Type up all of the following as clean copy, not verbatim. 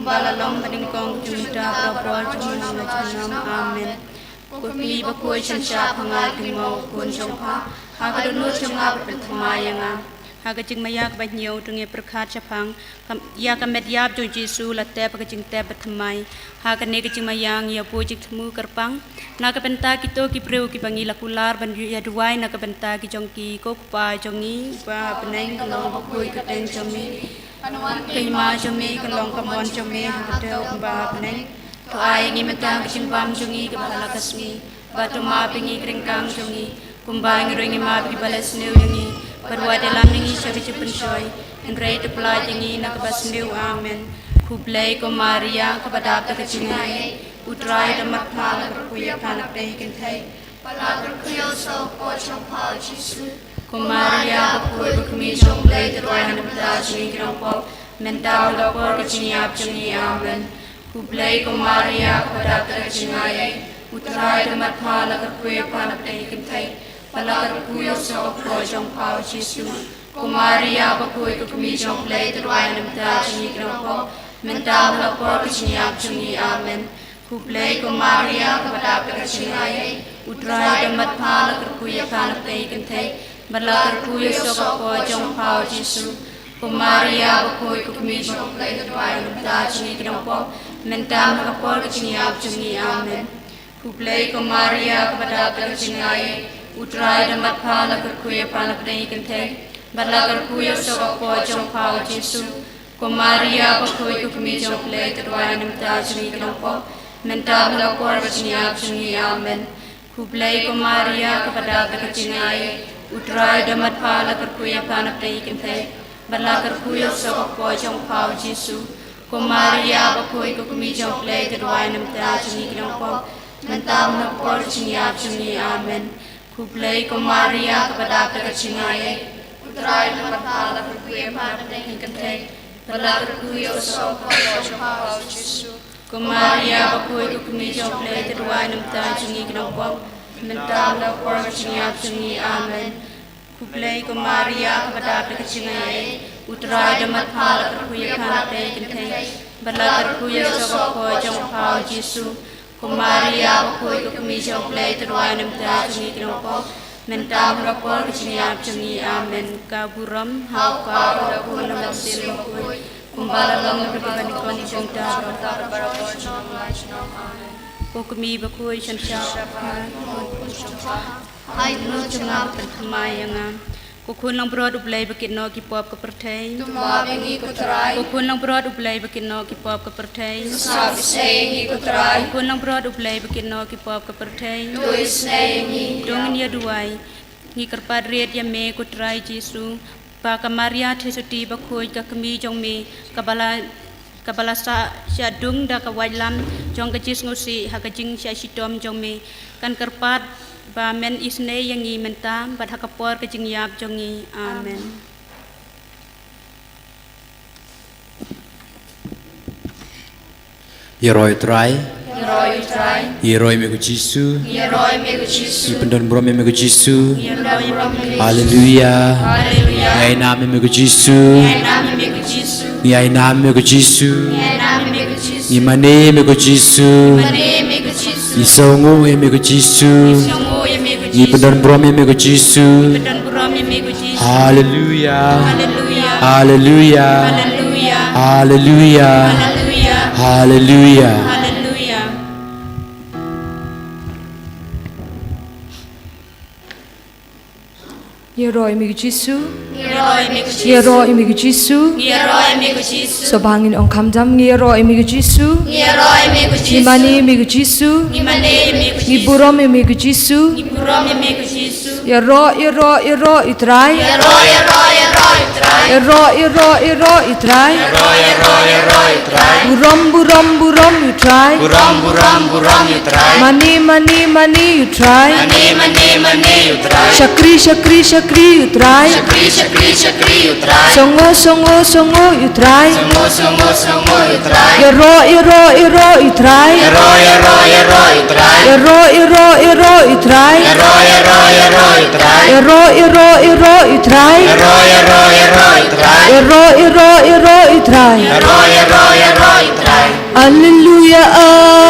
kumbala long badingkong jumita prapor jumna lachanam amen kukmi bakoi chansha phangai kimau kun jongpha hagadunu chunga pathamayanga hagajing mayak banyo tunge prakhat chapang ya kamet yap jo Jesu latte pagajing te pathamai hagane gajing mayang ya pojik thmu karpang nakabenta kito ki preu ki bangi lakular ban ya duai nakabenta ki jongki kokpa jongi ba peneng long bakoi kateng jomi Kima jumi kalong kamon jumi hadau ba peneng to ai ngi metang kimpam jungi kepala kasmi batu ma pingi kringkang jungi kumbang ringi ma bi balas new jungi perwa dalam ningi syabi pensoy endrai te pla jungi nakabas new amen kublai ko maria kepada ta kecingai utrai damat phala kuya phala pe kentai pala kuyo so ko chopal jisu Kumaria bakul bukmi choklay terway hanapta jini grangpok mentau lapor keciniap jini amen kublay kumaria kepada terjingay utray damat phala kerkuya panapay kentay pala kerkuya sokpo jongpau jisu kumaria bakul bukmi choklay terway hanapta jini grangpok mentau lapor keciniap jini amen kublay kumaria kepada terjingay utray damat phala kerkuya panapay kentay Balakar kuya sokpo jong pao Jesu Kumaria bakoi kukmi jong play terway lumta jini kinampo mentam nakapor keciniap jungi amen Kublay kumaria kepada terjingay utray damat phala kerkuya panapay kentay Balakar kuya sokpo jong pao Jesu Kumaria bakoi kukmi jong play terway lumta jini kinampo mentam nakapor keciniap jungi amen Kublay kumaria kepada terjingay utray damat phala kerkuya panapay kentay bala kerkuya sokpo jong pao Jesu kumaria bakoi kukmi jong play terway namta jungi kinampo mentam nakapor keciniap jungi amen kublay kumaria kepada terjingay utray damat phala kerkuya panapay kentay bala kerkuya sokpo jong pao Jesu kumaria bakoi kukmi jong play terway namta jungi kinampo mentam nakapor keciniap jungi amen Kublay kumaria kepada terjingay utray damat phala kerkuya panapay kentay bala kerkuya sokpo jong pao Jesu kumaria bakoi kukmi jong play terway namta jungi kinampo mentam nakapor keciniap jungi amen kaburam hauka rakun nasil bakoi kumbala long berkabani jongta barabara amen Kukmi bakoi chansha Hai nu chunga perthamayanga Kukun lang brod ublay bakino ki pop ka pertay Tumabingi kutray Kukun lang brod ublay bakino ki pop ka pertay Sabisayngi kutray Kukun lang brod ublay bakino ki pop ka pertay Tuisnayngi Dungin ya duway Ngi karpad red ya me kutray Jesu Pa kamaria tesuti bakoi ka kami jong me kabala sa syadung da kawailam jong kajis ngusi hakajing sya sitom jong me kan karpat ba men isne yangi mentam bat hakapor kajing yap jongi amen Yeroi try Yeroi mego Jesu Ipendon brome mego Jesu Haleluya Ngai name mego Jesu Ngai name mego Jesu Imane mego Jesu Isongo mego Jesu Ipendon brome mego Jesu Haleluya Haleluya Haleluya Haleluya Yeroi mego Jesu Yeroi mego Jesu Sobangin ong kamjam yeroi mego Jesu Imani mego Jesu Iburom mego Jesu Yero itrai Yero itrai Burom itrai Mani itrai Shakri utrai Songo utrai Yero itrai Yero itrai Yero itrai Yero itrai Alleluia,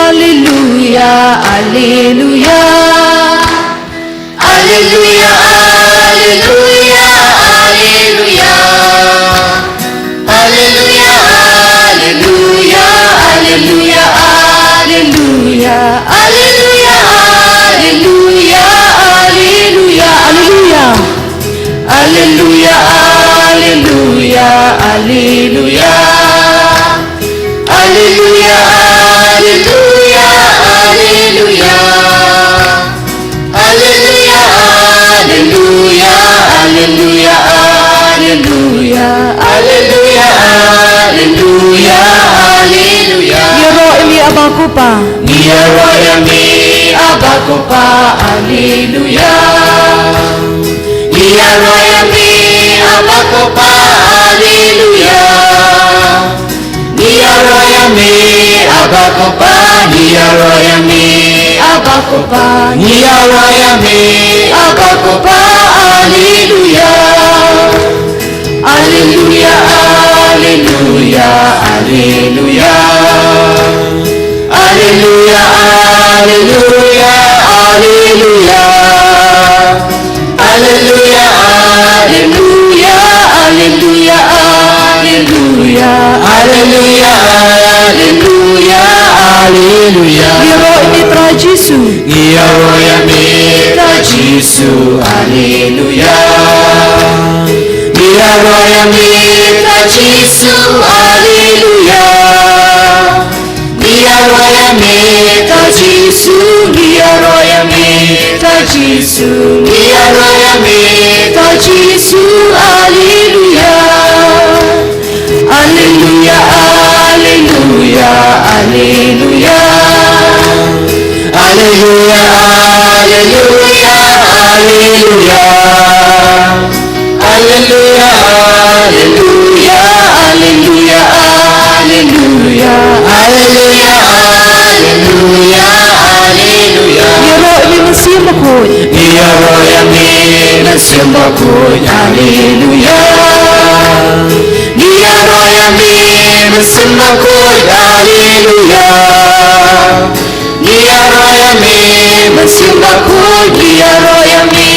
alleluia, alleluia. Alleluia, alleluia, alleluia. Alleluia, alleluia, alleluia, alleluia. Alleluia, alleluia, alleluia, alleluia. Alleluia, alleluia, alleluia. Alleluia, alleluia, alleluia. Alleluia, alleluia, alleluia, alleluia. Alleluia, alleluia, alleluia. Yero imi abakupa. Niaroya mi abakopa, alleluia. Niaroya mi abakopa, alleluia. Niaroya mi abakopa, niaroya mi abakopa, niaroya mi abakopa, alleluia. Alleluia, alleluia, alleluia. Alleluia, alleluia, alleluia. Alleluia, alleluia, alleluia, alleluia. Alleluia, alleluia, alleluia. Yero imi tra Jesu. Niaroya mitra Jesu, alleluia. Niaroya mitra Jesu, alleluia. Niaroya mitra Jesu, niaroya mitra Jesu, niaroya mitra Jesu, alleluia. Alleluia, alleluia, alleluia. Alleluia, alleluia, alleluia. Alleluia, alleluia, alleluia, alleluia. Alleluia, alleluia, alleluia. Yero imi masimbakut. Niaroya mi nasimbakut, alleluia. Niaroya mi nasimbakut, alleluia. Niaroya mi nasimbakut, niaroya mi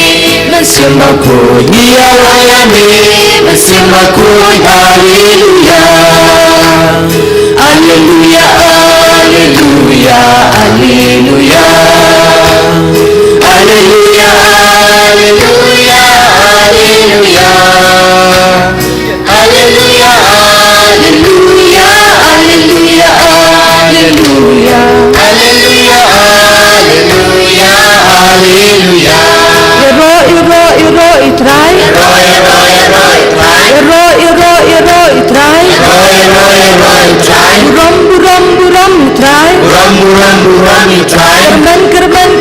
nasimbakut, niaroya mi nasimbakut, alleluia. Alleluia, alleluia, alleluia. Alleluia, alleluia, alleluia. Alleluia, alleluia, alleluia, alleluia. Alleluia, alleluia, alleluia. Yero itrai. Roy, roy, roy, roy. Yero itrai. Roy, roy, roy, roy. Buram itrai. Buram, buram, buram, try.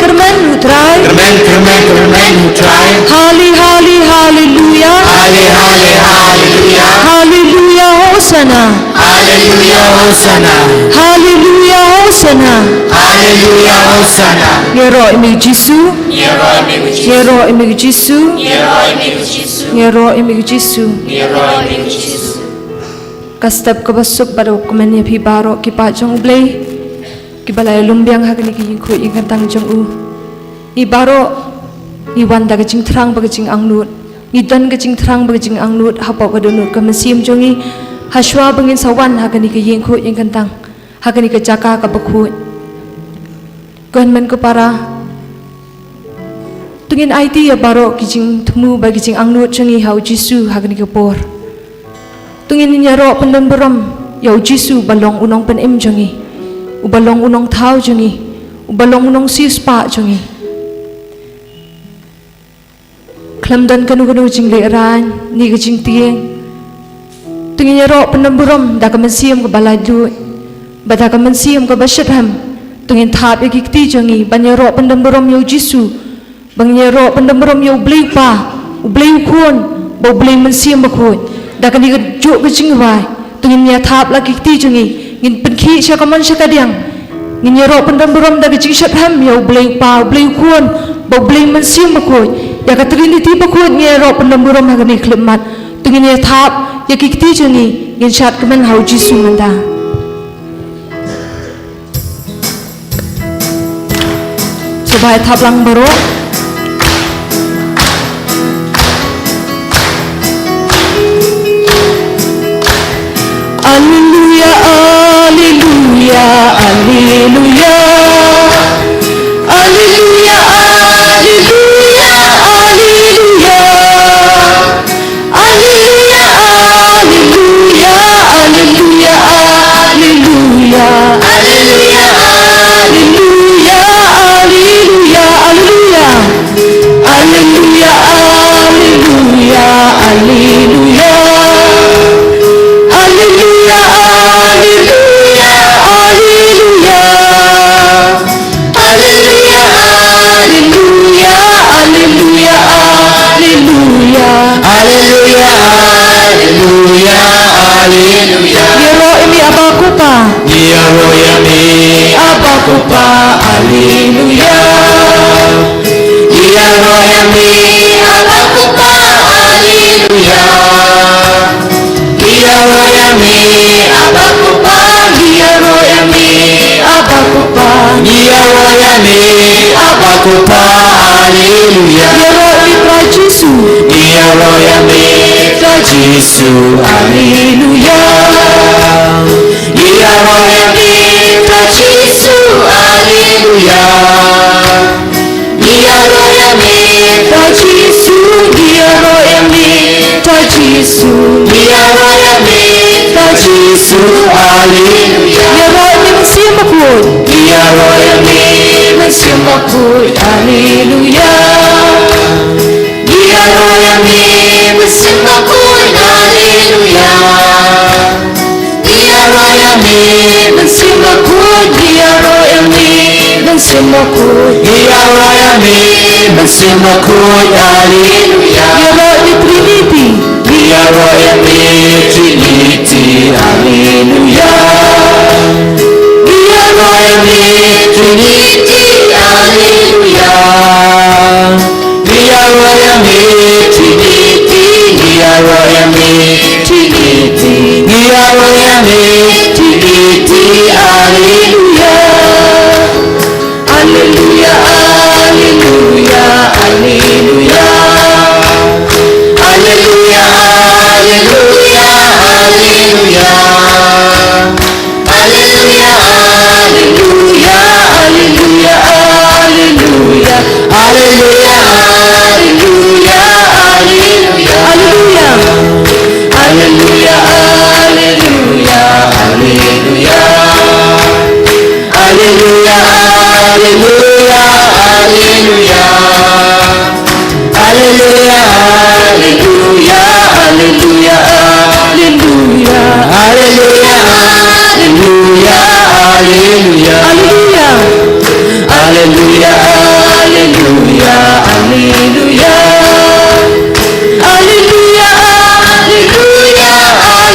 Kermen itrai. Kermen, kermen, kermen, try. Hallelujah. Halle, halle, hallelujah. Hallelujah, Hosanna. Hallelujah, Hosanna. Hallelujah, Hosanna. Hallelujah, Hosanna. Yero imi Jesu. Niaroya mi Jesu. Yero imi Jesu. Niaroya mi Jesu. Yero imi Jesu. Niaroya mi Jesu. Kastap kabasuk pada kumanya pi baro ki pa jong blay ki balay lumbiang hagani ki yingko ingantang jong u i baro i wanda ka jing thrang ba ka jing angnut i dan ka jing thrang ba ka jing angnut hapa ka donut ka masim jongi haswa bangin sawan hagani ki yingko ingantang hagani ka jaka ka bakhu gonmen ko para tungin IT ya baro ki jing thmu ba ki jing angnut jongi hau Jesu hagani ka por tungin ninyaro pendon beram yau Jesu balong unong pen im jongi ubalong unong thau jongi ubalong unong sispa jongi klamdan kanu jing le ran ni ga jing tieng tungin ninyaro pendon beram da ka mensiam ka balaju bada ka mensiam ka bashatham tungin thap ikti jongi banyaro pendon beram yau Jesu bangyaro pendon beram yau blei pa ublei khon bo blei mensiam ba khon dah kini juk kecing wai, tungin nya thap lagi ti jungi, ngin penki syakaman syakadiang, ngin nyero pendam beram dah kecing syatham ya blei pa blei kuan, bau blei mensiam bakoi, ya katrini ti bakoi nyero pendam beram hagani klemat, tungin nya thap ya kikti jungi, ngin syat kemen hau Jesu manda. bahai tablang baru. Alleluia, alleluia, alleluia. Alleluia, alleluia, alleluia. Alleluia, alleluia, alleluia, alleluia. Alleluia, alleluia, alleluia, alleluia. Alleluia, alleluia, alleluia. Alleluia, alleluia, alleluia. Alleluia, alleluia, alleluia, alleluia. Alleluia, alleluia, alleluia. Yero imi abakupa, Yero yami abakupa, alleluia. Yero yami abakupa, alleluia. Yero yami abakupa, Yero imi abakupa, Yero yami abakupa, alleluia. Yero imi prajisu, Yero yami prajisu, alleluia. Yero yami prajisu, alleluia. Yero yami Prajisu, Yero imi prajisu, Yero yami prajisu, alleluia. Yero imi mesimakut, Yero yami mesimakut, alleluia. Yero yami mesimakut, alleluia. Yero yami Mesimakut, Yero imi mesimakut, Yero yami mesimakut, alleluia. Yero imi Trinity, Yero yami Trinity, alleluia. Yero yami Trinity, alleluia. Yero yami Trinity, Yero yami Trinity, Yero yami Trinity, alleluia. Alleluia, alleluia, alleluia. Alleluia, alleluia, alleluia. Alleluia, alleluia, alleluia, alleluia. Alleluia, alleluia, alleluia. Alleluia, alleluia, alleluia. Alleluia, alleluia, alleluia. Alleluia, alleluia, alleluia. Alleluia, Alleluia, alleluia, alleluia. alleluia. Alleluia, alleluia, alleluia. Alleluia, alleluia, alleluia.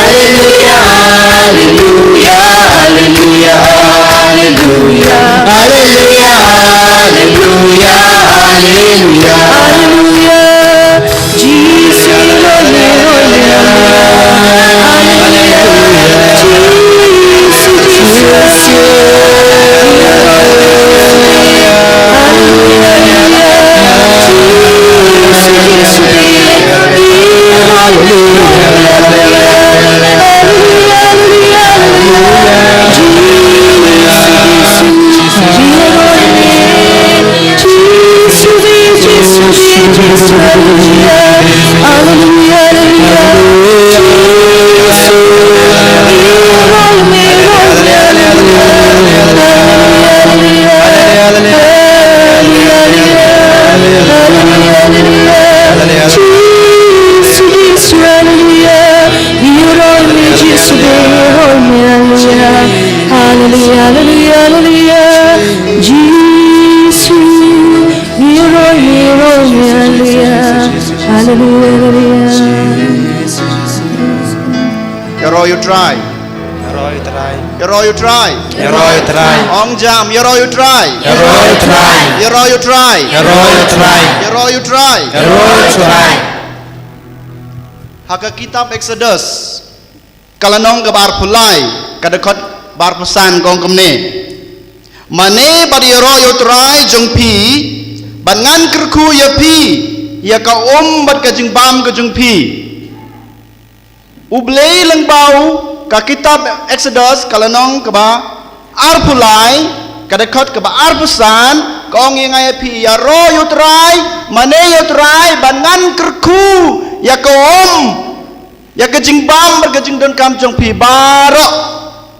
Alleluia, alleluia, alleluia, alleluia. Alleluia, alleluia, alleluia. Alleluia. Jesus, alleluia. Yero you try. Yero you try. Ong jam. Yero you try. Yero you try. Yero you try. Haka kitab Exodus. Kalanong ke bar pulai kadekot bar pesan kong kemne. Mane badi royo trai jong pi ban ngan kerku ya pi ya ka bat ka jing bam ka jong pi. Ublei lang bau ka kitab Exodus kalanong ka ba arpulai kadakot ka ba arpusan kong ingay pi ya royo trai mane yo trai ban ngan kerku ya ka ya ka jing bam bar ka jing don kam jong pi baro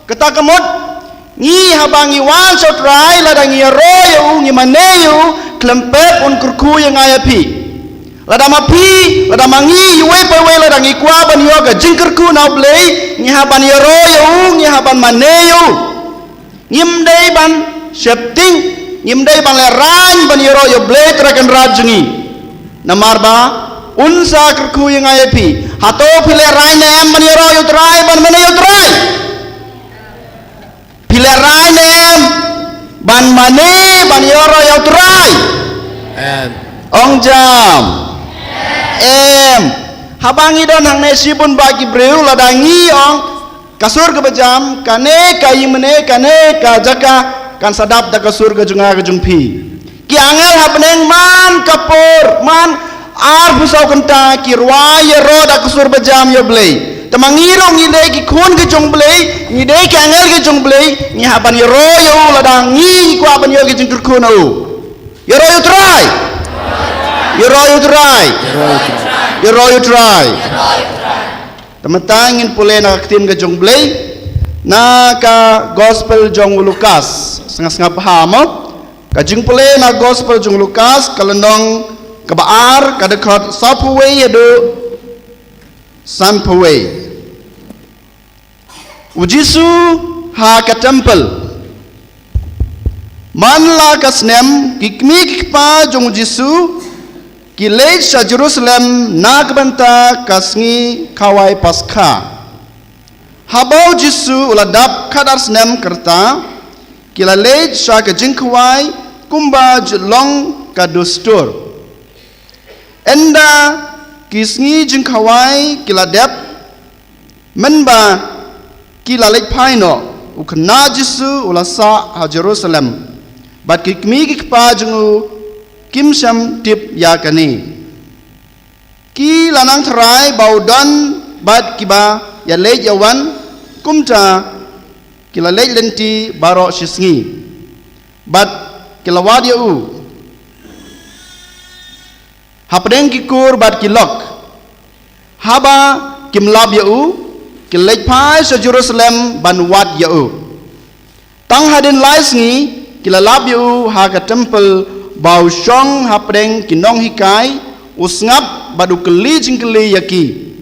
kata kamot ngi habangi wan so try la dangi royo ngi maneyo klempet on kurku yang ayapi la dama pi la dama ngi we pe we la dangi kwa ban yoga jingkurku na blei ngi haban royo ngi haban maneyo ngim dei ban septing ngim dei ban le ran ban royo blei trakan rajungi namarba unsa kurku yang ayapi hato pile ran em ban royo try ban maneyo try pile rainem ban mane ban yoro yau trai ong jam habangi don hang nesi pun bagi breu ladangi ong kasur ke bejam kane kai mene kane ka jaka kan sadap da kasur ke junga ke jungpi ki angel hapneng man kapur man ar busau kenta ki ruaya ro da kasur bejam yo blei tamangiro ngidai ki kun ke jong blei ngidai ki angel ke jong blei ni haban yo royo ladang ngi ku haban yo ke jong kun au yo royo try yo royo try yo royo try tamatangin pule na aktin ke jong blei na ka gospel jong Lukas sengah-sengah paham ka jing pule na gospel jong Lukas kalenong kabaar kadekot sapuwe yado Sampaway. Ujisu ha ka temple. Manla ka snem kikmik pa jong Ujisu kilej sa Jerusalem nagbanta kasngi kawai paskha. Habau Jisu uladap kadar snem kerta kilalej sa ka jingkwai kumba jelong ka dustur. Enda kisngi jingkawai kiladep menba kilalek paino ukna Jisu ulasa ha Jerusalem bat kikmi kikpa jengu kimsam tip yakani ki lanang terai baudan bat kiba ya lej yawan kumta kilalek lenti baro sisngi bat kilawad yau hapdeng kikur bat kilok haba kimlab yau kilej pai sa Jerusalem ban wat yau tang hadin lais ngi kilalab yau ha ka temple bau syong hapdeng kinong hikai usngap badu keli jingkeli yaki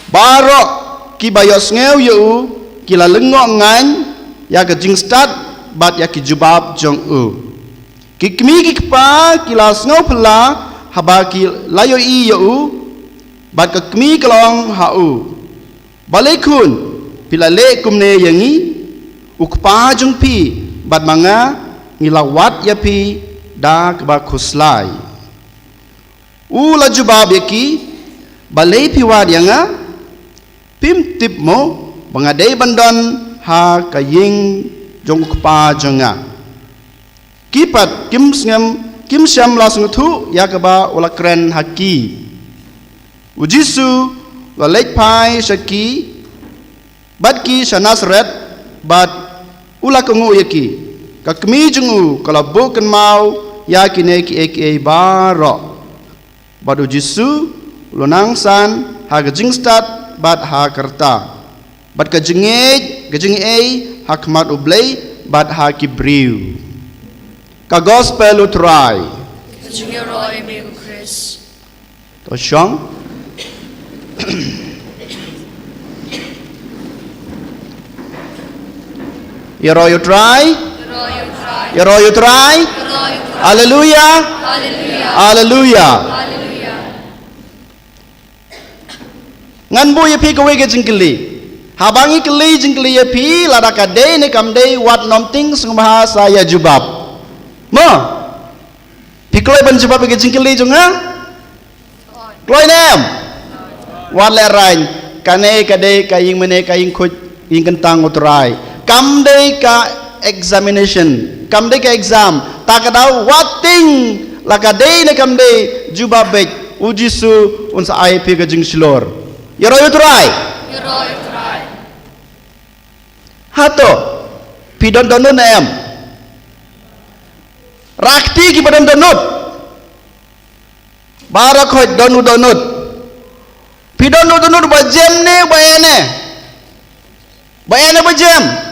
barok ki bayos ngeu yau kila lengok ngan ya ka jingstat bat ya ki jubab jong u kikmi kikpa kilas ngau pela habaki layo i yau bat kikmi kelong hau balikun pila le kumne yangi ukpa jung pi bat manga ngilawat ya pi da kba khuslai u lajubab yaki balai piwad yanga pim tip mo bangadai bandon ha kaying jong ukpa jonga kipat kim syam langsung tu yakaba ula keren haki ujisu lalek pai shaki badki shanasret bad ula kengu yaki kakmi jengu kalau bukan mau yakine ki eke baro bad ujisu lunangsan ha gjingstat bad ha kerta bad kajengej hakmat ublei bad ha kibriu ka gospel utrai Jungiroi mego Chris to syong Yero utrai hallelujah hallelujah ngan bu ye pi ka we ge jingkeli habangi keli jingkeli ye pi lada ka de ne kam de wat nom ting sung bahasa ya jubab mo pikloi ban jubab ge jingkeli junga kloi nem wat le rain kane ka de ka ying mene ka ying khut ying kentang utrai kam de ka examination kam de ka exam ta ka dau wating la ka de ne kam de juba bej uji su un sa ai pi ka jing slor yero yutrai hato pi don donut em rakti ki badon donut barak hoy donut pi donut ba jem ne ba ene ba jem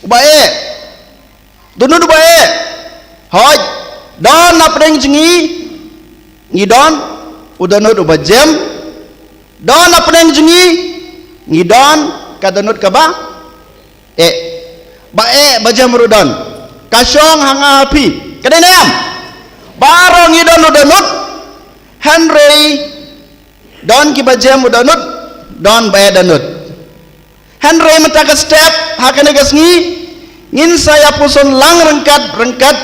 bae donut bae hoy don napring jingi ngi don udonut uba jem don napring jingi ngi don ka donut ka ba ba jem rudon kasyong hanga api kadene am barong ngi donut Henry don ki ba jem udonut don bae donut Henry mentaka step hakane gasngi ngin saya puson lang rengkat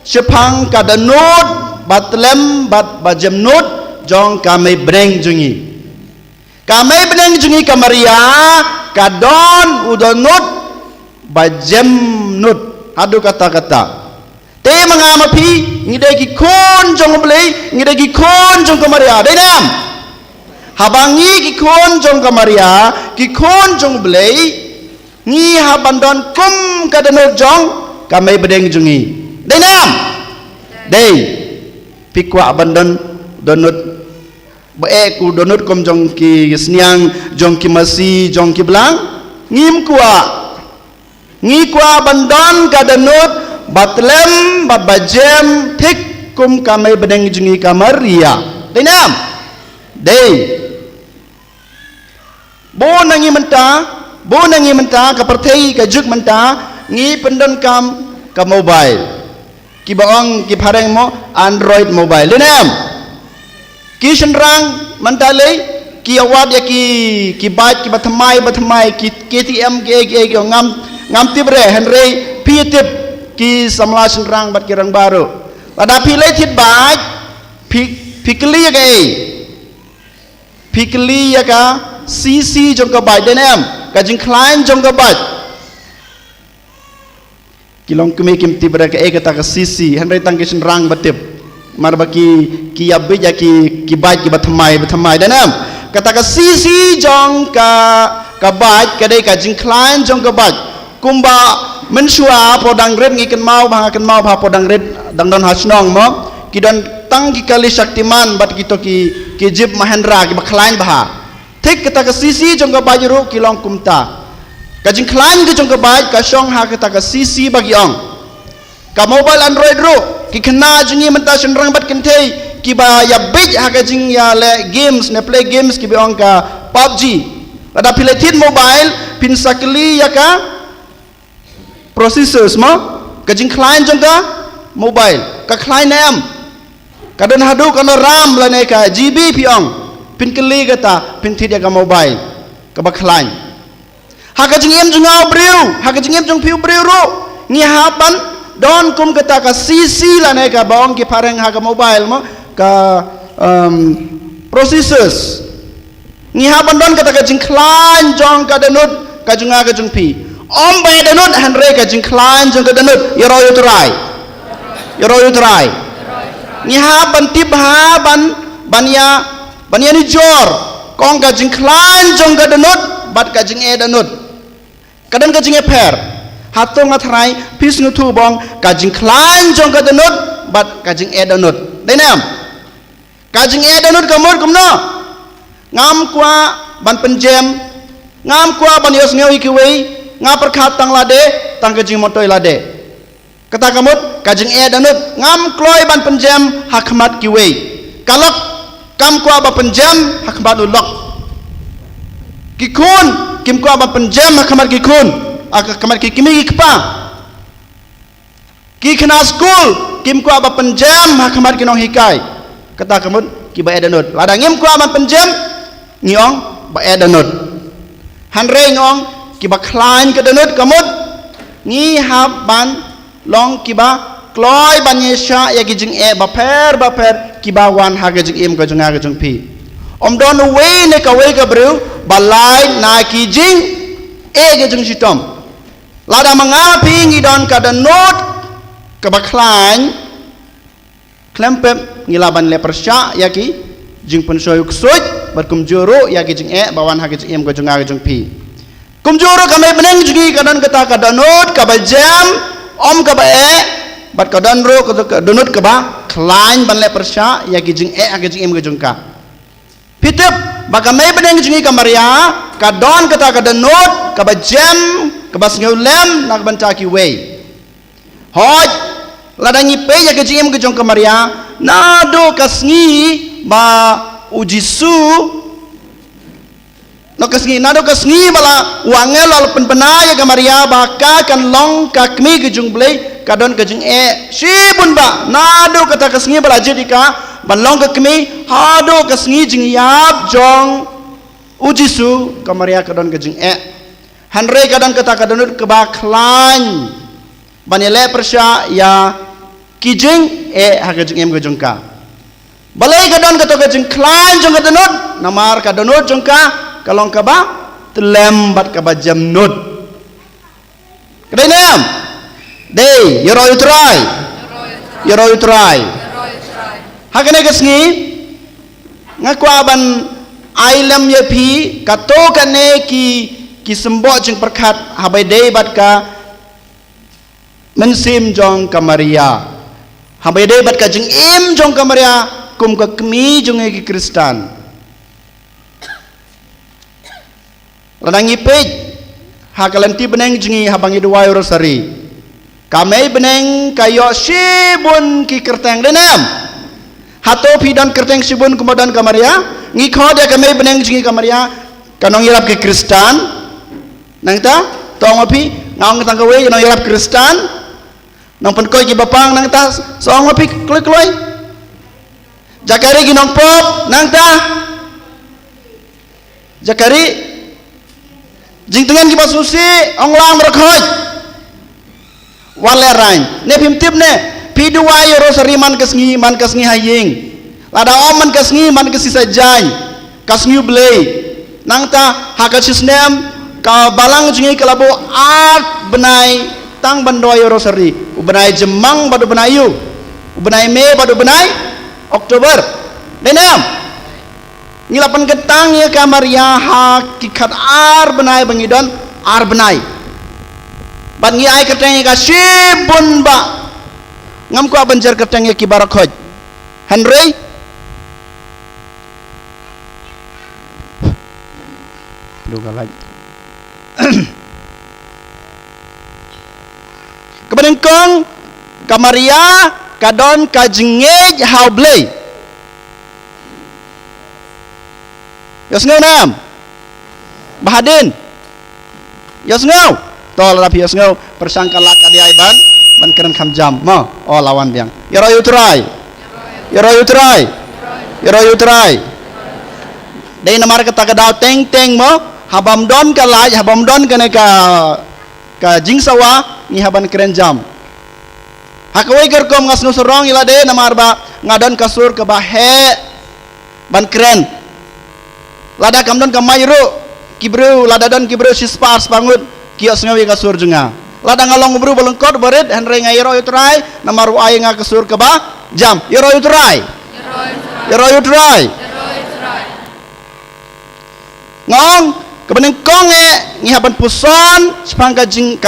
sepang kada nut batlem bat bajem nut jong kami breng jungi kamaria kadon udonut bajem nut adu kata te mangamapi ngide ki kon jong blei ngide ki kon jong kamaria denam habangi ki kon jong kamaria ki kon jong blei ngi habandon kum kadanut jong kami bedeng jungi denam dei pikwa abandon donut bae ku donut kom jong ki sniang jong ki masi jong ki blang ngim kwa abandon kadanut batlem babajem thik kum kami bedeng jungi kamaria denam dei bo nangi menta ka perthei ka juk menta ngi pendon kam ka mobile ki baong ki phareng mo android mobile lenam ki senrang menta le ki awat ya ki bat ki bathamai ki KTM ki ngam tibre henry pi tip ki samla senrang bat ki rang baru pada pile tit bat pikli ya ka CC jong ka bat denam ka jing klein jong ka bat kilong kemi kim tibra ka ekata ka CC henry tang kisen rang batip marba ki yabe ya ki bat ki bathamai denam kata ka CC jong ka bat ka dei ka jing klein jong ka bat kumba mensua podang red ngiken mau ba podang red dang don hasnong mo ki don tang ki kali shaktiman bat kito ki jib mahendra ki ba klein ba tik kata ka CC jong ka bajuru kilong kumta kajing klein ke jong ka baj ka syong ha kata ka CC bagi ong ka mobile android ru ki kena jungi menta senrang bat kentei ki ba ya bij ha kajing ya le games ne play games ki bi ong ka PUBG ada piletin mobile pin sakli ya ka processors mo kajing klein jong ka mobile ka klein am kadon hadu kono ram la ne ka GB pi ong pin keli kata pin tidak ka mobile ka baklan haka jingem jungau briu haka jingem jung piu briu ru ngi haban don kum kata ka CC la ne ka baong ki pareng haka mobile mo ka processors ngi haban don kata ka jingklan jong ka denut ka junga ka jung pi om bay denut henry ka jingklan jong ka denut yero yutrai ngi haban tip haban bania ni jor kong ka jingklan jong ka denut bat ka jing danut kadang ka jing per hatong athrai pis ngutu bong ka jingklan jong ka denut bat ka jing danut denam ka jing danut kamur kumno ngam kwa ban penjem ngam kwa ban yos ngeu ikiwei nga perkhat tang lade tang ka jing motoi lade kata kamut ka jing danut ngam kloi ban penjem hakmat kiwei kalok kam kwa ba penjam hakmat ulok kikun kim kwa ba penjam hakmat kikun akamat kikimi kikpa ki kena school kim kwa ba penjam hakmat kinong hikai kata kamut ki ba edanut lada ngim kwa ba penjam ngiong ba edanut hanre ngong ki ba klain ka danut kamut ngi hab ban long ki ba kloi ban yesha ya ki jing ba per ki ba wan ha ga jing ka jung ga jung pi om don we ne ka bru balai na ki jing ga jung sitom lada mengapi ngidon kada not kebaklan klempep ngilaban lepersya yaki jing pensoy kusut berkumjuru yaki jing bawan haki jing gojong aga jong pi kumjuru kami beneng jugi kadan kata not kabal jam om kaba bat kadan ro kadonut kaba klain ban lepersya yaki jing haki jing gojong ka pitep baka may beneng jugi kamaria kadon kata not kaba jam kabas ngulem nagbantaki way hoj ladangi pe ya kejim kejong kamaria nado kasngi ba ujisu no kasngi nado kasngi bala wangel al penpenaya kamaria baka kan long kakmi kejong blay kadon kejong sibun ba nado kata kasngi bala jedika balong kakmi hado kasngi jing yap jong ujisu kamaria kadon kejong Henry kadang kata kadang kebaklan banile persya ya kijing hagajing gejongka balai kadang kata gejing klan jong kadanut namar kadanut jongka kalong kaba telembat kaba jamnud kedenam dei yoro utrai hakane kesngi ngaku aban ailam yepi kato kane ki sembok jeng perkat habai dei bat ka mensim jong kamaria habai dei bat ka jeng im jong kamaria kum ka kemi jong ki Kristen ladangi pej hakalanti beneng jengi habangi duwai rosari kamei beneng kayo sibun ki kerteng denam hato pidan kerteng sibun kumadan kamaria ngikho dia kamei beneng jengi kamaria kanong irap ki Kristen nang ta tong api ngaung tang kawe nang yarap Kristen nang penkoy ki bapang nang ta soong api kloy jakari ginong pop nang ta jakari jing tengan ki basusi ong lang merekhoj walerain ne pimtip ne piduai rosari man kesngi haying lada oman kesngi man kesisa jai kasngi blay nang ta hakasisnem ka balang jungi kalabu art benai tang bandoy rosari ubenai jemang badu benai yu ubenai me badu benai Oktober denam ngilapan getang ya kamaria hakikat ar benai bangidon ar benai ban ngi ai keteng ka sibun ba ngam ko banjar keteng ya kibarak hoj Henry duga lagi kebenengkong kamaria kadon kajengej haublay yosngau nam bahadin yosngau tol rapi yosngau persangka lak adi aiban ban keren kamjam mo lawan biang yoro utrai dei namar kata kadau teng mo habam don kalaj habam don kene ka jingsawa ni haban keren jam hakawai gerkom ngasnu sorong ilade namar ba ngadon kasur ke bahe ban keren lada kamdon ka mayru kibru lada don kibru sispar spangut kios ngawi kasur junga lada ngalong bru belengkot berit henry ngayro utrai namar wa nga kasur ke ba jam yoro utrai ngong kebeneng konge ngihaban puson sepangka jing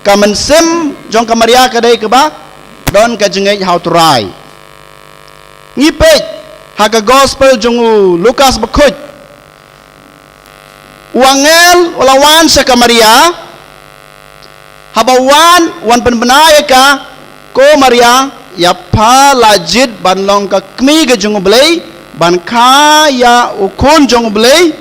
ka mensim jong kamaria kadai keba don ka jengej how to rai ngipej haka gospel jong Lukas bekut wangel olawan sa kamaria habawan wan penbenaya ka ko maria ya pa lajid ban long ka kmi ga jong blay ban ka ya ukun jong blay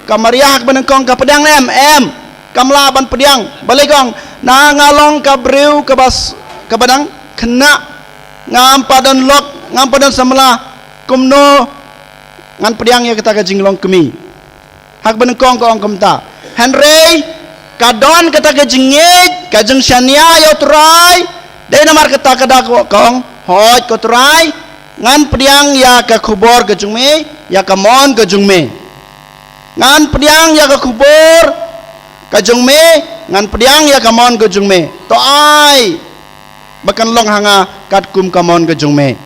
kamaria hak benengkong ka pedang em kamla ban pedang balikong na ngalong ka breu ka bas ka badang kena ngam padan lok ngam padan samla kumno ngan pedang ya kita ka jinglong kemi hak benengkong ka ong kamta Henry kadon kata ka jingej ka jeng syania yo trai de namar kata kada kong hoj ko trai ngan pedang ya ka kubor ka jungme ya ka mon ka jungme ngan pedang ya ka kubur kajong me ngan pediang ya kamon ke jung me to ai bakan long hanga kat kum kamon ke jung me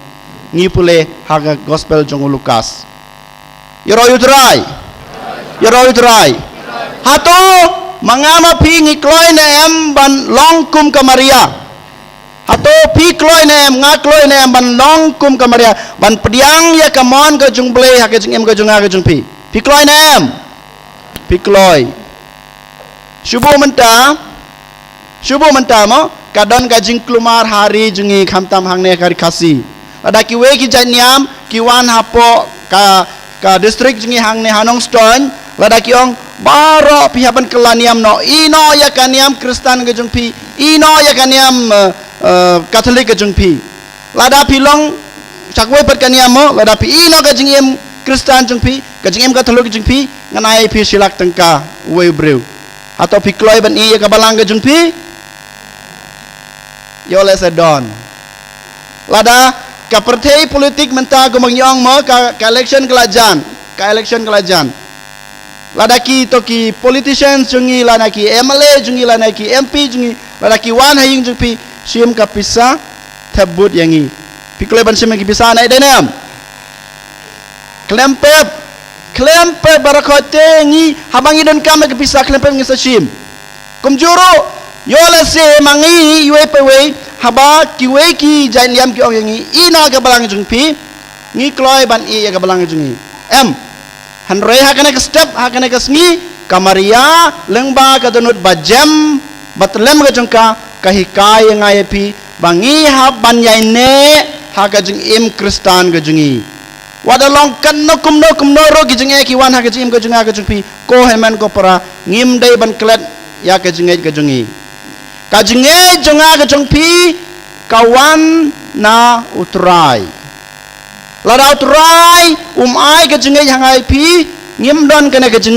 ngi pule haga gospel jong Lukas yoro yutrai hato mangama pi ngi kloi na em ban long kum ka Maria hato pi kloi na em nga kloi na em ban long kum ka Maria ban pediang ya kamon ke jung ble haga jung em ke jung pi kloi na em pi kloi Syubuh mentah mo kadon kajing kelumar hari jungi khamtam hangne kari kasi ada kiwe ki janyam kiwan hapo ka distrik jungi hangne Hanong Stone lada kiong baro pihapan kelaniam no ino ya kaniam Kristen ke jungpi ino ya kaniam Katolik ke jungpi lada pilong sakwe per kaniam mo lada pi ino ka jingiem Kristen jungpi ka jingiem Katolik ke jungpi nganai pi silak tengka we breu atau pikloi ban iya kabalang ke jungpi yo le sedon lada ka partai politik mentah gumang yong mo ka election kelajan lada ki to ki politicians jungi lana ki MLA jungi lana ki MP jungi lada ki wan haying jungpi sim ka pisa tabut yangi pikloi ban sim ki pisa nai denem Klempep barakote ngi habangi don kame kepisa klempep ngi sashim kumjuru yole se mangi yue pewe haba kiwe ki jain liam ki ong yangi ina ka balang jungpi ngi kloi ban i ka balang jungi hanre hakane ka step hakane ka sngi kamaria lengba ka donut bajem batlem ka jungka kahikai ngai pi bangi haban yaine haka jung im Kristan ka jungi wada long kan no kum no ro gi jeng ki wan ha ga jim ga jung ga jung pi ko heman ko para ngim dei ban klet ya ka jeng ga jungi ka jeng jung ga jung pi kawan na utrai lada utrai ai ga jeng hangai pi ngim don kana ga jeng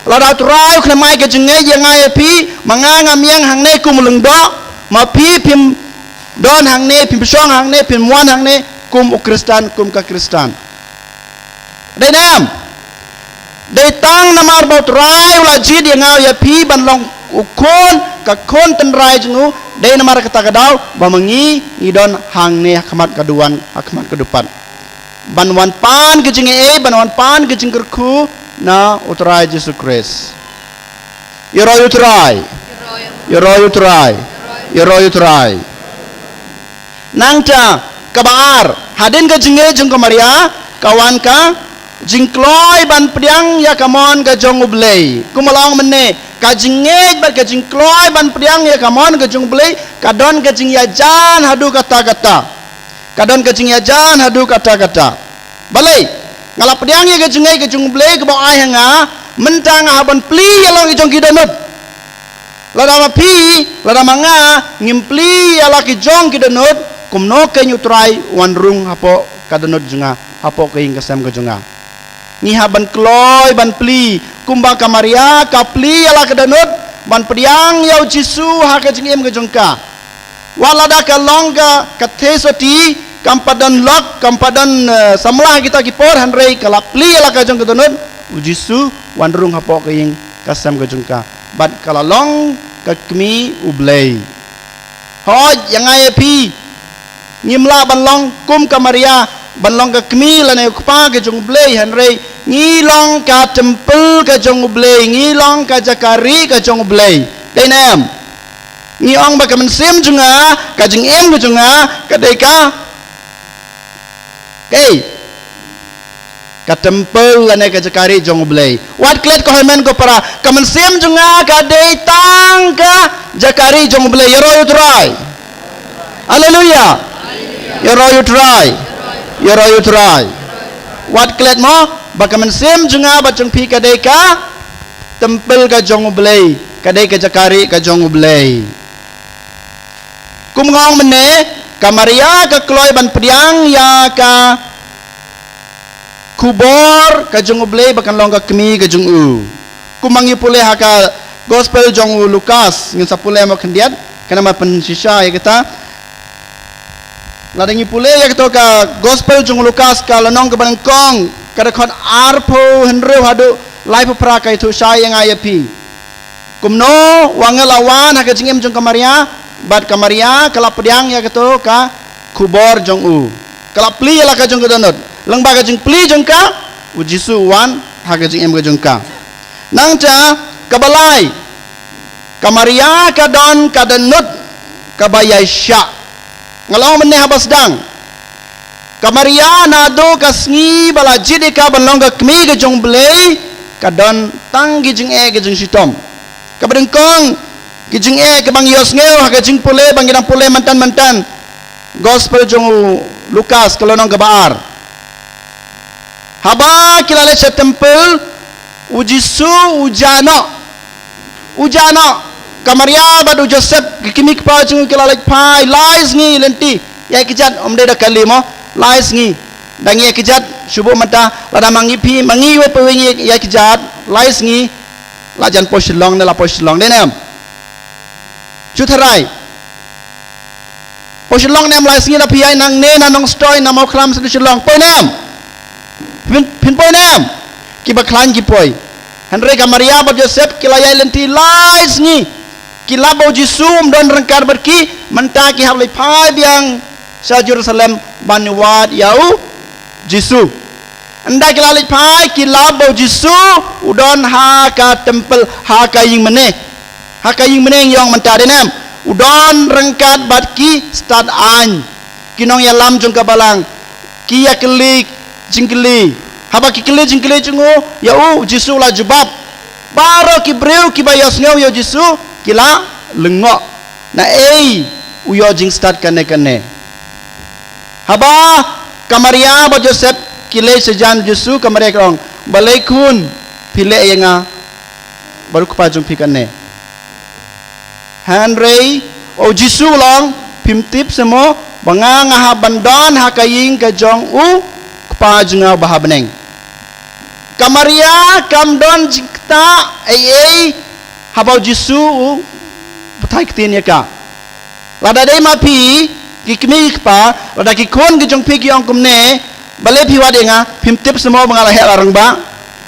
lada utrai khna mai ga jeng hangai pi manga ngamiang hang ne kum lung do ma pi pim don hang ne pim song hang ne pim wan hang ne kum Kristan kum ka Kristan đây nam đây tang namar baut rai ula jid yang ngau ya pi ban long ukon ka kon ten rai jenu đây namar kata kadau bamangi idon hang ne hakmat kaduan hakmat kedepan ban wan pan ke jenge ban wan pan ke jengkerku na utrai Yesus Kristus yoro utrai nangta kabar hadin ke jenge jeng Maria kawan ka jingkloi ban pediang ya kamon ka jong ublei kumalong mene ka jingej ban ka jingkloi ban pediang ya kamon ka jong ublei kadon ka jing yajan hadu kata-kata balai ngala pediang ya ka jingej ka jong ublei ka bawai hanga mentang haban pli ya long jong kidanut lada mapi lada manga ngimpli ya laki jong kidanut kumno ke nyutrai wanrung hapo kadanut junga hapo ke ing kasem ka junga ngi haban kloi ban pli kumba kamaria ka pli ala kedanut ban pediang yau jisu ha ka jingim ka jongka walada ka longga ka thesoti kampadan lok kampadan samlah kita kipor hanrei kala pli ala ka jong kedanut ujisu wanrung hapo ke ing kasem ka jongka ban kala long ka kmi ublei hoj yang ai pi ngimla ban long kum kamaria ban long ka kmi la ne pa ke jong blei hanrei ngilong ka tempel ka jong blei ngilong ka jakari ka jong blei dei nam ngiong ba ka mensim junga ka jing em ka junga ka dei ka ka tempel la ne ka jakari jong blei wat klet ko hemen ko para ka mensim junga ka dei tang ka jakari jong blei yoro utrai haleluya yoro utrai wat klet mo bakaman sim junga bacung pi kadai ka tempel ka jong ublei kadai ka jakari ka jong ublei kum ngong mene ka Maria ka kloi ban pediang ya ka kubor ka jong ublei bakan long ka kemi ka jong u kumangi pule ha ka gospel jong Lukas ngin sapule mo kendiat kana ma pensisa ya kita ladangi pule ya kita ka gospel jong Lukas ka lanong ka banengkong kada kon arpo henre hadu lai pra kai tu sai yang ayapi kumno wangelawan hak jing em jong kamaria bat kamaria kelap pediang ya keto ka kubor jong u kelap pli la ka jong kedonot leng ba ka jing pli jong ka ujisu wan hak jing em jong ka nang cha kabalai kamaria kadon kadanut kabayai sya ngalau meneh habas dang kamaria nado kasngi bala jidika balong ka kmi ka jong blei kadon tang gijing gijing sitom kabadengkong gijing kabang yos ngeu ha gijing pule bang gidang pule mantan gospel jong Lukas kalau nong gabaar haba kilale sa temple ujisu ujano kamaria badu Joseph kimik pa jong kilale pai lais ngi lenti ya kijat omde da kalimo lais ngi dangi ya kijat subuh mata lada mangi pi mangi we pewengi ya kijat lais ngi lajan posilong ne la posilong ne nem chutharai posilong nem lais ngi na pi ai nang ne na nong stoy na mo khlam su silong poi nem pin poi nem ki ba khlan ki poi Henry Kamaria ba Joseph kilaya lenti lais ngi kilabo jisum don rengkar berki menta ki hablai pai biang sa Jerusalem banwad yau Jisu anda kilalik pai kilabo Jisu udon ha ka temple ha ka ying meneh yang mentade nem udon rengkat batki stad an kinong ya lam jong kabalang ki ya kelik jingkeli haba ki kelik jingkeli jungu yau Jisu la jubab baro ki breu ki bayos ngau yo Jisu kila lengok na uyo jing stad kane haba kamaria ba Joseph kile sejan Jisu kamaria krong balai kun pile yenga baru kupajung pikane Henry o Jisu long pimtip semo banga ngaha bandon hakaying ka jong u kupajung bahabeneng kamaria kamdon jikta haba Jisu patai ketin ka lada dai mapi kikmi pa lada kikon ke jong pigi ong kumne bale piwa denga pimtip semua mengalah larang ba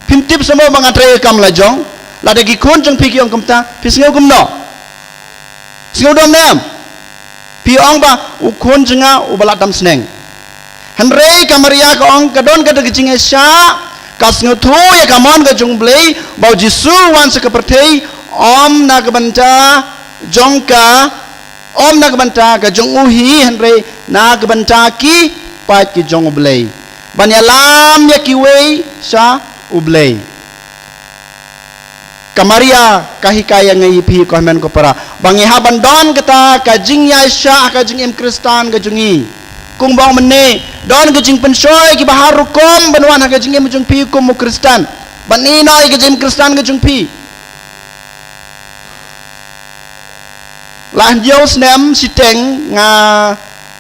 pimtip semua mengatrai kam lajong lada kikon jong pigi ong kumta pisngau kumno singau dom nem pi ong ba ukon jenga ubalat dam sneng Henry kamaria ka ong kadon ka deging esya kasngau thu ya kamon ka jong blei bau Jisu wan se kepertei om na kebanta jongka om nak banta ka jong uhi Henry nak banta ki pat ki jong ublei banyalam ya kiwei sa ublei kamaria kahikaya ngai pi ko men ko para bangi haban don kata ka jing ya sya ka jing im kristan ka jungi kung bang mene don ka jing pensoy ki bahar hukum banwan ka jing im jung pi kum mu kristan baninoy ka jing kristan ka jung pi lah Dios nem siteng nga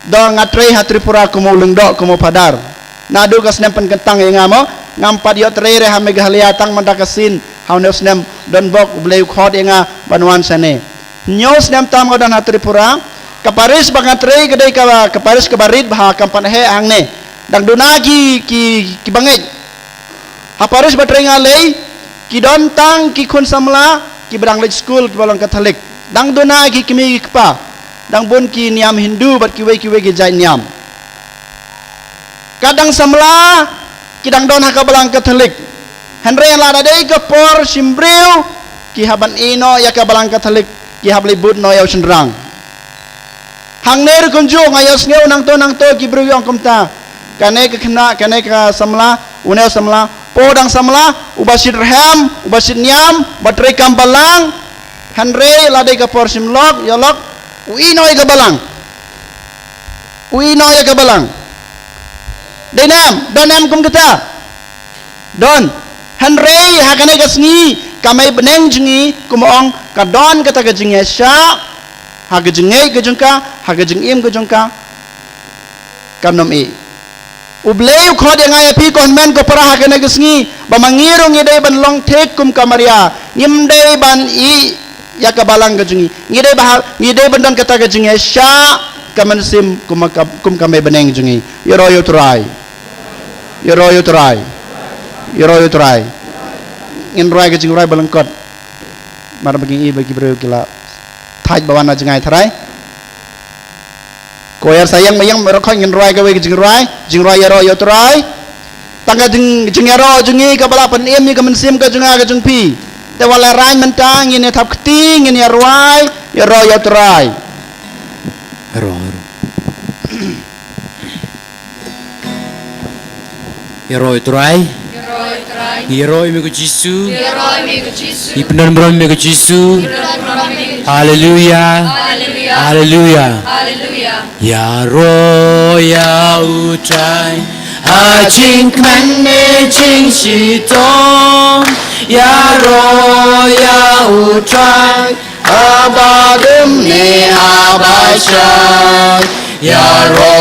do ngatre hatripura kumo lengdok kumo padar nadu kas nem penkentang nga mo ngampat yo trere ha megahliatang mandakasin haus nem don bok bleu khod nga banwan sane nyos nem tam godon hatripura kaparis bangatre gedai ka kaparis kabarit bah kampan he angne dang dunagi ki banget haparis batre ngalei ki don tang ki kun samla ki berang lej school ki balong katolik dang dona ki kimi kpa dang bon ki niam Hindu bat kiwe ki jain niam kadang samla ki dang don haka balang katolik Henry yang lada dei ke por simbreu ki haban ino ya ka balang katolik ki hablei bud no yau sendrang hang ner kunju ngayos ngeu nang to ki bru yong kumta kane ke kena kane ka samla uneu samla podang samla ubasit reham ubasit niam batrei kam balang Henry ladai ka porsim lok ya lok uinoy ka balang donem kum kata don Henry hakane ka sngi kamay beneng jengi kumoong ka don kata ka jengi sya haga jengi ka jengka haga jengim ka jengka kamnom ublei khod yang ay pi kon men ko para hakane ka sngi bamangirong idai ban long tek kum kamaria ngimdei ban ya kabalang kajungi ngidai bandan kata kajungi sya kamansim kum kamay beneng jungi yoro try ngin rai kajungi rai balangkot mar bagi bagi bro kila thaj bawan na jangai tharai koyar sayang mayang merokok ngin roi gawe jing roi ya ro yo trai tangga jing ya ro jingi ka bala pen em ni ka men sim ka jinga ka jing pi te wala rai men tang ngin thap kti ngin ya roi ya ro yo trai ro ya ro trai Yeroi me Jisu. Ipnan brom me Jisu. Hallelujah. Hallelujah. Ya ro ya utrai. A jing kman ne jing shi tong. Ya ro ya utrai. Abadum ne abashai. Ya ro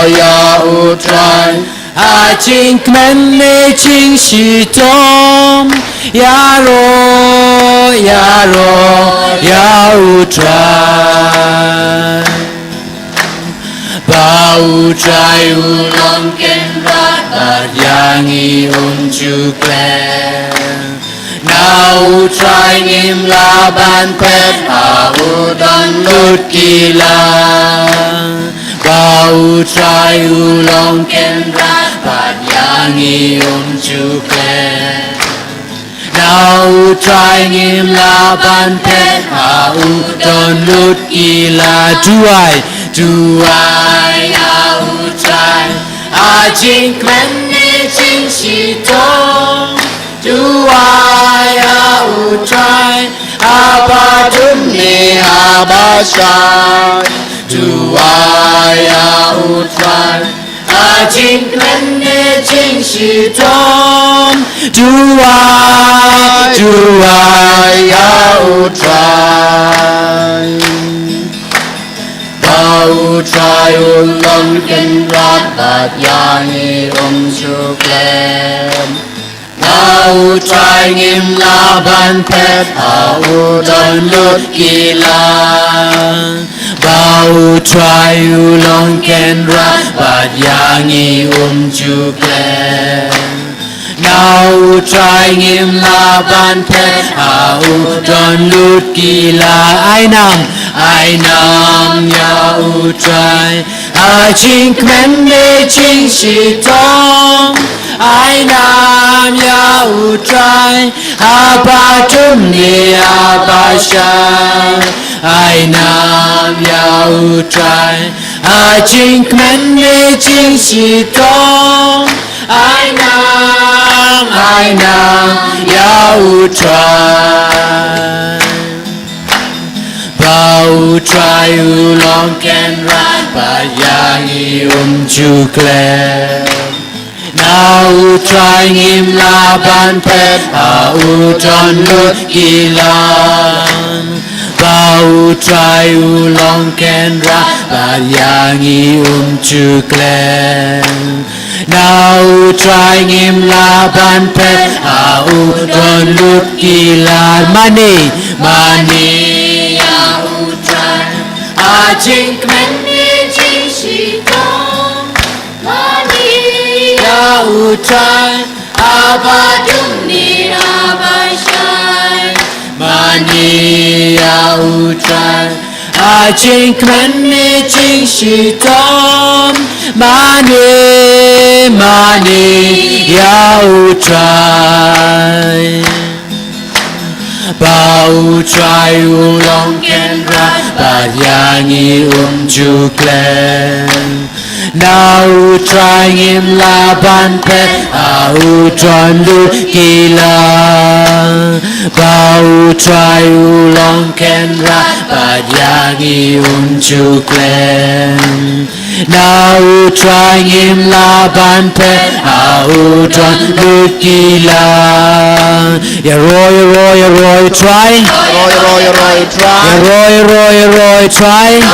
ya utrai. A jing kman ne jing shi tong. Ya ro ya utrai. Bau trai ulong ken rat yang i unju klen. Nau trai ngim laban pet au don lut gila. Bau trai ulong ken rat yang i unju klen. Nau trai ngim laban pet au don lut gila. Duai au trai a jing kmen ne jing shi tong. Duai au trai abadum ne abashai. Duai au trai a jing kmen ne jing shi tong. Duai au trai. Bau trai ulong ken rat yang i chu klen. Nau trai ngim laban pet au don lut gila. Bau trai ulong ken rat yang i chu klen. Nau trai ngim laban pet au don lut gila. Ai nam ya utrai a jing kmen ne jing shi tong. Ai nam ya utrai abadum ne abashai. Ai nam ya utrai a jing kmen ne jing shi tong. Ai nam ya utrai. Bau trai ulong ken rat yang i chu klen. Nau trai ngim laban pet au don lut gila. Bau trai ulong ken rat yang i chu klen. Nau trai ngim laban pet au don lut gila. Mani ya utrai a jing kmen ne jing shi tong. Mani ya utrai abadum ne abashai. Mani ya utrai a jing kmen ne jing shi tong. Mani ya utrai. Bau trai ulong ken rat yang i chu klen. Nau trai ngim laban pet au don lut gila. Bau trai ulong ken rat yang i chu klen. Nau trai ngim laban pet au don lut gila. Ya roy try. Roy try. Try.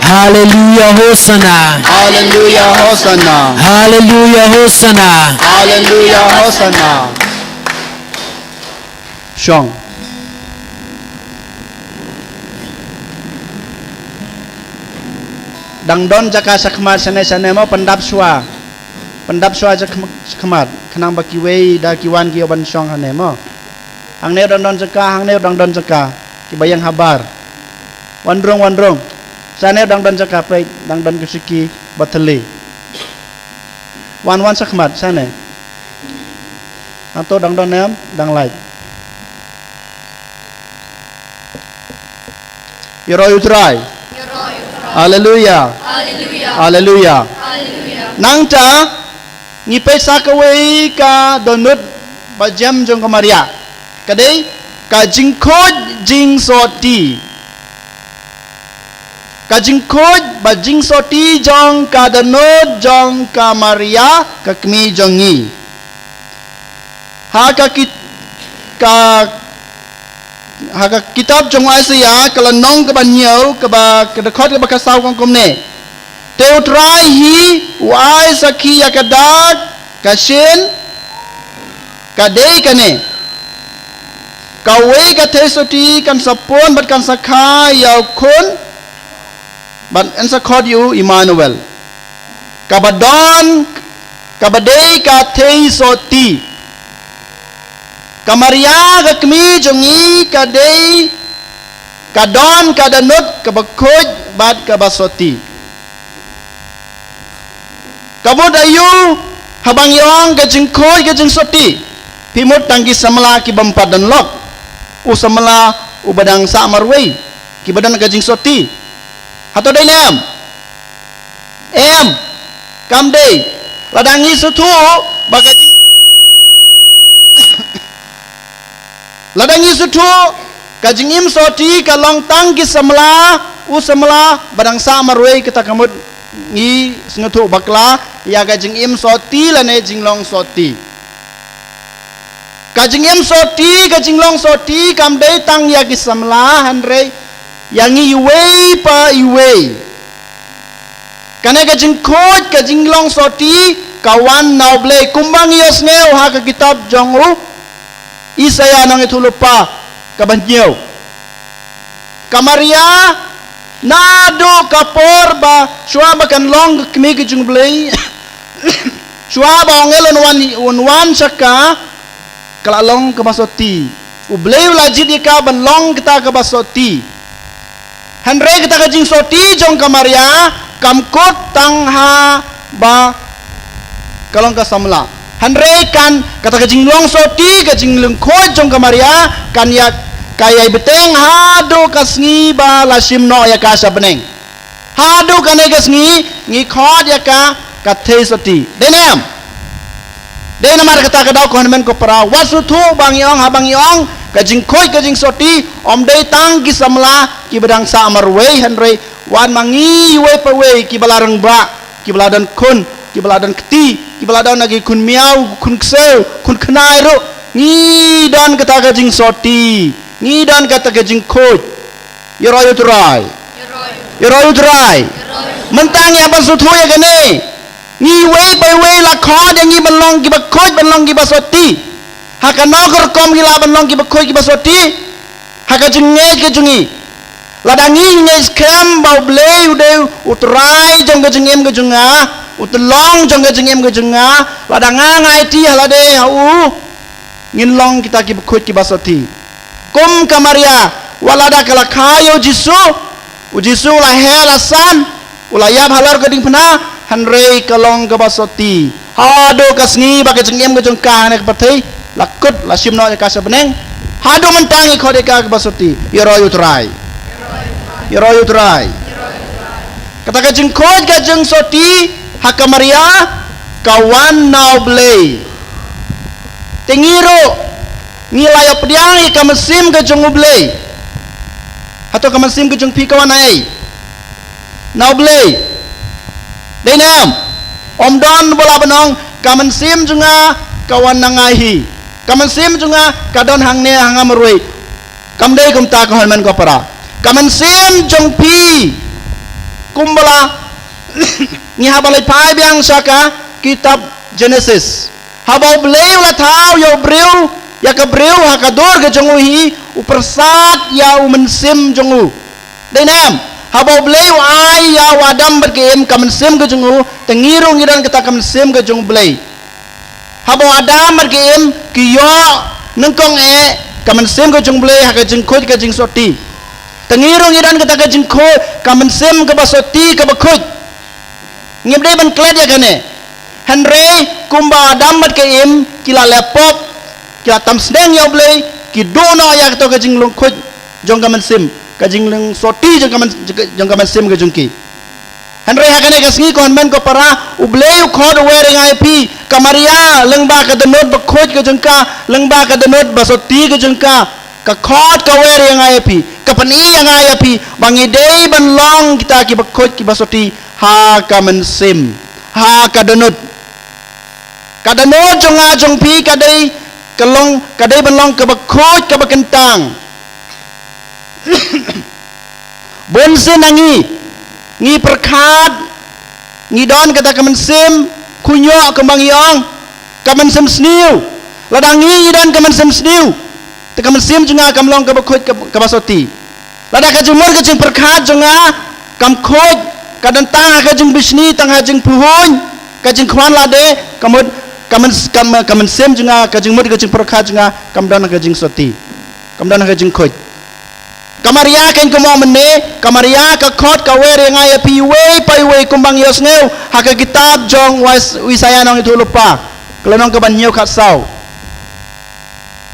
Hallelujah Hosanna. Hallelujah Hosanna. Hallelujah Hosanna. Hallelujah Hosanna. Shong. Dang don jaka sakmat sane mo pendap swa jak khamat khanang baki wei da kiwan ki oban shong hane mo hang neo dang don jaka hang neo dang don jaka ki bayang habar wandrong sa neo dang don jaka pe dang don kusiki batali wan sakmat sa ne atau dang don nem dang lai Yoro utrai Hallelujah Hallelujah Nang cha ngi pe sakawai ka donut ba jam jong ka Maria kadai ka jingkhoj jing soti ka jingkhoj ba jing soti jong ka donut jong ka Maria ka kmi jongi ha ka kitab jong Isaiah kala nong ka ba nhiều ka ba ka khot ka ba ka sau kong ne teu trai hi wai sakhi ya ka dak ka shin ka dei ka ne ka wei ka the soti kan sapon bat kan sakha yau khun bat an sakhot yu Emmanuel ka badon ka badei ka the soti ka Maria ka kmi jongi ka dei ka don ka danut ka bakhoj bat ka basoti ka bod ayu habang yong ka jingkhoj ka jingsoti pimut tangki samala ki bampat dan lok u samala u badang sa marwei ki badan ka jingsoti hato dai nam em kam dei ladangi sutu baga Ladangi sutu kajing im soti ka long tang ki samla u samla badang sa marwei kita kamut ngi sngetu bakla ya kajing im soti lane jinglong soti kajing im soti kajing long soti kam dei tang ya ki samla hanre yangi iwei pa iwei kane kajing khoj kajing long soti kawan nauble kumbang yos ngeu ha ka kitab jongu Isaya nang itu lupa kabanyo ka Maria nado kapor ba shua ba kan long kmi ki jung blei shua ba ngelon wan saka kala long ka basoti u blei la jid ka ban long kita ka basoti hanre kita ka jing soti jong ka Maria kam kot tang ha ba kalong ka samla Hanre kan kata kajing long soti kajing lengkoj jong ka Maria kan ya kayai beteng hado kasngi ba lasim no ya ka sabneng hado kan ya kasngi ngi khod ya ka kathe soti denam mar kata ka daw ko hanmen ko para wasutu bang yong kajing khoj kajing soti om dei tang ki samla ki bedang sa marwei hanre wan mangi we pa we ki balarang ba ki baladan kun ki baladan keti ki baladan lagi kun miau kun kseu kun khnai ro ngi dan kata kajing soti ngi dan kata kajing khoj yoroy utrai mentang ya basutu ya gane ngi wei pai wei la khod ngi balong ki ba khoj balong ki basoti haka nokor kom ki la balong ki ba khoj ki basoti haka jenge ke jungi ladangi ngai skam bau blei ude utrai jong kajing em kajunga utlong jong kajing em kajunga ladanga ngai ti halade hau ngin long kita ki khoj ki basoti kum ka Maria walada kala khayo Jisu la hela san ulayab halar gading pena hanrei kalong ka basoti hado kasngi ba kajing em kajung ka ne pathai lakut la simno ka sabeneng hado mentangi khode ka basoti yoroy utrai kata kajing khoj kajing soti haka Maria kawan nau blei tengiro ngilayo pediang ka mesim kajung blei atau ka mesim kajung pi kawan ai nau blei denam om don bola benong ka mesim junga kawan nangahi ka mesim junga kadon hangne hanga merui kamdei kumta ko hanman ko para kamen sim jong pi kumbala ni habalai pai biang saka kitab Genesis habau bleu la thau yo breu ya ka breu ha ka dor ga jongu hi upersat ya umen sim jongu denam habau bleu ai ya wadam berkem kamen sim ga jongu tengirung ngidan kita kamen sim ga jongu blei habau adam berkem kiyo nengkong kaman sem ka jong ble ha ka jing khoj ka jing soti tengirong idan kata ka jing khoj kaman sem ka ba soti ka ba khoj ngim dei ban klet ya kane Henry kumba damat ke im kila lepop kila tam sneng ya ble ki dono ya to ka jing long khoj jong kaman sem ka jing long soti jong kaman sem ka jong ki Henry hakane kasngi kon men ko para ubleu khod wering IP kamaria lengba ka denot ba khoj ka jengka lengba ka denot ba soti ka jengka ka khod ka wering IP ka pani yang IP bangi dei ban long kita ki ba khoj ki ba soti ha ka men sim ha ka denot jonga jong pi ka dei ka long ka dei ban long ka ba khoj ka ba kentang bon sin nangi ngi perkat ngi don kata kaman sim kunyo kembang yong kaman sim sniu ladang ngi don kaman sim sniu te kaman sim junga kamlong ka bakhoj ka basoti ladang ka jumur ka jing perkat junga kam khoj kadan tang ka jing bisni tang ha jing puhun ka jing khwan lade kaman sim junga ka jing mur ka jing perkat junga kam don ka jing soti kam don ka jing khoj Kamaria kan kemo mene kamaria ka khot ka wer ngai pi we pai we kumbang yos ngeu ha ka kitab jong wisaya nong itu lupa kelenong ka ban nyeu khat sau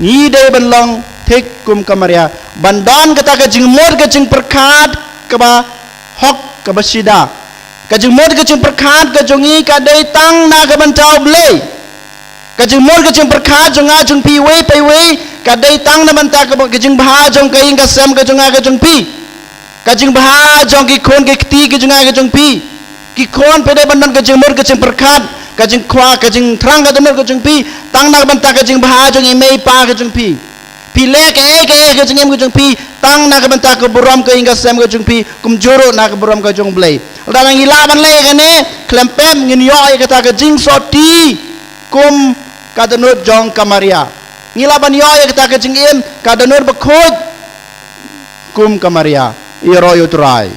ni de ban long thik kum kamaria bandon kata ka jing mod ka jing perkhat ka ba hok ka ba sida ka jing mod ka jing perkhat ka jongi ka dei tang na ka ban chau ble ka jing mod ka jing perkhat jonga jong pi we pai we kadai tang na banta ka jing bha jong kai ka sem ka jonga ka jong pi ka jing bha jong ki khon ki ti ka jonga ka jong pi ki khon pe dai bandan ka jing mur ka jing perkhat ka jing khwa ka jing thrang ka donor ka jong pi tang na banta ka jing bha jong imei pa ka jong pi pi le ka jing em ka jong pi tang na ka banta ka buram ka inga sem ka jong pi kum joro na ka buram ka jong blai dan ngila ban le ka ne klempem ngin yo ai kata ka jing soti kum ka donor jong kamaria ngilaban yo ya kita kecing im kadanur bekhoj kum kamaria iro yutrai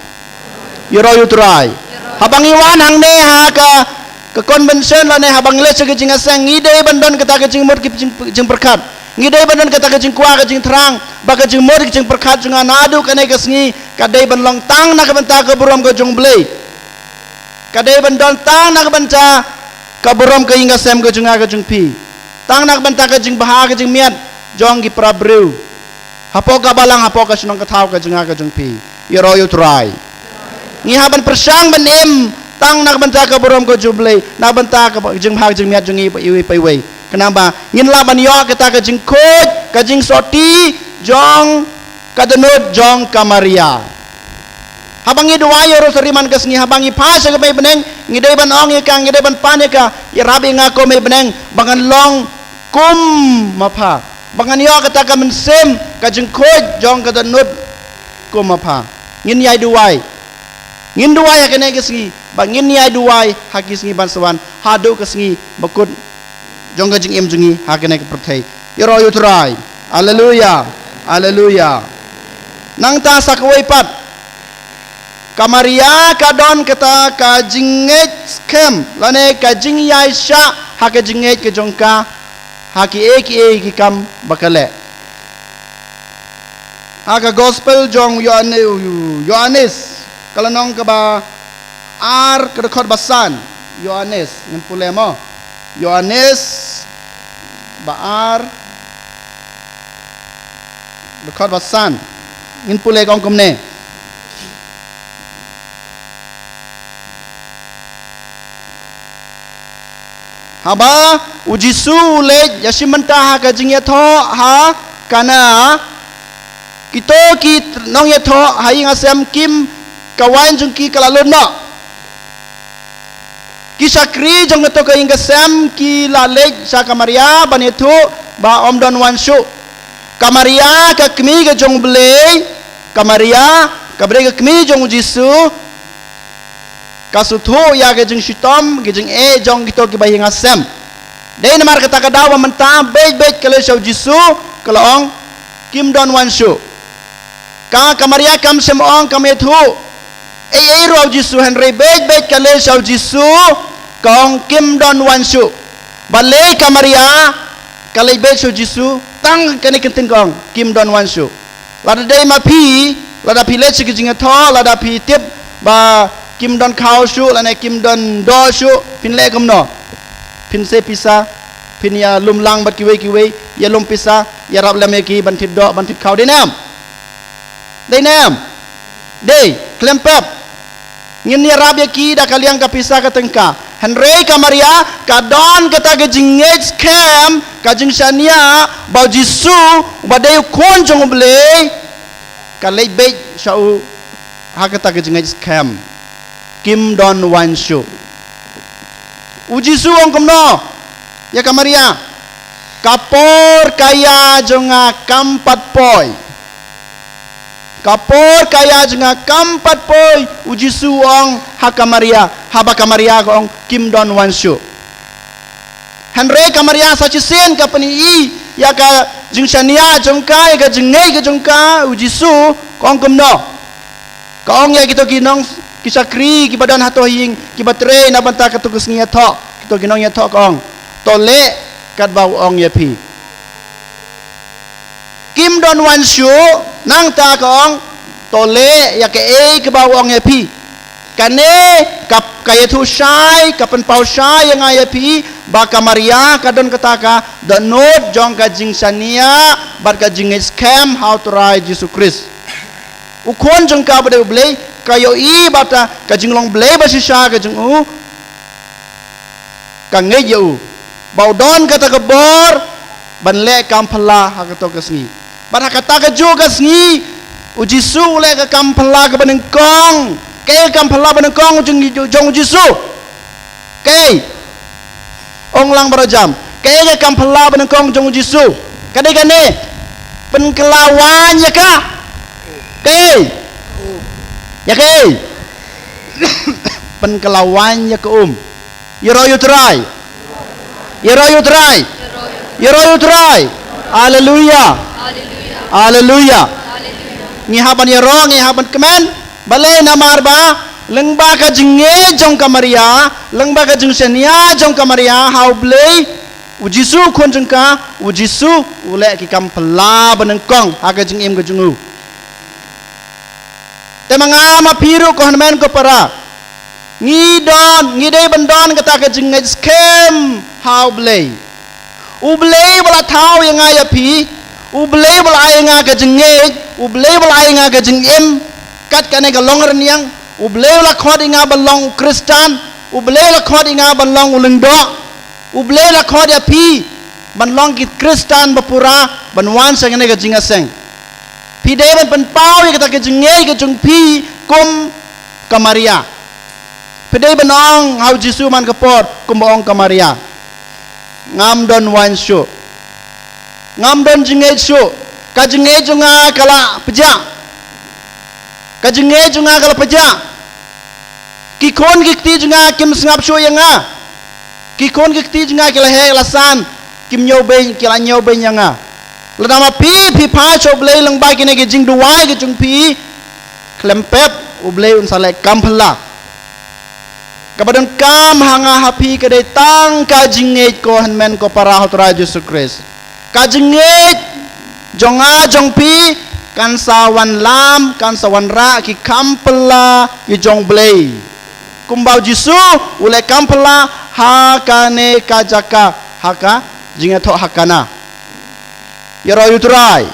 habang iwan hang ne ha ka convention la ne habang le se kecing asang ngide bandon kita kecing mur kecing perkat ngide bandon kita kecing kwa kecing terang ba kecing mur kecing perkat junga nadu kane kesngi kadai ban long tang na ka banta ka buram ka jong blei kadai bandon tang na ka banta ka buram ka inga sem ka junga ka jong pi tang nak banta ka jing baha ka jing miat jong ki prabreu hapo ka balang hapo ka sinong ka thau ka jinga ka jong pi iro yu try ngi haban persang ban em tang nak banta ka borom ka jublei na banta ka jing baha jing miat jong i pai wei kenapa ngin la ban yo kita ka jing khoj ka jing soti jong ka denut jong kamaria habangi dua yo seriman ka sngi habangi phasa ka mai beneng ngidai ban ong ka ngidai ban pan ka ya rabi ngako mai beneng bangan long kum mapha bangan yo kata ka mensem ka jing khoj jong ka denut kum mapha ngin yai duai ya kene ka sngi bangin yai duai hakis ngi ban sawan hadu ka sngi bakut jong ka jing em jungi hakene ka perthai yo yu trai haleluya nang ta sakwai pat kamaria kadon kata ka jinget skem lane ka jing yai sha ha ka jinget ke jongka ha ki kam bakale ha ka gospel jong Yohanes kalanong ka ba ar ka khot basan Yohanes ngin pule mo Yohanes ba ar khot basan ngin pule kong kumne haba ujisu le yasimanta ha ka jing tho ha kana kito ki nong tho ha ing asem kim kawan jung ki kalalon no ki sakri jong to ka ing asem ki lalek sa kamaria banethu ba omdon wanshu kamaria ka kmi ka jong ble kamaria ka bre ka kmi jong ujisu kasutho ya ke jing shitom ke jing jong kito ki bayi ngasem dei namar kata ka dawa menta bej kale shau jisu kalong kim don wan shu ka kamaria kam sem ong kamethu ro jisu henry bej kale shau jisu kong kim don wan shu bale kamaria kalai be shu jisu tang kani kentin kong kim don wan shu lada dei ma pi lada pi le chi ki jinga tho lada pi tip ba kim don khao shu lana kim don do shu pin le kom no pin se pisa pin ya lum lang bat ki we ya lum pisa ya rab lam ki ban thit do ban thit khao dei nam dei klem pep ngin ya rab ya ki da kaliang ka pisa ka tengka Henry ka Maria ka don kata ke jingej kem ka jing shania ba jisu ba dei kon jong ble ka le be shau ha kata ke jingej kem kim don wan shu ujisu ong komno ya ka Maria kapor kaya jonga kampat poi kapor kaya jonga kampat poi ujisu ong haka Maria haba ka Maria ong kim don wan shu Henry ka Maria sa chisen ka pani i ya ka jingshania jongka ya ka jingai ka jongka ujisu ong komno ka ong ya kito kinong kisakri kibadan hato hing kibatre na banta katugus ngiya tho kito ginong ya tho kong tole kat bau ong ya pi kim don wan shu nang ta kong tole ya ke ke bau ong ya pi kane kap kaya tu shai kapan pau shai yang ya pi ba ka Maria kadon kataka the note jong ka jingsania bar ka jingis scam how to ride Jesus Christ ukon jong ka bade blei kayo i bata ka jinglong blei ba sisha ka jing ka ngai yu bau don kata ka bor ban le kam phala ha ka to ka sngi ban ha kata ka ju ka sngi uji su le ka kam phala ka ban kong ke kam phala ban kong jong uji su ke ong lang barajam ke kam phala ban kong jong uji su kadai kane pen kelawan ya ka ke ya ke pen kelawan ya ke yoro you try haleluya haleluya ngi haban yoro ngi haban kemen balai namar ba lengba ka jinge jong ka Maria lengba ka jingshania jong ka Maria how blei ujisu kon jong ka ujisu ule ki kam pala baneng kong aga jing im ka jungu temanga ma piru ko hanmen ko para ngidon ngidei bandon kata ka jing skem how blei ublei bala thau yang ya pi ublei bala ai nga ka jing ublei bala ai nga ka jing im kat kane ka longer niang ublei la khod nga balong Kristen ublei la khod nga balong ulendo ublei la khod ya pi banlong ki Kristen bapura banwan sang ne ka jing aseng pi deban pan pau ya kata ka jing ka jung pi kum ka Maria pedai benong hau Jisu man kapor kumbaong ka Maria ngam don wan shu ngam don jinge shu ka jinge junga kala peja ka jinge junga kala peja ki kon gikti junga kim sngap shu yanga ki kon gikti junga kala he lasan kim nyobe kala nyobe yanga ladama pi pa cho blei lang ba kine ge jing duwai ge jung pi klempep ublei un sale kamphala kabadan kam hanga hapi kadai tang ka jinget ko hanmen ko para hotra Jesus Christ ka jinget jonga jongpi kan sawan lam kan sawan ra ki kampela ki jong blei kumbau Jisu ule kampela hakane kajaka haka jinget ho hakana yaro you try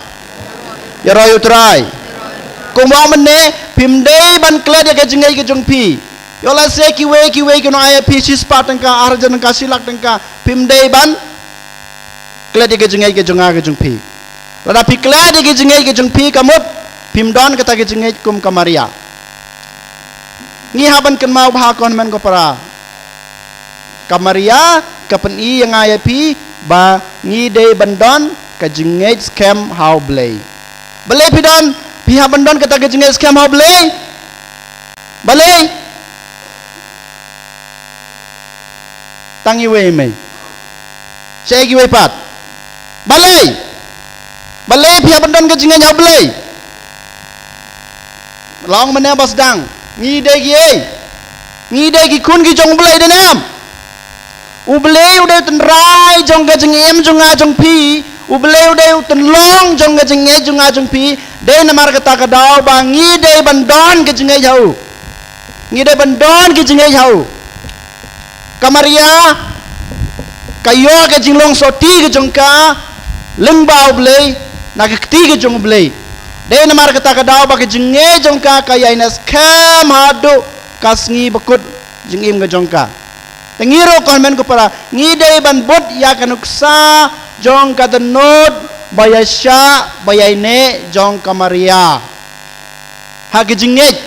kumbau mene pimdei ban kled ya jinget ki jongpi yola se kiwe kino aya pisis patang ka arjan ka silak tangka pimdei ban kledi ke jengai ke jonga ke jungpi lada pi kledi ke jengai ke jungpi kamut pimdon kata ke jengai kum ka Maria ngi haban ken mau bah kon men ko para ka Maria ka pen i yang aya pi ba ngi dei bandon ka jengai scam how blei balai pidon pi haban don kata ke jengai scam how blei balai tangi we mai segi we pat balai pia bandon ke jinga nya balai long mane bas dang ngi de gi kun gi jong balai de nam ubleu deu ten rai jong ka jeng em jong a jong pi ubleu deu ten long jong ka jeng e jong a jong pi de namar kata ka dau ba ngi de bandon ka jeng e jau ngi de bandon ka jeng e jau kamaria kayo ka jeng long soti ka jong ka leng ba ublei na ka ti ka jong ublei de namar kata ka dau ba ka jeng e jong ka kaya inas kam hadu kasngi bakut jeng im ka jong ka tengiro konmen ko para ngide ban bot ya kanuksa jong kadenot bayasya bayaine jong kamaria hakejingej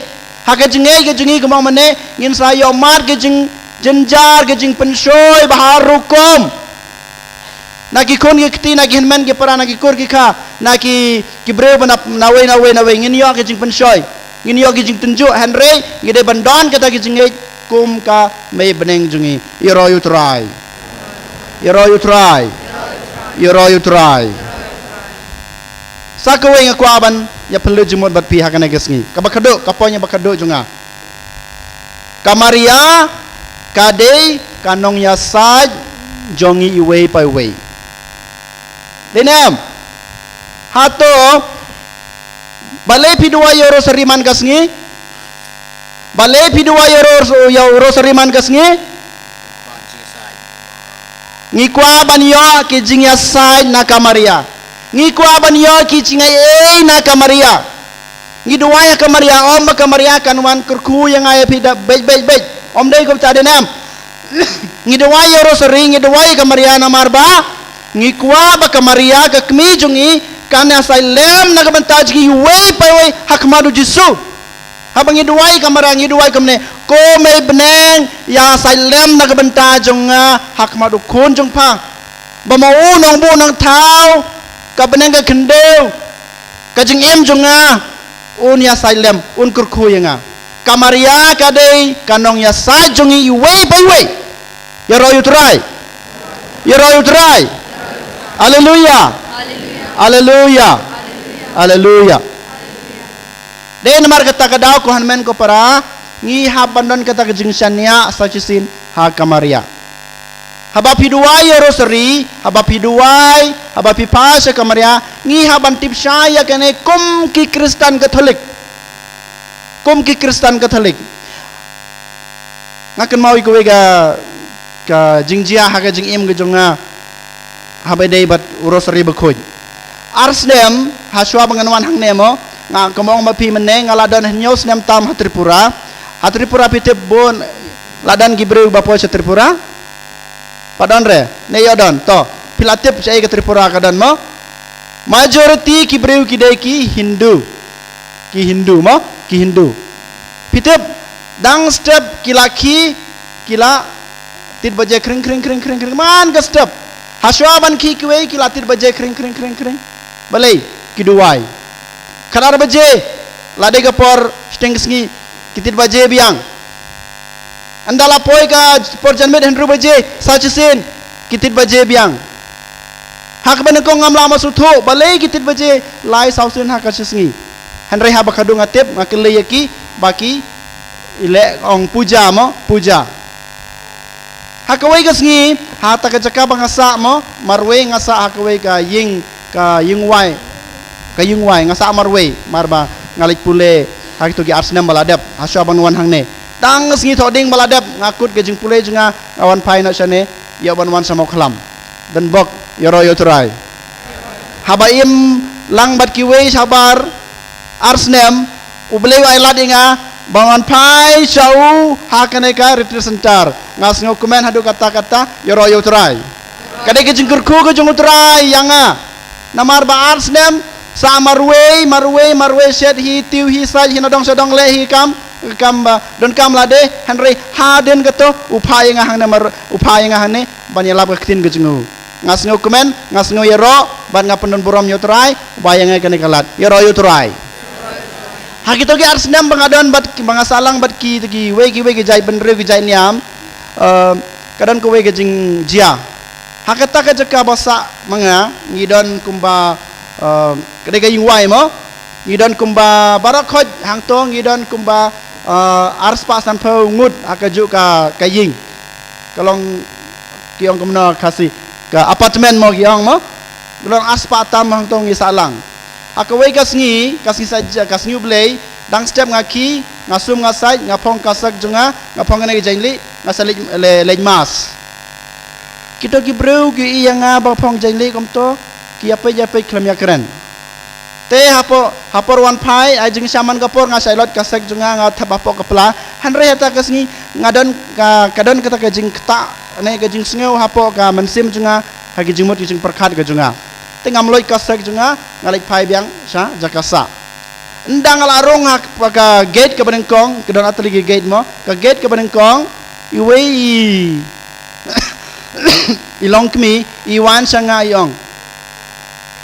kejingi kemau mane ngin sayo mar kejing jenjar kejing pensoy bahar rukom naki kon ki naki henmen ki para naki kur ki kha naki kibreu banap nawe ngin yo kejing pensoy ngin yo kejing tunjuk henry ngide bandon kata kejingej kum ka may beneng jungi iro you try sakawai nga kwaban ya perlu jumut bat pihak na gesngi kabakado kaponya bakado junga kamaria kade kanong ya saj jongi iway pa way denam hato balay pidwa yoro sariman gasngi balai pidua yo rosariman kasngi ngikwa banyo ki jingya sai na kamaria ngikwa banyo ki jingai na kamaria ngidua ya kamaria om ba kamaria kanwan kurku yang ay pida bej om dai ko ta denam ngidua yo rosari ngidua ya kamaria na marba ngikwa ba kamaria ka kmi jungi kana sai lem na kabantaj ki we pa we hakmadu jisu habang iduai kamarang iduai kamne ko may beneng ya sailem na kabenta jong hak madu kun jong pang bamau nong bu nong tau ka beneng ka kendeu ka jeng em jong un ya sailem un kurku yang kamaria kadai kanong ya sa jongi iwei pai wei ya royu try haleluya de namar kata kadau ko hanmen ko para ngi habandon kata kejingsannya sacisin ha kamaria haba piduai rosari haba pipas kamaria ngi haban tip saya kene kum ki Kristen Katolik ngaken mau iko ka jingjia ha ka jing im ge jonga haba dei bat rosari bekoj arsdem haswa penganuan hang nemo nga kamong mapi meneng ngaladan nyos nem tam Tripura pitep bon ladan gibreu bapo sa Tripura padon re ne yodon to pilatip sa ke Tripura kadan mo majority gibreu kidai ki Hindu pitep dang step kila tit baje kring man ga step haswaban ki kiwe kila tit baje kring balai kiduai kanar baje lade kapor stengsengi kitit baje biang andala poi ka por janmet henru baje sachisin kitit baje biang hak beneko ngamla masutho balai kitit baje lai sausin hak sachisingi henry ha bakadu ngatep ngakele yaki baki ile ong puja hakawai ka sngi hata ka jaka bangasa mo marwe ngasa hakawai ka yingwai ngasa marwe marba ngalik pule hak tu gi arsnam baladap hasya banwan hangne tang sngi thoding baladap ngakut ke jing pule junga awan pai na sane ya banwan sama khalam dan bok yoro yotrai habaim lang bat kiwe sabar arsnam ubleu ailat inga banwan pai sau hakane ka retreat center ngasngo komen hadu kata-kata yoro yotrai kadai ke jingkurku ke jung utrai yanga namar ba arsnam sa marwe set hi tiu hi sai hi nadong sedong le hi kam don kam lade henry haden gato upaya nga hang ne banyalap ka kitin gejungu ngasngo komen ngasngo yero ban nga pendon buram yotrai bayang nga kene kalat yero yotrai hakito ki arsnam bangadon bat bangasalang bat ki we ki jai benre ki jai niam kadan ko we ke jing jia hakata ka jaka basa manga ngidon kumba kedai kayung wai mo ngidon kumba barakhoj hang tong ngidon kumba ars pasan pau ngut akaju ka kaying kalong kiong kemno kasih ke apartemen mo kiong mo belon aspatam hang tong isalang akawai kasngi saja kasngi blay dang step ngaki ngasum ngasai ngapong kasak junga ngapong ngene jainli ngasalit lejmas kita ki breu ki iya nga bapong jainli komto ki apa klem ya keren te hapor wan pai ajeng saman kapor ngasai lot kasak junga ngat bapok kepala hanre hata kasngi ngadon kadon kata kajing keta ne kajing sngeu hapok ka mensim junga hagi jingmut kajing perkat ka junga tengam loy kasak junga ngalai pai biang sa jakasa ndang alarong hak ka gate ka benengkong kedon atli gate mo ka gate ka benengkong iwei ilong kmi iwan sanga iong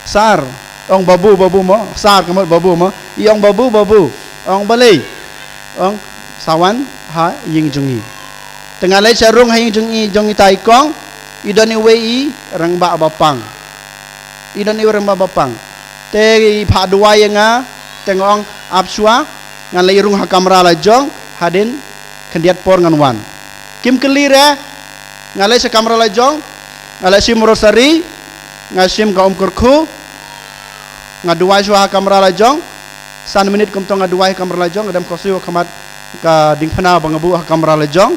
sar ong babu mo sar kamot babu mo iong babu ong balai ong sawan ha ying jungi tengalai sarung ha ying jungi taikong idon iwei rang ba bapang idon iwei rang ba bapang te pha duai nga tengong apsua ngan lai rung ha kamera la jong hadin kendiat por ngan wan kim kelire ngalai se kamera la jong ngalai sim rosari ngasim ka kurku ngaduai sua kamera la jong san menit kum tong ngaduai kamera la jong adam kosu kamat ka dingpana bangabu kamera la jong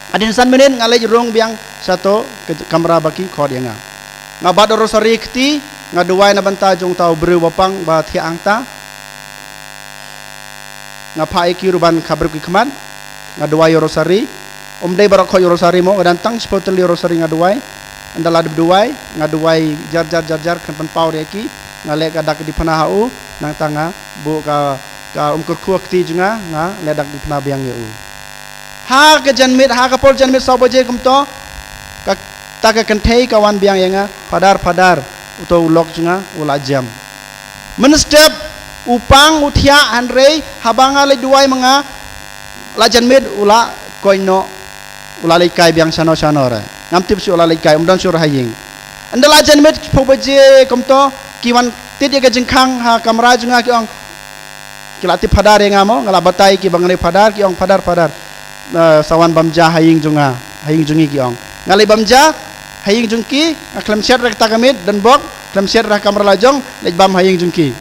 adin san menit ngalai rung biang satu kamera baki khod yang ngabat rosari kti ngaduai na banta jong tau bru bapang ba thia angta ngapai ki ruban kabar ki keman ngaduai rosari dei barak kho rosari mo dan tang spoteli rosari ngaduai andala duai ngaduai jar kan pau reki ngale kadak di panahau nang tanga bu ka kurku akti junga nga ledak di panah biang eu ha ka janmit ha ka pol janmit saboje kumto ka taka kentei kawan biang yang padar uto ulok junga ula jam menstep upang utia hanrei habanga le duai mga lajan med ula koino ula leikai biang sano re ngamtip si ula leikai umdan sur haying anda lajan med pobaje komto kiwan tit ya jengkang ha kamera junga kiong kilati padar yang ngamo ngala batai ki bangne padar kiong padar sawan bamja haying jungi kiong ngalai bamja haying jungki aklem syar rek takamit dan bok klem syar ra kamera lajong lej bam haying jungki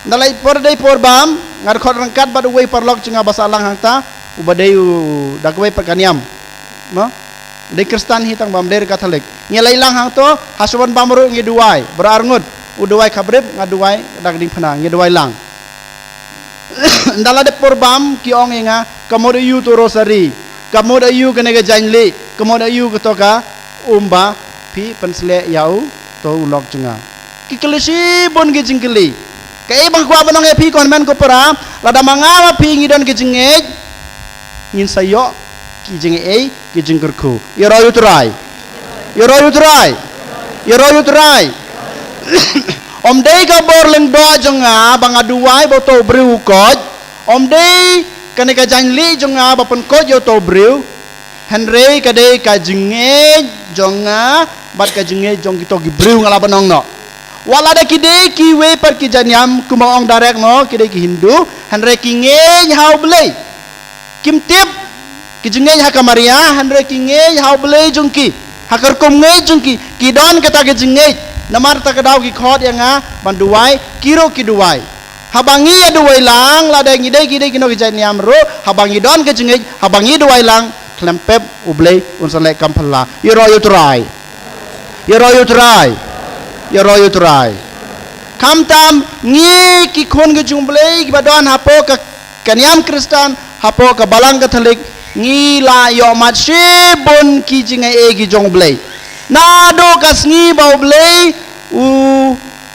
nalai por day por bam ngar khot rangkat badu wei parlok junga basalang hangta ubadai dakwei perkaniam mo de kristan hitang bam der katolik nyelai lang hang to hasuban bamru ngi duai berarngut uduai kabrib ngaduai dagding penang ngi duai lang ndala de por bam ki ong nga kamoda yu to rosari kamoda yu kenega janli kamoda yu ketoka umba pi pensle yau to ulok junga kikelisi bon ge jingkeli kay bang kwa banong epi kon men ko para lada mangawa pingi don kijengej ngin sayo kijenge kijengkerku yoro yutrai om dei ka bor leng do jonga bang aduai bo to breu koj om dei kane ka janli jonga ba pen koj yo to breu henrei ka dei ka jengej jonga bat ka jengej jong kito gi breu ngala banong no wala da kide ki we par ki janyam kumaong darek no kide ki Hindu hanre ki ngej hau blei kim tip ki jengej ha kamaria hanre ki ngej hau blei jungki hakar kum ngej jungki ki don kata ki jengej namar ta kadau ki khot yang banduai kiro ki duai habangi duai lang la da ngide kide kino ki janyam ro habangi don ki jengej habangi duai lang klempep ublei unsalai kampala yoro yutrai yoro yutrai kam tam ngi ki khon ge jumblei ki badon hapo ka kanyam kristan hapo ka balang katolik ngi la yo mat bon ki jinga gi jongblei na do kas ngi bau blei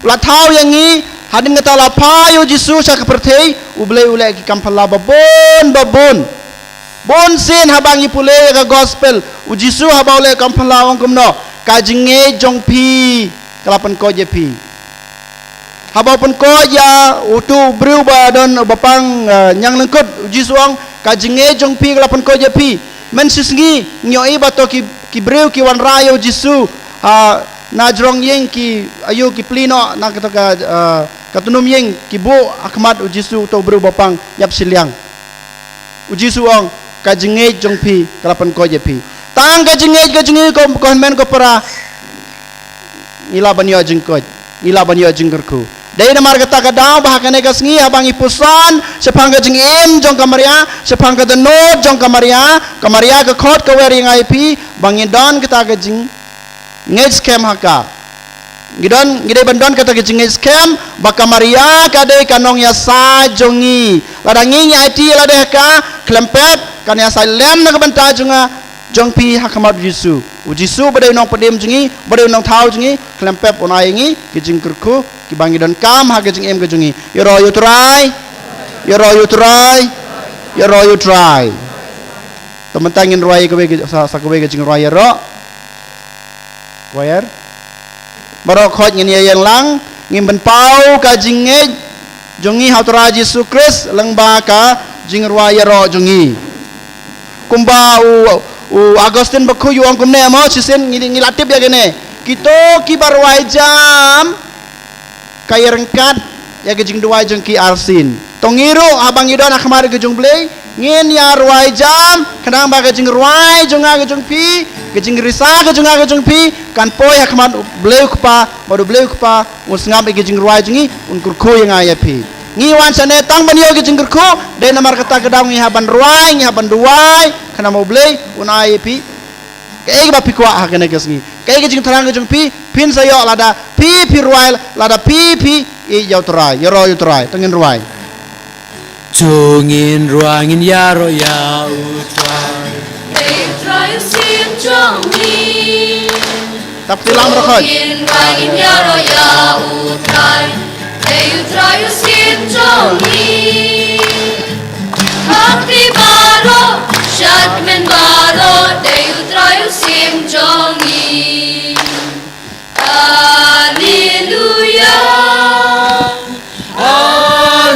la thau yang ngi hadin ngata la pa yo jisu sa ka perthei ublei ule ki kampala babon sen habangi pule ka gospel u jisu habaule kampala ong kumno ka jinge jongpi kelapan ko jepi habau pun ko ya utu breu ba don bapang nyang lengkut uji suang ka jenge jong pi kelapan ko jepi men sisngi nyoi bato ki breu ki wan rayo jisu na jrong yeng ki ayu ki plino na kata katunum yeng ki bu akmat uji su to breu bapang yap siliang uji suang ka jenge jong pi kelapan ko jepi tang ka jinge ko men ko para ila banyo jingkot ila banyo jingkerku dai na marga ta ka daw bahakane ka sngi habang ipusan sepang ka jing em jong kamaria sepang ka no jong kamaria ka khot ka weri ngai pi bangin don kita ka jing ngai scam haka gidon gide bandon kata ke jing scam bakamaria ka dai kanong ya sa jongi ladangi nya ti lade ka klempet kan ya sa lem na ka banta junga jong pi hakamat Yesu Jisu badai nong pedem jengi badai nong thau jengi klempep onai ngi ke jing kerku ki bangi don kam ha ke jing em ke jengi you try teman tangin roi ke sa ke jing roi ro wire baro khot ngin yang lang ngim ben pau ka jing nge jongi ha tra Yesu Kris lang ba ka jing roi ro jengi kumba Agustin bakhu yuang kumne mo sisen ngilatip ya gene kito ki barwai jam kay rengkat ya gejing duai jeng ki arsin tongiru abang idon akhmar gejung blei ngin ya ruai jam kadang ba gejing ruai jonga gejung pi gejing risa gejung pi kan poi akhmar blei kupa baru blei kupa usngam gejing ruai jengi unkur ko yang aya pi ngiwan sane tang banyo gejing kerko de namar kata kedang ngi haban ruai ngi haban duai kana mau blei unai pi kay ba pi kwa ha kana kesngi kay gejing terang gejung pi pin sayo lada pi ruai lada pi i yau trai tengin ruai Tungin ruangin yaro ya utrai They try to sim jongi tap tilang rokhot Tungin ruangin yaro ya utrai They try to sim jongi Hakti baro Shadmen baro They try to sim jongi Hallelujah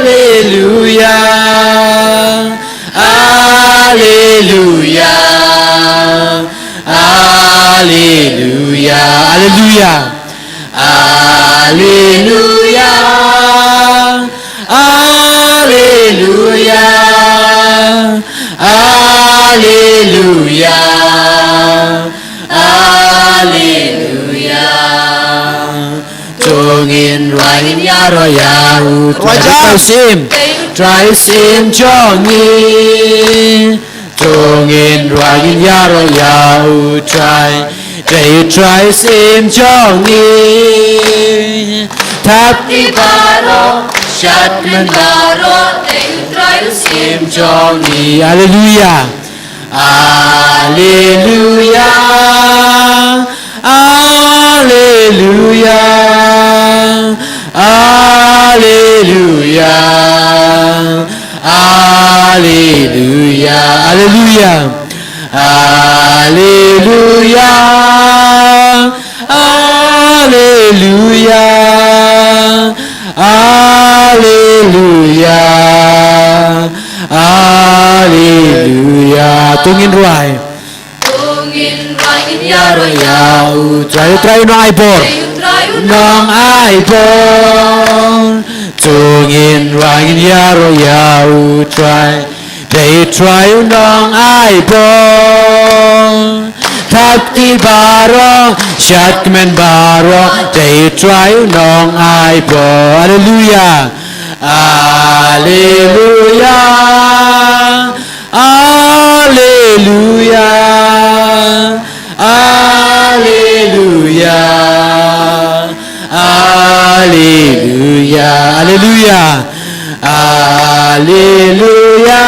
Hallelujah Hallelujah Hallelujah Hallelujah Hallelujah Hallelujah Hallelujah Tungin ruangin yaro ya Wajah. Try sim jongi Tungin ruangin yaro ya try sim jongi Tapi baro Syatman baro They try to sim jongi Haleluya Haleluya Haleluya Haleluya Haleluya Haleluya Haleluya Haleluya Haleluya Tungin ruai Tungin ruangin yaro ya try no aibor nong aibor Tungin ruangin yaro ya they try nong aibor Tapi baro syatmen baro they try nong aibor Haleluya Haleluya Haleluya Haleluya Haleluya Haleluya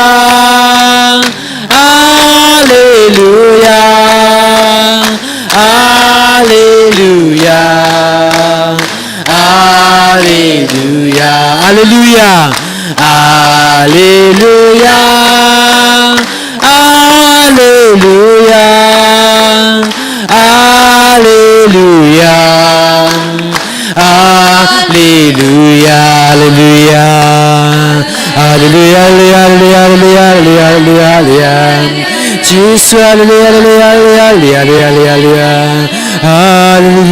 Haleluya Haleluya Haleluya Haleluya Haleluya Haleluya Haleluya Haleluya Haleluya Haleluya Haleluya Haleluya Jesus Haleluya Haleluya Haleluya Haleluya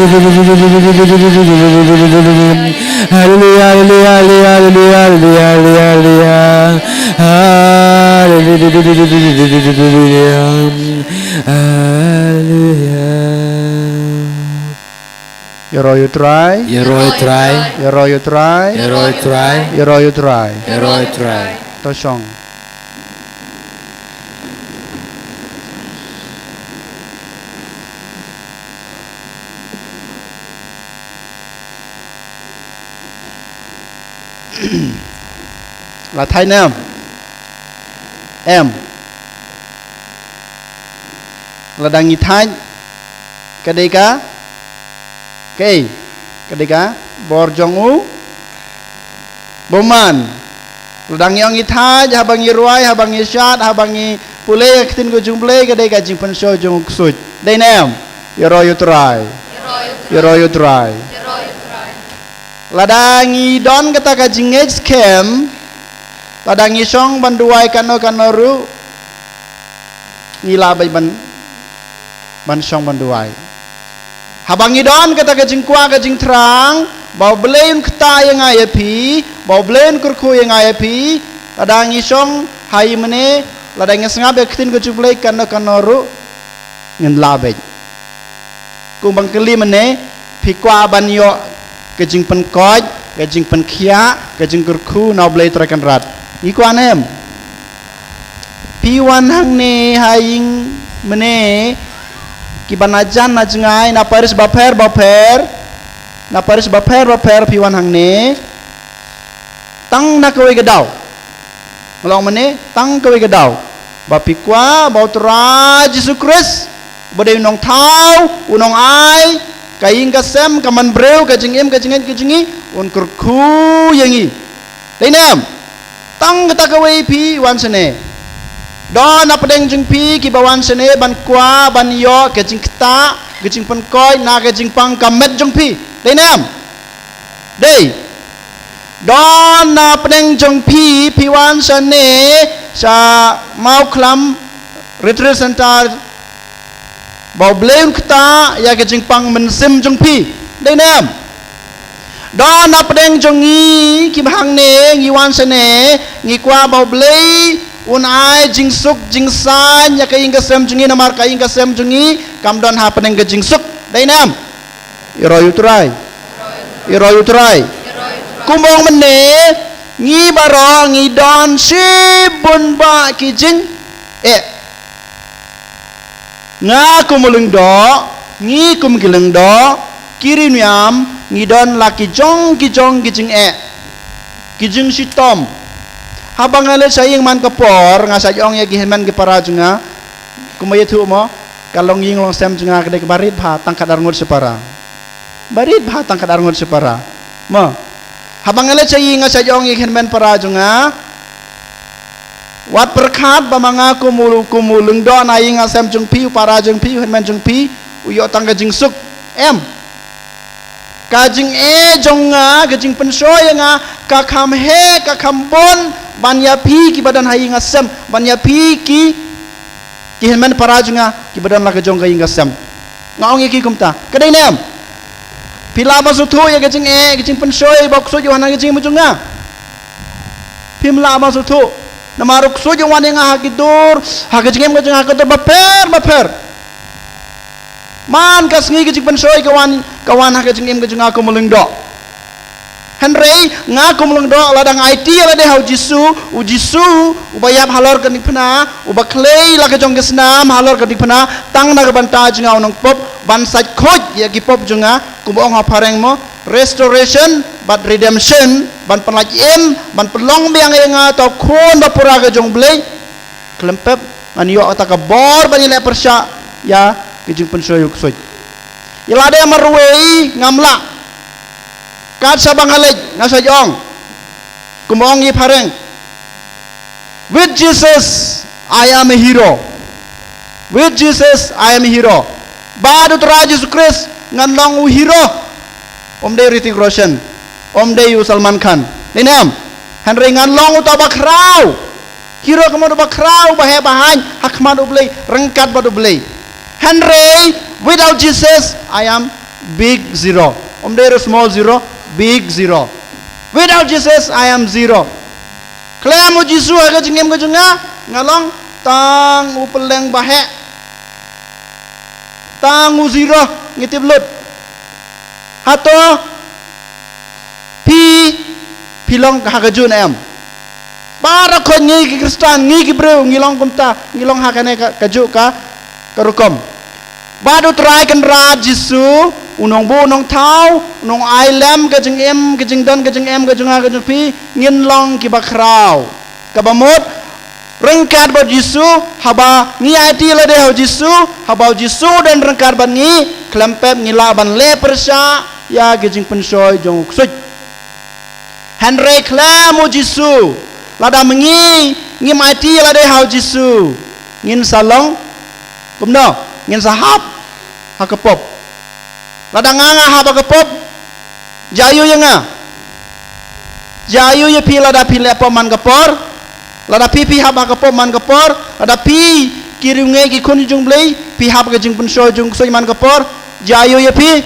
Yeroyutrai. Yeroyutrai. Yeroyutrai. Yeroyutrai. Yeroyutrai. Yeroyutrai. Toshong. Là thay nam. Em. Là đang nghi thay. Cái đây cả. Cái đây cả. Bor jong u. Boman. Là đang nghi thay. Habang nghi ruai. Habang nghi syat. Habang nghi pulay. Kitin ko jung pulay. Cái đây cả jing pensyo jung kusut. Đây nam. Yeroyutrai. Yeroyutrai. Ladangi don kata kajingej kem. Ladangi song banduai kanoru. Ngila bay ban song banduai. Habangi don kata kajing kwa kajing terang. Bau beleun keta yang ayapi. Bau beleun kurku yang ayapi. Ladangi song hai mene. Ladangi sengap yakitin kucuplay kanoru. Ngila bay. Kumbang keli mene. Pikwa ban yo. Kejing penkoj, kejing penkia, kejing kurku nau belai terakan rat. Iku anem. Piwan hang ne haing mene kibanajan na jengai na paris baper piwan hang ne. Tang na kawai gedau. Ngelong mene tang kawai gedau. Bapikwa bau teraj Yesus Kristus. Badai unong tau, unong ai. Kaing kasem kaman breu kajingim kajingi un kurku yangi dainam tang kata kawai pi wan sene don apdeng jing pi ki bawan sene ban kwa ban yo kajing kta kajing pankoi na kajing pang kamet jong pi dainam dei don apdeng jong pi wan sene sa mau klam retreat center bau beleun keta ya kejing pang mensim jong pi dei nam don apdeng jong ngi ki bahang ne ngi wan sene ngi kwa bau belei un ai jing suk jing san ya kaing kasem jungi namar kaing kasem jungi kam don ha apdeng ke jing suk dei nam yeroyutrai kumbong mene ngi baro ngi don si bun ba ki jing nga kumulung do ngi kum kilung do kiri nyam ngidon laki jong kijing kijing sitom habang ale saying man kapor nga sayong ya giheman ke para junga kumaya thu mo kalong ying long sem junga kede barit bha tangkat arngut separa barit bha tangkat arngut separa mo habang ale saying nga sayong ya giheman para junga wat perkat bamanga kumulung do na ing asem jung pi para jung pi henman jung pi uyo tangga jing suk em kajing jonga kajing pensoy nga kakam he kakam bon banya pi ki badan hai ngasem banya pi ki henman para junga ki badan la kajong ka ing asem ngaong ki kumta kadai nem pila masuthu ya kajing pensoy bok so johan kajing mujunga pimla masuthu namaruk suju wani nga hakidur hakajingem kajing hakadur baper man kas ngi kajing pensoy kawan hakajingem kajing aku melengdo Henry nga kumulung do ladang IT ala de hau jisu ubayap halor kan dipena ubaklei la kajong gesnam halor kan dipena tang na banta jinga unong pop ban saj khoj ya ki pop junga kubong ha pareng mo restoration but redemption ban penlajim ban pelong biang nga to khon ba pura kajong blei klempep man yo ata ka bor ban ile persya ya kajing pensoyuk soj ilade marwei ngamla kat sabang halej nasa jong kumong yi pareng with Jesus I am a hero with Jesus I am a hero badu tra Jesus Christ ngan long u hero day Hrithik Roshan day Salman Khan ninam Henry ngan long u tabakrau hero kamadu bakrau bahe bahan hakmad ublei rengkat badu blei Henry without Jesus I am big zero day small zero big zero. Without Jesus, I am zero. Klemu Jisu aga jengem ga jenga ngalong tang upeleng bahe. Tang u zero ngitip lut. Hato pi long hakajun em. Para kon ngi ki Kristen ngi ki breu ngi long kumta ngi long hakane kaju ka karukom. Badu try kan ra Jisu unong bu unong thau unong ai lem ka jing em ka jing don ka jing em ka jing a ka jing pi ngin long ki bakrau ka bamot rengkat ba Jisu haba ngi ati la de ho Jisu haba Jisu dan rengkat ban ngi klempep ngi la ban le persya ya ka jing pensoi jong suj Henry klamu Jisu lada mengi ngi mati la de ho Jisu ngin salong kumno ngin sahab hakapop lada nganga haba kapop jayu yanga jayu ye pi lada pi lepo man kapor lada pi haba kapop man kapor lada pi kirunge ki kun jung blei pi hab ka jing punso jung soi man kapor jayu ye pi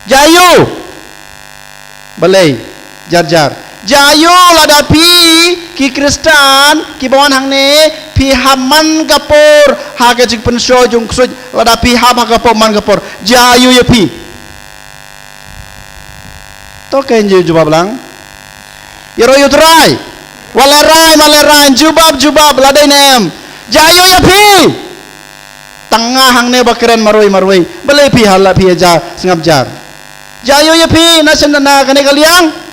jayu balai jar jayu lada pi ki Kristen ki bawan hang ne pi haman kapor ha ka jing pensho jung suj lada pi hab ha kapor man kapor jayu ye pi to ken je jubab lang yero yutrai walerai jubab ladai nem jayu ye pi tengah hang ne bakren maroi balai pi hala pi ja sengap jar jayu ye pi na sendana kane kaliang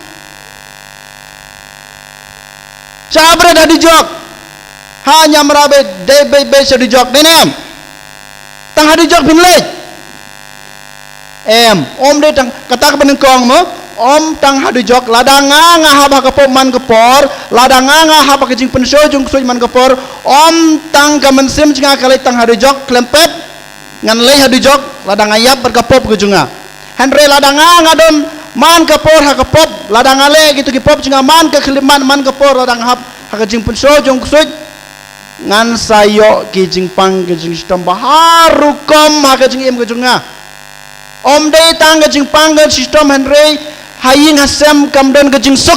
Sabre dah dijok hanya merabe debe besa dijok denem tang hadi jok pinlej om de tang kata ke kong mo om tang hadi jok ladanga ngahaba kapop man kapor ladanga ngahaba kejing pensho jung suj man kapor om tang kamensim jinga kali tang hadi jok klempet ngan lei hadi jok ladanga yap berkapop kejunga Henry ladanga ngadon man kapor hakapop ladang ale gitu ki pop jinga man ke keliman man kapor ladang hap hakajing punso jong suj ngan sayo ki jing pang ke jing sistem baharu kom hakajing em ke junga om de tang ke jing pang ke sistem Henry haying hasem kamdan ke jing suk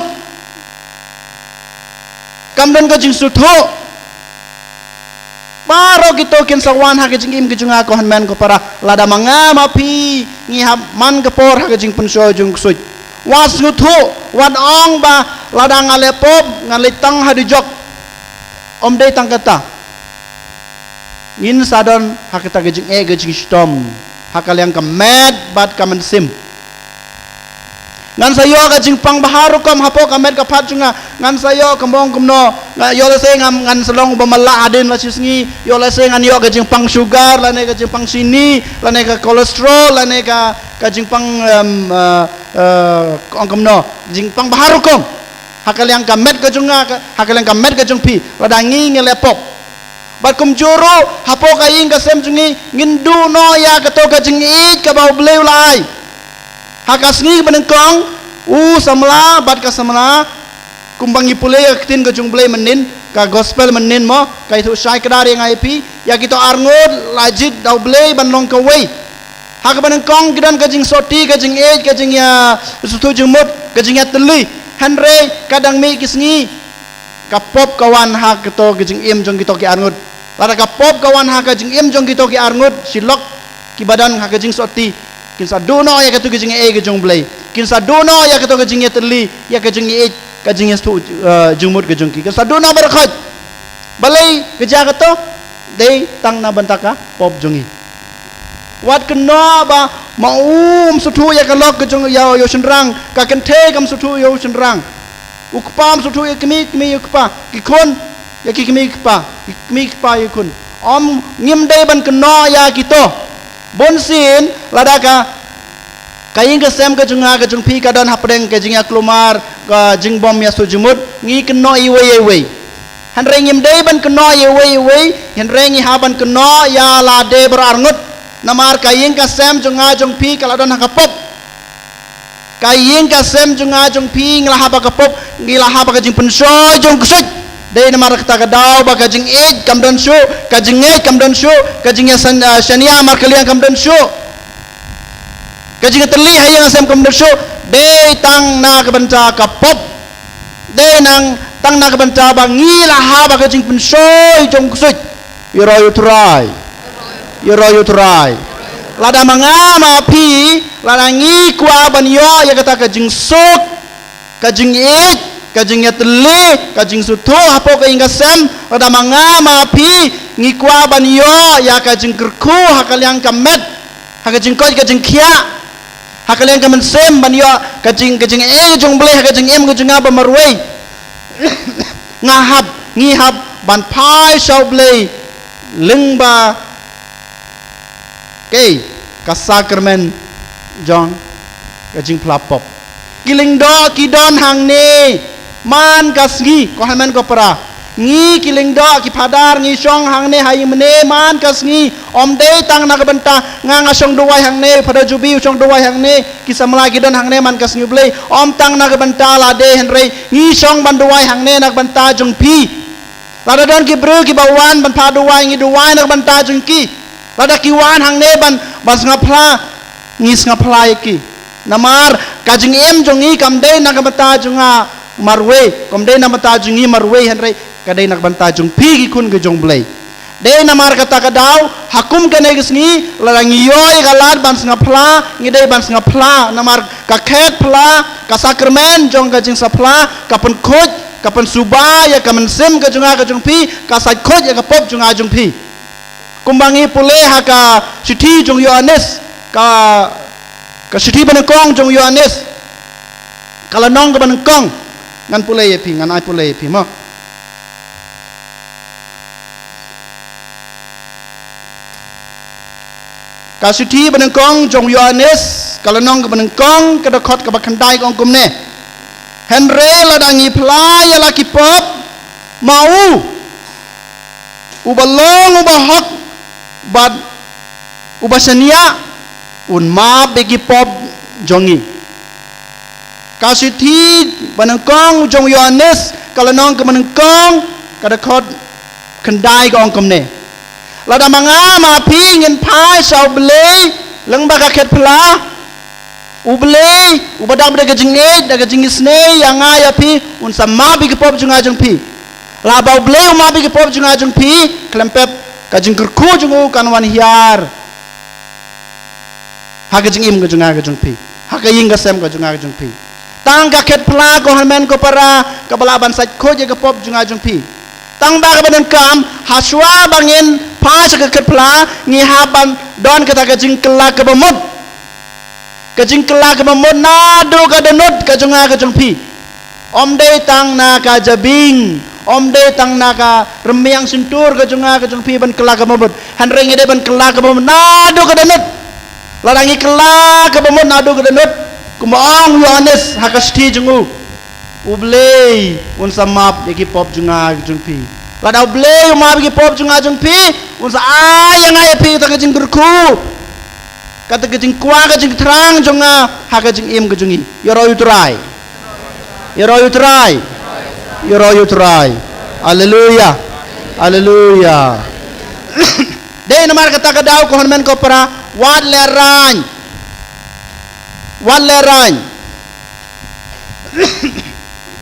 kamdan ke jing sutho Paro kita kin sawan hakajing im ke junga ko hanman ko para lada manga mapi ngihap man kapor hakajing punso jung suj was nguthu wan ong ba lada ngalepop ngalitang hadijok om de tang kata ngin sadon hakata gejing gejing stom hakal yang kemed bat kamen sim ngan sayo gejing pang baharu kom hapo kamed kapat junga ngan sayo kembong kumno yo lese ngan selong bamala adin la sisngi yo lese ngan yo gejing pang sugar lane gejing pang sini lane ka kolesterol lane ka gejing pang kumno jing pang baharu kom hakal yang kamed kejunga hakal yang kamed kejung pi ladangi ngelepop bat kum juru hapo kaing kasem jungi ngindu no ya kato kejing ik ka bau bleu lai hakasngi menengkong samla bat ka samla kumbangi pule tin kejung blei menin ka gospel menin mo ka itu sai kadari ngai pi ya kita arngot lajit dau blei banlong ka wei hak menengkong kidan kejing soti kejing ik kejing ya sutu jumut kejing ya teli Henry kadang mi kisngi kapop kawan hak keto kejing im jong kita ki arngut lada kapop kawan hak kejing im jong kita ki arngut silok ki badan hak kejing soti kin saduno ya keto kejing kejong blei kin saduno ya keto kejing teli ya kejing kejing stu jumut kejong ki kin saduno berkhot balai keja keto dei tang na bantaka pop jongi wat kena ba maum sutu ya kalok kejong ya yo senrang ka kente kam sutu yo senrang ukpam sutu ya kemi ukpa kikon ya kemi ukpa yukun om ngim dei ban kena ya kito bonsin ladaka kaing ke sem kejong kejong pi kadon hapdeng kejing ya klumar ka jing bom ya sujumut ngi kena iwe Henry ngim dei ban kena iwe Henry ngi haban kena ya lade berarngut namar kaing kasem junga jong pi kaladon hakapop kaing kasem junga jong pi nglaha bakapop ngilaha bakajing pensho jong kusut dei namar kata kadau bakajing kamdan shu kajing kamdan shu kajing shania mar kalian kamdan shu kajing terli hayang asem kamdan shu dei tang na kabanta kapop dei nang tang na kabanta bang ngilaha bakajing pensho jong kusut you try lada mangama pi lada ngi kwa banyo ya kata kajing sok kajing ik kajing yatli kajing sutu hapo ka ingasem lada mangama pi ngi kwa banyo ya kajing kerku hakaliang kamet hakajing koi kajing kia hakaliang kamen sem banyo kajing jong ble kajing em kajing apa marwei ngahap ngihap ban pai shau ble lengba kei kasakermen jong kajing plapop kiling do kidon hang ne man kasngi ko hamen ko para ngi kiling do ki padar ngi shong hang ne hai mene man kasngi om de tang na benta nga shong duwai hang ne pada jubi shong duwai hang ne ki samla kidon hang ne man kasngi ble om tang na benta la de henry ngi shong ban duwai hang ne nak benta jong pi lada don ki bru ki bawan ban pa duwai ngi duwai nak benta jong ki lada kiwan hang ne ban ngapla ngis ngapla ki namar kajing em jongi kamde nak banta junga marwe kamde nak banta jungi marwe henry kadai nak banta jung pi ki kun ke jong blai de namar kata kadau hakum kene gisngi larangi yoy galat ban ngapla ngi dei ban ngapla namar ka khet pla ka sakramen jong kajing sapla kapan khoj kapan subaya kapan sem ke junga ke jong pi ka sai khoj ya ka pop junga jong pi kumbangi pule haka sithi jong Yohanes ka sithi banengkong jong Yohanes kala nong ka banengkong ngan pule ye pi ngan ai pule ye pi mo ka sithi banengkong jong Yohanes kala nong ka banengkong ka dokot ka bakandai kong kumne henre ladangi pla ya laki pop mau ubalong ubahok bad ubasania unma begi pop jongi kasithi banengkong jong Yohanes kalanong ke banengkong kadakot kendai ka ongkomne lada mangama pi ngin pai sau ble leng baka ket pla uble ubadam daga jingit daga jingisne yang aya pi un sama begi pop jonga jong pi labau ble uma begi pop jonga jong pi klempep kajing kerku jungu kanwan hiar hakajing im kajunga kajung pi hakaying kasem kajunga kajung pi tang kaket pla ko hamen ko para kabalaban sat ko je kapop junga jung pi tang ba ka badan kam haswa bangin pa sa kaket pla ngi haban don kata kajing kela ka bamut kajing kela ka bamut na do ka danut kajunga kajung pi om de tang na ka jabing om de tang naka remiang sentur ke junga ke jung pi ban kelak mabut han rengi de ban kelak mabut nado ke danut larangi kelak mabut nado ke danut kumaong Yohanes hakasti jungu ublei un samap yaki pop junga ke jung pi lada ublei umap yaki pop junga jung pi un sa ayang ay pi ta ke jing gerku kata ke jing kwa ke jing terang junga haka jing im ke jungi yoro utrai you try. Hallelujah. Hallelujah. Dei namar kata kadau ko men ko para wad lerany.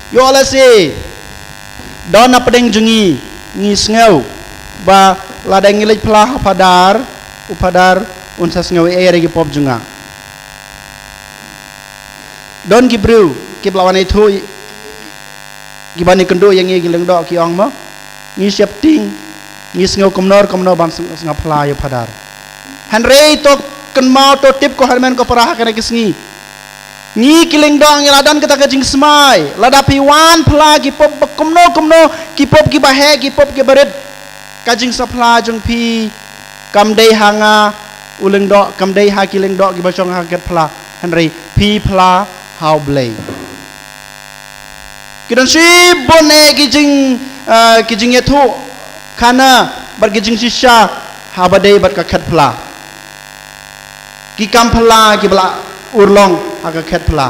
Yo ala si don na pedeng jungi ngis ngau ba ladang ngilej plah upadar unsa ngau ere gi pop junga. Don gibru kiblawan itu gibani kendo yang ngi gileng dok ki ong mo ngi siap ting ngi ngau komnor ban ngapla yo padar henry to ken mau to tip ko harmen ko parah kana kisngi ngi kileng dong ngi ladan kata kajing smai ladapi wan pla ki pop komno ki pop ki bahe ki pop ki baret kajing sapla jong pi kam dei hanga uleng dok kam dei ha kileng dok ki basong ha ket pla henry pi pla how blay kidan si bone kijing itu kana bar kijing sisha habadei bat ka khat pla ki kam pla ki bla urlong aga khat pla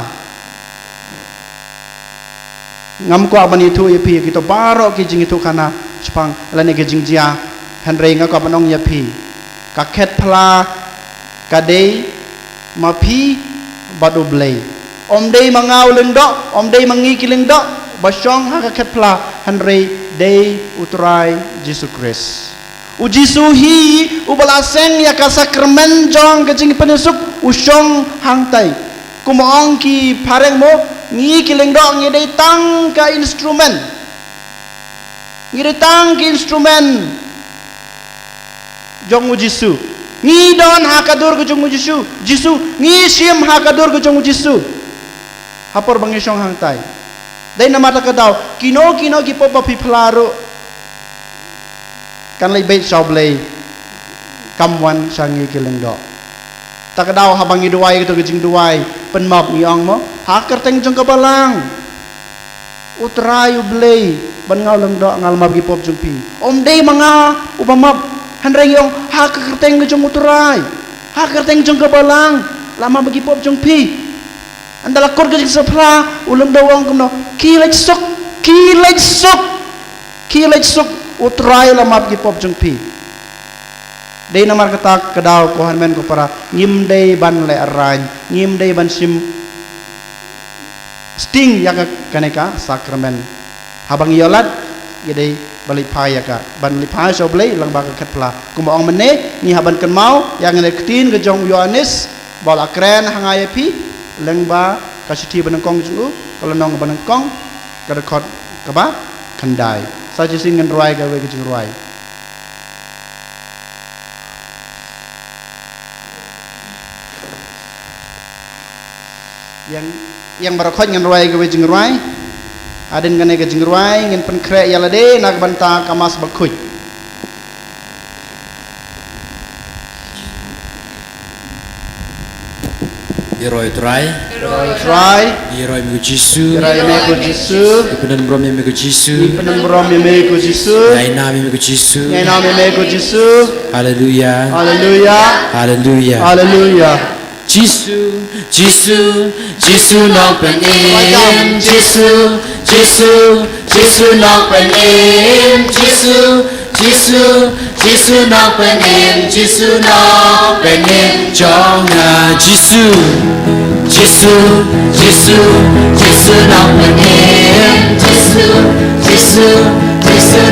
ngam ko aban itu yapi kita baro kijing itu kana sepang lane kijing dia henry nga ko abanong yapi ka khat pla kadei mapi badu blai om dei mangau leng dok om dei mangi kileng dok basong haka ketpla henry day utrai Jesus Christ Uji suhi ubalaseng ya ka sakramen jong kajing penesuk usong hangtai. Kumoong ki pareng mo ngi kileng dong ngi dei tang ka instrumen. Ngi dei tang ki instrumen jong ujisu. Ngi don hakadur ke jong ujisu. Jisu ngi sim hakadur ke jong ujisu. Hapor bangi song hangtai. Dai namata kadau kino ki popa pi pelaru. Kan lay bait sablay kamwan sangi kileng do tak daw habang iduay ito gijing duay penmap ni ang mo hakar teng jong kabalang utray ublay ban ngaw lang do ngal mab gi pop jong pi om day mga upamap hanreng yong hakar teng jong utray hakar teng jong kabalang lama bagi pop jong pi andala kor gijing sapra ulam daw ang kumno kilaj sok utray lamap gi pop jong pi dei namar katak kadaw ko hanmen ko para ngim dei ban le arany ngim dei ban sim sting yaga kaneka sakramen habang yolat gidei balik payaka ban lipai so blei lang baga ketpla kumaong mene ni haban kan mau yang ne ketin ke jong Yohanes bal akren hangaya pi lang ba kasiti banengkong jung kalau nong banengkong kada khot kaba kandai saja sing ngan ruai gawe ke jung ruai yang barakot ngan ruai gawe jung ruai aden ngane ke jung ruai ngan pen krek yalade nak banta kamas bakuj Yeroi try. Yeroi mego Jisu. Ipenan brom mego Jisu. Naina mego Jisu. Haleluya. Jisu nong penim. Jisu nong penim. Jisu nong penim. Jonga Jisu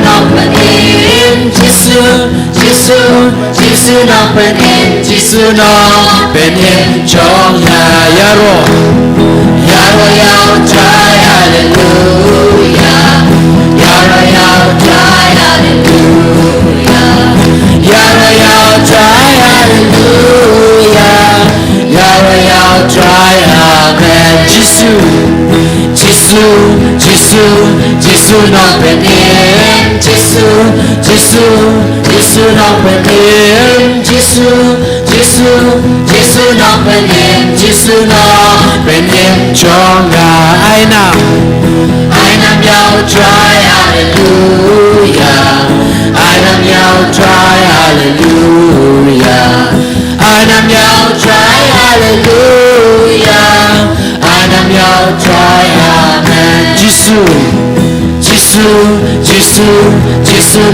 nong penim. Jisu nong penim. Jisu nong penim. Jonga Yaro yao try hallelujah. Yaro yao try hallelujah. Yaro yao try hallelujah. Yaro yao try amen. Jisu nong penim. Jisu nong penim. Jisu nong penim. Jonga ainam yao try hallelujah. Ainam yao try hallelujah. Ainam yao try hallelujah. Ainam yao try amen. Jisu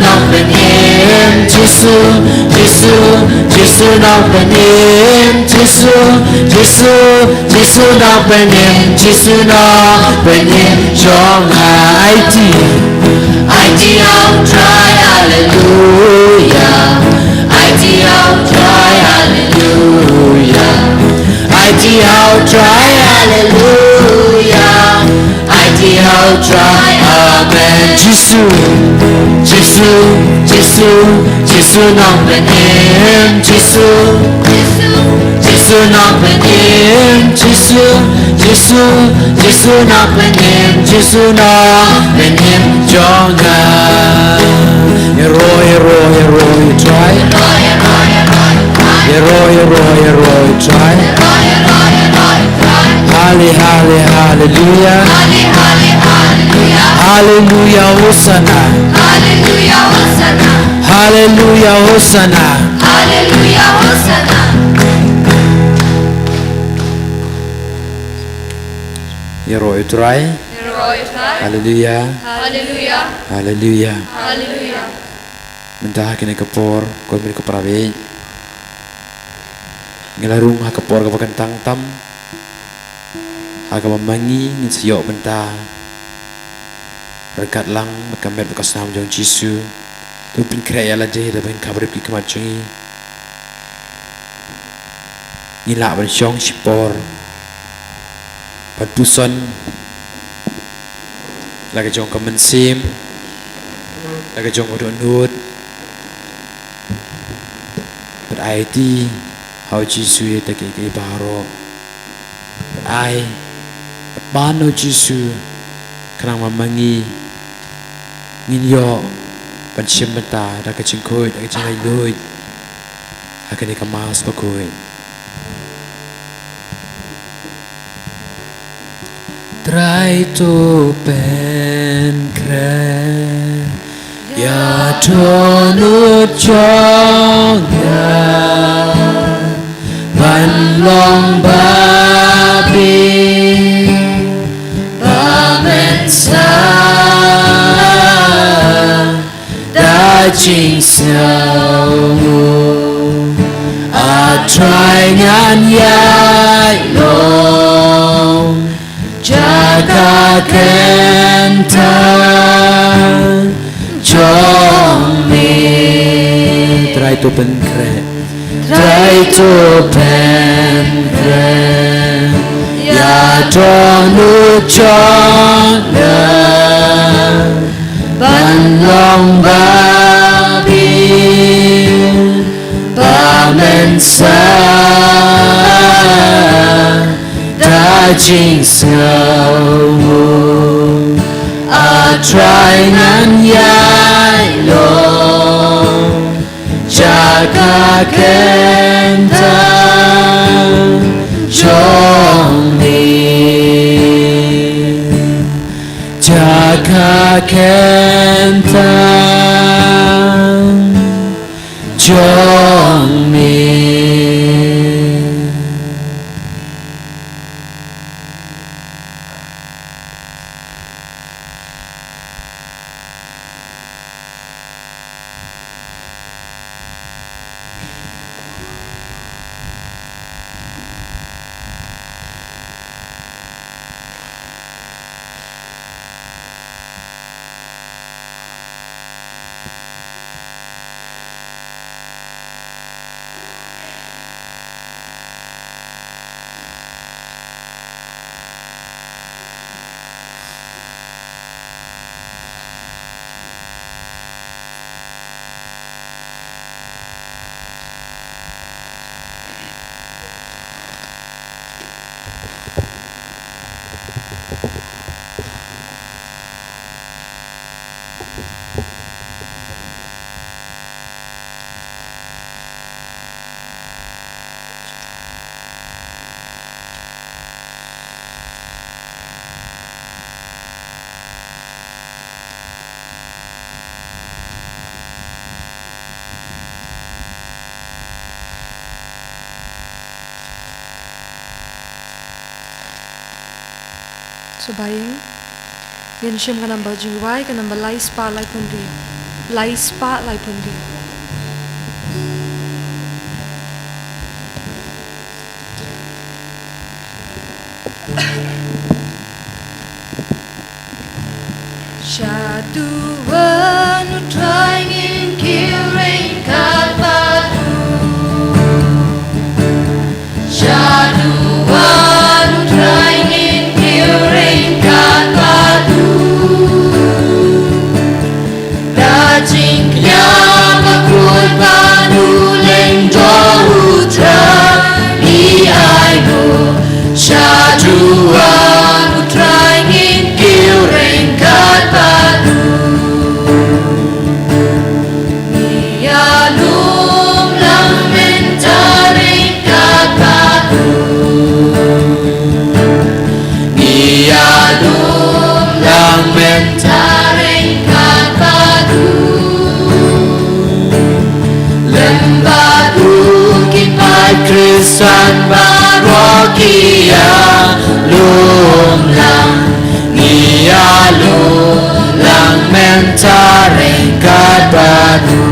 nong penim. Jisu nong penim. Jisu nong penim. Jonga IT yao try hallelujah. IT yao try hallelujah. IT yao try hallelujah. IT yao try amen. Jisu nong penim. Jisu nong penim. Jisu nong penim. Jonga hero try. Hero try. Hallelujah. Hallelujah Hosanna. Hallelujah Hosanna. Hero try. Hallelujah. Mentah kini kepor, kau milik keprawe. Ngelarung ha kepor kapakan tang tam. Aga memangi ngin siok mentah. Berkat lang berkamet bekas nam jong Jisu. tu pin kreya la je da ben kabrep ki kamat chungi ni la ban shong shipor pat puson la ka jong kamen sim la ka jong odon nut pat ai ti how jisu ye ta ke baro pat ai pat bano jisu krang mamangi ngin yo ban chim mata da ka ching khoi da ka ching ai loi ha ka ni ka mas pa khoi trai to pen kre ya to nu chong ya ban long ba bi ba men sa da ching sao a try ngan yai long jaga kentan chong mi try to pen kre ya to nu chong ya ban long ba bi ba men sa da jing sao a try ngan yai long jaga kentan chong mi jaga kentan chong mi. Subaying yan siyam ka nang bajiway ka nang balay spa lai pundi lai spa lai pundi Syatuan utrangin kiring kalpatu Syatuan utrangin kiring kalpatu Dajing knyama kun panuleng jauh di aigo Syatuan utrangin kiring kalpatu Krisan barokia lum lang nia lum lang mentare kadadu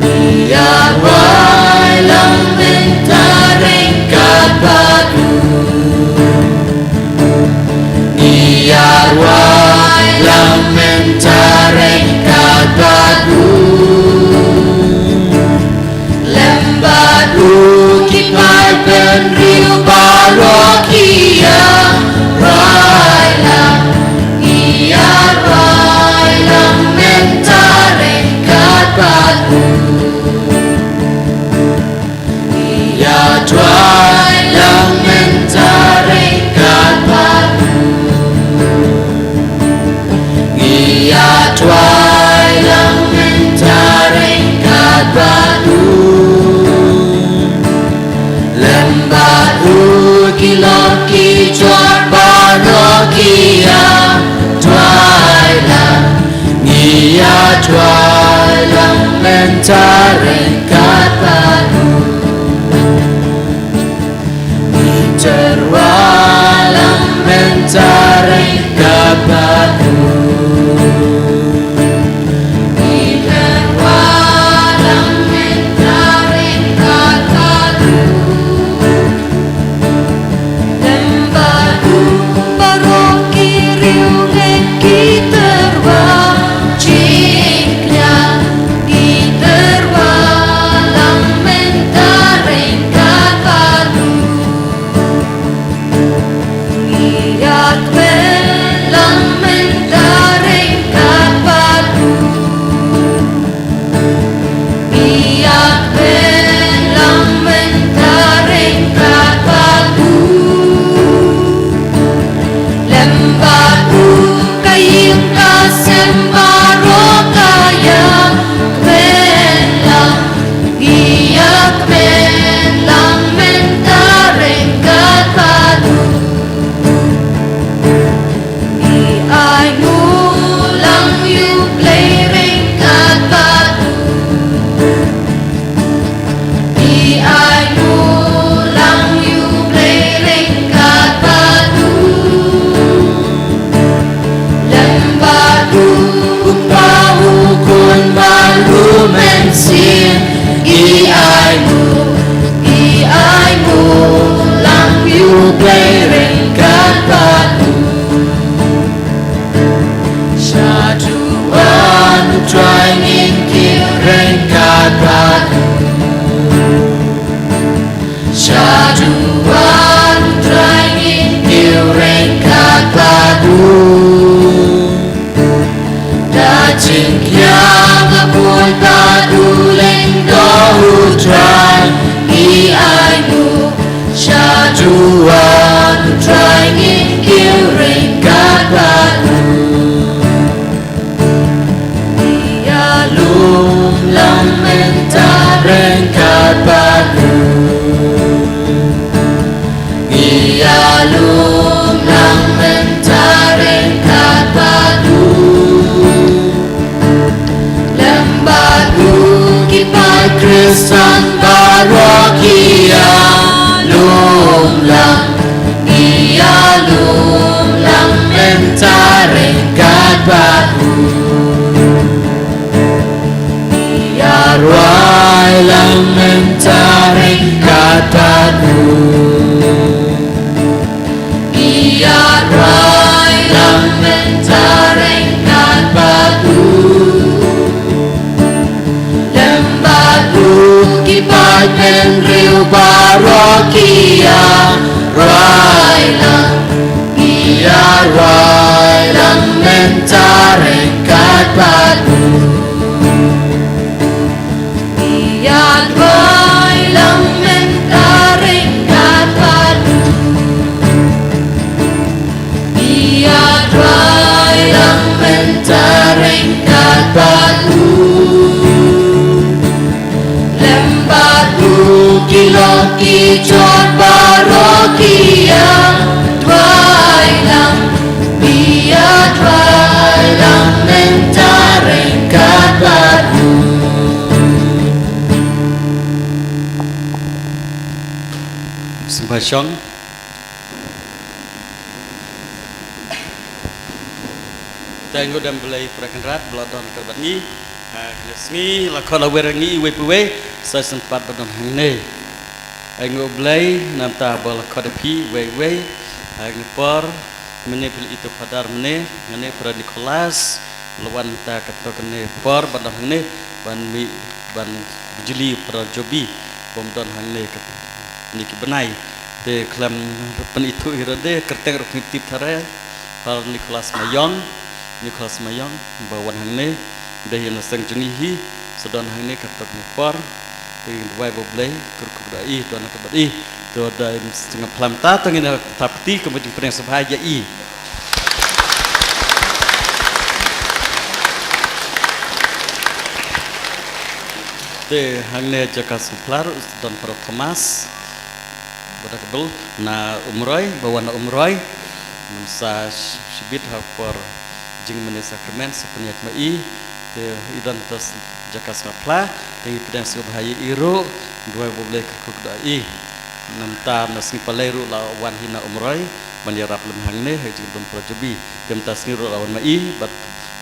nia wai lang mentare kadadu nia wai lang mentare mentarengkat padu terwalang mentarengkat padu Kristen Barokia lumlang ia lumlang mentarengkat batu ia ruai lang mentarengkat batu ia ruai lang mentarengkat batu kipat menriu Barokia Railang ia Railang mentarengkat batu ia Railang mentarengkat batu ia Railang mentarengkat batu Kilo kijot Barokia Dwailang biar Dwailang mentarengkat batu Sembahyang Tengok dan belai perakan belodon terbatni Nesmi lakon awerangi iwe-iwe saya sempat badon hangne Aingo belai nanta bal kodepi we Aingo menepil itu padar mene ngane para Nicholas lawan ta katokane por badon hangne ban bujuli para jobi bomdon hangne kat niki benai de klam pen itu irade kerteng ruknitip thare par Nicholas Mayong bawan hangne Dahil nasang jenihi sedang hangne katok nepar dengan dua boblay kurkudai tuan kabadi tu ada setengah pelam ta tengin tapti kemudian perang sebahaya i te hangne jaka suplar dan para Thomas pada kabel na umroy bawa na umroy mensa shibit hapor jing mene sakramen sepeniat mai de idan tas jaka semapla dengan pedang sebahaya iru dua boleh kerku dai namta nasni paleru lawan hina umrai banjarap lemhang ne hajing don prajabi dem tasniru lawan mai bat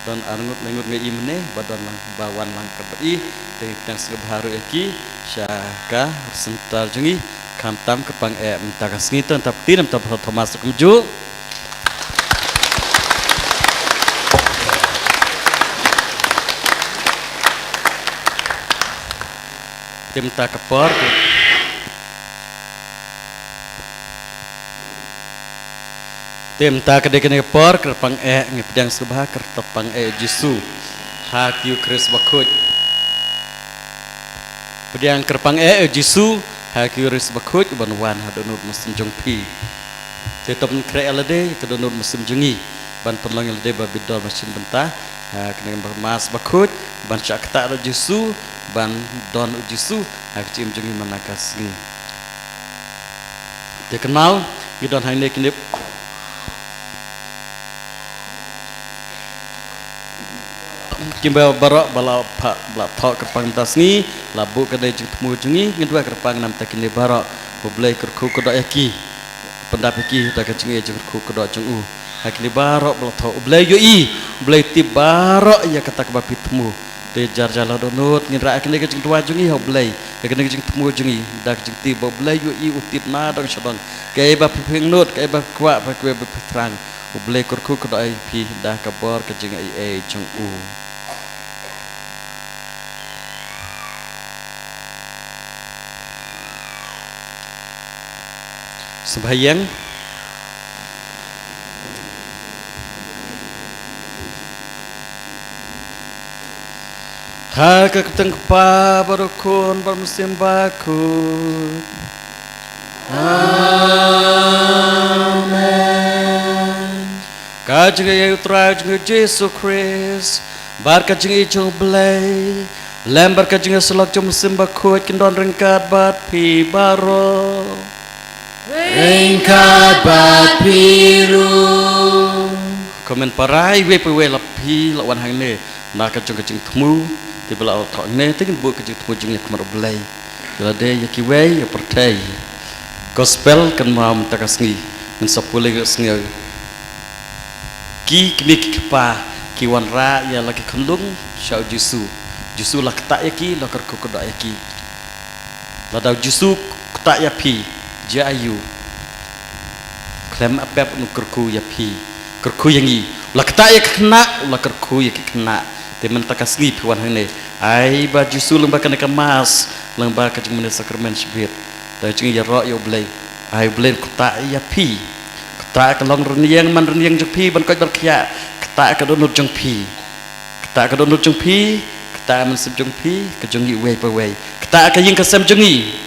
dan arngut lengut ngai mene badan lang bawan lang kabai dengan pedang sebaharu eki syaka sentar jungi kamtam kepang mentakas ngitan tapi nam tap Thomas kemju tim tak kepor tim tak kedek kepor kerpang ngepedang subah kertepang jisu hakiu kris bakut pedang kerpang jisu hakiu kris bakut banwan hadunut muslim jongpi tetap kre alade kedunut muslim jengi ban penlang alade babidol mesin bentah kena mas bakut ban cakta jisu ban don jisu akcim jengi manakas ni dikenal gidon hang nek nip kimba barok bala pak bala thok kerpang tas ni labu kedai jeng temu jengi ngedua kerpang nam takini barok boleh kerku kodok yaki pendap yaki tak jengi jeng kerku kodok jeng hakini barok bala thok boleh yoi boleh tib barok ya kata kebapi temu te jar jala donut ngira akene ke jeng tua jungi hoblay akene ke jeng temu jungi dak jeng ti boblay yu i utip na dong sodong ke ba ping not ke ba kwa ba kwe ba terang oblay kurku ko dai pi dah kabor ke jeng ai jeng sembahyang Haka keteng pa barukun bermusim bakut. Amen. Kajeng ya utra jeng Yesus Kristus bar kajeng ijung belai lembar kajeng selak jeng musim bakut kendon rengkat bat pi baro rengkat bat piru komen parai we lapi lawan hang ne nak kajeng temu di belah otak ni, tapi buat kerja temu jengnya kemar belai. Kalau dia yang kiwai, yang pertai. Gospel kan mahu mentakas ni, mensapulai ke sengai. Ki kini kipa, kiwan ra yang lagi kandung, syau jisu. Jisu lah ketak yaki, lah kerku kedak yaki. Ladau jisu ketak yapi, jayu. Klem apa pun kerku yapi, kerku yang ni. Lah ketak yak kena, lah kerku yak kena. Teman tak kasih puan hane, ai baju sulung bahkan kemas, lembah kajeng mana sakramen syibir, dan jengi ya roh ya belai, ai belai kota ya pi, kota kelong reniang man reniang jengpi, ban kau berkia, kota kedonut jengpi, kota kedonut jengpi, kota mensem jengpi, kejengi wei pewei, kota kajing kesem jengi,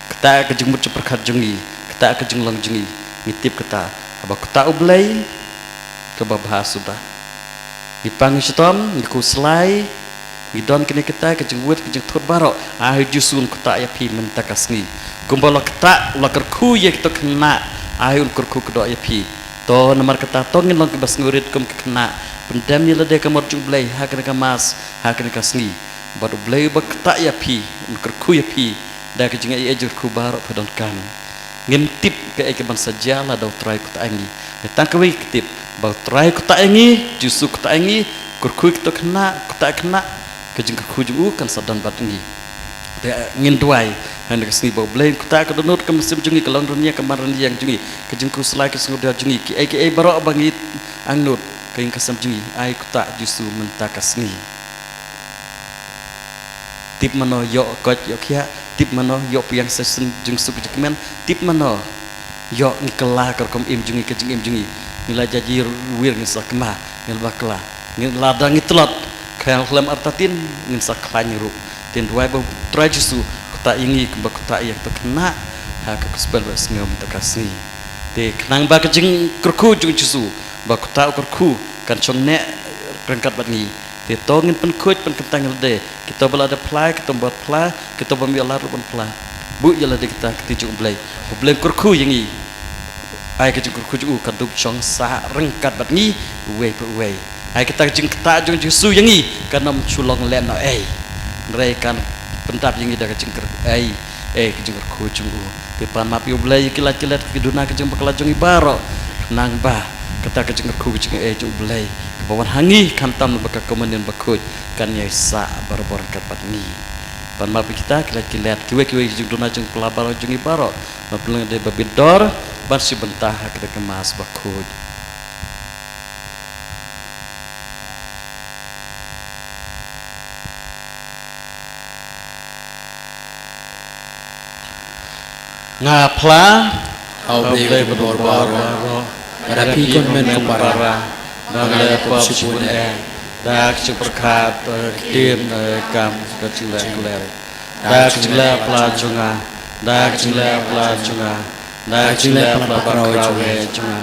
kota kajeng mut perkat jengi, kota kajeng long jengi, ngitip kota, abah kota belai, kebabah sudah. Dipang sitom niku selai gidon kene kita kejeng wet kejeng thot barok jusun kota ya pi mentakas ni kumbala keta la kerku ya kita kena ayun kerku kedo ya pi to nomor keta to ngin long kebas ngurit kum kena pendam ya lede kamar jublai ha kena kamas ha kena kasni baru blai ba keta ya pi kerku ya pi da kejeng ai ajur ku barok padon kan ngintip ke ban saja la dau try kota angi datang ke tip bau try kota angi justru kota angi kurku kita kena kota kena kejeng kurku ju kan sadan batingi te ngin duai hendak sini bau blai kota kedonut ke musim jungi kelong dunia kemarin yang jungi kejeng ku selai ke sungai jungi ki ai barok bangi angnut kain kasam jungi ai kota justru mentakas ni tip mano yo kot yo kia tip mano yo piang sesen jeng suk jekmen tip mano yo ngkelah kerkom im jungi kejeng im jungi nilai jaji wir ngisa kemah ngil bakla ngil ladang ngitlot kaya lem artatin ngin saklany ru tin duai ba trajusu kota ingi kemba kota yang terkena ha ke kusbel bas ngom takasni te kenang ba kejeng kerku jung jusu ba kota kerku kan chomne rengkat batngi te tongin pen kuj pen kentang lede kita bela ada play kita buat play kita bambialar pun play bu jala de kita ketiju blai blai kerku yangi ai kejeng kurku ju kaduk chong sa rengkat batngi we ai kita jing kata jong Yesus yang i karena menculong len no rekan pentap yang ida kecing ker kecing ku jung depan mapi ublay kilat-kilat kiduna kecing bekelajong ibaro nang ba kata kecing ku kecing jung ublay kebawan hangi kantam baka kemudian bakut kan yai sa barbor kapat ni pan mapi kita kilat-kilat kiwe jung duna jung pelabaro jung ibaro mapulung de babidor ban si bentah kita kemas bakut ngapla au blei bor merapi kon men para bangla pop sipun dak perkat tim kam kecilek dak cila pelajunga dak cila pelajunga dak cila pelaparawe junga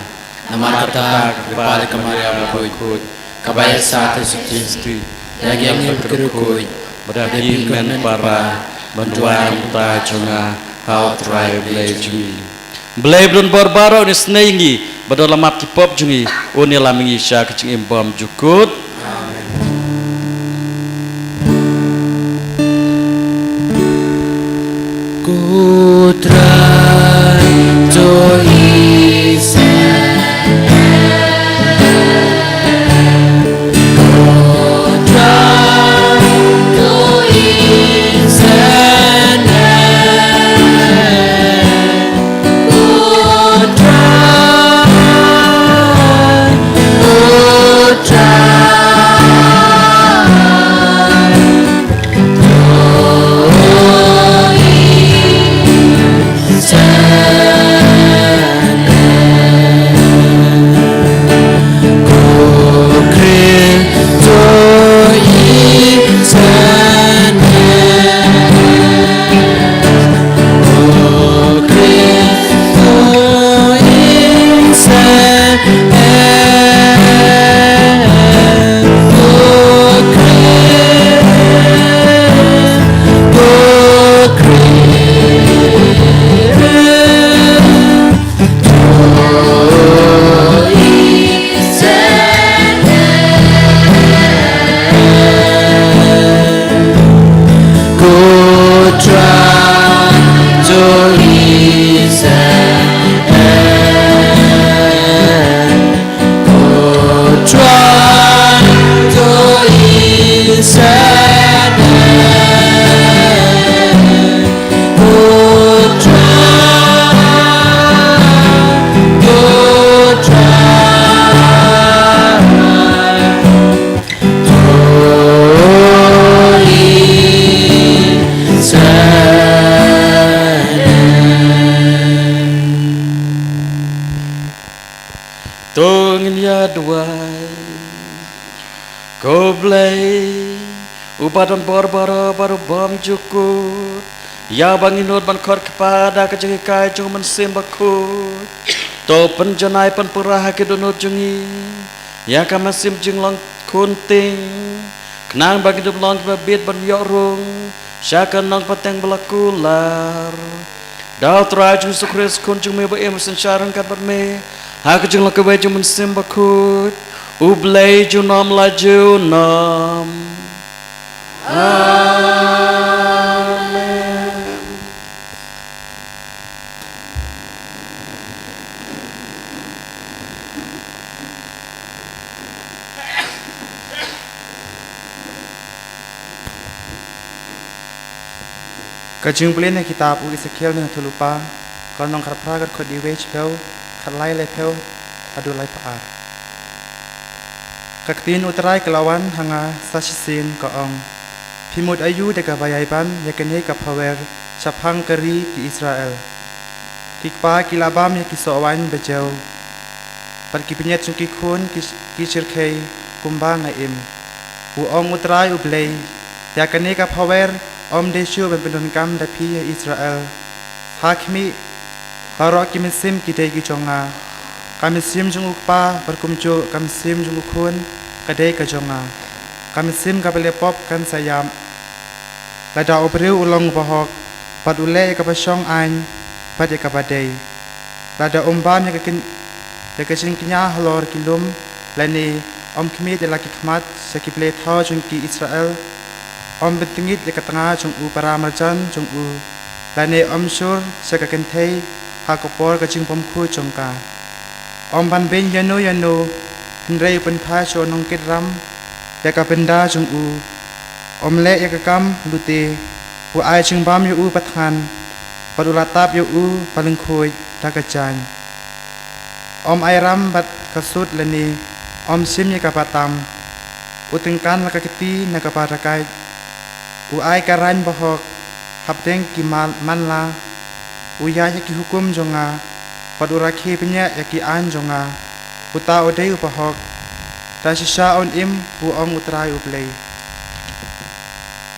nama kata kepala kemaria bakut kabaya sate suci yang berkerukui berarti men para bantuan tajunga how try blay jungi blay blun barbaro ni snengi badal lamap kipop jungi oni lamingi sya kecing imbam jukut ku try to isa upadan barbara baru bom jukut ya banginut ban khor kepada kecing kai jung mensim bakut to penjanai pen perah kedunut jungi ya kamasim jung long kunting kenang bagi dum long babit ban yorung syakan nong pateng belakular dal tra jung sukres kun jung me ba em sen sharan kat bat me ha kecing long kebai jung mensim bakut ublay jung nom laju nom Amen. Kajung beli ni kitab ugi sekiel ni terlupa kalau nong karpra kod di wage pel kalai le pel adu lai paar kaktin uterai kelawan hanga sasisin koong Pimut ayu deka bayaiban yakene kapawer sapang keri ki Israel. Kikpa kilabam ya kisowan bejau. Perki penyet sungki kun ki sirkei kumbang ngaim. Uong utrai ublei yakene kapawer om desu benpendon kam dapi ya Israel. Hakmi barok kimisim kidai ki jonga. Kamisim jungukpa berkumcu kamisim jungukun kadai ka jonga. Kamisim kapelepop kan sayam. Lada obreu ulong bahok pad ule kapasong an pad kapadai. Lada umbam ya kecing kinya halor kilum lani om kemit ya laki kemat seki ple thau jung ki Israel om bentingit ya ketengah jung u para merjan jung u lane om sur seka kentei hakopor ka jing pom khu jung ka om ban ben yano henrei pen pha cho nong kit ram ya ka benda jung u om le ya ka kam lute u ai jung bam yu u pathan padulatap yu u paling khoi takachan om ai ram bat kasut lani om sim ya kapatam utingkan lakakiti nakaparakai u ai karan bohok hapdeng ki manla u ya ki hukum jonga paduraki penya ya ki an jonga uta odei upahok tasisha on im u ong utrai uplei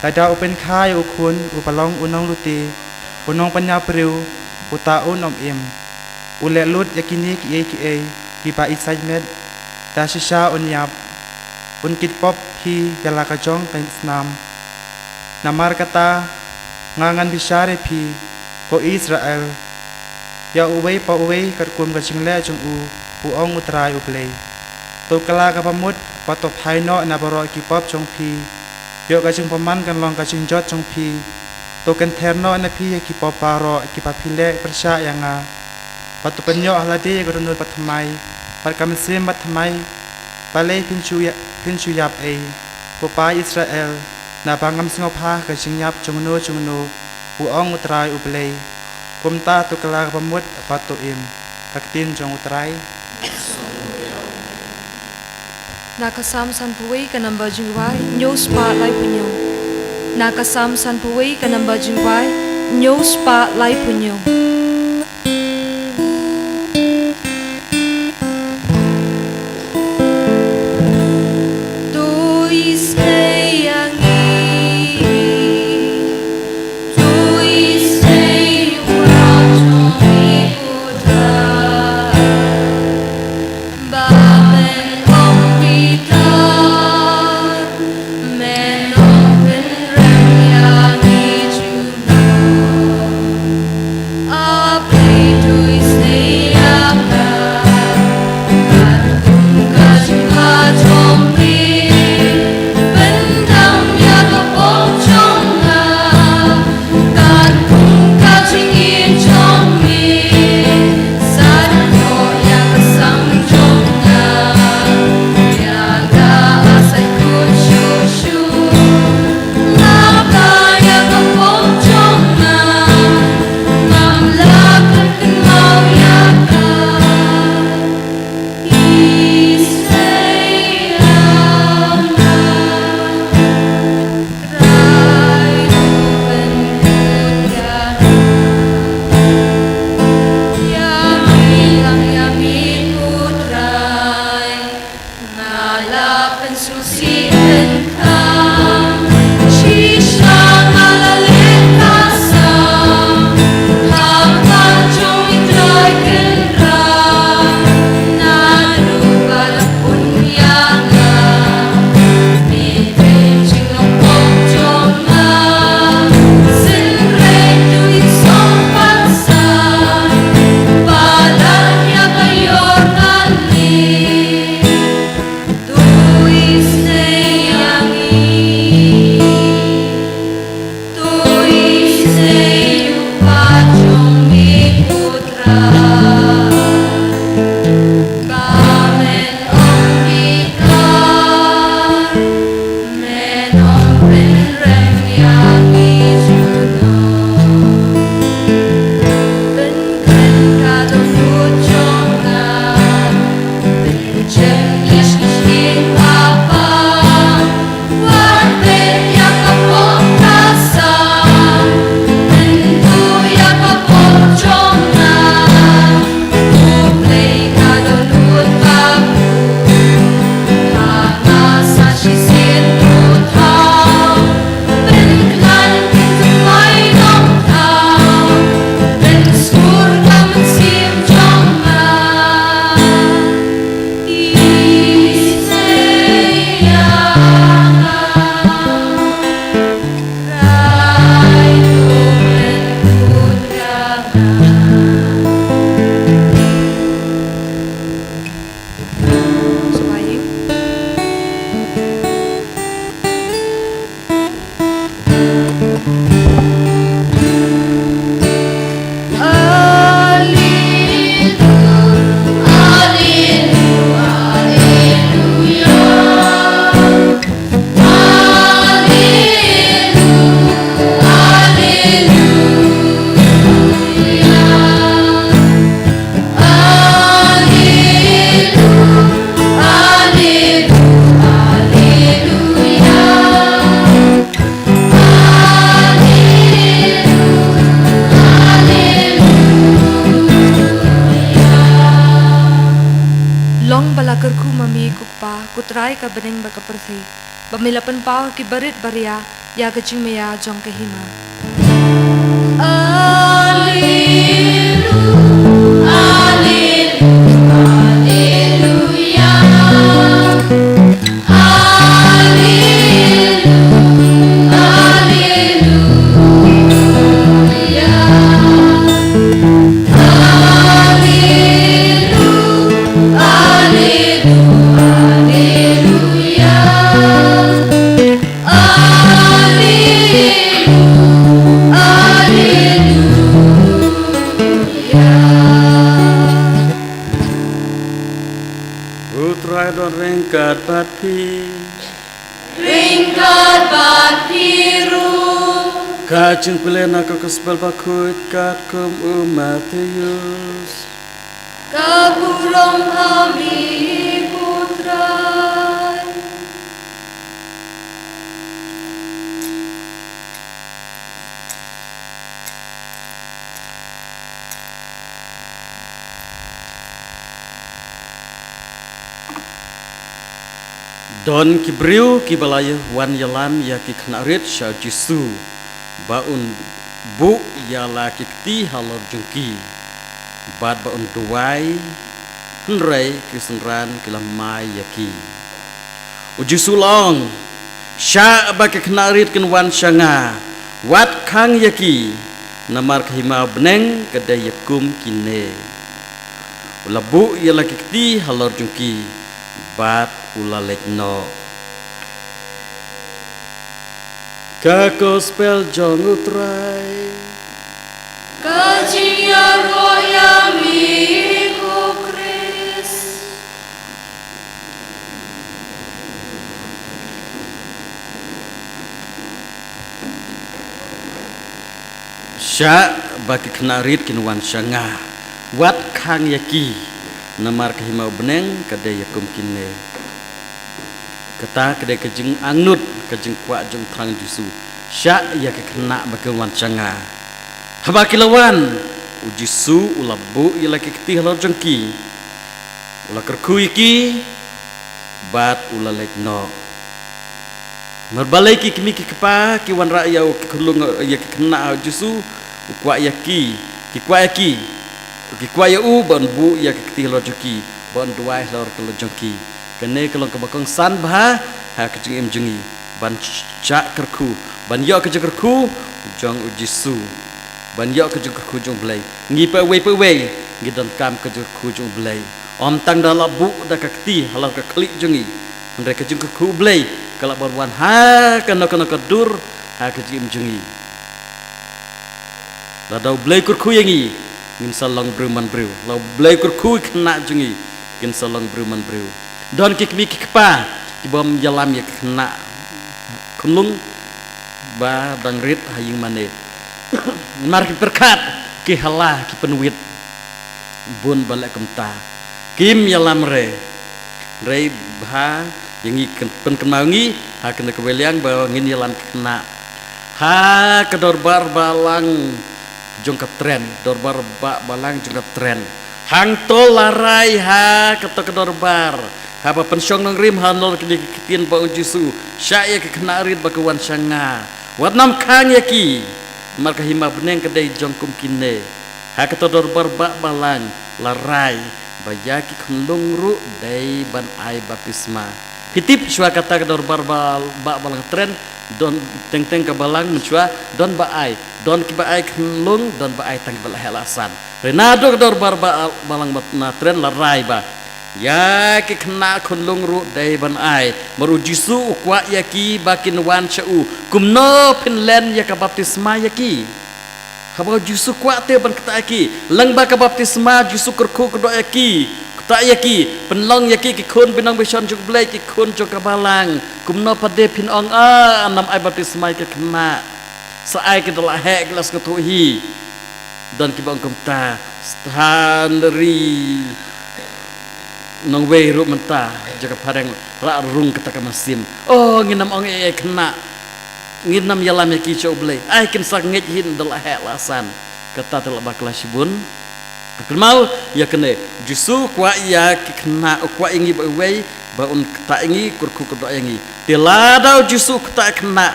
tada upen khai ukun upalong unong luti unong panya priu uta un om im ule lut yakini ki pa isai med tasisha on yap un kit pop hi yalaka jong kain snam namar kata ngangan bisare pi ko Israel ya uwei pa uwei karkum ka jingle jung u ong utrai uplei to kala ka pamut pato phaino na baro ki pop jong pi yo ka jing paman kan long ka jing jot jong pi to kan therno na pi ki pop paro ki pa phile persya yanga patu penyo halade gurunul patmai parkam sem patmai palai pinchu yap ei popa Israel na bangam singopha ka jingyap jungno u ong utrai uplei kumta tu kala pamut patu im taktin jong utrai Nakasam san puwei ka namba jingwai news pa lai punyo Nakasam san puwei ka namba jingwai news pa lai punyo I long balakarku mami kukpa kutrai ka beneng bakaperthi bamilapan pau ki barit baria ya kaching maya jong kahima. Utrai don ringkat bat pi Ringkat bat piru Kajeng pelena kekespel bakut kat kum Matius Kapurong kami putrai Don kibriu kibalaya wan yalam ya ki knarit sha jisu baun bu ya la ki kti halor jungki bad baun duai henrei kisenran kilamai yaki ujisu long sha ba ki knarit kin wan shanga wat khang yaki namar khima beneng kedai yakum kine ulabu ya la ki kti halor jungki bat ulalek no kakospel jong utrai Kajing yang goyang miku Kris sya baki knarit kinwan syanga wat khang yaki namar kahimau beneng kadai yakum kine kata kedai kejeng angnut kejeng kuat jeng terang jisu syak ya kena bakawan syanga haba kilawan ujisu ulabu ya laki ketih lor jengki ula kerku iki bat ula lekno merbalai ki kimi ki kepa ki wan raya ki kulung ya ki kena jisu kuat yaki ki kuat yaki ki kuat ya u ban bu ya ki ketih lor jengki ban duai lor kelor jengki kene kelong kebakong san bah ha kejeng em jengi ban cak kerku ban yo kejeng kerku jong ujisu ban yo kejeng kerku jong blai ngi pe we ngi dan kam kejeng kerku jong blai om tang dala bu da ka kti halar ka klik jengi ndre kejeng kerku blai kala barwan ha kana kedur ha kejeng em jengi la dau blai kerku yangi ngin salong bruman brew la blai kerku kena jengi ngin salong bruman brew don kikmi kikpa kibom jalam ya kena kunlung ba dangrit haying mane mar berkat ki halah ki penwit bun balak kemta kim yalam re bah yang pen kemangi ha kena keweliang bawa ngin yalam kena ha kedorbar balang jong ke tren dorbar balang jong ke tren hang tol larai ha keto kedorbar haba pensyong nang rim hanol kedikitin ba ujisu syaya ke kenarit bakawan syanga watnam kang yaki marka hima beneng kedai jongkum kine ha ketodor barba balang larai bayaki khlung ru dai ban ai baptisma hitip syua kata kedor barba balang tren don teng ke balang mensyua don ba ai don ki ba ai khlung don ba ai tang bala helasan renado kedor barba balang na tren larai ba ya ki kena kunlung ru dai ban ai merujisu kwa yaki bakin wan chau kumno pinlen ya ka baptisma yaki haba jisu kwa te ban kata yaki lang ba ka baptisma jisu kerku kedo yaki kata yaki penlong yaki ki kun binang beson juk blai ki kun jok kabalang kumno pade pin ong a nam ai baptisma ki kena saai ki dalah he gelas ketuhi dan ki bang kumta standari nong wei ru mentah jaga pareng ra rung ketaka masim oh nginam ong e kena nginam yalam yaki choblei ai kin sak ngej hin dal he lasan kata tel bakla sibun mau ya kene Jisu kwa ya kena kwa ingi bawai baun kata ingi kurku kudo ingi diladau Jisu kata kena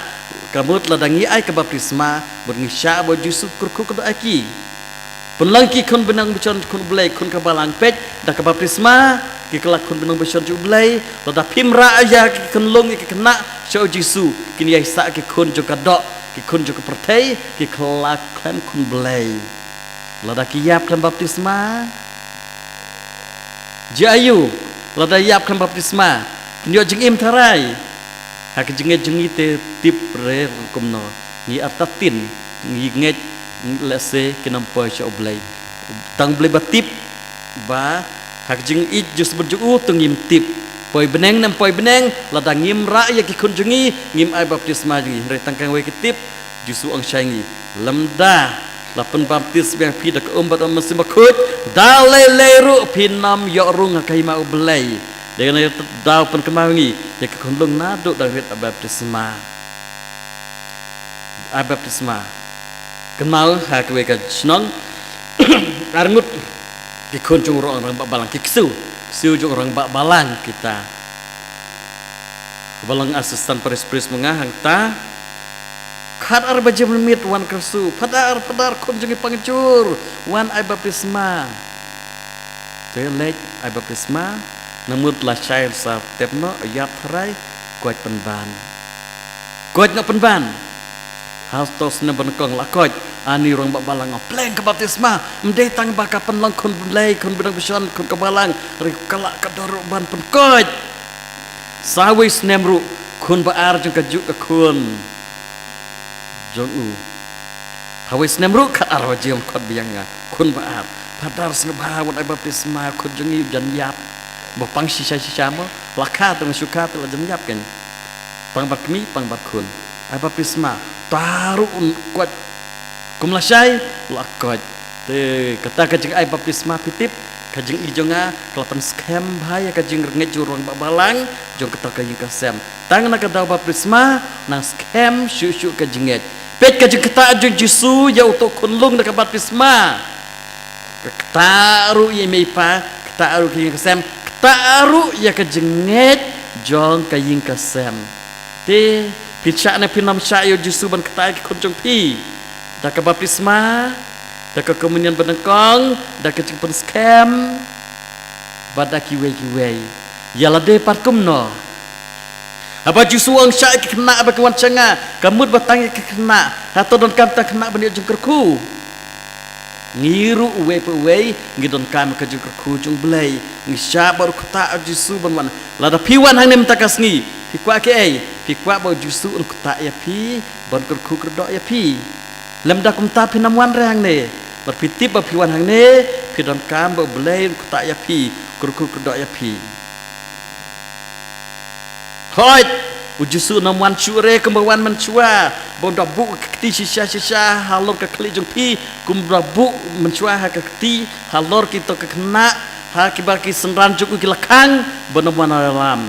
kamut ladangi ai ke baptisma bernisya bo Jisu kurku kudo aki penlangki kun benang becon kun belai kun kabalang pet dah ke baptisma ki kelak kun benang becon ju belai lada pimra ya ki kun long ki kena syau Jisu kini ai sa ki kun ju kadok ki kun ju ke pertai ki kelak klem kun belai lada kiyap klem baptisma Jayu lada yap klem baptisma nyo jeng im tarai hak jengi te tip re kumno ni artatin ni nget lese kinampo sya oblay tang blay batip ba hak jeng it jus berjuu tungim tip poi beneng nam poi beneng lada ngim ra ya ki kun jengi ngim ai baptisma jengi re tangkang we kitip jusu ang syangi lemda lapan baptis yang pi dak umbat mesin bakut dalai leru pinam yorung kai mau belai dengan dau pen kemangi ya kekondong naduk dari baptisma baptisma kemau hak we ka snong arngut di kunjung orang bak balang kiksu siu jung orang bak balang kita balang asisten pres mengahang ta kat ar bajam limit wan kersu padar kunjungi pangcur wan ai baptisma telek ai baptisma namut la syair sa tepno ayat rai kuat penban kuat nak penban hastos ne benkong la kuat ani rong bak balang pleng ke baptisma mde tang baka penlang kun belai kun bedang besan kun ke balang ri kalak kador ban pen kuat sawis nemru kun baar jung kajuk ke kun Jong hawis nemru kat arwajim kot bianga kun baat padar sebahawan ai baptisma kun jongi jan yap bopang sisa mo lakha teng suka teng jan yap kan pang bakmi pang bakun ai baptisma taru kuat kumlasai lakot te kata kajeng ai baptisma pitip kajeng ijonga kelapan skem bahaya kajeng renget jurong balang jong kata kajeng kasem tang nak kadau baptisma nang skem syuk kajenget pet kajeng kata ajeng Jisu ya untuk kunlung dekat baptisma ketaru ya meipa ketaru kajeng kasem ketaru ya kajenget jong kajeng kasem te picha na pinam syayo Jisu ban ketai kunjung pi dekat baptisma dekat komunion benengkong dekat kajeng pen skem badak kiwei ya lade parkumno apa Jisu ang sya kena apa kawan canga kamut batang kena atau don kam tak kena bani jengkerku ngiru uwe ngidon kam ka jengkerku jung belai ngisya baru kata Jisu ban lada piwan hang nem takas ngi pikwa ke pikwa ba Jisu un kata ya pi ban kerku kerdok ya pi lem dak kum ta pinamwan re hang ne berpitip ba piwan hang ne pidon kam ba belai kata ya pi kerku kerdok ya pi Hoi, ujusu namuan cure kembawan mencua, bonda bu kekti sisa halor kekli jeng pi, kumbra bu mencua ha kekti halor kita kekena ha kibaki senran juku kilakang benamuan alam.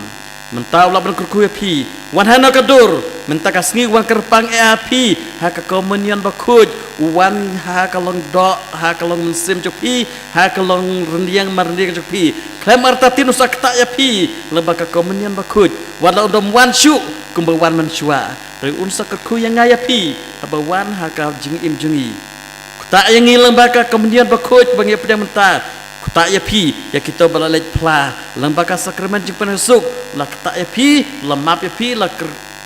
Mentau laban kurku pi, wan hana kadur, mentakas ngi wan kerpang api, ha kekomunian bakut, wan ha kalong dok, ha kalong mensim jupi, ha kalong rendiang marendiang jupi. Klaim artatin usak tak ya pi, lebah kekomunian bakut, walau dom wan syuk, kumbawan mencua, dari unsa kerku yang ngaya pi, abawan ha ka jingim jengi. Tak yang ngilang baka kekomunian bakut, bangi pedang mentah. Tak ya pi ya kita balalej pla lembaga sakramen jeng penusuk la tak ya pi lemap ya pi la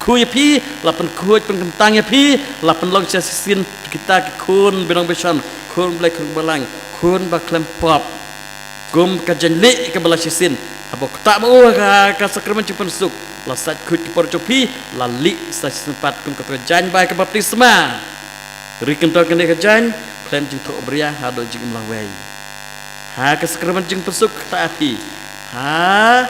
ku ya pi la pen kuj pengkentang ya pi la pen long sisin kita kun benang besan kun blai kun balang kun ba klempop gum kajen li ke bala sisin abo tak mau ka sakramen jeng penusuk la sat kuj ki por pi la li sa sempat kun ka jan ba ke baptisma riken to kene ka jan klem jeng to bria hado jeng mlawai ha ke sakramen jeng pesuk ta api ha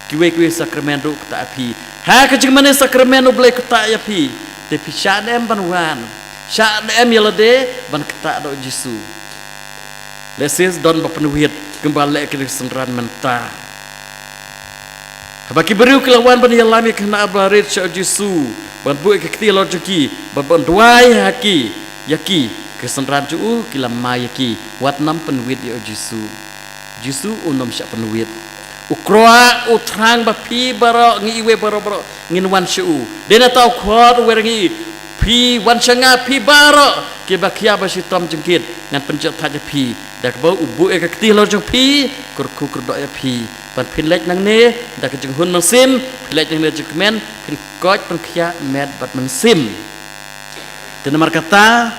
kiwe sakramen ru ta api ha ke jeng mane sakramen oblai ta api te pisadem banwan syadem yalade ban kata do Jisu lesis don bapenuhit kembali ke senran menta habaki beriu kelawan ban yalami kena abarit sya Jisu ban buik ke kti lojeki ban duai haki yaki kesenran cu kila mayaki wat nam penwit ya Jisu unom syak penwit ukroa utrang bapi baro ngi iwe baro ngin wan syu dena tau khot werengi pi wan shanga pi baro ke bakia ba sitom jengkit ngan pencet thaja pi dak bau ubu e ka kti lo jeng pi kurku kurdo ya pi pan pin lek nang ne dak jeng hun mang sim lek nang ne jeng men pin koj pan khia met bat man sim dena mar kata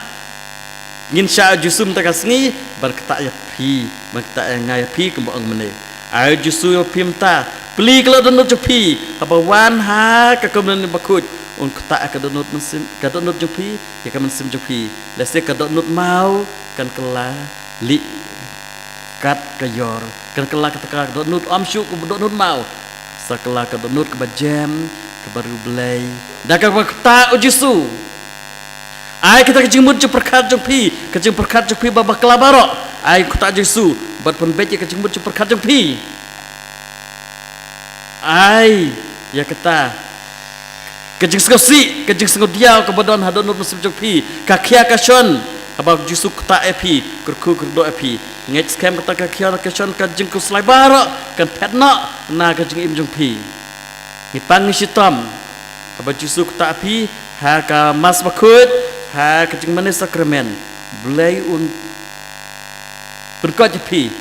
ngin sya jusum takasngi bar kata ya pi bar kata ya ngai pi kembang mene ai jusu yo pimta pli kalau donut jepi apa wan ha ka kemen bakut un kata ka donut mesim ka donut jepi ya ka mesim jepi lese ka donut mau kan kela li kat ka yor kan kela ka donut om syu ka donut mau sakela ka donut ka jam ka baru belai dak ka kata jusu ai kita kejimut je perkat jepi kejim perkat jepi baba kelabaro ai kata jusu bat penbet ya kejimut je perkat jepi ai ya kata kejing sekosi kejing sengodiau kebodon hadonut musim jepi kakia kason abang jusu kata epi kurku kurdo epi ngej skem kata kakia kason kejing kuslai baro kan petno na kejing im jepi ngipang sitom abang jusu kata epi ha ka mas bakut ha kejing manis sakramen belai un berkot jepi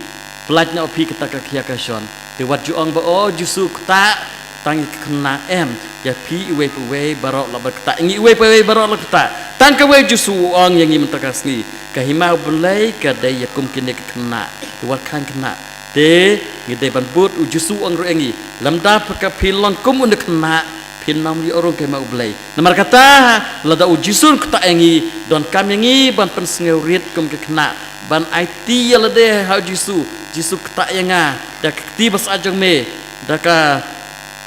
pelajna opi kata kakia kason Tewat juang ba oh jusu kata tangi kena em ya pi iwe pewe barok la berkata ingi iwe pewe barok la kata tang kawe jusu ong yang imen takasni kahima belai kadai ya kum kene kena tewat kan kena te ngide ban but jusu ong ro engi lamda ka pilon kum und kena pinam li orang ke mau belai namar kata la da jusu kata engi don kam engi ban pen sngeurit kum ke kena ban IT ya la de ha jusu kata yanga dak ti bas ajong me daka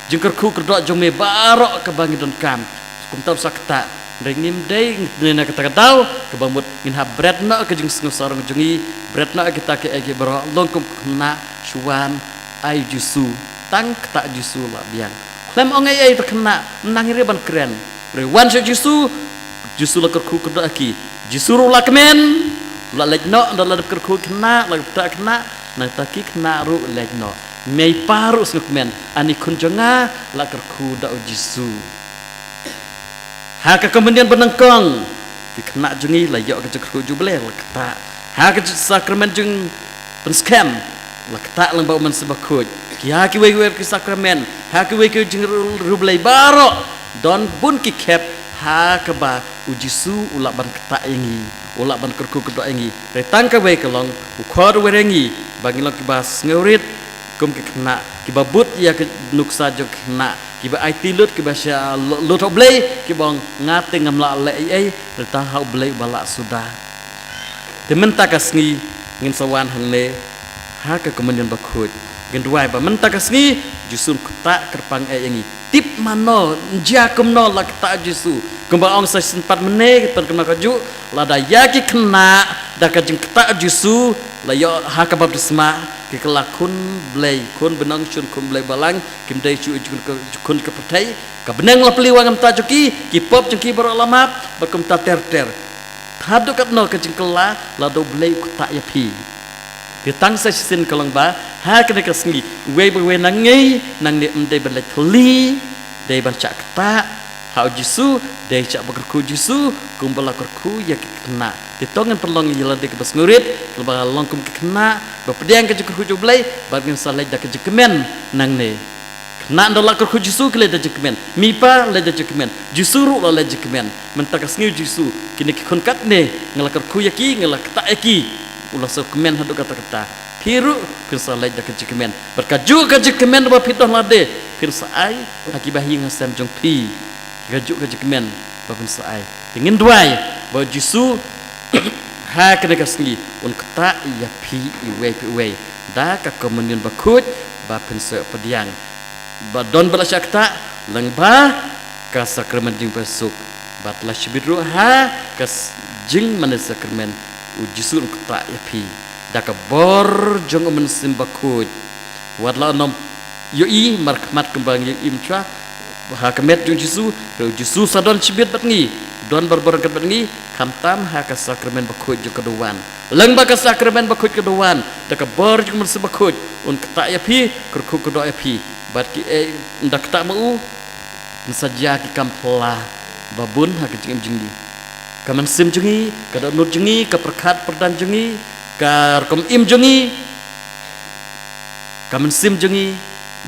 jengker ku kedok jong me barok ke bangi don kam kum tau sakta ringim dei nena kata katau ke bamut ngin ha bread na ke jeng sengo sarong jongi bread na kita ke ege barok long kum kena suan ai jusu tang kata jusu la biang klem ong ai terkena nangire ban keren re wan jusu la ku kedok aki jusu la kemen la lejno dan la ku kena la tak kena na taki kena ru lejno mei paru sngukmen ani kunjonga la kerku da jisu ha ka kemudian benengkong ki kena jungi la yok ke kerku juble la kata ha ke sakramen jung penskem la kata lang ba men sebakut ki ha ki we ki sakramen ha ki we ki jung rublai baro don bun ki kep ha ke ba ujisu ula ban kata yangi ula ban kerku kedok yangi retang ka we kelong ukhor werengi bagi lo kibas ngeurit kum ke kena kibabut ya ke nuksa jok kena kiba IT lut kiba sya lut oblay kibong ngate ngamla le ai reta hau blay bala sudah dementa kasngi ngin sawan hangne ha ke kemudian bakut genduai ba menta kasngi jusun kota kerpang yangi tip mano jakum no la kata jusu kembang sa sempat meneh perkena kaju lada yaki kena da kajing kata jusu la yo ha kabab desma ke kelakun blai kun benang syun kun blai balang kim dai chu kun ke pertai ka benang la peli wangam ta joki ki pop jengki bar ulama bakum ta ter thadu kat no kajing kela la do blai kata ya pi ditang sa sin kalong ba ha kene kasngi we nangi nang ne mdai ban thli dai ban chak ta hau jisu dai chak bakerku jisu kumbala kerku ya kena ditongan perlong yela de kebas ngurit kelba longkum kena bapediang ke kerku jublai bargen salai da ke kemen nang ne kena ndala kerku jisu kele da kemen mipa le da kemen jisuru la le kemen mentakas ngi jisu kini kon kat ne ngala kerku yaki ngala kata eki ulah so kemen hadu kata piru pirsa lej da kecik kemen berkaju kecik kemen ba pitoh lade pirsa ai akibahi ngasem jong pi gaju kecik kemen ba pirsa ai ingin duai ba jisu ha kena kasngi un kata ya pi iwe da ka kemudian bakut ba pirsa pediang ba don bala syakta lang ba ka sakramen jing besuk batla shibidru ha kas jing mana sakramen ujisun kata ya pi daka bor jong men simbakut wadla nom yoi markmat kembang yo imcha ha kemet jong jisu ro jisu sadon cibit batngi don berberkat bengi kamtam haka sakramen bakut ju keduan leng baka sakramen bakut keduan dak ber ju men sebakut un kata ya pi kerku kedo ya pi bat ki ndak tak mau saja ki kampla babun haka jing jingi kaman sim jingi kada nur jingi ka perkat perdan jingi ka rekom im jingi kaman sim jingi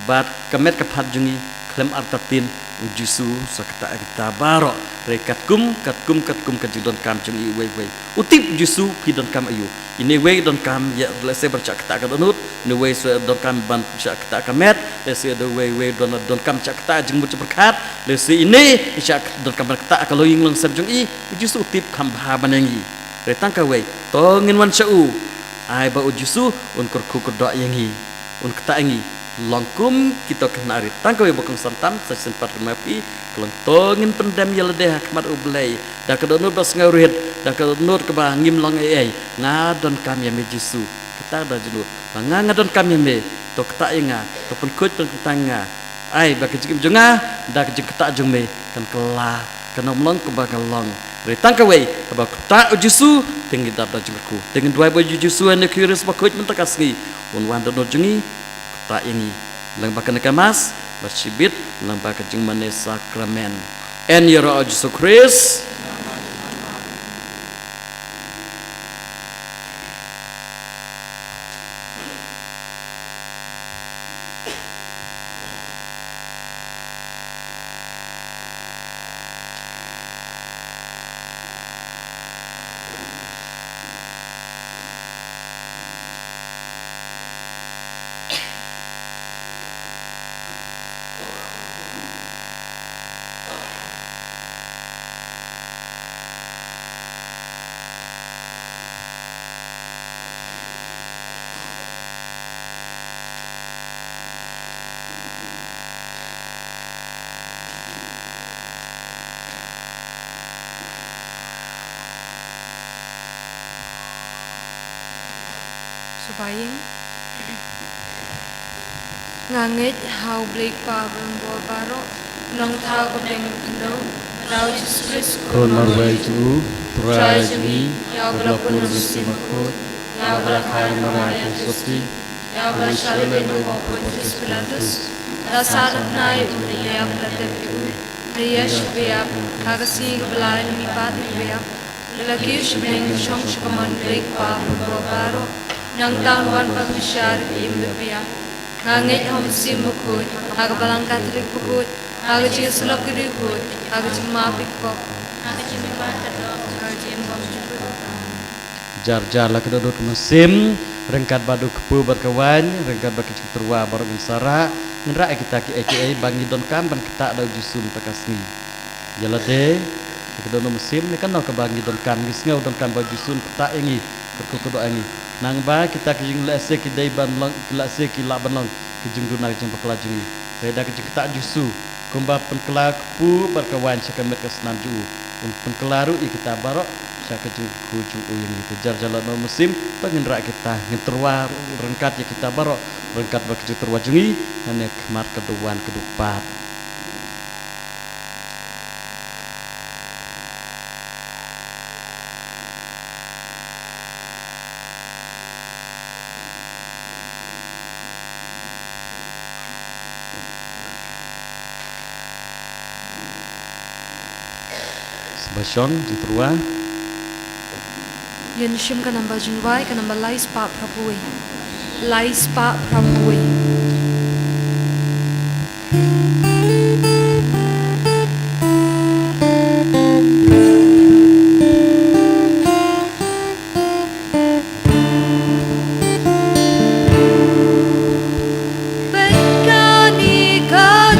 bat kamet kapat jingi klem artatin ujusu sakta kita barok rekat kum kajidon kam jeng i we utip jusu pi don kam ayu ini we don kam ya lese bercak kita kadonut ni we se don kam ban cak kita kamet lese the we don kam cak kita jeng buc berkat lese ini cak don kam kita kalau ying lang sab jeng i ujusu utip kam ba banangi retang ka we tongin wan sau ai ba ujusu un kurku kodok yangi un kita yangi longkum kita kenari tangkawi bokong santam sajen pat mapi kelong tongin pendam ya ledeh hakmat ublay dah kedonut dos ngaurit dah kedonut ke bah ngim long ai ngadon kami me jisu kita dah jenut ngadon kami me to keta inga to penkut to tanga ai ba kejim jonga dah kejim keta jong me kan kela kana mlong ke bah kalong re tangkawi ba keta jisu tinggi dab dah jengku dengan dua baju jisu ane curious bakut mentakasni un wan donot jengi tak ini lembaga nekamas bersibit lembaga jeng mane sakramen en yara Yesus Kristus Subaying ngangit hau blik pa bro baro nong thau ko ding pando rau Jesus Christ kon marwai tu trajmi ya bla pun simakot ya bla khai marai sosti ya bla shale no ko Pilatus rasarat nai ya bla tebu riyash biap kagasi belai mi pati biap lagish bring shong shkaman blik pa bro baro nang tangwan pagsyar im biap ngangit hom simukut aga balang katrik pukut aga jiga sulap kirikut aga jiga mapik kok aga jiga bakat aga jiga jar la kedodot musim rengkat badu kepu berkawan rengkat baki terwa barogan sara ngendra kita ki aka bangi don kam ban kita da jusum takasni jalade kedodot musim ni kan no ke bangi don kam gisngau don kam baju sun kita engi kerku kedo engi nang ba kita kijing lese ki dai ban long lese ki la ban long kijing duna kijing pakla jingi reda kijing kita jusu kumba penkela pu berkawan sakamet kesnan ju un penkelaru i kita barok saka kijing kuju uyang itu jar jalan no musim pengen rak kita ngeterwa rengkat ya kita barok rengkat ba kijing terwa jingi hane kemar keduan kedupat Basyong jitrua Yun shim ka namba junwai ka namba lais pa prapui lais pa prapui Kau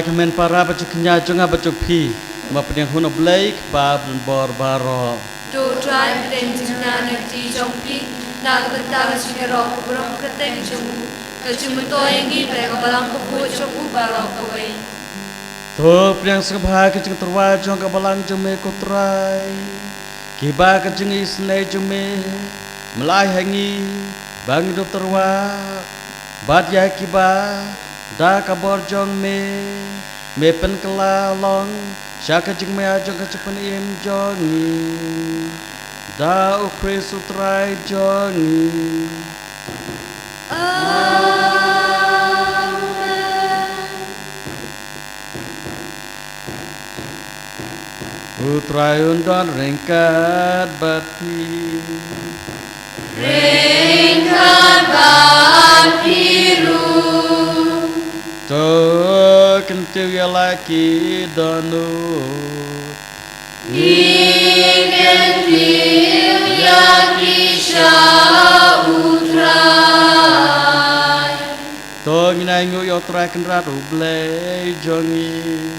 trai kemen para bacuknya jonga bacuk pi ma penyang huno blake bab dan bor baro Do try then to nanti jompi nak betah singerok kurang keteng jemu kejumu to yang gi mereka balang kuku coku barok kawai to penyang sebah kecing terwa jong balang jeme ko trai kiba kecing isne jeme melai hangi bang hidup terwa bat ya kiba da kabor jong me pen kelalong syaka jeng me ajong kecepen im jongi da ukre sutrai jongi utrai undon ringkat bati Ringkat biru to kentiu ya laki donut Kentil yaki utrai to nginangu yo trai kenrat ublei jongi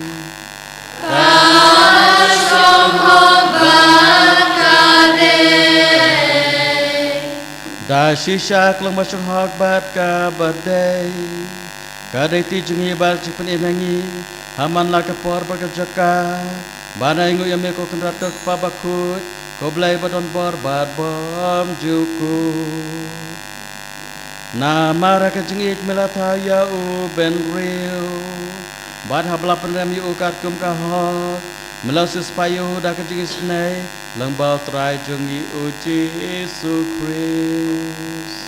da shisha klang masuk hak bat ka badai kadai ti jungi bar cipen inangi haman la ka por berkejaka bana ingu yame ko kendrat ke pabakut ko blai badon bor bad bom juku na mara ka jungi melata ya u ben riu bad habla pendam yu kat kum ka hok melasus payu da ka jungi snai lang bau trai jungi uji Yesus Kristus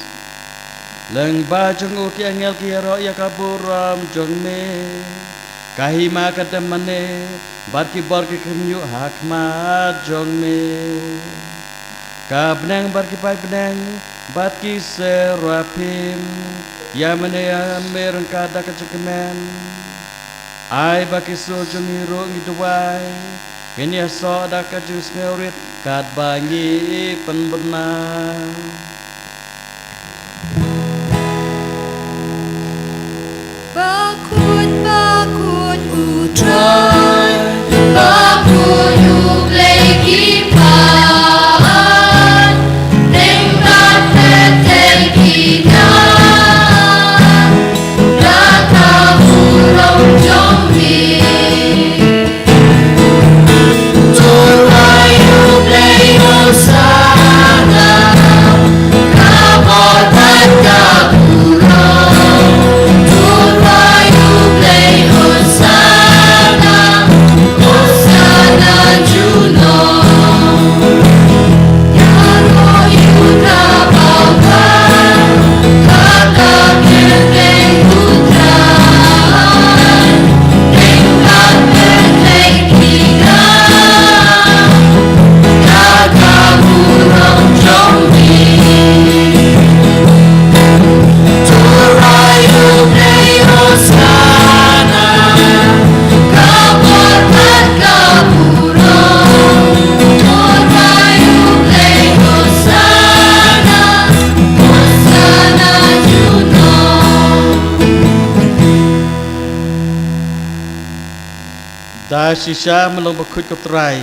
lang ba jungu ki angel ki ro ya kaburam jong me kahima kadamane bat ki bor ki kemyu hakma jong me ka benang bar ki pai benang bat ki serapim ya mane ya mereng kada kecekemen ai baki so jungi ro ngidwai ini so ada kajus ngeurit kat bangi penbenang Bakut utrai Bakut ublei kipan Nengkat peteng kinan Data burung jombi Turai ublei hosana Kabor bat kaburung Turai ublei hosana Hosana Juno Yaro yuda baukan Kakak keteng putran Nengkat peteng kinan Kakak burung jombi Turai ublei hosana Kabor bat kaburung Turai ublei hosana Hosana Juno da shisha melong bakut ko trai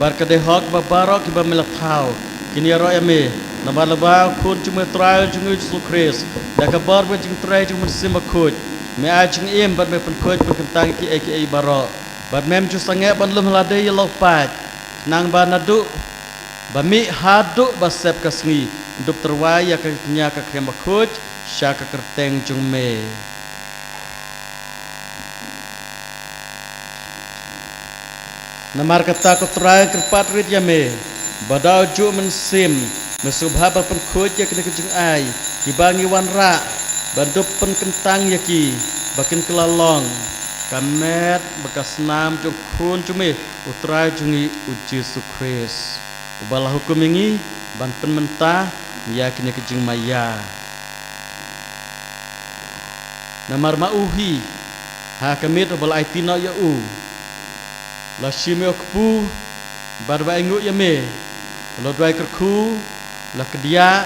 bar ka de hok ba barok ki ba melathau kini ro ame na ba laba kun chume trai jungu Yesus Kristus da ka bar ba jing trai jung sim bakut me a jing em bat me pen khoj pen kentang ki aka baro bat mem ju sange ban lum la de lo pat nang ba nadu ba mi hadu ba sep ka sngi dup terwai ya ka nya ka krem bakut sha ka kerteng jung me namar kata ko trai kerpat rit yame badau ju mensim mesubha ba pen khoj ya kene kejeng ai kibangi wan ra bandup pen kentang yaki bakin kelalong kamet bekas nam jong kun cumi utrai jungi uji Yesus ubala hukum ini ban pen mentah ya kene kejeng maya namar mauhi ha kamit ubal aitino ya u la shime okpu barba ingu yame lo dwai kerku la kedia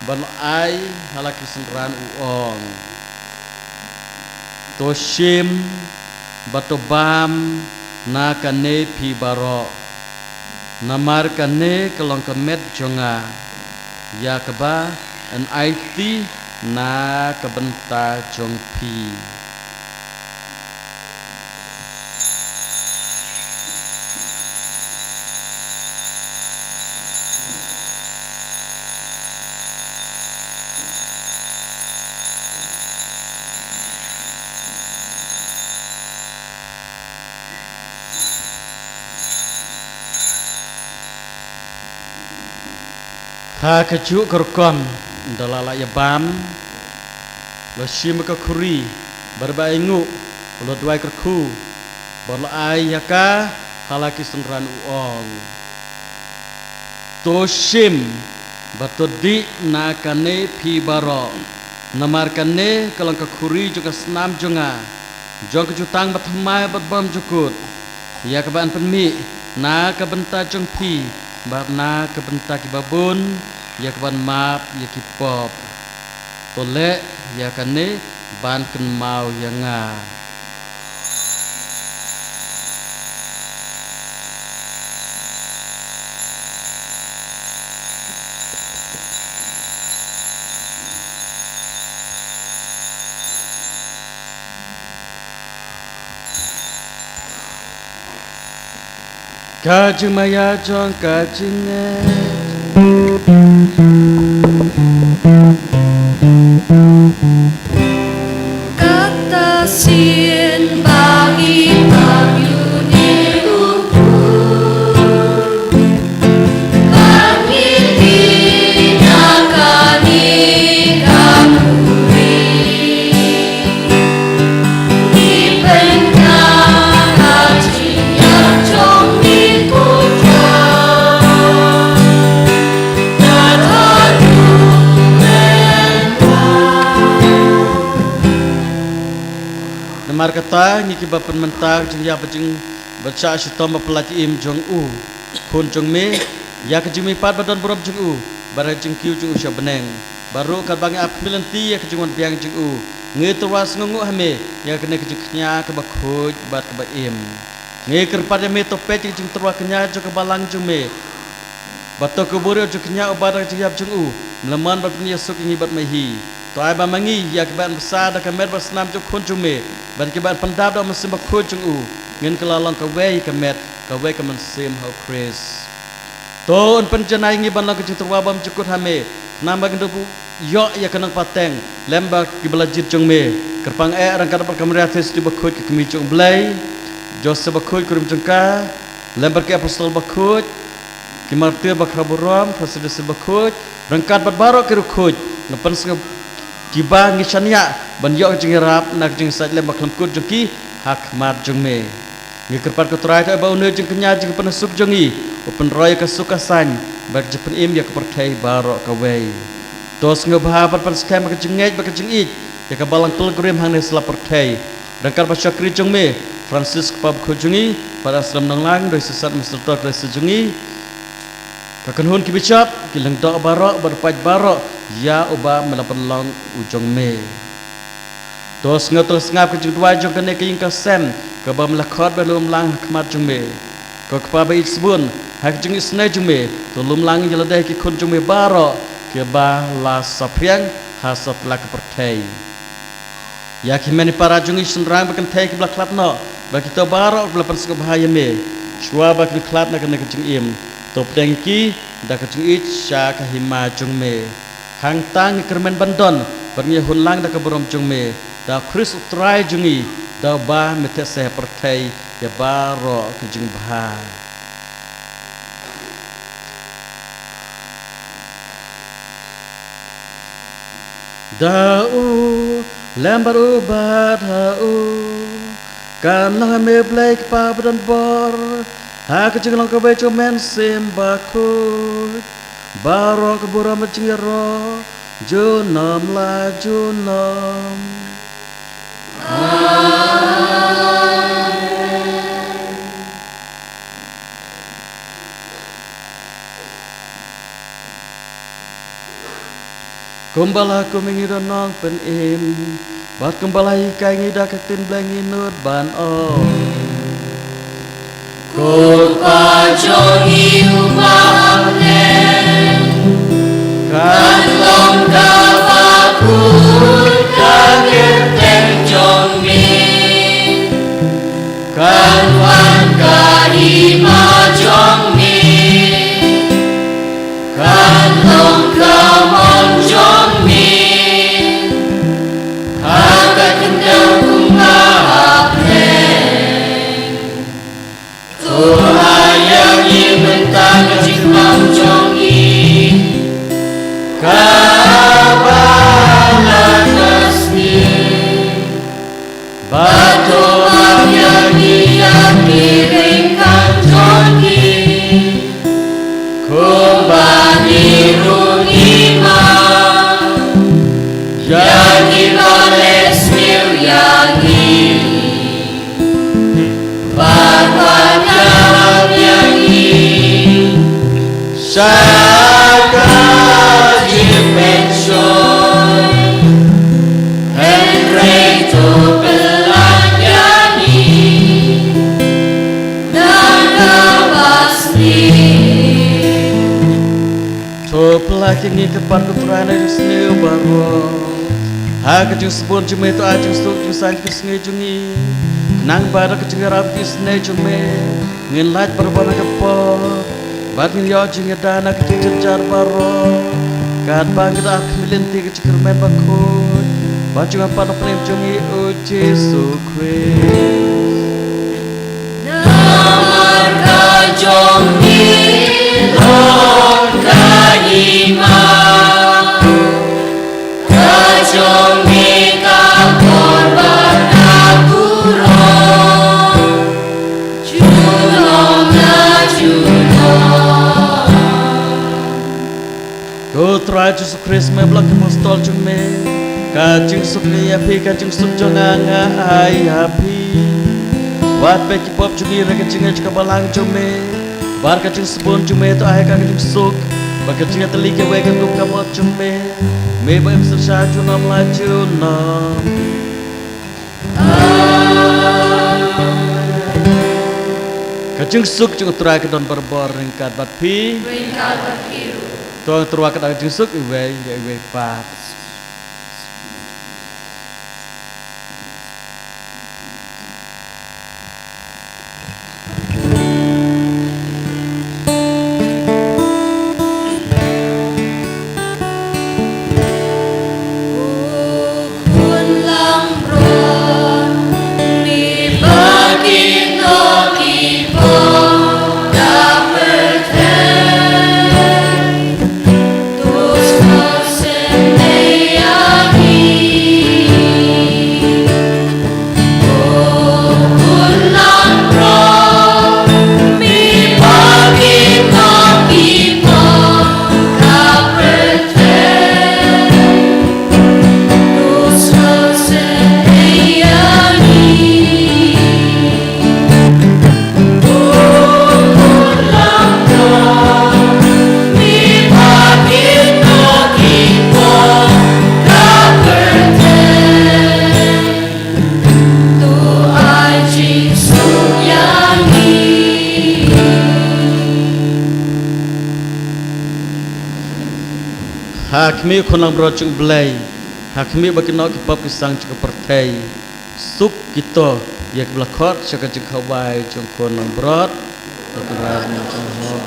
ban ai halak senran uong to shim batobam na kane pi baro namar kane kelong kemet jonga ya keba an IT na kebenta jong pi ha keju korkom dalala ya bam lo shim ka khuri barbaingu lo dwai kerku bol ai yaka halaki sendran uong to shim batodi na kane pi baro namar kane kalang ka khuri juga senam jonga jong kejutang batmai batbam jukut ya kaban penmi na kabenta jong pi bat na kabenta ki babun ya kaban map ya ki pop tole ya kane ban ken mau ya nga Kajing maya jong kajing Kata sien bagi pamyuni umpun Kami tinakani kamuri Di bengkang haji yang jong di kota Namar kata ngiki bapen mentak jeng ya bajeng baca sitom bapelati im jong u kun jong me ya kejeng me pat badan buram jeng u bara jeng kiu jeng u sya beneng baru kat bangi ap milenti ya kejeng wan biang jeng u nge terwas ngungu hame ya kene kejeng knya ke bakhoj bat ke ba im nge kerpat me topet jeng terwa kenya jeng ke balang jeng me bato ke buru jeng knya ubara jeng yap jeng u meleman bat punya suk ngi bat mahi to ai ba mangi ya ke ban besar da kamer basnam jeng kun jeng me ban ke ban pendap da mesim bakhoj jeng u ngen kelalang ka wei kamet ka wei ka mensim how chris ton penjenai ngi ban lang ke terwa bam jukut hame namba gendu yo ya kenang pateng lemba ki belajit jeng me kerpang rang kada par kamria tes di bakhoj ke kemi jeng blai jose bakhoj kurim jengka lembar ke apostol bakhoj ki martir bakraburam presidensi bakhoj rangkat bat barok ke rukhoj ngapan sing kiba ngi chania ban yo jeng rap nak jeng sat lembak lemkut jeng ki hak mat jeng me ngi kerpat ko trai ta ba une jeng kenya jeng penasuk jengi open roy ka sukasan bak jepen im ya kepertai barok ka wei tos ngobha pat pan skam ka jengej bak jeng ik ya ka balang pilgrim hang ne sela pertai rangkat ba syakri jeng me Francis pab khojungi pada asram nanglang doi sesat Mr. Tok doi sejungi kakenhun ki bicap ki leng dok barok berpaj barok ya uba melapan long ujong me tos ngotel ngap ke jeng dua jong kene ke ing ka sem ka ba melakot ba lum lang khmat jong me ko kpa ba isbun hak jeng isne jong me to lum lang jeladeh ki khun jong me barok ke ba la sapriang hasat la ke pertai ya ki meni para jong isenrang ba kan thai ki blak klap no ba kita barok belapan sek bahaya me shwa ba ki klap na kene ke jeng im top dengki da ke jeng ich sya ka hima jong me hang tang kermen bandon bernya hunlang da ke borom jong me da Chris utrai jungi da ba mete se pertai ya baro ke jeng bah da u lembar ubat ha u kan lang me black pa badan bor ha ke jeng lang ke beco men sim bakut baro ke borom jeng ro junam la junam Kumbala ku mengironong pen im bat kumbala ikai ngida kaktin blangi nut ban o Kut pajongi umahne Kan long kawakut kakirteng jong min Kan wan kahima jong min Kan long kamon jong min Hakat kendang umahne Tuhayang ibentang jikmam jongi Kabalan asni Batu mamyani yang kiringkan jongi Kumbani runima Yangi bales mil yangi Barbanam yangi Saka jipensyon Henry to pelanyani Nangawasni To pelaki ngi kepan kutrana disne baro Haga jung sebon jume to ajung stuk jung san kusnge jungi Nang bara kecengarap disne jume Ngin laj berbana kepo Bat ngin yo jung dana kecenjar baro Kat bang kita akmilinti kecekermen bakut Bat jung apa no penem jungi o Jesu Christ Namar kajongi Lord kanima Kajongi kakorban apuron Junong na junong Go try Jesu Christ me blak mostol jume Kajung suk ni api kajung suk jonganga ai api Wat pe kipop jungi rega jinga juga balang jume Bar kajung sebon jume to ai kajung suk Ba kajung telike we kajung kamot jume Me ba emser sha junam la junam Kajung suk jung try ke don berbor ringkat bat pi Ringkat berhiru Tuang terwa ke kajung suk iwe pat Kun lang ron Mi bagi no kipo Dapat Tus kosen neyangi Kun lang ron Mi bagi no kipo Dapat Tus kosen neyangi Kun lang ron Mi bagi no kipo Dapat Tu aji suyangi Hakmi kunang brojung belai Hakmi bagi nak kipap kisang juga pertai Suk kita Ya kebelakot Syaka jeng kawai Jung kunang brod Lekeran jung ho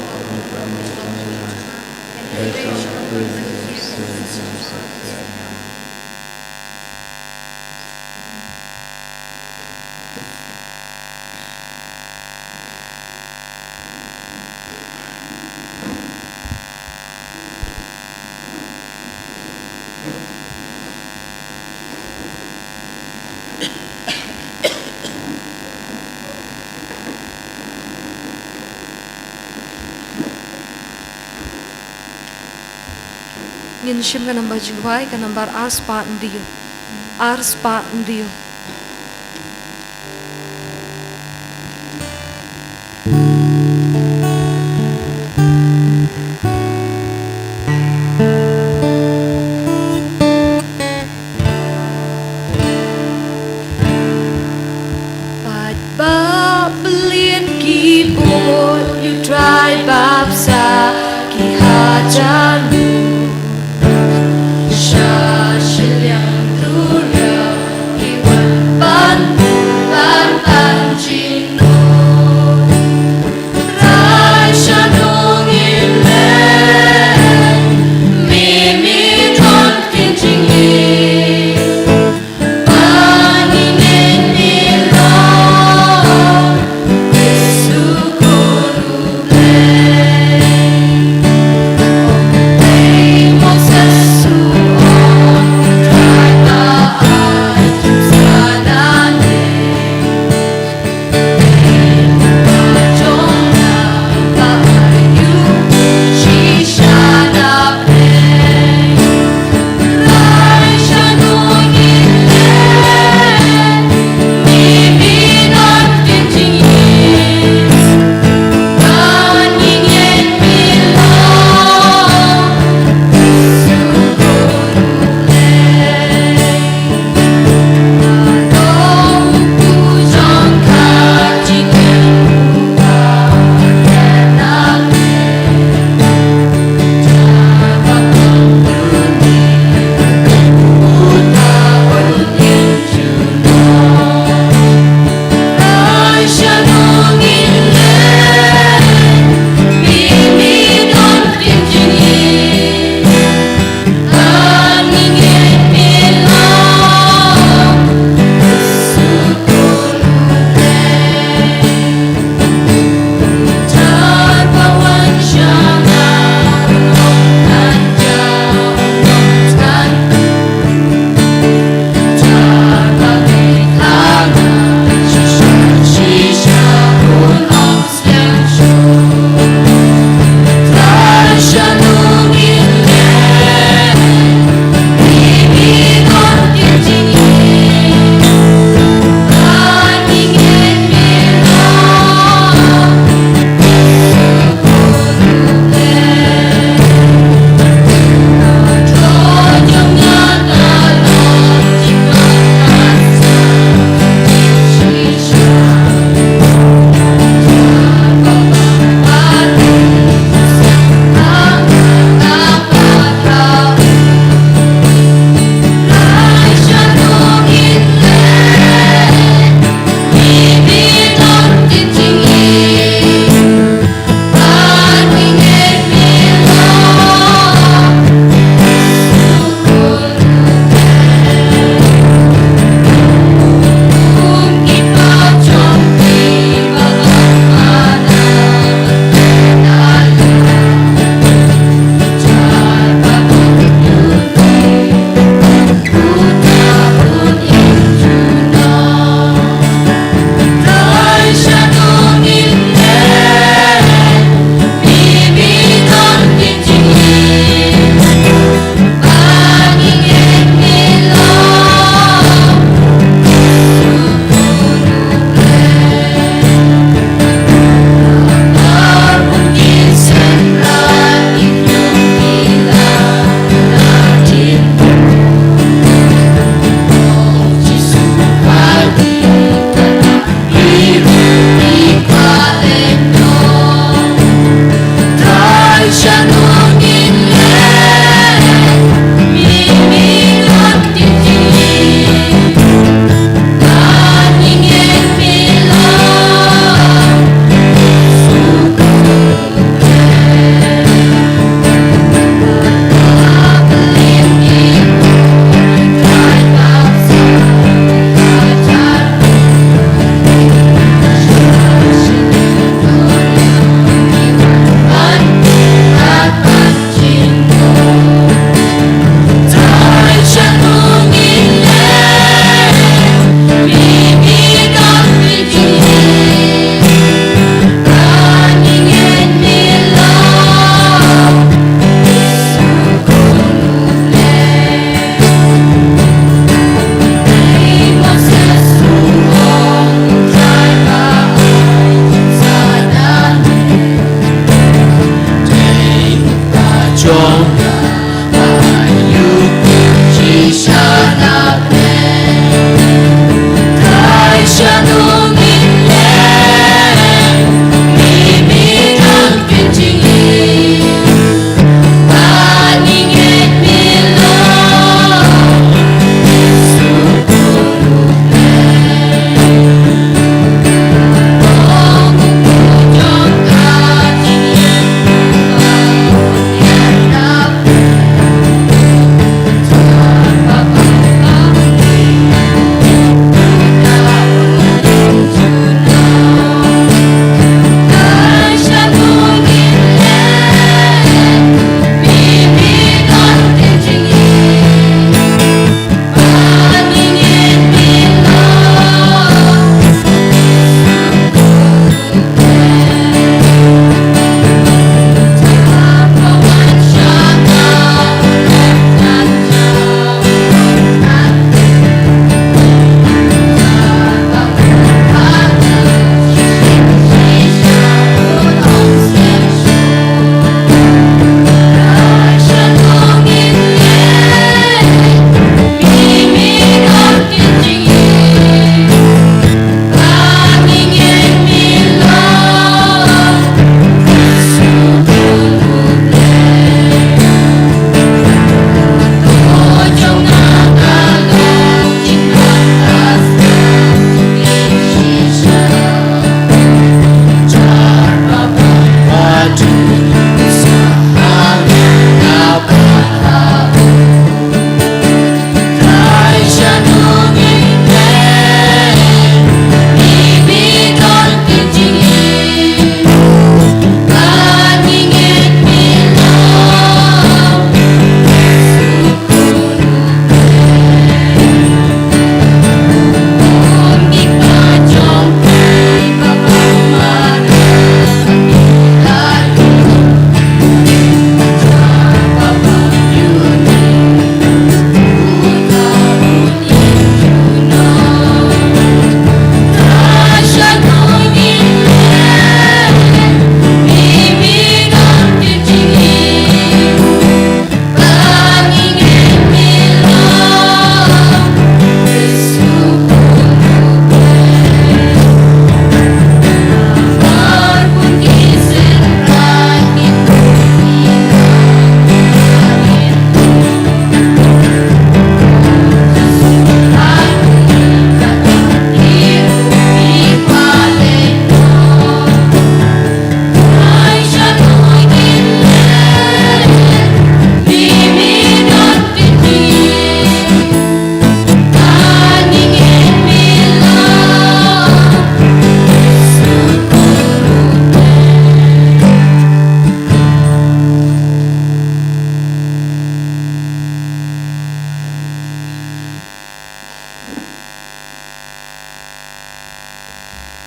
Ngin shim ka nambar jingwai ka nambar arspa ndiyo. Arspa ndiyo.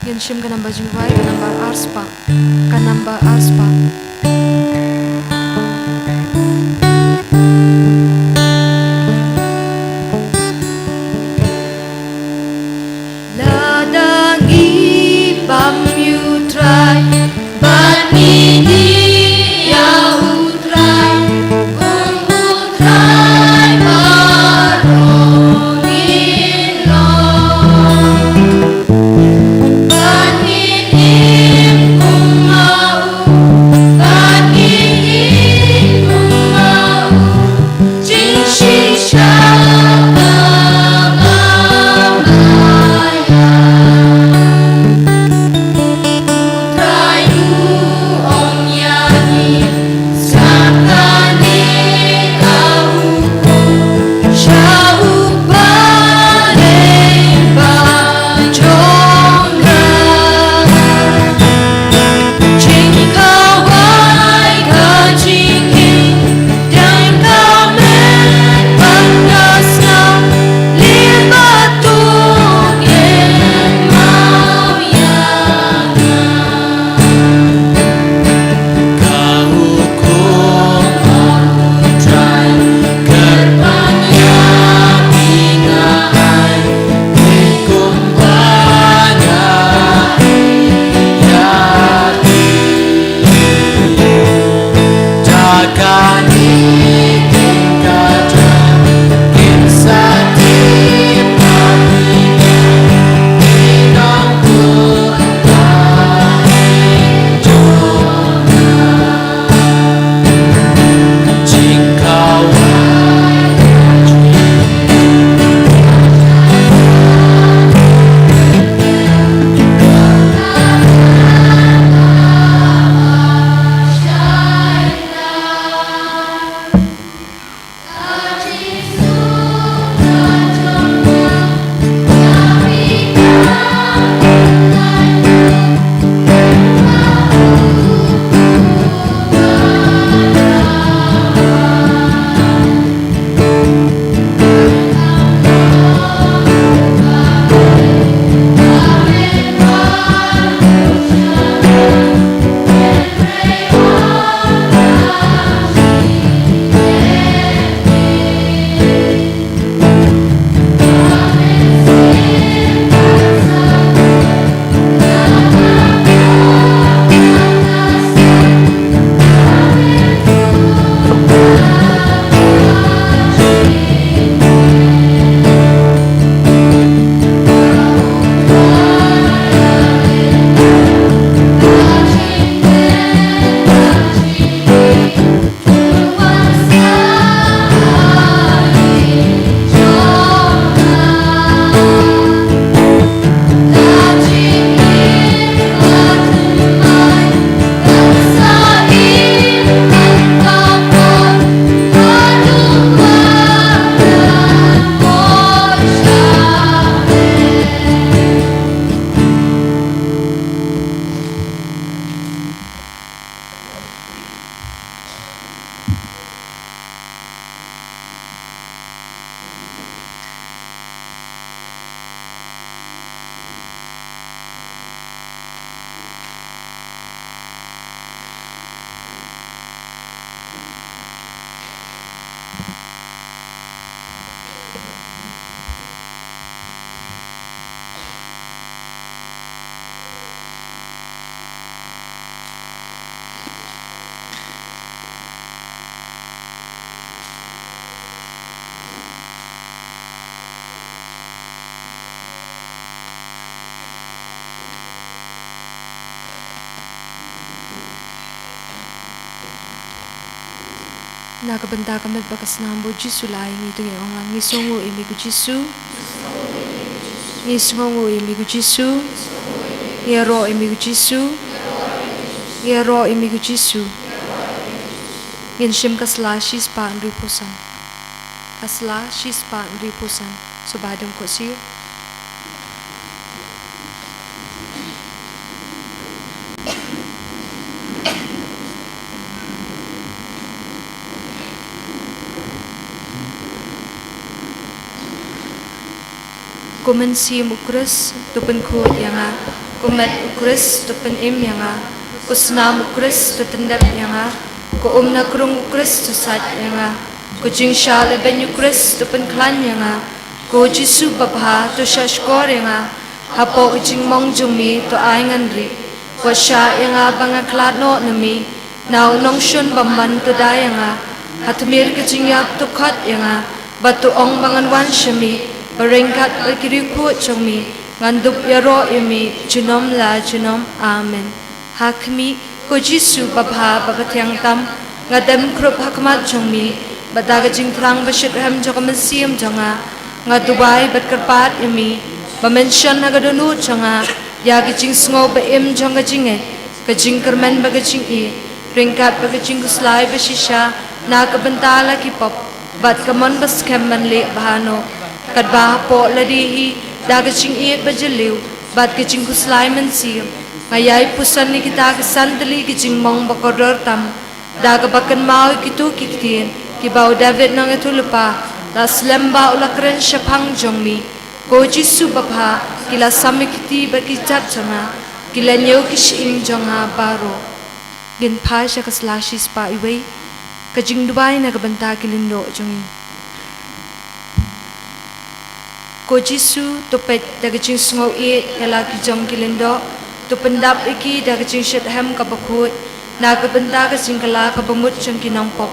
Genshim kanamba jingwai kanamba arspa Ladangi pam you try, but me dia utrai, utrai barong ilong. But me im kung mau, but me Nakabanta kami bakas nambo Jisu laing itu yang orang ngisongo imiku Jisu, ngisongo imiku Jisu, ngero imiku Jisu, ngero imiku Jisu, nginshim kasla shis pa andri pusan, kasla shis pa andri pusan, sobadam kosir. Kumen siam ukres tupen ku yanga, kumet ukres tupen im yanga, kusnam ukres tutendap yanga, ku umna kurung ukres tusat yanga, ku jingsha leben ukres tupen klan yanga, ku Jisu babha tu shashkor yanga, hapo ujing mong jumi tu aingan ri, washa yanga banga klat no nami, nau nong shun bamban tu da yanga, hatumir ke jingyap tu khat yanga, batu ong bangan wan shami. Beringkat berkiriku cumi ngandup yaro yumi junom la junom amen. Hakmi ko Jisu babha babatyang tam ngadem krup hakmat cumi badaga jing terang basyit ham jaka mensiam janga ngadubai berkerpat yumi bamensyon nagadunu janga ya gijing sngo baim janga jinge gijing kermen bagajing i ringkat bagajing kuslai basisha na kabentala kipop bat kamon baskem manli bahano kadbah po ladihi dagajing iet bajaliw bat gajing kuslay mensir ngayay pusan ni kita kesandali gajing mong bakodor tam dagabakan mau kitu kiktin kibaw David nang etulupa las lemba ulakren syapang jongmi ko Jisu babha kila samikiti bakijat janga kila nyaw kishing janga baro gin pa siya kaslashis pa iway kajing Dubai nagabanta kilindo jongi ko Jisu topet dagajing sngo i yala kijong kilindo to pendap iki dagajing shet hem kabakut nagabenta kasing kala kabamut jong kinong pop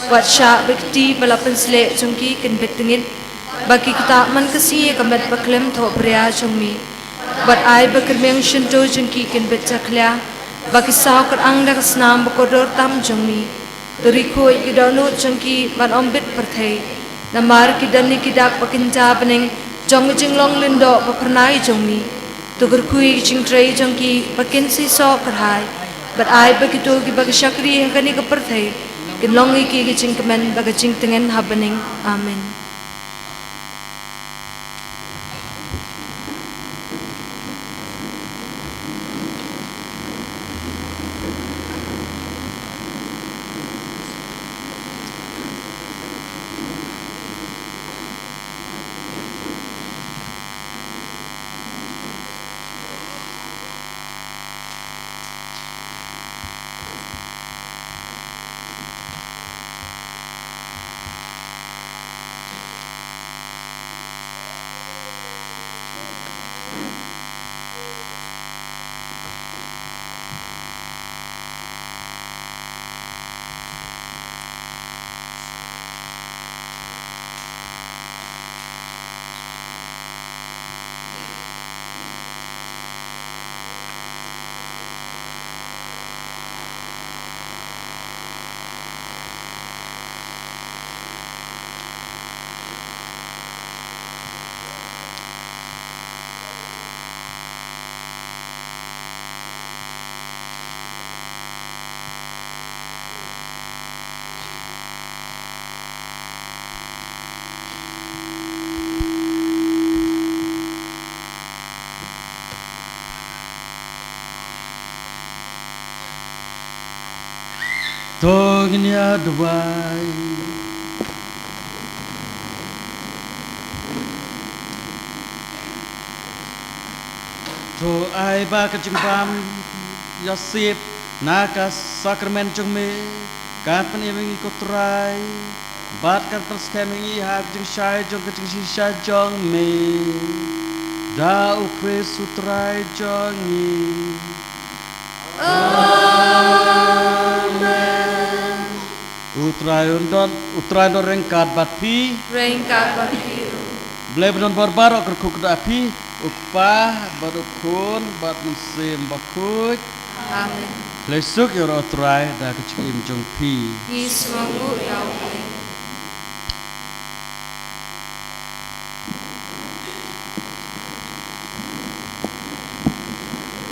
wat sya bekti balapan sle jongki kin betengin bagi kita man kasi kamet baklem tho bria jongmi bat ai bakermeng shinto jongki kin betjakля bagi saw kat ang dagasnam bakodor tam jongmi toriko ikidano jongki ban ombit perthai namar kidani kidak pakinja bening jong jing long lindo papernai jongmi tugur kui jing tray jongki pakin si so karhai but ai begitu ki bagi syakri yang kani keperthai kin long iki jing kemen bagi jing tengen happening amen. Tognya Dubai to ai ba ka jimpam Yosip nakas sakramen jongme kat penewingi kotrai Bat kan terus kami hak jeng syai jong kecing sisa jong me. Da ukre sutrai jongi. Utrai don rengkat bat pi. Rengkat bagi Blai benon barbaro kerkuk da api. Ukpah bat ukun bat musim bakut. Amin. Lesuk yor utrai da kecing im jong pi. Ismangu yau.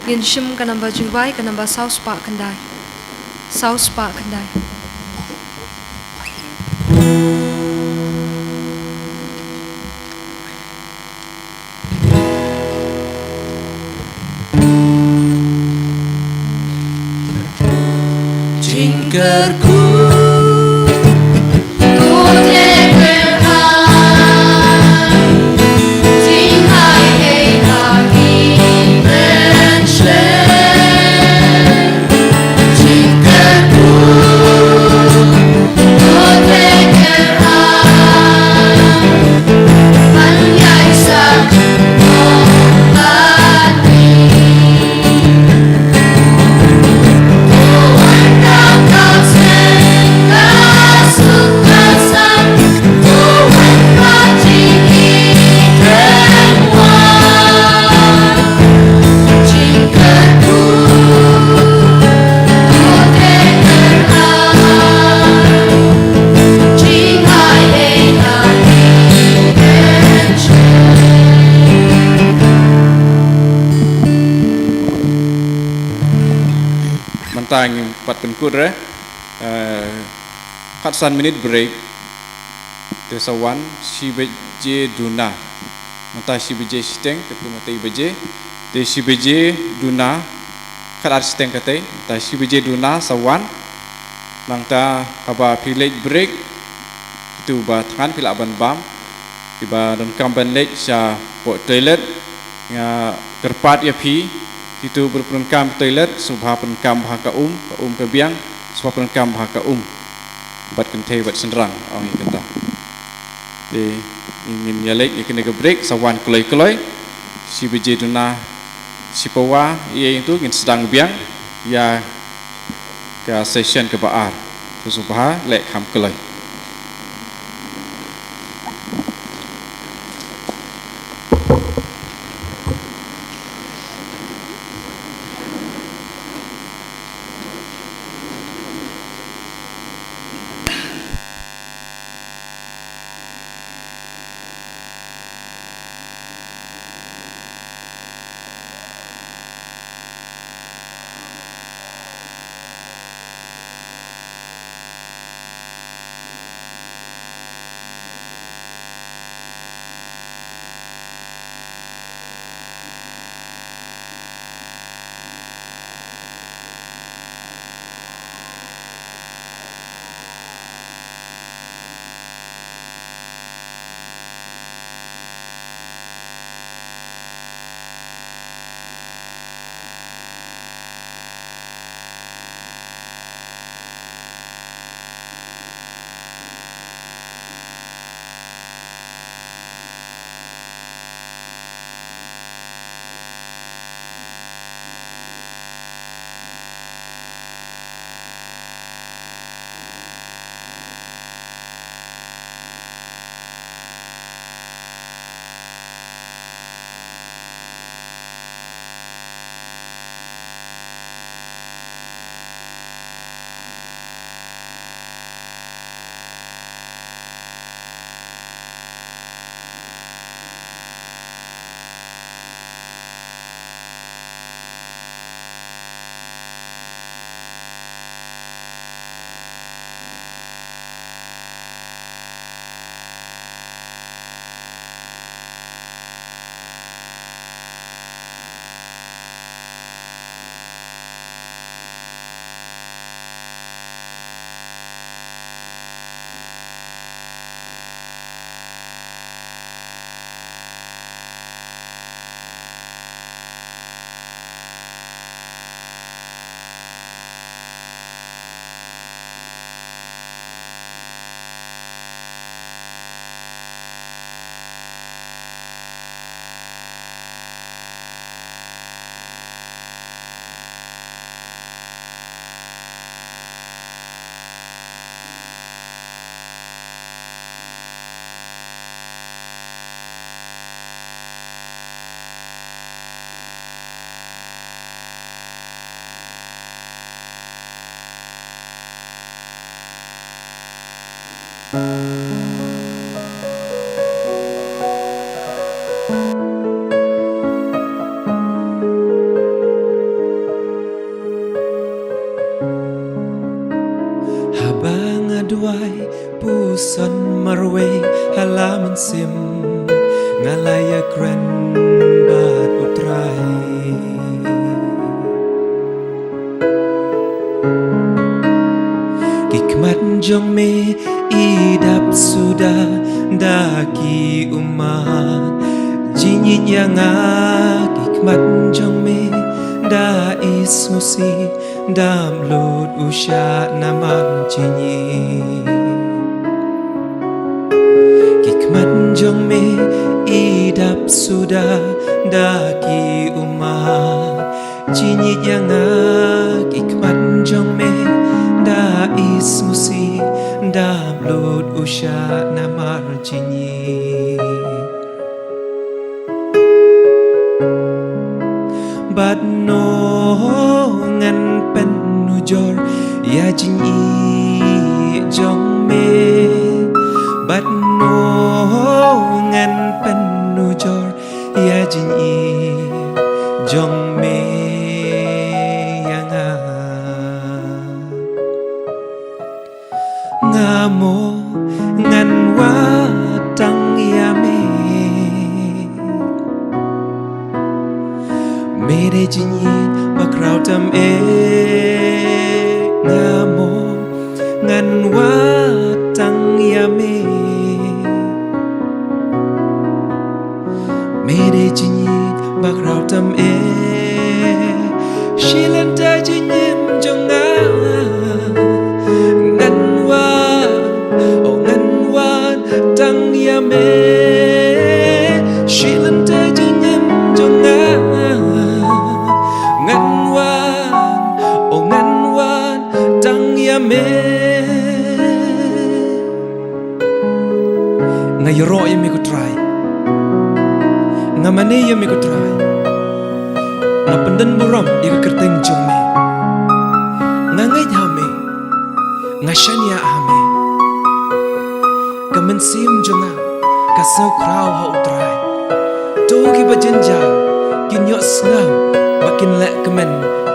Yin shim kanamba jingwai kanamba saus pa kandai. Saus pa kandai. Jingkarku Mantang 4 penkud Katsan minute break Tesawan Shibeje Duna Mantang Shibeje Siteng Ketua Matai Beje Te Shibeje Duna Kat Siteng Katai Mantang Shibeje Duna Sawan Langta Haba Pilate break Itu ba tangan pila aban bam Iba dan kamban lek Sya Pok toilet Nga Kerpat ya pi Itu berpenkam toilet subha penkam bahaka ka biang subha penkam bahaka bat kente bat senrang orang kata de ingin yalek ikan ke break sawan keloi si beje duna si pawa ia itu ingin sedang biang ya ke session ke baar subha lek ham keloi duai pusan marwe halaman sim ngalaya kren bat utrai hikmat jong me idap sudah daki umat jinyit yang hikmat jong me da ismusi dam lut usha naman jinyi hikmat jong me idap sudah daki umat jinyit yang hikmat jong me da ismusi dam lut usha naman jinyi bát nô ngăn pen nu jor ya jing i jong me bát nô ngăn pen nu jor ya jing i jong me yang nga mo ngăn wa tang ya me Mede jinyi bakrau tam ngamo ngan wa tang ya me Mede jinyi bakrau tam shilan ta jinyim jonga ngan wa tang ya me shilan ta jinyim jonga Ngay ro yami ko try Ngamane yami ko try Ngapandan buram ika kerteng jong me Ngangay hame Ngashanya hame Kamen sim jonga Kasaw kraw ha utray Togi bajenja Kinyo sngaw Bakin lek kemen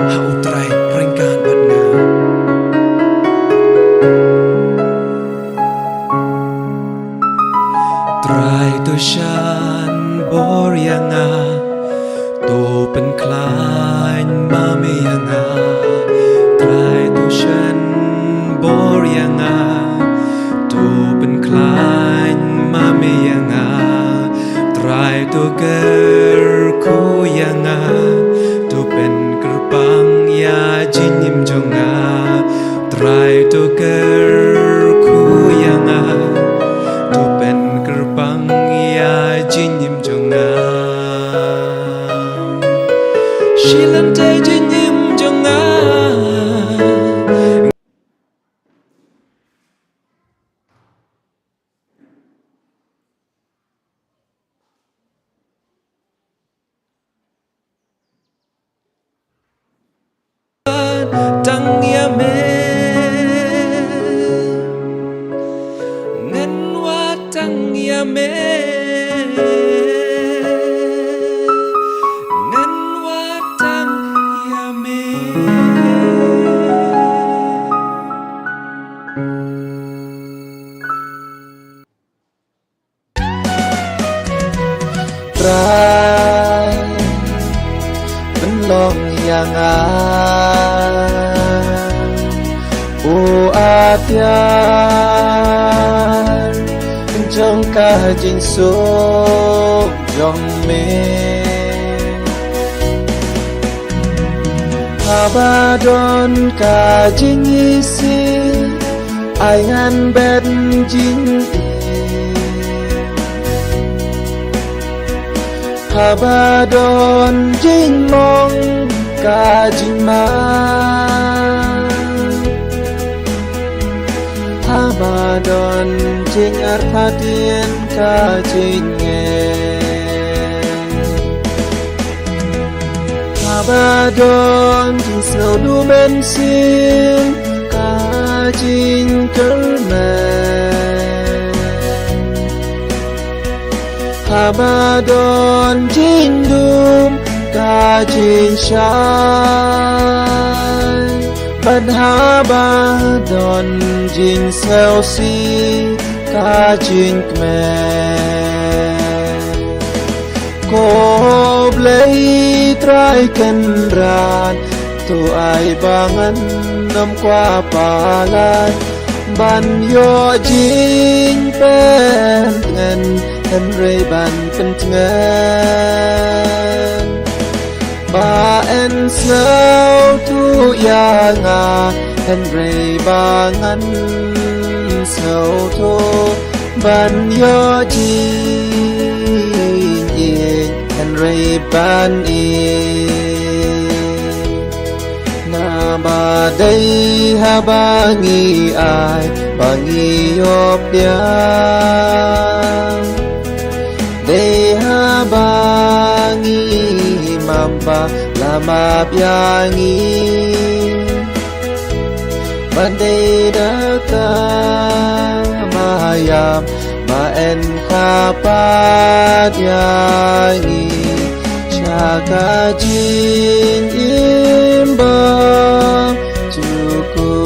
ha utray Rengkan bat nga Try to shan bor yanga to pen klein mame yanga Try to shan bor yanga to pen klein mame yanga Try to ger ku yanga to pen kerpang ya jinyim jonga Try to ger ku yanga to pen gerbang ya jinyim jonga shilan te jinyim jonga tang ya me ngan wa tang ya me ngan wa tang ya me Try penlong yang o atiar trong ka jing so jong me Habadon ka jing isi ayan ben jing Habadon jing mong ka jing ma Habadon jing arfatien ka jing Habadon jing snow du men sim ka jing kermen Habadon jing dum ka jing shai Padhabadon jing selsi ka jing kmen Ko blei trai kenran tu ai bangan nam kwa palan ban yo jing pen ngan hen rei ban pen ngan ba en snow tu ya nga hen rei bangan snow tu ban yo jing hen rei ban na ba dai ha bangi ai bangi yop dia dai ha bangi mamba lama biangi bandai daka mayam ma en kapat yangi Chaka jin imbang cukup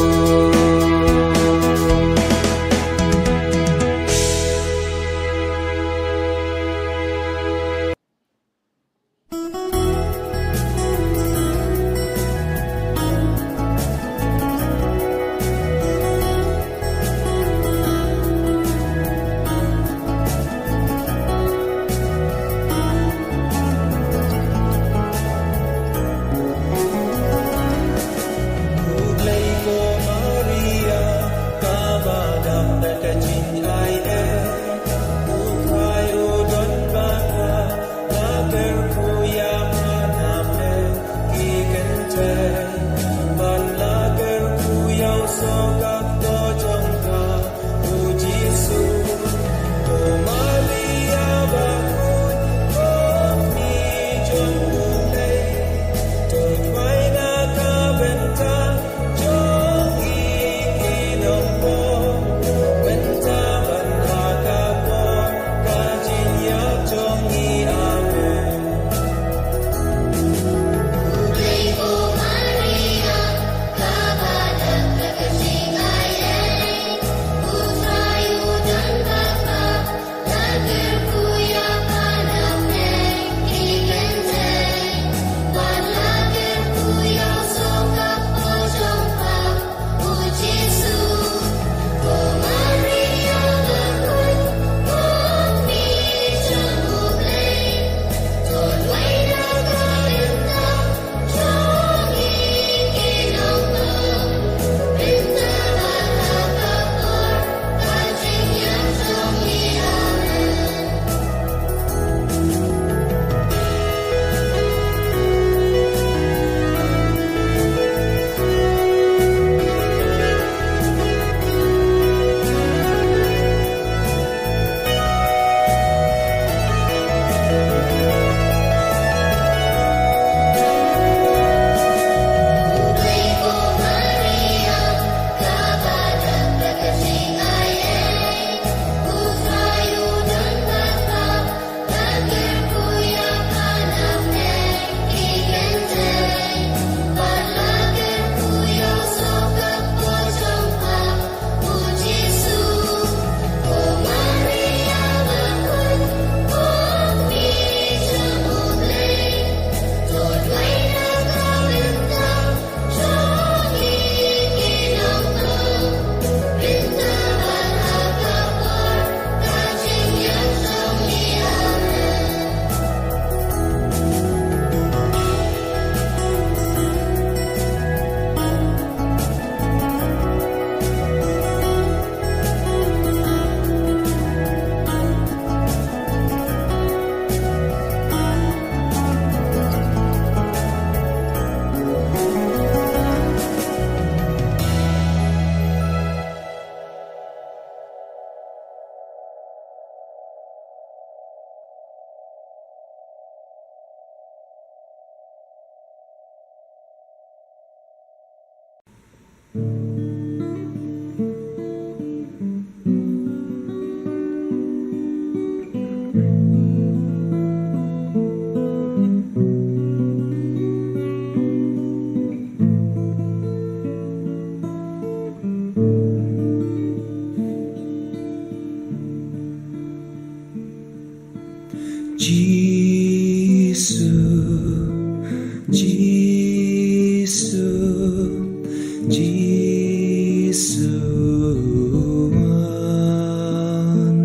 Jisuan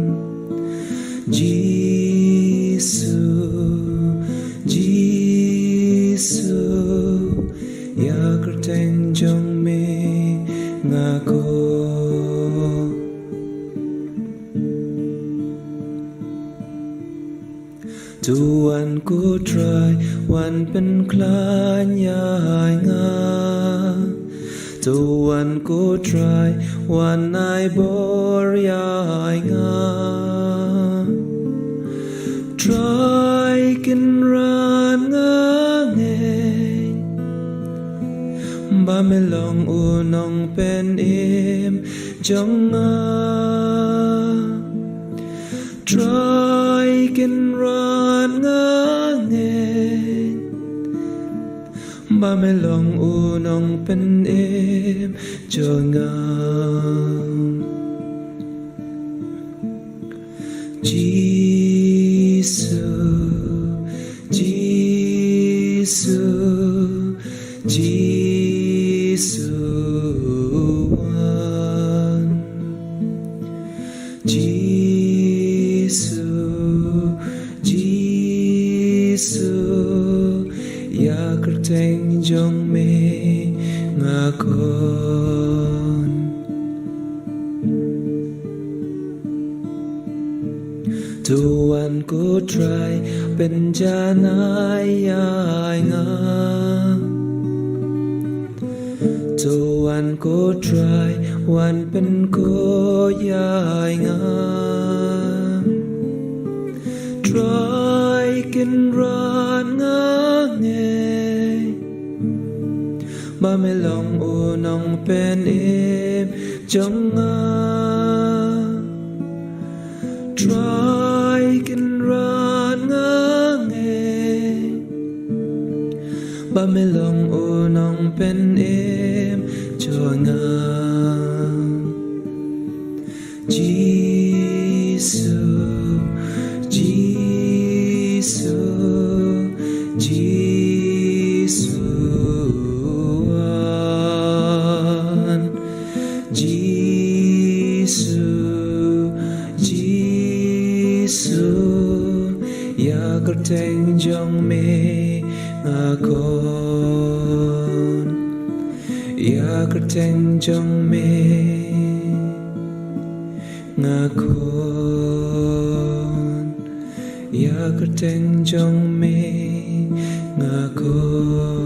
Jisu Jisu ya kerteng jong me ngako Tuan ku try wan pen klan yai nga Tuan ku try wan ai bor yai nga Try kin ran nga ngeng Ba me long unong pen im jong nga Try kin ran nga ngeng Ba me long unong pen im jong nga Jisu Jisu Jisuan Jisu Jisu ya kerteng jong me ngakon Tuan ku try penjanai ai nga Tuan ku try wan pen ko yai nga Try kin ran nga nge Ba me long unong pen im jong nga Try kin ran nga nge Ba me long unong pen im jong nga Jisu Jisu Jisuan Jisu Jisu ya kerteng jong me ngakon ya kerteng jong me ngakon ya kerteng jong me ngakon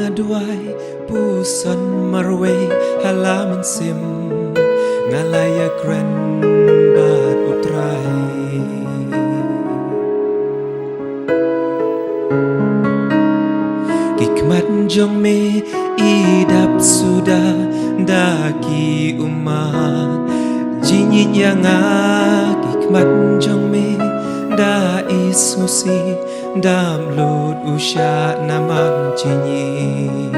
duai pusan marwe halaman sim ngalaya kren bat utrai kikmat jong me idap sudah daki umat jinyit yang hikmat jong me da ismusi dam lut usha namang jinyit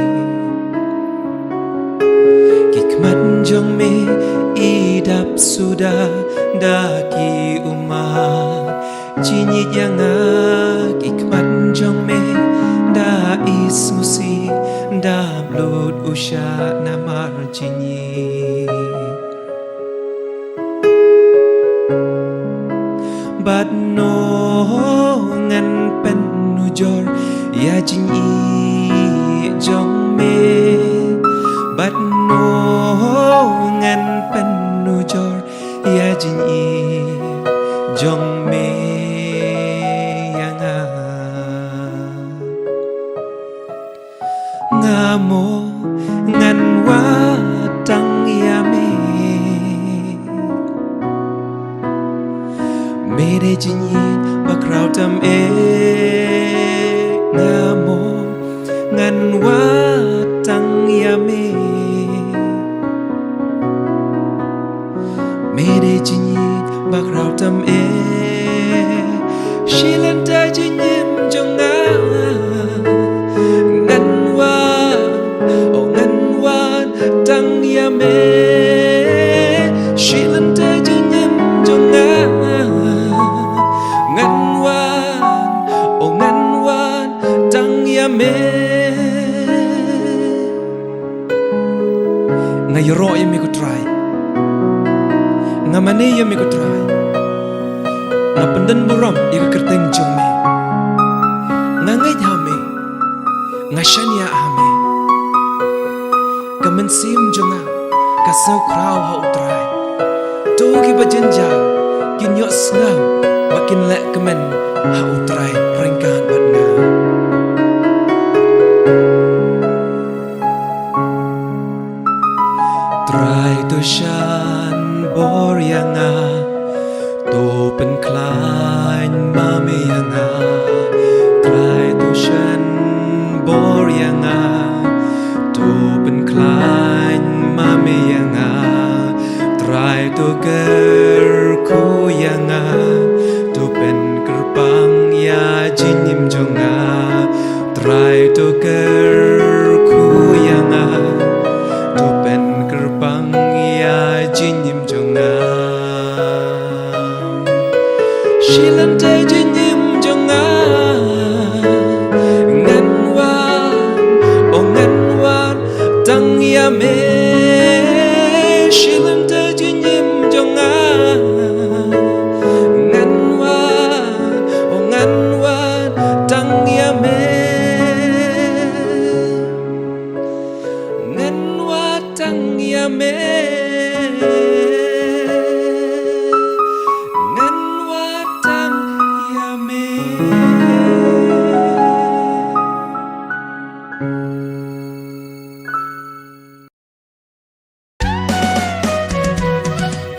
hikmat jong me idap sudah daki umat jinyit yang hikmat jong me da ismusi dam lut usha namar jinyit bát nô ngăn pen nu jor ya jing i jong me bát nô ngăn pen nu jor ya jing i jong me yang nga mo ngăn wa tang ya me mê đê chỉ nhìn mà khảo tâm ê nga mô ngăn quá tăng ya mê mê đê chỉ nhìn mà khảo tâm ê she lên tay chỉ nhìn trong ngã ngăn quá tăng ya mê she lên tay chỉ nhìn trong ngã Ngay ro yami ko try nga mane yami ko try nga pandan buram ika kerteng jong me nga ngay hame nga shania hame kamen sim jonga ka sau krau ha utrai to ki bajenja kin yo snau bakin le kamen ha utrai rengkan bat nga trai to shan bor yanga to pen klein mame yanga trai to shan bor yanga to pen klein mame yanga trai to ger ku yanga to pen kerpang ya jinim jonga trai to ger ku yanga to pen kerpang ya jinim jonga shilan tay jinim jonga ngan wan tang ya me shilan tay jinim jonga ngan wan tang ya me ngan wan tang ya me ngan wan tang ya me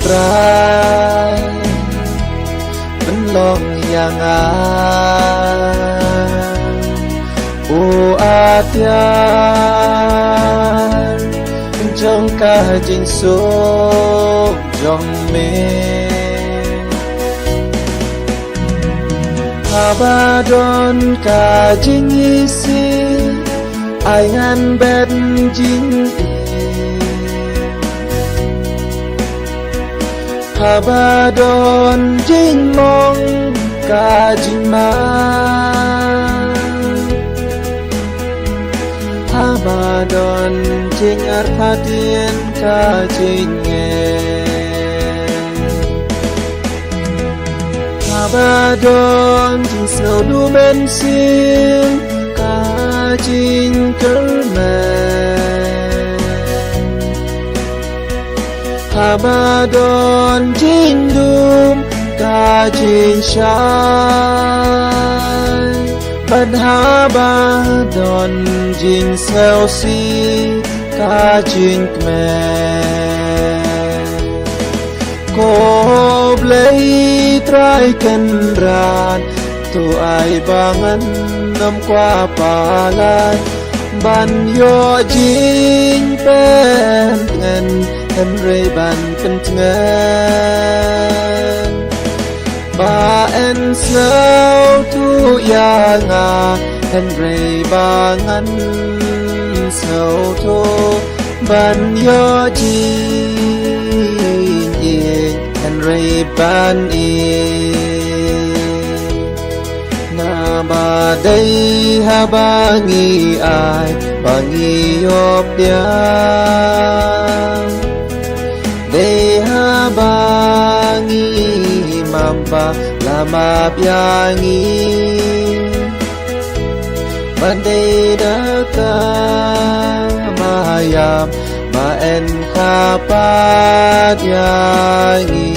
trai bên lòng yang o atiar trong cả chính số trong mình Abadon ka chính isi ai ngăn bên chính Abadon jing mong ka jing ma Abadon jing arpatien ka jing Abadon jing snow du men sim ka jing kermen Abadon jing dum ka jing shai Ban Abadon jing selsi ka jing kmen Ko blei trai kenran tu ai bangan nam qua palan ban yo jing pen ngan Henry ban pentengan ba en slow tu ya nga Henry bangan slow tu ban yo jing Henry ban na ba đây ha bangi ai bangi yop yang đây ha bangi mamba lama biangi bandai daka mayam ma en kapat yangi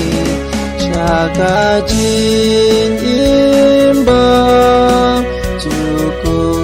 Chaka jin imbang cukup.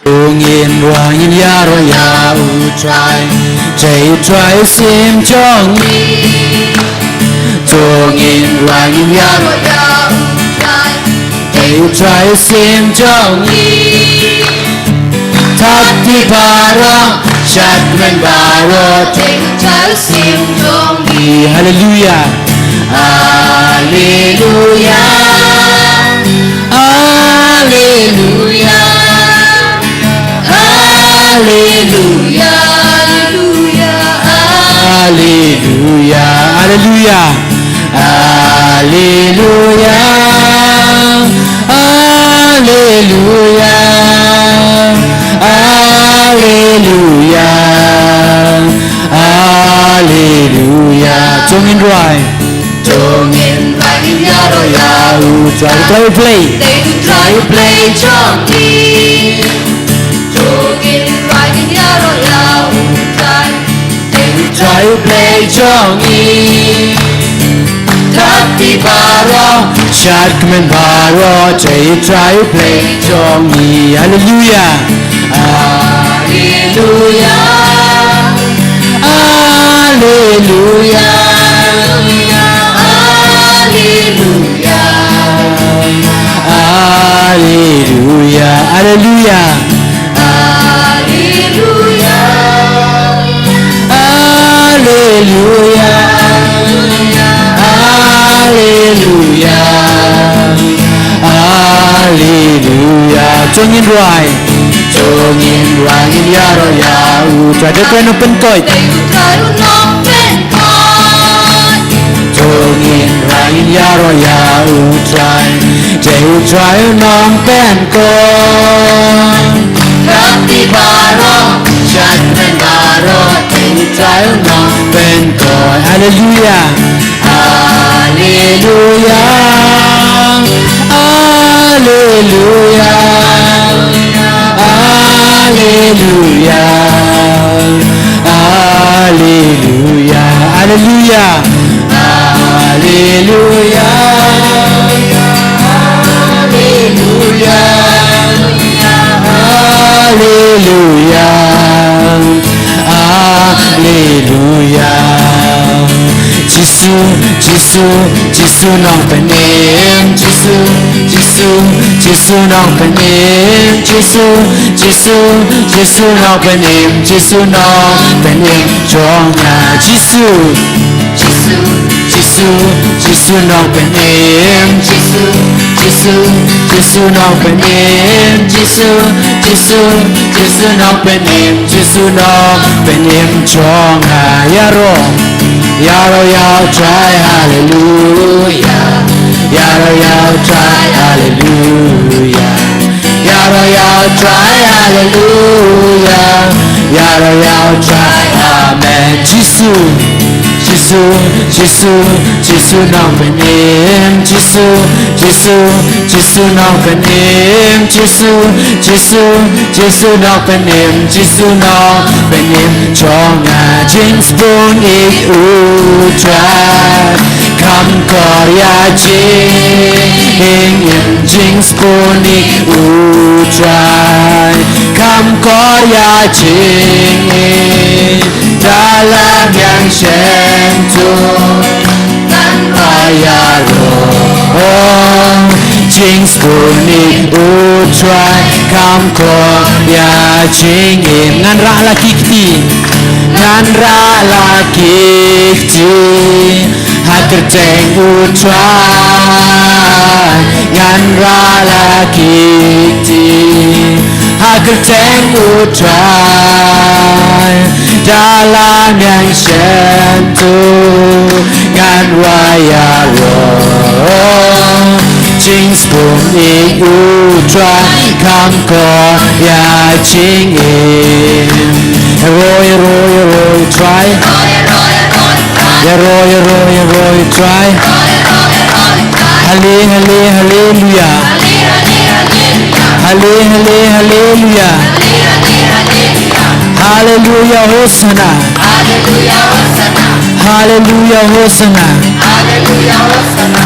Ingin ruangin ya roya utrai Jai utrai sim chong Tungin ruangin ya roya utrai Jai utrai sim chong Tati parang Syadman baro Jai utrai sim chong Hallelujah Hallelujah Hallelujah Hallelujah, hallelujah, hallelujah, hallelujah, hallelujah, hallelujah, try to play. They do try to play junkie. Jogging, riding, yaro, yao, try. They do Try to play jongi. Tapi baro, shot kemen baro. Try to play jongi. Hallelujah. Hallelujah. Hallelujah. Hallelujah. Hallelujah. Hallelujah. Hallelujah. Hallelujah. Jongin rai. Jongin rai in yaro yau. Try to turn open toy. They do try to knock and on. Jongin rai in yaro yau. Try. They will try to knock and go. Tapi baro, Judgment baro. They will try to knock and go. Hallelujah. Hallelujah. Hallelujah. Hallelujah. Hallelujah. Hallelujah. Hallelujah. Hallelujah. Hallelujah. Gisu, Gisu, Gisu nong penim. Gisu, Gisu, Gisu nong penim. Gisu, Gisu, Gisu nong penim. Gisu nong penim. Jonga Gisu, Jisu, Gisu, Gisu nong penim. Gisu, Gisu, Gisu nong penim. Gisu, Gisu, Gisu nong penim. Gisu nong penim. Jonga yaro. Yaro yao try hallelujah. Yaro yao try hallelujah. Yaro yao try hallelujah. Yaro yao try amen. Jisu, Jisu, Jisu, Jisu nong penim. Jisu, Jisu, Jisu nong penim. Jisu, Jisu, Jisu nong penim. Jisu nong penim. Jonga jings bun ik utrai. Kam korya jing in jings bun ik utrai. Kam korya jing in dalam yang shentu dan raya roh. Jings kuning utrai kam korya jing in ngan ra laki kti. Ngan ra laki kti hadir teng utrai. Ngan ra laki kti hadir teng utrai. Dalam yang sentuh ngan raya roh. Jings pun ik utrai kam korya jing in. Roy roy roy try. Yeah roy roy roy try. Halle halle hallelujah. Halle halle hallelujah. Hallelujah Hosanna. Hallelujah, Hosanna. Hallelujah Hosanna. Hallelujah, Hosanna.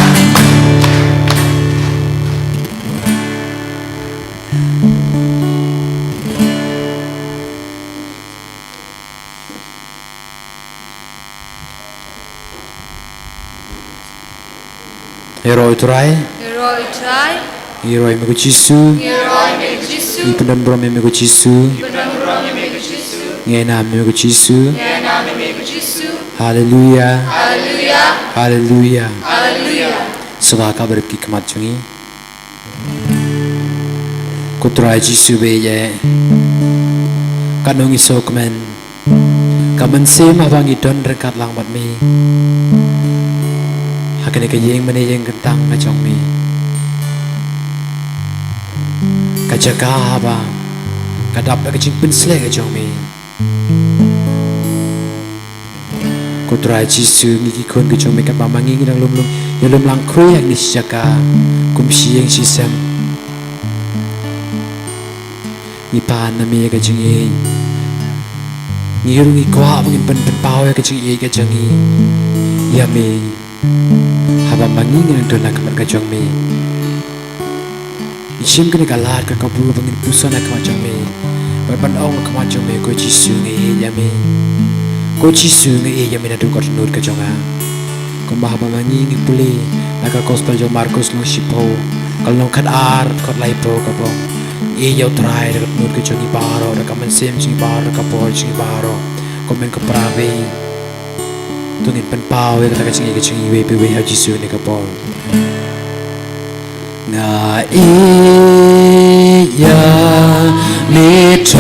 Hero try. Heroi try. Hero mego Jisu. Heroi meg Jisu. Ipendan bro mego Jisu. Benamro meg Jisu. Ngena mego Jisu. Yana meg Jisu. Hallelujah. Hallelujah. Hallelujah. Hallelujah. Suka kabar ki kemat jungi. Kutrai Jisu beye. Kanong iso kemen. Kamen sim abang idon rekat lang bat mi. Hakane ka yeng mane yeng kentang ka chong mi. Ka jaga ba. Ka dap ka jing pen sle ka chong mi. ko try Jisu ngi ki kon ke jong me ka ba mangi ngi dang lum ya lum lang khoi hak ni saka kum sieng sisam ni pan na me ka jing e ngi ru ngi kwa bang pen pau ya ka jing e ka jang e ya me haba mangi ngi dang don ka ka jong me isim kene galar ka kabur bangin pusana ka jong me ba ban ong ka jong me ko Jisu ngi ya me ko Jisu ngi ya me na du ko nur ka jong a ko ma ba mangi ngi puli na ka gospel jo Markus lo sipo kal no khat ar ko lai po ka bo e yo trai ka nur ka jong baro ka man sem chi bar ka po chi baro ko men ko prave tu ngin pen pau ka ka chi we pe we ha Jisu ni ka po na e ya me try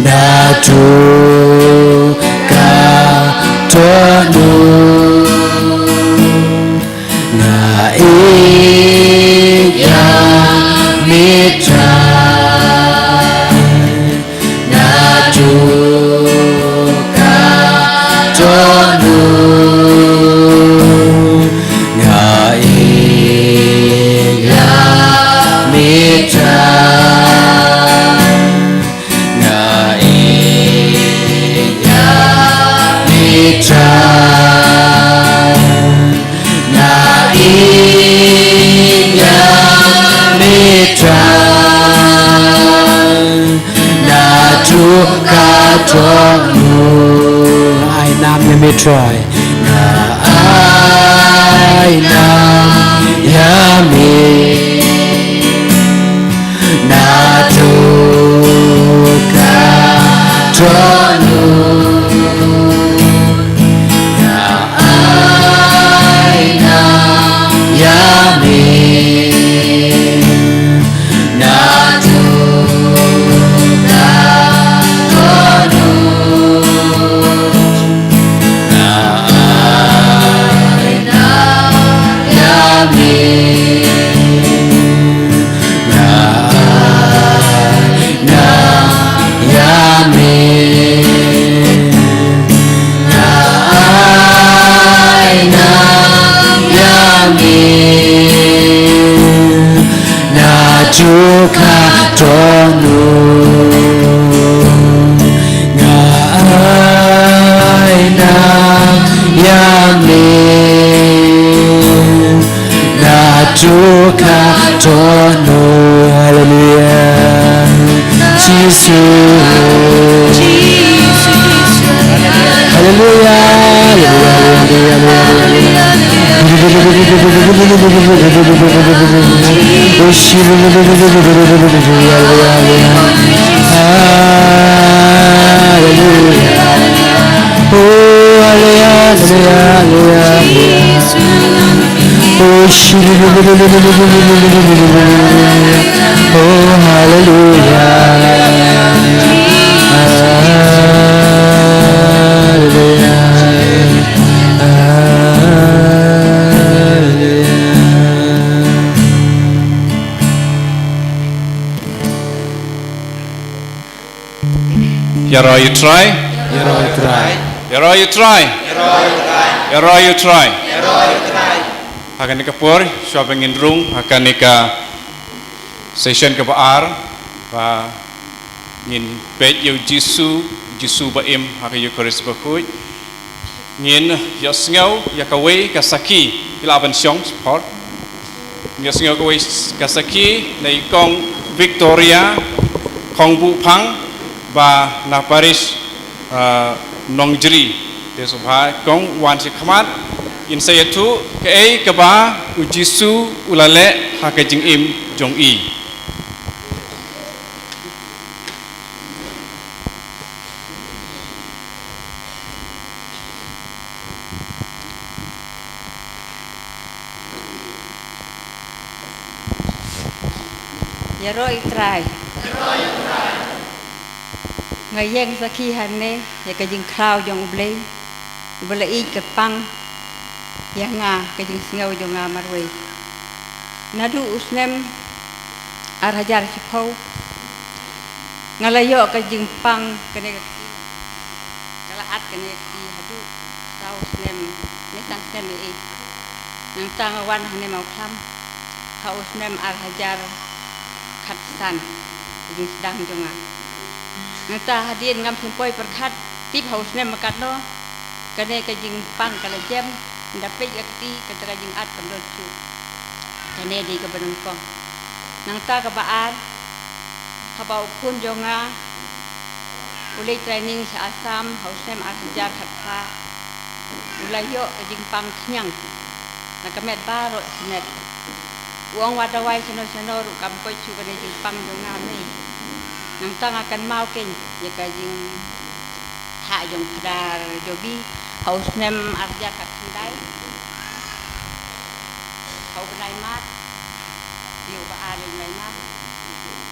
na tu ka to no na e ya me try na tu ka to no try na ai na ya me na tu ka tonu na ai na ya me na tu ka tonu Juka tonu ngai na yame na juka tonu hallelujah Jesus hallelujah Yaro, you try. Yaro, you try. Yaro, you try. Yaro, you try. Akan nikapur shopping in room akan nika session ke baar ba ngin page yu Jisu ba im akan yu koris bakui ngin yosngau yakawei kasaki ilaban syong support yosngau kawei kasaki nei kong Victoria kong bu pang ba na Paris nongjri de subha kong wan si khamat in saya tu ke ke ba u Jisu ulale ha ke jing im jong i Yaro itrai ngayeng saki hanne ya ka jing kraw jong blei bela I ke pang ya nga ka jing ngau jong nga marwe nadu usnem arhajar chipau ngalayo ka jing pang kene at kene I hadu tau snem ne tang snem I nang tang wan hane mau klam kau snem ar hajar khatsan jing sedang jonga nang ta hadien ngam sempoi perkat tip haus snem makat no kene ka jing pang kala jem ndape yakti ka jing at pandon chu kene di ka benung pong nang ta ka baar ka bau pun jonga ulai training sa Assam hausem arhajar khatsa ulai yo jing pang knyang nakamet baro sinet uang wadawai seno ru kam koi chu kane jing pang jonga me nang tang akan mau ken ya ka jing ha jong pdar jobi hausem arhajar khatndai hau benai mat dio ba ale benai mat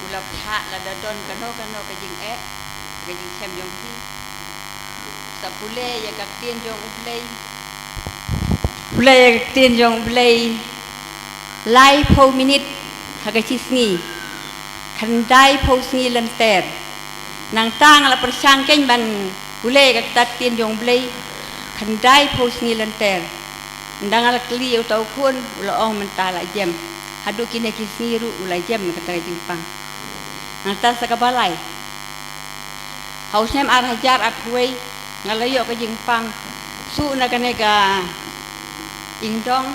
ulap ha la dadon kano ka jing gajing sem jong hi sapule ya ka tien jong ublei pule ya tien jong ublei lai po minute haga chisngi khandai po sngi lanter nang tang la persang ken ban pule ka tat tien jong ublei khandai po sngi lanter ndang ala kli u tau kun ulo ong mentala jem hadu kine kisngi ru ulai jem kata jimpang nang ta sakabalai hausem arhajar athuai ngalayo ka jingpang su na kanega ingdong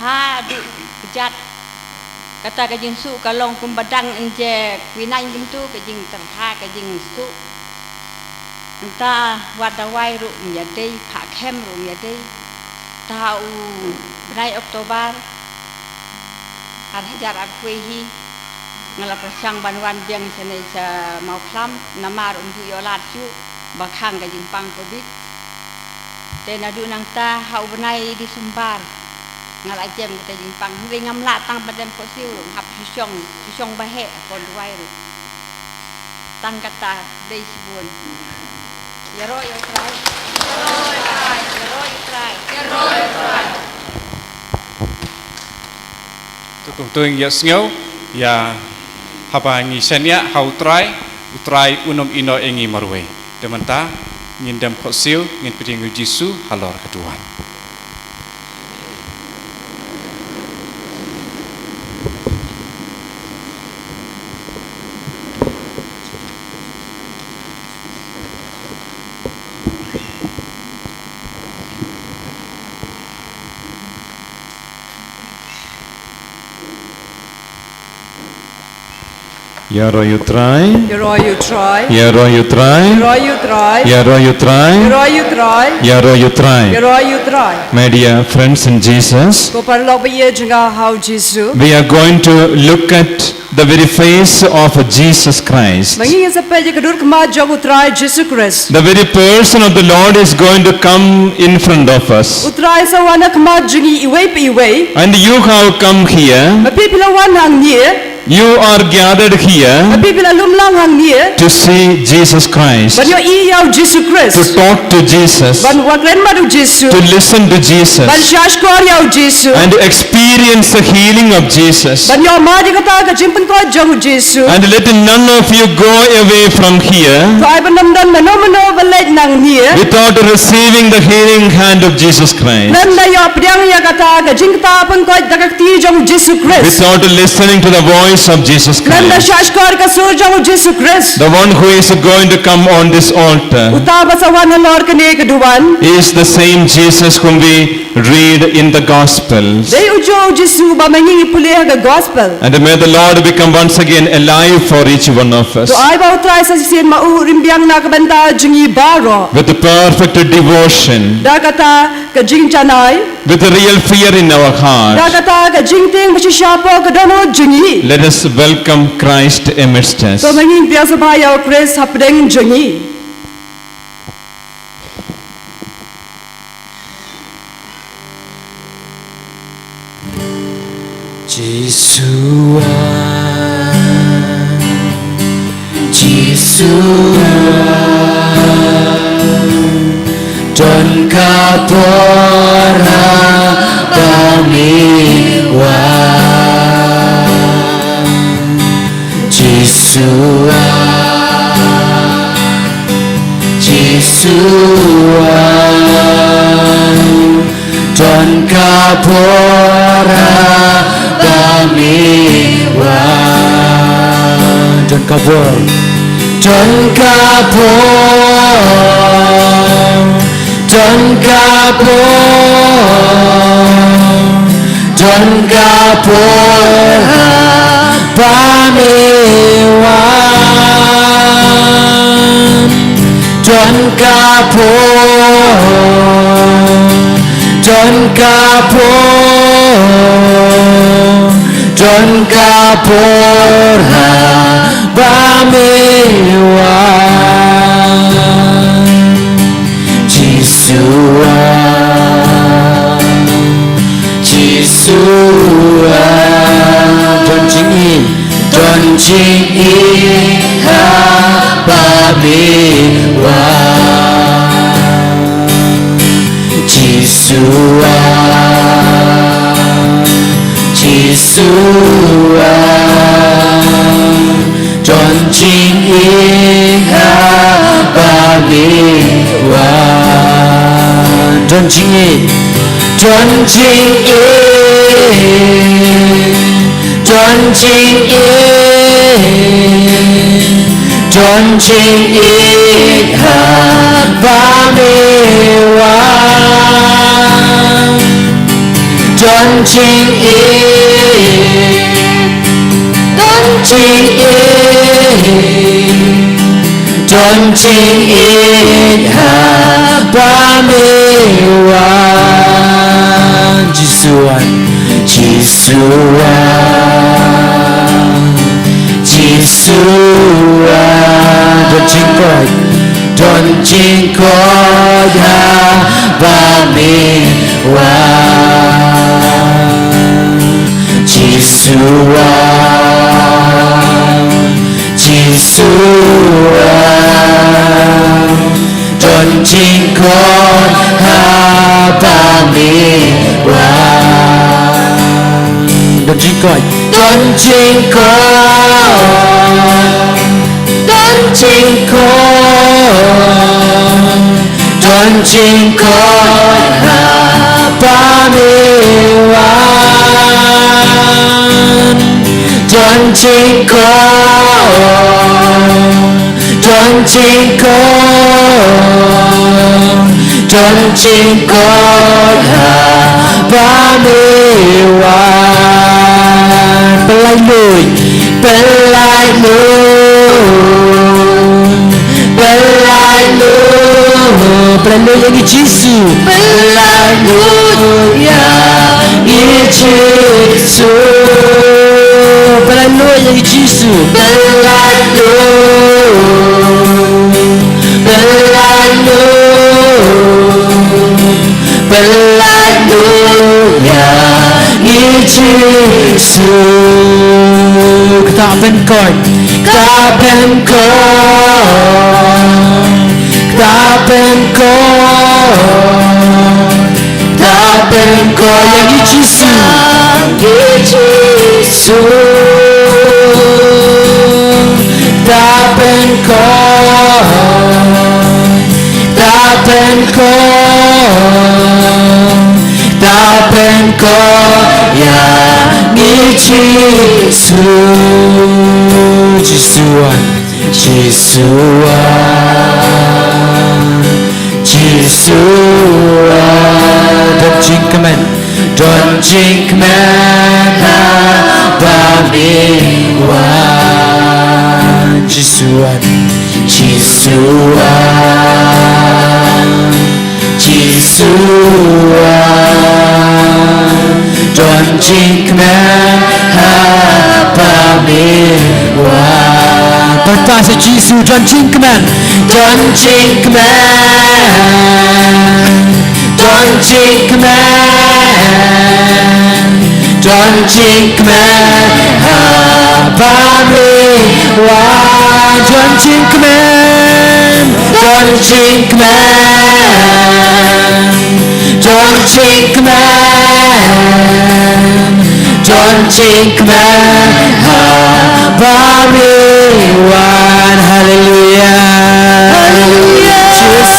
ha du pejat kata ka jing su kalong kumbadang enje winai jingtu ka jing terha ka jing su entah wadawai ru menjadi hak kem ru menjadi tahu benai Oktober arhajar athuai hi ngala persang banwan biang sene sa mau klam namar du yolat chu bakhang ka jimpang covid te nadu nang ta hau benai di sumbar ngala jem ka jimpang ri ngam la tang padem ko siu hap hisong bahe kon duai ru tang kata dei sibun ya ro yo trai tukum tuing ya sngo ya haba ngi senya hau utrai unom ino engi marwe demanta ngindam khosil ngin pedingu jisu halor keduan Yaro you try. Yaro you try. Yaro you try. Yaro you try. Yaro you try. Yaro you try. Yaro you try. Yaro you try. My dear friends in Jesus, Ko parlok ba ye janga how Jesus. we are going to look at the very face of Jesus Christ. Mangi sa pe je kadur kma jogu try Jesus Christ. The very person of the Lord is going to come in front of us. Utray sa wana kma jingi iway. And you have come here. Mapipila wan hang nie. You are gathered here Mapipila lumlang hang nie. to see Jesus Christ, Ban yo iyaw Jesus Christ. to talk to Jesus, Ban wakren madu Jesus. to listen to Jesus, Ban shashkor yaw Jesus. and experience the healing of Jesus. Ban yo ma di kata ka jimpan ko jogu Jesus. And let none of you go away from here To ay banamdan mano balay nang nie. without receiving the healing hand of Jesus Christ, Nanda yo pdiang ya kata ka jingta pun ko dakakti jogu Jesus Christ. without listening to the voice of Jesus Nanda Christ, shashkor ka sur jogu Jesus Christ. the one who is going to come on this altar Utaba sa wana lor kane kaduan. is the same Jesus whom we read in the Gospels. Day ujo Jesus ba mangingi pulih ka gospel. And may the Lord become once again alive for each one of us To ay ba utray sa sisin maurimbiang na kabanta jingi baro. with perfect devotion, Da kata ka jing chanay. with a real fear in our Da heart. kata ka jing ting masisyapo ka dono jingi. Let us welcome Christ amidst us. So manging biasa bayaw Chris hapdeng jingi. Don kapora bamiwa Jesua Yesuan John Kapora Bamiwan John Kapor John Kapor John Kapor John Kapor Bamiwan John Kapor John Kapor John Kapor Bamiwan Jisuan Jisuan John Jing I ha Bamiwan Jisuan Jisuan John Jing I ha Bamiwan John Jing I John Jing I John Jing I John Jing I ha Bamiwan John Jing I John Jing I John Jing I ha Bamiwan Jisuan Jisuan Jisuan John Jingkoi John Jingkoi ha Bamiwan Jisuan Jisuan John Jingkoi ha Bamiwan John Jingkoi John Jingkoi John Jingkoi John Jingkoi ha Bamiwan John Jingkoi John Jingkoi John Jingkoi ha Bamiwan Pelai lui Pelai lui Pelai lui Pelai lui yang Yesu Pelai lui yang Yesu Pelai lui yang Yesu Pelai lui Pelai lui Pelai lui yang Yesu Kita benkoi Kita benkoi Kita benkoi Kita benkoi yang Yesu Yesu Kita benkoi Kita benkoi Kita benkoi yang Yesu Jisuan Jisuan Jisuan John Jingkman John Jingkman ha Bamiwan Jisuan Jisuan Jisuan John Jingkman ha Bamiwan Pertasa Jisu John Jingkman John Jingkman John Jingkman John Jingkman ha Bamiwan John Jingkman John Jingkman John Jingkman John Jingkman ha Bamiwan Hallelujah Hallelujah Jesus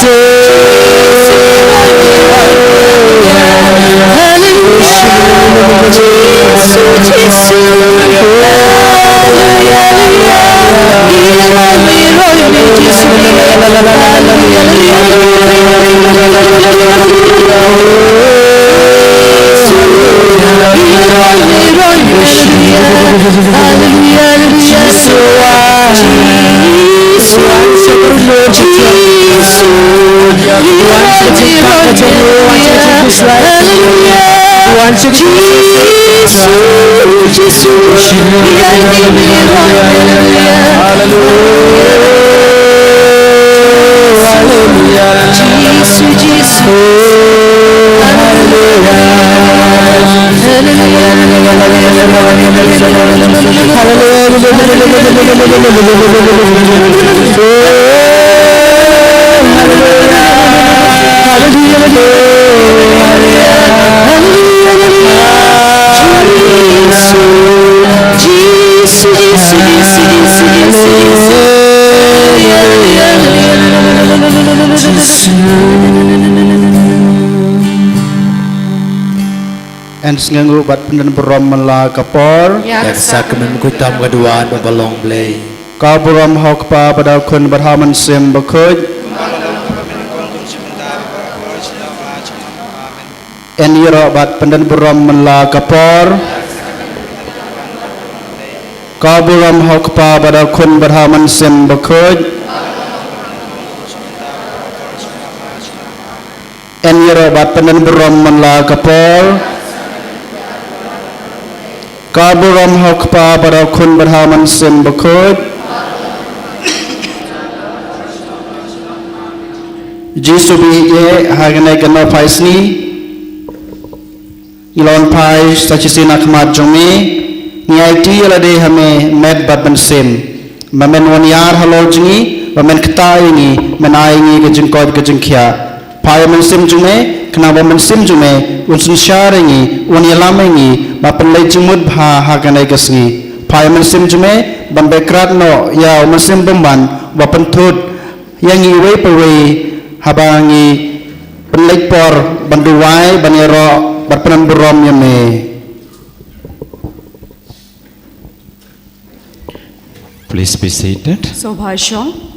And sengangu bat pendan berom mela kapor. Yak sakemen kutam kedua do balong blay. Kau berom hok pa pada kun berhaman sim bakuj. And yiro bat pendan berom mela kapor. Kau berom hok pa pada kun berhaman sim bakuj. And yiro bat pendan berom mela kapor. Kaburam hokpa pada kun berhaman sim bakut. Jisu biye hagne kena paisni. Ilon pai sachisina kmat jomi. Niaiti alade hame med batban sim. Mamen wanyar halol jingi. Mamen kta ini menai ini kejengkot kejengkia. Pai men sim jume. Kenapa men sim jume. Unsun syaringi. Wanyalamengi. Bapen lay jumud bha haganay kasngi pai mensim jume ban bekrat no ya mensim bemban bapen thut yang iwe pewe habangi penlek por banduwai banero berpenan berom yame. Please be seated. Sobhashong.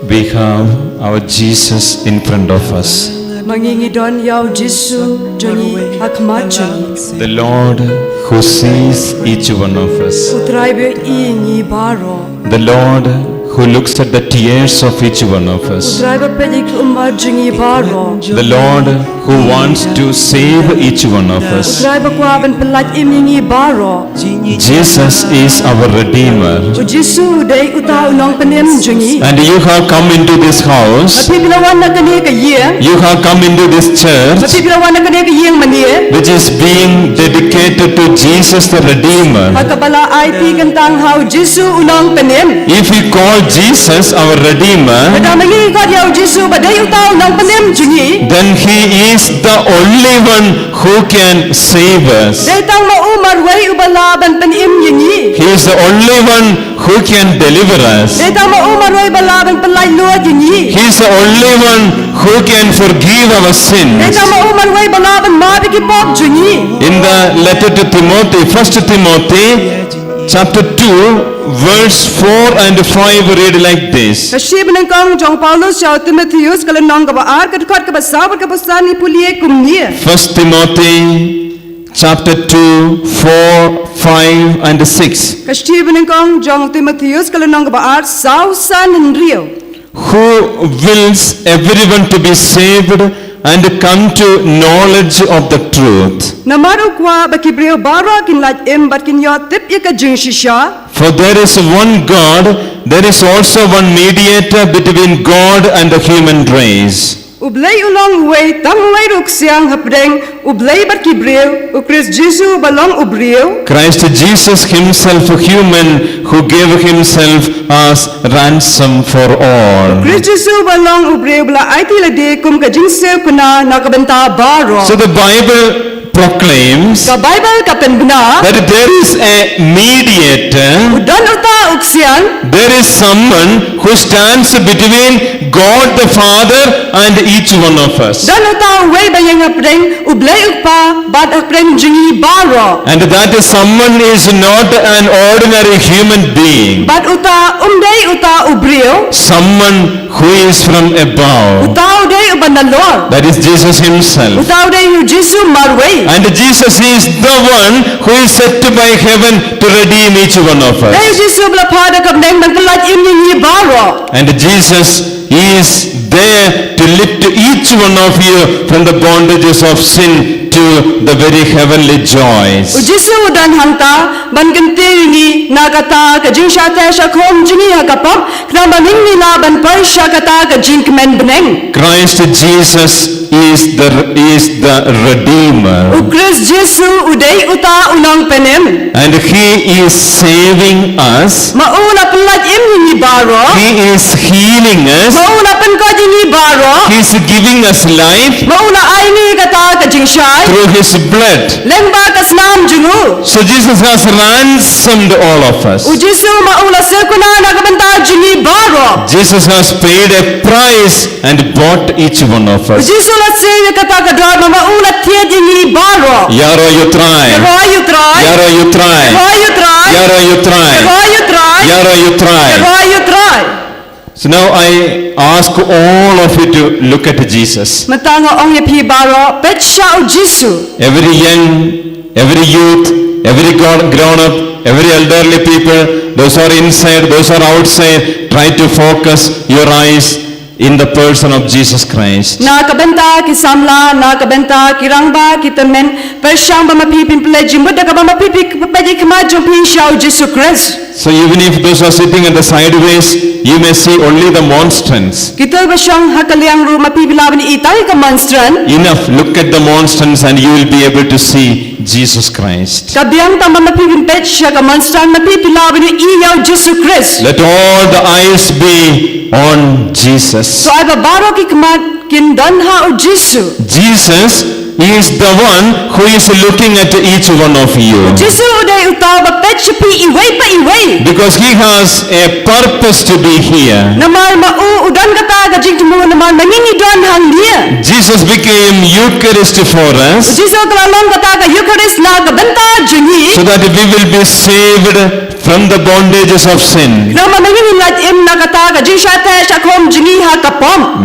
We have our Jesus in front of us. Mangingidon yaw Jisu jongi hakmat jongi. The Lord who sees each one of us. Utraibe ingi baro. The Lord who looks at the tears of each one of us. Utraibe pedik umar jongi baro. The Lord who wants to save each one of us. Utraibe kwaben pelat imingi baro. Jesus is our Redeemer. Jisu day utaw nong penem jongi. And you have come into this house. Mapipilawan na kani ka yeng. You have come into this church Mapipilawan na kani ka yeng mani. which is being dedicated to Jesus the Redeemer. Pagkabala ay tigantang how Jisu unong penem. If we call Jesus our Redeemer, Madamangi ka yaw Jisu baday utaw nong penem jongi. then He is the only one who can save us. Daytang maumar way ubalaban penem yengi. He is the only one who can deliver us. Daytang maumar way balaban pelay luad yengi. He is the only one who can forgive our sins. Daytang maumar way balaban mabikipok jongi. In the letter to Timothy, 1 Timothy chapter 2 verse 4 and 5 read like this. Kashiban kang Jong Paulus yaw Timotheus kalanong kabaar kadkot kabasabar kabasani puliye kumniye. 1 Timothy chapter 2, 4, 5 and 6. Kashiban kang Jong Timotheus kalanong kabaar sausan henrio. Who wills everyone to be saved and come to knowledge of the truth. Namaru kwa bakibreo bara kinlaj embat kinyo tip yaka jing shisha. For there is one God, there is also one mediator between God and the human race. Ublay ulong way tang way ruksiang hapdeng ublay bakibreo ukris Jisu balong ubreo. Christ Jesus himself a human who gave himself as ransom for all. Kris Jisu balong ubreo bla aiti lade kum ka jing se kuna nakabenta baro. So the Bible proclaims Ka Bible ka pen benar. that there is a mediator, Dan uta uksian. there is someone who stands between God the Father and each one of us. Dan uta way bayang apreng ublay ukpa bad apreng jingi baro. And that someone is not an ordinary human being, Bad uta umday uta ubrio. someone who is from above. Uta uday ubanalor. That is Jesus himself. Uta uday yu Jesu marway. And Jesus is the one who is set by heaven to redeem each one of Day us. Jesu bla pada ka neng mankalat imni baro. And Jesus is there to lift each one of you from the bondages of sin to the very heavenly joys. Jesu dan hangta ban kenti ni nakata ka jing shate shakom jingi hakapam knaba ning nila ban pai shakata ka jing kmen beneng. Christ Jesus is the Redeemer. Ukris Jesu uday uta unang penem. And He is saving us. Maula pelat imni ni baro. He is healing us. Maula pen ka jingi baro. He is giving us life Maula aini kata ka jing shai. through His blood. Lengba ka snam jungu. So Jesus has ransomed all of us. Jesu maula sekuna nakabanta jingi baro. Jesus has paid a price and bought each one of us. Jesu la se kata ka dra maula tie jingi baro. Yaro you try. Roy you try. Yaro you try. Roy you try. Yaro you try. Roy you try. Yaro you try. Roy you try. So now I ask all of you to look at Jesus. Matanga ong pi baro petcha o Jesu. Every young, every youth, every grown up, every elderly people, those are inside, those are outside, try to focus your eyes in the person of Jesus Christ. Na kabenta ki samla, na kabenta ki rangba ki temen, persyang ba mapipin peleji muda ka ba mapipi pedi kemajo pi shao Jesu Christ. So even if those are sitting at the sideways, you may see only the monstrance. Kita basyang hakaliang ru mapipilaban itai ka monstran. Enough, look at the monstrance and you will be able to see Jesus Christ. Kabiang tama mapipin petcha ka monstran mapipilaban iyaw Jesu Christ. Let all the eyes be on Jesus. So ay babaro ki kemat kindanha o Jesu. Jesus is the one who is looking at each one of you. Jesu uday utaw ba petcha pi iway pa iway. Because he has a purpose to be here. Namal mau udan kata gajing tumu namal manginidon hang dia. Jesus became Eucharist for us Jesu kelalong kata ka Eucharist na kabenta jingi. so that we will be saved from the bondages of sin. Nama manginilad im na kata ka jing shate shakom jingi ha kapom.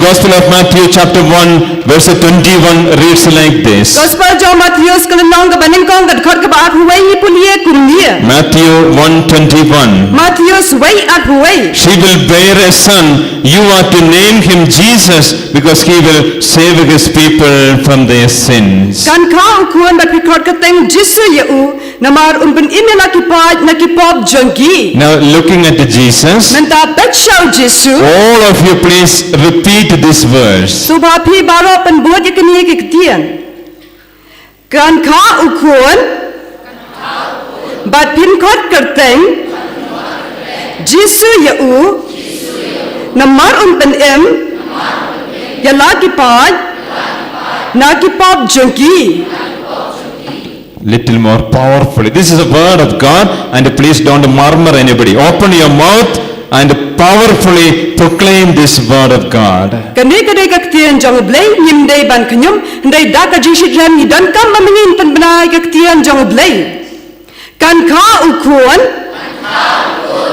Gospel of Matthew chapter 1 verse 21 reads like this. Gospel John Matthews kelalong ka baningkong kadkot ka ba huway pulie kumnia. Matthew 1:21. Matthews way at huway. She will bear a son. You are to name him Jesus because he will save his people from their sins. Kan ka ukuan ba pikot ka teng Jesu yeu namar umben ime nakipop jonggi. Now looking at Jesus, Menta petshau Jesu. all of you please repeat this verse. Subhapi baro penbuat ikini kektian. Kan ka ukuan bat pinkot kerteng Jesu yeu namar umben em yalaki pad nakipop jonggi. Little more powerfully. This is a word of God and please don't murmur anybody. Open your mouth and powerfully proclaim this word of God. Kani kadai kaktian jong blay nim day ban kanyum ndai da ka jishit ram ni dan kam mamingin tan banai kaktian jong blay. Kan ka ukuan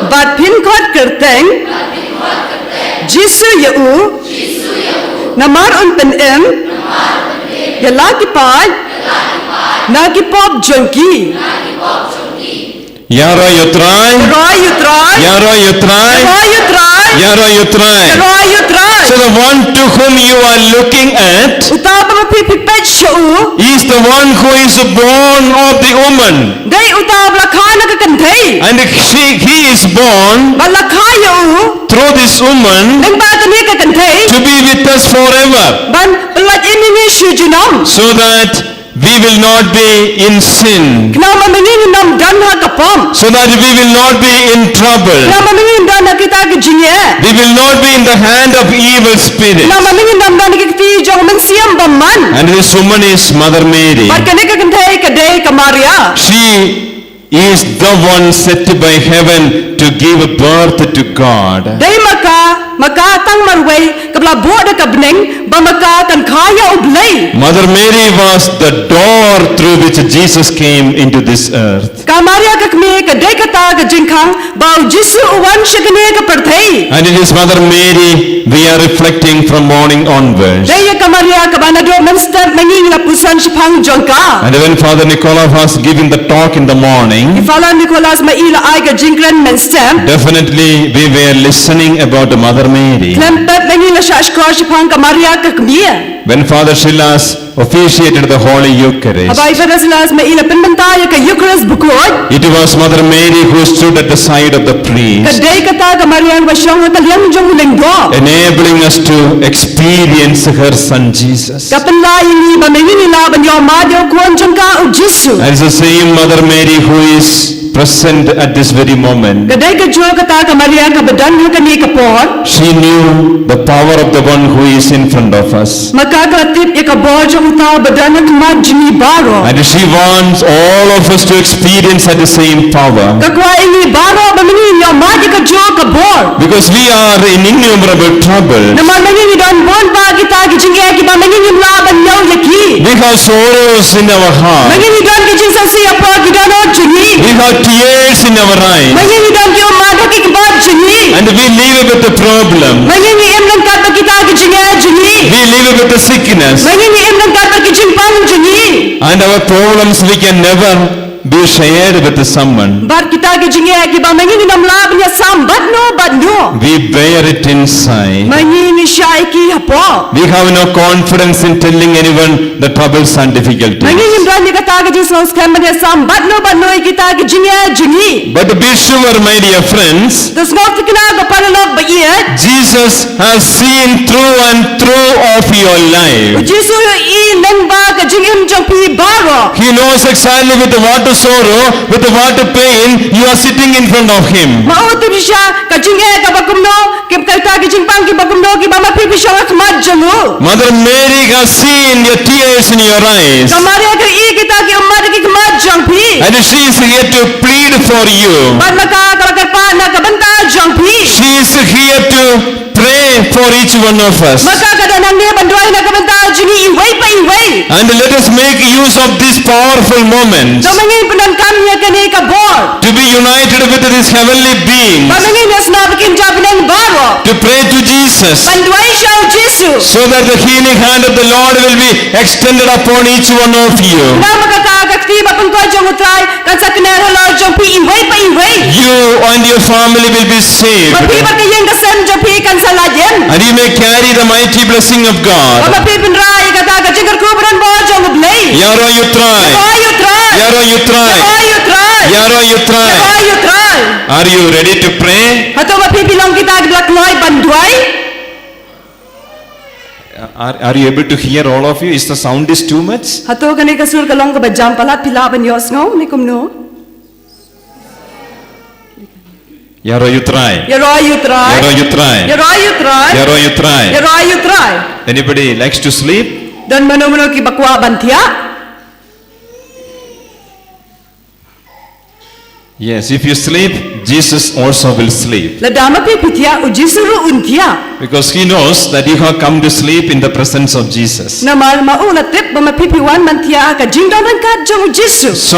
bat pinkot kerteng Jesu yeu namar unpen em yalaki pad nakipop jongki. Yaro you try. Roy you try. Yaro you try. Roy you try. Yaro you try. Roy you try. So the one to whom you are looking at Utapa mapipipet siya is the one who is born of the woman. Day utapa lakana kakantay. And he is born Balakaya through this woman Nang bata ni kakantay. to be with us forever. Ban balat ini ni siya junam. So that we will not be in sin, Kenapa mengingin nam dan hakapom? so that we will not be in trouble. Kenapa mengingin dan kita kejinye? We will not be in the hand of evil spirits. Kenapa mengingin nam dan kita jong mensiam baman? And this woman is Mother Mary. Barkane kekentai kedai ke Maria. She is the one set by heaven to give birth to God. Dai maka tang marway kabla bo da kabneng ba maka kan kaya ublay. Mother Mary was the door through which Jesus came into this earth. Ka Maria ka kme kedai kata ke jingkang ba Jisu uwan shakne ke perthai. And it is Mother Mary we are reflecting from morning onwards. Dai ka Maria ka bana do menster menging la pusan shpang jongka. And when Father Nicola was giving the talk in the morning, Ifala Nicholas ma ila ai ka jingkran menster. definitely we were listening about Mother Mary. Klempet menging la shashkor shpang ka Maria ka kme. When Father Silas officiated the Holy Eucharist, Abai Fadaslas ma ila penbentaya ka Eucharist bukod. it was Mother Mary who stood at the side of the priest, Kadai kata ka Maria wa shong ka liang jong lenggo. enabling us to experience her Son Jesus. Kapenla ini ba menging la ban yo ma dio kuan jongka u Jisu. And it's the same Mother Mary who is present at this very moment. Kadai ka jo kata ka Maria ka badan yo ka ni ka por. She knew the power of the one who is in front of us. Maka ka tip ya ka bo jong ta badan ka ma jini baro. And she wants all of us to experience at the same power. Ka kwa ini baro ba menging yo ma ka jo ka bor. Because we are in innumerable trouble. Naman menging don bon ba kita ki jingge ki ba menging la ban yo yaki. We have sorrows in our heart. Menging don ki jing sa siya pa ki don o jini. We have tears in our eyes. Menging don ki o ma do ki ba jini. And we live with the problem. Menging em lang ka pa kita ki jingge jini. We live with the sickness. Menging em lang ka pa ki jing pang jini. And our problems we can never be shared with someone. Bar kita ki jingge ki ba menging nam la ban ya sam bat no. We bear it inside. Menging syai ki hapo. We have no confidence in telling anyone the troubles and difficulties. Menging don ni kata ki jing song skam ban ya sam bat no kita ki jingge jini. But be sure, my dear friends, Das ngok kena ka panalog ba iet. Jesus has seen through and through of your life. Jisu i leng ba ka jing em jong pi baro. He knows exactly with what sorrow, with what pain you are sitting in front of him. Mau tu bisa ka jing ka bakumno kim ka ta ki jing pang ki bakumno ki ba ma pi bisa ka mat jamu. Mother Mary has seen your tears in your eyes. Kamari ka i kita ki umma ki mat jong pi. And she is here to plead for you. Ban maka ka pa na ka banta jong pi. She is here to pray for each one of us. Maka ka danang ni bandoi na ka banta jini i wei. And let us make use of this powerful moment Domengin penan kami ka ni ka bor. to be united with this heavenly being, Domengin nas na bikin jabinan baro. to pray to Jesus, Bandoi siya Jisu. so that the healing hand of the Lord will be extended upon each one of you. Na makakakakti ba pang ko jong utray kan sa kinero lo jong pi i wei. You and your family will be saved, Mapi ba kayeng kasem jong pi kan sa layen. and you may carry the mighty blessing of God. Mapi pinray kata ka jing kubran bo jong ublay. Yaro, you try. Ayo try. Yaro, you try. Ayo try. Yaro, you try. Ayo try. Are you ready to pray? Hato mapi pilong kita glak loy bandwai. Are you able to hear all of you? Is the sound is too much? Hato kani kasur kalong ka bajam pala pila ban yos ngau ni kumno. Yaro, you try. Yaro you try. Yaro, you try. Yaro you try. Yaro, you try. Yaro you try. Anybody likes to sleep? Dan mano ki bakwa bantia. Yes, if you sleep, Jesus also will sleep. Ladama pi pitia ujisuru untia. Because he knows that you have come to sleep in the presence of Jesus. Namal maula tip ba mapipiwan mantia ka jingdon ka jong Jisu. So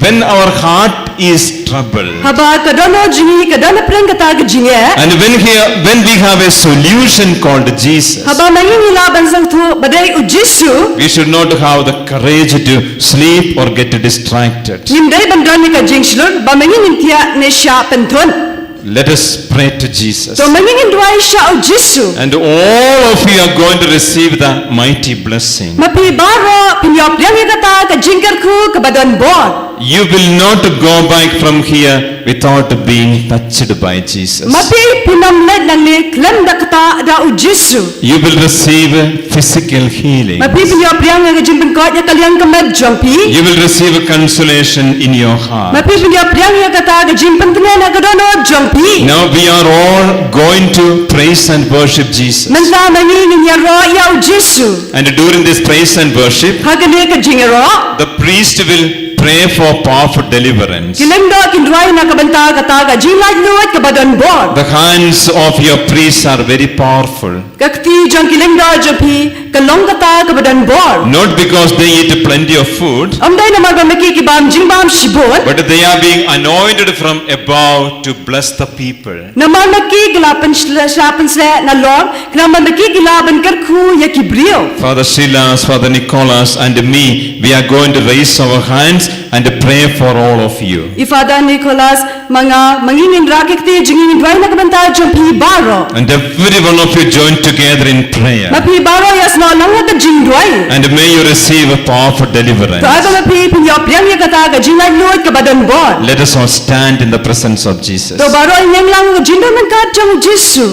when our heart is troubled, Haba ka dono jingi ka dono preng kata ka jinge. and when we have a solution called Jesus, Haba mangin laban sang tu badai ujisu. we should not have the courage to sleep or get distracted. Nimdai bandon ka jingslun ba mangin intia ne sha pentun. Let us pray to Jesus. So mangin duai sha ujisu. And all of you are going to receive the mighty blessing. Mapi baro pinyop yang kata ka jingkar ku ka badon bon. You will not go back from here without being touched by Jesus. Mapi pinam let nang ni klem da kata da u Jesu. You will receive physical healing. Mapi pinyo priang nga jimpin ko ya kalian kemet jompi. You will receive consolation in your heart. Mapi pinyo priang nga kata ga jimpin tengah na gadono jompi. Now we are all going to praise and worship Jesus. Menta mangin ya ro ya u Jesu. And during this praise and worship, Hagane ka jingero. the priest will pray for powerful deliverance. Kilendo kindwai na kabanta kata ga jilaj luat ka badon bor. The hands of your priests are very powerful. Kakti jong kilendo jompi kalong kata ka badon bor. Not because they eat plenty of food, Amdai na magmaki ki bam jingbam shibot. but they are being anointed from above to bless the people. Namamaki gilapan slapan se na lor. Namamaki gilaban karku ya kibrio. Father Silas, Father Nicholas, and me, we are going to raise our hands and pray for all of you. Ifada Nicholas mga mangingin rakikti jingin dwai na kabanta jompi baro. And every one of you join together in prayer. Mapi baro yas no lang ka jingdwai. And may you receive a powerful deliverance. To aba mapi pinyo priang ya kata ga jingaj luat ka badon bor. Let us all stand in the presence of Jesus. To baro inyang lang jindaman ka jong Jesu.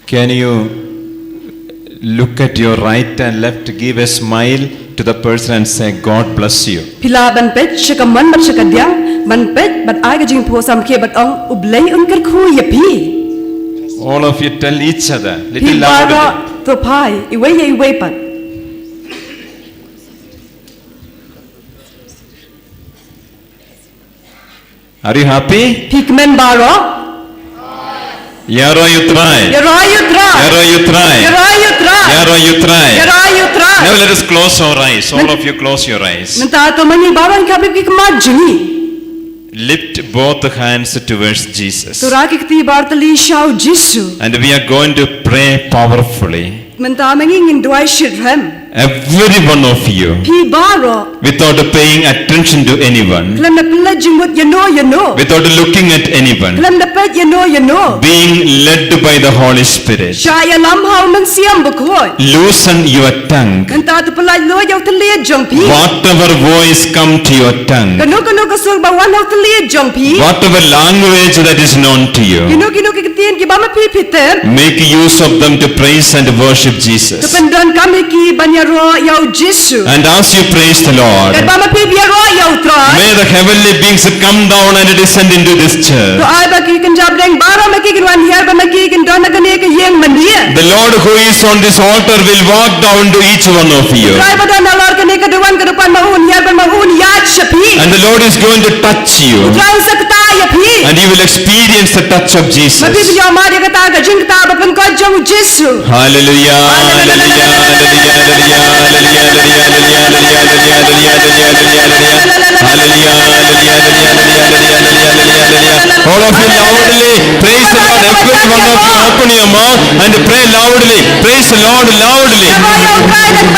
Can you look at your right and left, give a smile to the person and say, God bless you. Pila ban pet shakaman bat shakadyang ban pet bat ay ga jing po sam ke bat ong ublay unkar khu ya pi. All of you tell each other, Pi little baro loudly. to pai iwe ya iwe pat. Are you happy? Pikmen baro. Yaro you try. Yaro you try. Yaro you try. Yaro you try. Yaro you try. Yaro you try. Now let us close our eyes. All of you close your eyes. Menta to mani baro ka bi kma jini. Lift both hands towards Jesus. To rakikti bartali shau Jesu. And we are going to pray powerfully. Menta mangingin dwai shidram. Every one of you, Pi baro. without paying attention to anyone, Klam na pila jimut you know. without looking at anyone, Klam na pet you know. being led by the Holy Spirit, Shaya lam hau man siam bukoy. loosen your tongue. Menta to pala lo yaw tali jong pi. Whatever voice come to your tongue, Kanu kasul ba wan hau tali jong pi. whatever language that is known to you, Kinu kikitin ki ba ma pi piter. make use of them to praise and worship Jesus. Kapandon kami ki banyaro yaw Jesu. And as you praise the Lord, Kat ba ma pi biaro yaw try. may the heavenly beings come down and descend into this church. To ay ba ki kanjab deng baro ma ki kinwan hier ba ma ki kindon na kani ka yeng mandir. The Lord who is on this altar will walk down to each one of you. Try ba don alor kani ka duwan ka depan mahun hier ba mahun yad shapi. And the Lord is going to touch you. Try sa kata ya pi. And you will experience the touch of Jesus. Ma pi biyo ma di kata ka jing kata ba pen ko jong Jesu. Hallelujah. Hallelujah. All of you loudly praise the Lord. Every one of you open your mouth and pray loudly. Praise the Lord loudly.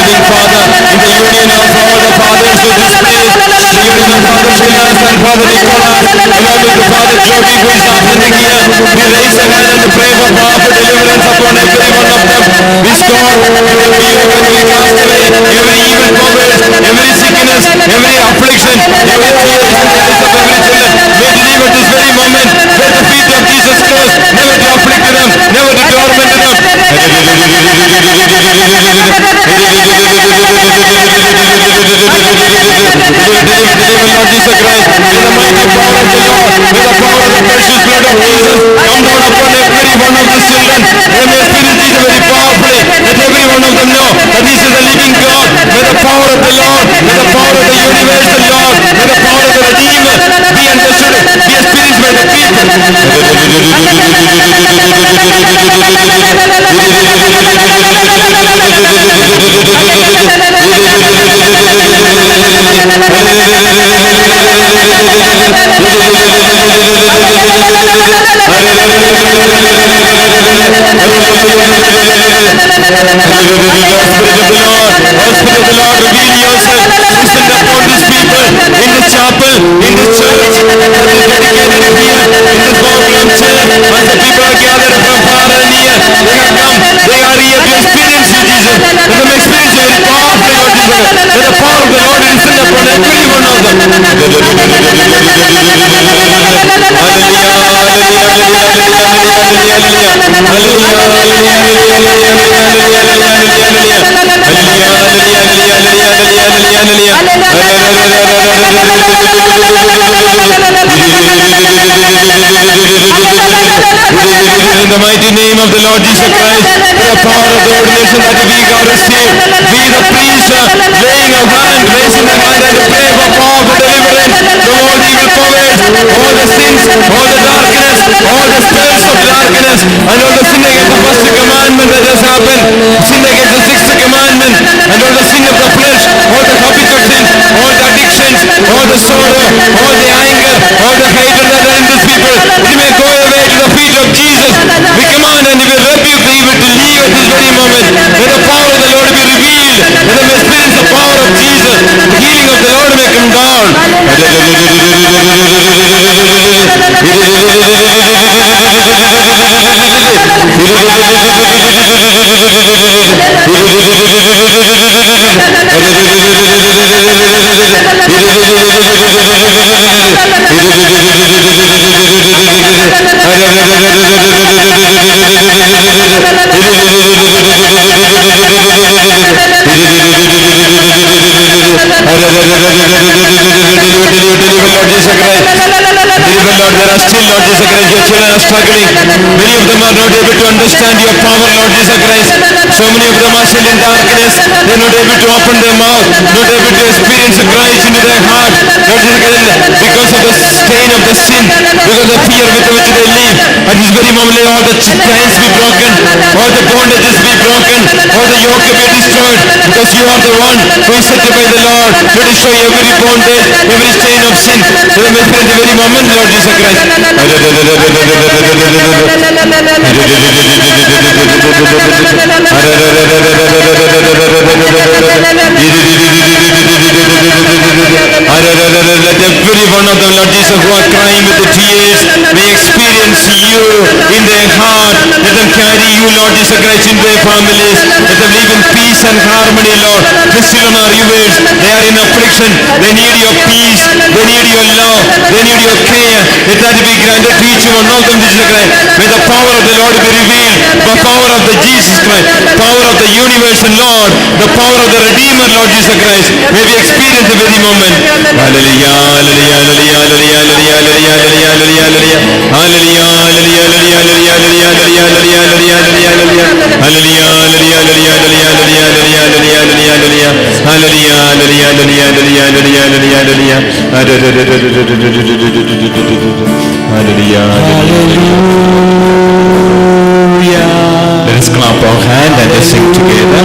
Almighty living Father, in the union of all the fathers of this place, even the Father Silas and Father Nicholas, along with the Father Jody who is attending here, we raise a hand and pray for powerful deliverance upon every one of them. Restore every cast away, every evil powers, every sickness, every affliction, every tears in the eyes of every children. May deliver this very moment where the feet of Jesus Christ, never to afflict them, never to torment them. Hallelujah. In the mighty name of the Lord Jesus Christ, the power of the ordination that we got received, we the priests laying our hand, raising the hand and pray for power for deliverance from all evil powers, all the sins, all the darkness, all the spells of darkness, and all the sin against the first commandment that has happened, sin against the sixth commandment, and all the sin of the flesh, all the habitual sins, all the addictions, all the sorrow, all the anger, all the hatred that are in these people, we may go away to the feet of Jesus. We command and we will rebuke the evil to leave at this very moment. May the power of the Lord be revealed. May the experience the power of Jesus. The healing of the Lord may come down. There are still, Lord Jesus Christ, your children are struggling. Many of them are not able to understand your power, Lord Jesus Christ. So many of them are still in darkness. They are not able to open their mouth, not able to experience Christ into their heart. Lord Jesus Christ, because of the stain of the sin, because of the fear with which they live. At this very moment, let all the chains be broken, all the bondages be broken, all the yoke be destroyed, because you are the one who is set by the Lord to destroy every bondage, every stain of sin. So let me pray at the very moment, Lord Jesus Christ. Let every one of them, Lord Jesus, who are crying with the tears, may experience you in their heart. Let them carry you, Lord Jesus Christ, in their families. Let them live in peace and harmony, Lord. These children are yours. They are in affliction. They need your peace. They need your love. They need your care. Let that be granted to each one of them, Jesus Christ. May the power of the Lord be revealed. The power of the Jesus Christ. Power of the universe and Lord. The power of the Redeemer, Lord Jesus Christ. May we experience the very moment. Hallelujah, hallelujah, hallelujah, hallelujah, hallelujah, hallelujah, hallelujah, hallelujah, hallelujah, hallelujah, let us clap our hand and let's sing together.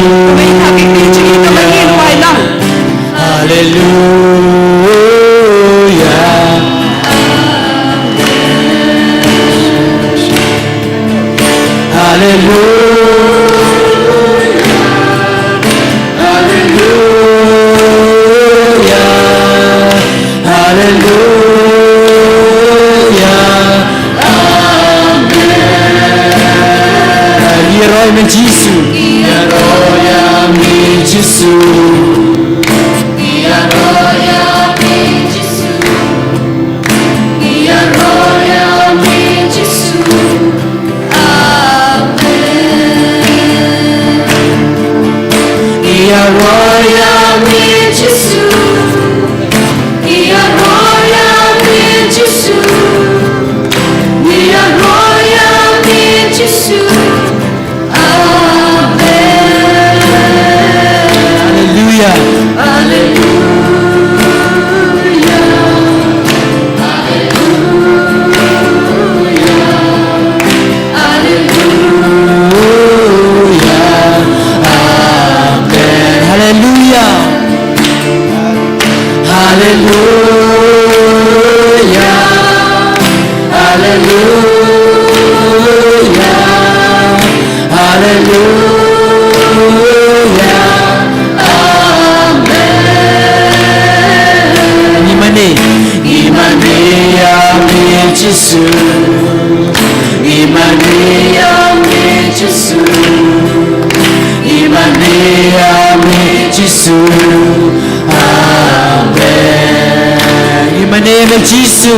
me Jisu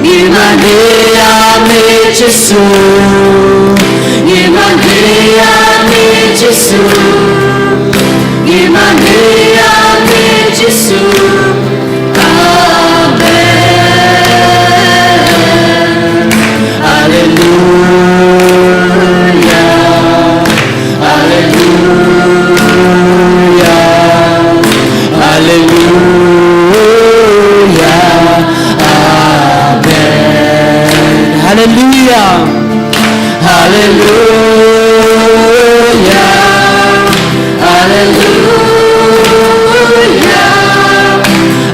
Imania me Jisu Imania me Jisu Imania me Jisu Amen Hallelujah Hallelujah Hallelujah Amen Hallelujah Hallelujah Hallelujah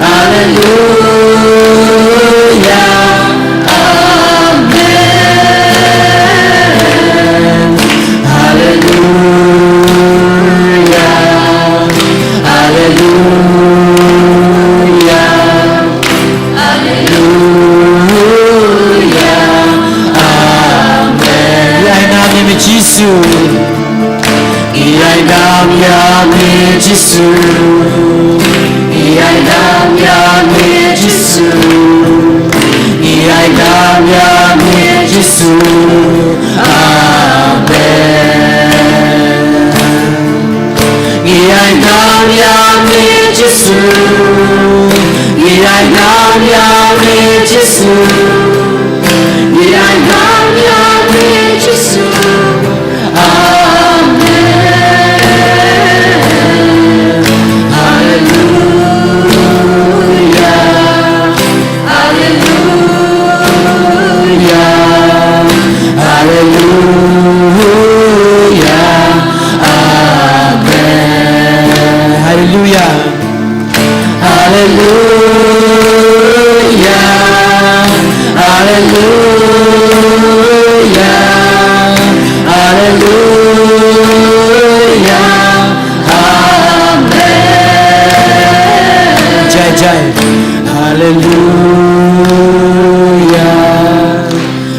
Hallelujah Amen Hallelujah Hallelujah Hallelujah Amen Iai nam ya me Jisu Iai nam ya me Jisu Iai nam ya me Jisu Iai nam ya me Jisu Amen Iai nam ya me Jisu Iai nam ya me Jisu Iai nam ya me Jisu Amen Hallelujah Hallelujah Hallelujah Amen Hallelujah Hallelujah Hallelujah Hallelujah Amen Jai Jai Hallelujah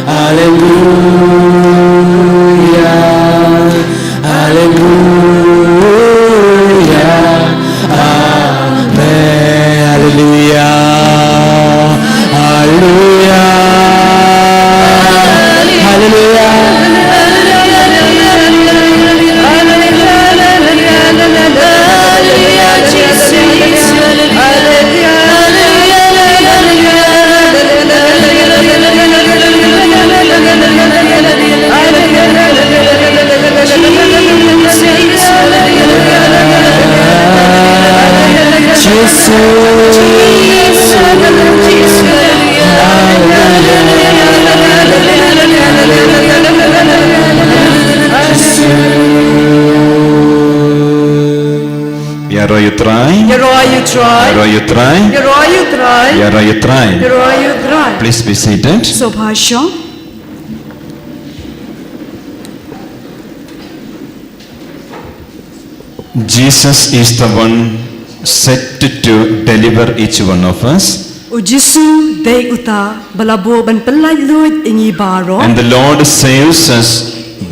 Hallelujah Hallelujah Amen Hallelujah Hallelujah Hallelujah Yaro you try. Yaro you try. Yaro you try. Yaro you try. Yaro you try. Yaro you try. Please be seated. Subhasha. Jesus is the one set to deliver each one of us. O Jisu day uta balabo ban pelai luit ingi baro. And the Lord saves us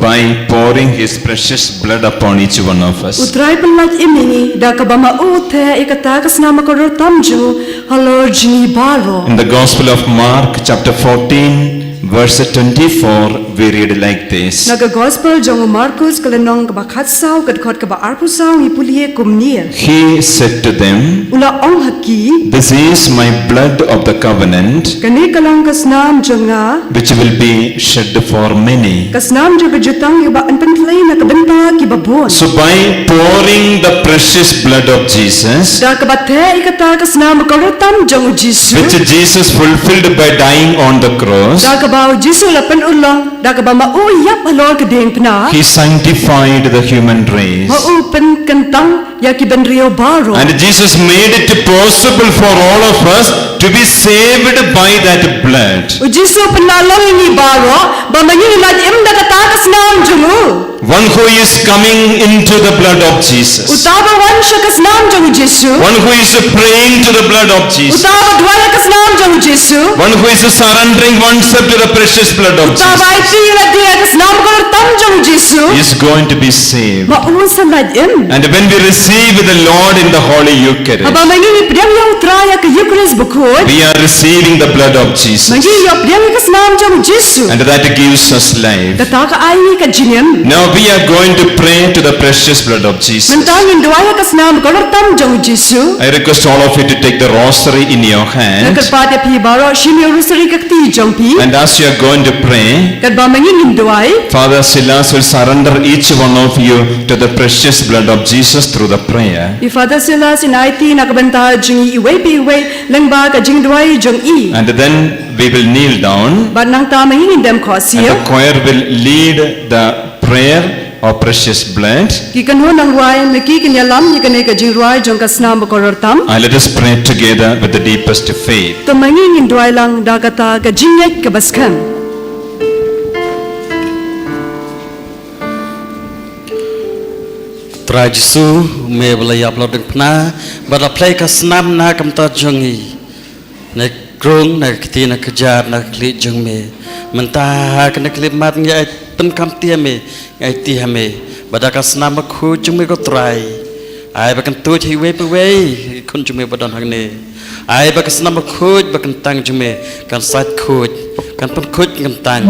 by pouring His precious blood upon each one of us. Utrai pelai imini da kabama uthe ikata kasna makoro tamju halor jingi baro. In the Gospel of Mark chapter 14 verse 24 we read like this. Naga Gospel jongo Markus kalenong kabakat saw kadkot kaba arpu saw ipulie kumnia. He said to them, Ula ong haki. This is my blood of the covenant, Kani kalang kasnam jonga. which will be shed for many. Kasnam jonga jutang iba anpentlay na kabenta kibabon. So by pouring the precious blood of Jesus, Da kabate ikata kasnam makorotam jongo Jisu. which Jesus fulfilled by dying on the cross, Da kabaw Jisu lapan ulang. Da kabaw mauyap halor kadeng pna. He sanctified the human race. Maupen kentang ya kibenrio baro. And Jesus made it possible for all of us to be saved by that blood. Jisu penalong ini baro. Bamanyi ilad imda kata kasnam jongo. One who is coming into the blood of Jesus. Utaba wansha kasnam jongo Jisu. One who is praying to the blood of Jesus. Utaba dwala kasnam jongo Jisu. One who is surrendering oneself to the precious blood of Utaba Jesus. iti ilad dia kasnam korotam jongo Jisu. is going to be saved. Ma ulun sanad im. And when we receive the Lord in the Holy Eucharist, Aba mangi priang yang utraya ke Eucharist bukod. we are receiving the blood of Jesus. Mangi yo priang ke senam jong Jesu. And that gives us life. Kata ka ai ka jinim. Now we are going to pray to the precious blood of Jesus. Mentangin doa ke senam kolor tam jong Jesu. I request all of you to take the rosary in your hand. Kerpat ya pi baro shimi urusari ke ti jong pi. And as you are going to pray, Kerba mangi doai. Father Silas will surrender each one of you to the precious blood of Jesus through the prayer. I Father Silas in IT nakabanta jong iwe pi iwe lengba ka jing doai jong i. And then we will kneel down. But nang ta mangi dem And khosio. the choir will lead the prayer of precious blood. Ki kan ho nang ruai me ki kan yalam ni kan ka jing ruai jong ka senam kolor tam. And let us pray together with the deepest faith. To mangi doai lang da kata ka jingek ka baskan. Trai Jesu me belai upload deng pna bala play ka snam na kam ta jongi na krung na kiti na kejar na kli jong me mentah kena klip mat ngai pen kam tia me ngai ti ha me bada ka snam ma khu jong me ko trai ai ba kan tu chi we pe we kun jong me badan hang ne ai ba ka snam ma khu ba kan tang jong me kan sat khu kan pen khu kan tang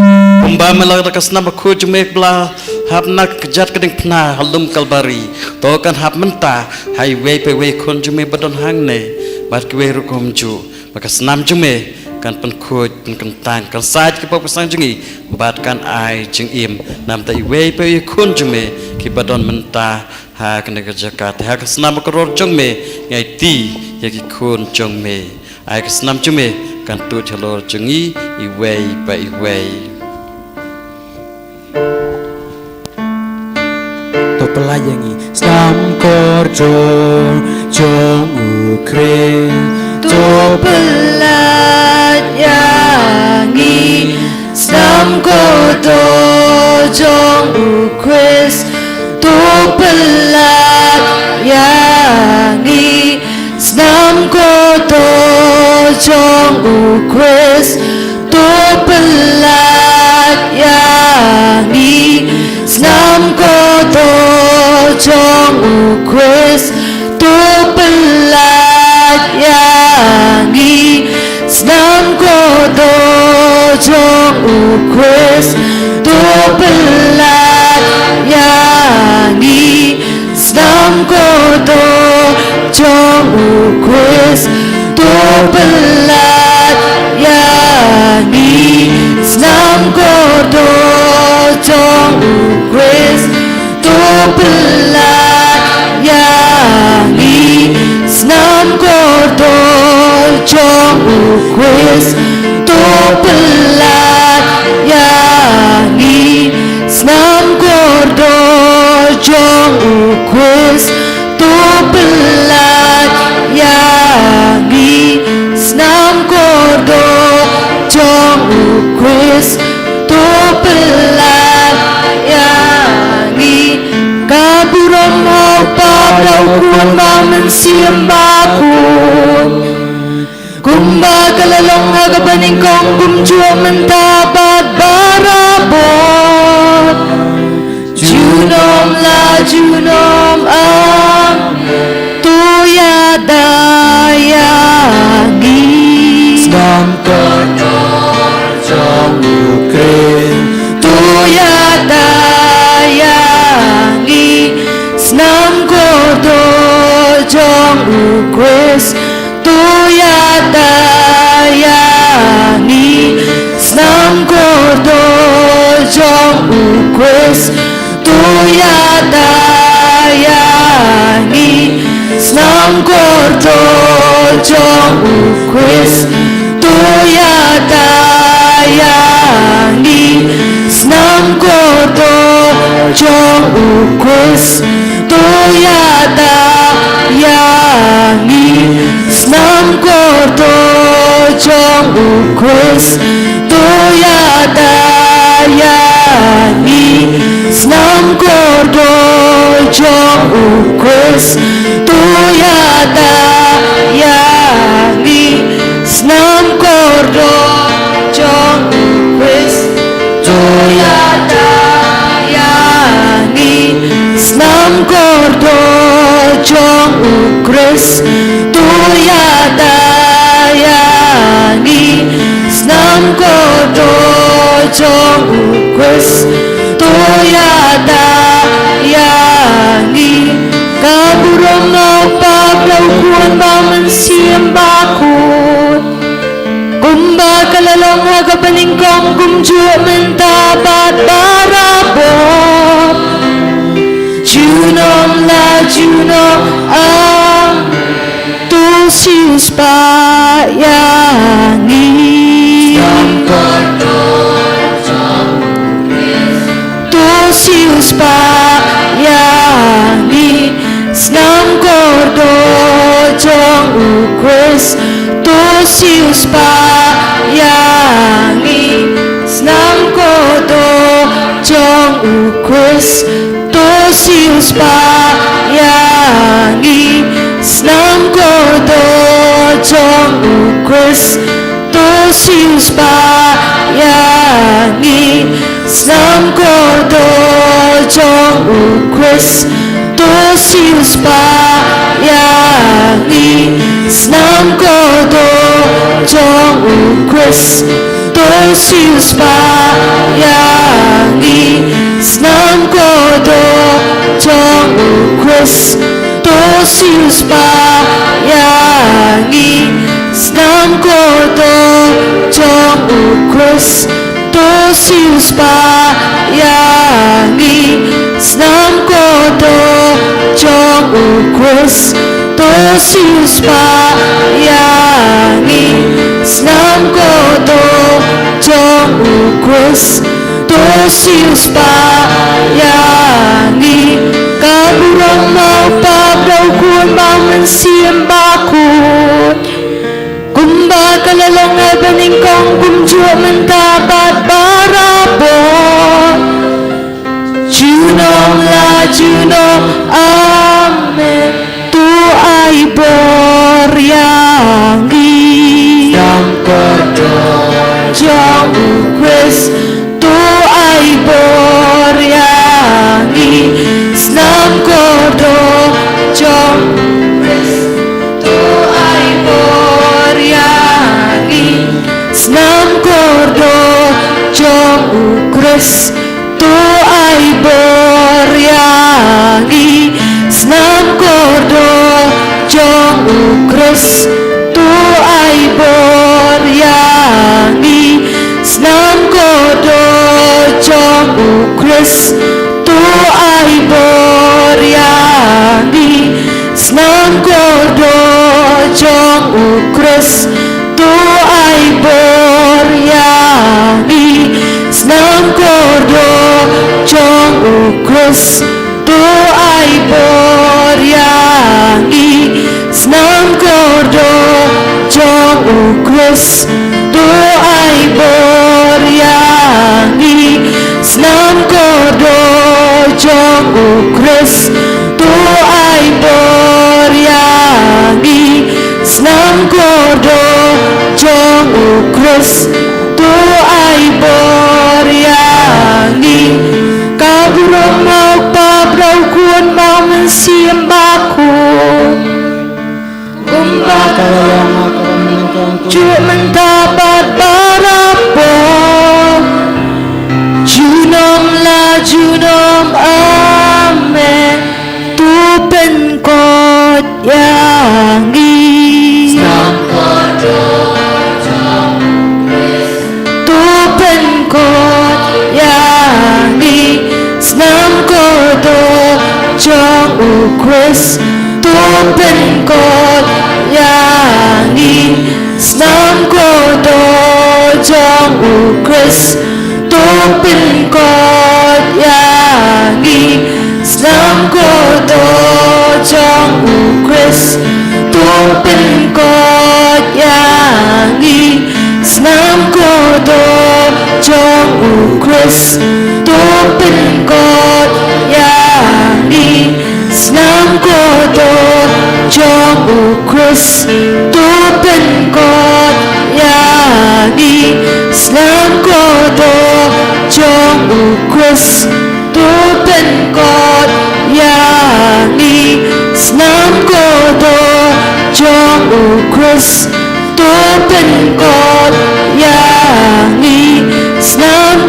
pumba me la ka snam ma khu jong me bla hab nak kejat kedeng pna halum kalbari to kan hab menta highway pe we kon jume badon hang ne bat kwe rukom ju maka senam jume kan pen khoj pen kan tang kan saj ke pok sang jungi bat kan ai jing im nam tai we pe kon jume ki badon menta ha kan ke jakat ha ka senam ko ror jong me ngai ti ya ki kon jong me ai ka senam jume kan tu chalor jungi I we pa I we pelayangi Slam koridor jong ukre to pelayangi Slam koridor jong ukres to pelayangi Slam koridor jong ukres to pelayangi Slam koridor jong ukres to pelayangi Slam koridor jong ukres to pelayangi Slam koridor jong ukres to pelayangi Slam koridor jong ukres to pelayangi Slam koridor jong ukres to pelayangi Slam koridor jong ukres to pelayangi Slam koridor jong ukres to pelayangi kaburam mau padau kun namen siambakun kumba kalalong agabaning kong kumjua mentabat barabot junom la junom ang tuya dayangi Slam koridor jong ukres tuya dayangi Slam koridor jong ukres tuya dayangi Slam koridor jong ukres tuya dayangi Slam koridor jong ukres tuya dayangi Slam koridor jong ukres tuya dayangi Slam koridor jong ukres tuya dayangi Slam koridor jong ukres tuya dayangi Slam koridor jong ukres tuya dayangi trong Christ tôi ada yangi kaburong no pagdaw kuan maman siyang bakut kumba kalalong hagapaningkong kumjua mentabat barabot junom la junom Tusius payangi Tusius payangi Snam kordo jong ukris Tusius payangi Snam kordo jong ukris Tusius payangi Snam kordo jong ukris Tusius payangi Snam kordo jong ukris Tusius payangi Snam kordo jong ukris Tusius payangi Snam kordo jong ukris Tusius payangi Snam kordo jong ukris Tusius payangi Snam kordo jong ukris Tusius payangi Snam kordo jong ukris Tusius payangi kaburong mau pagdaw kuan maman siyang bakut kumba kalalong ay baningkong kumjua mentabat barabot junom la junom amen tu ay boryangi yang kordo jong ukris tu ay boryangi Snam kordo jong ukris tu ay boryangi Snam kordo jong ukris tu ay boryangi Snam kordo jong ukris tu ay boryangi Snam kordo jong ukris tu ay boryangi Snam kordo jong ukris tu ay boryangi Snam kordo jong ukris tu ay boryangi Snam kordo jong ukris tu ay boryangi Snam kordo jong ukris tu ay boryangi Snam kordo jong ukris tu ay boryangi kaburong mau pabraw kuan maman siyang bakut kumba kalalong jua mentabat barabot junom la junom amen tu penkot yangi Snam kordo jong ukris tu penkot yangi Snam kordo jong ukris tu penkot yangi Snam kordo jong ukris tu penkot yangi Snam kordo jong ukris tu penkot yangi Snam kordo jong ukris tu penkot yangi Snam kordo jong ukris tu penkot yangi Snam kordo jong ukris tu penkot yangi Snam kordo jong ukris tu penkot yangi Snam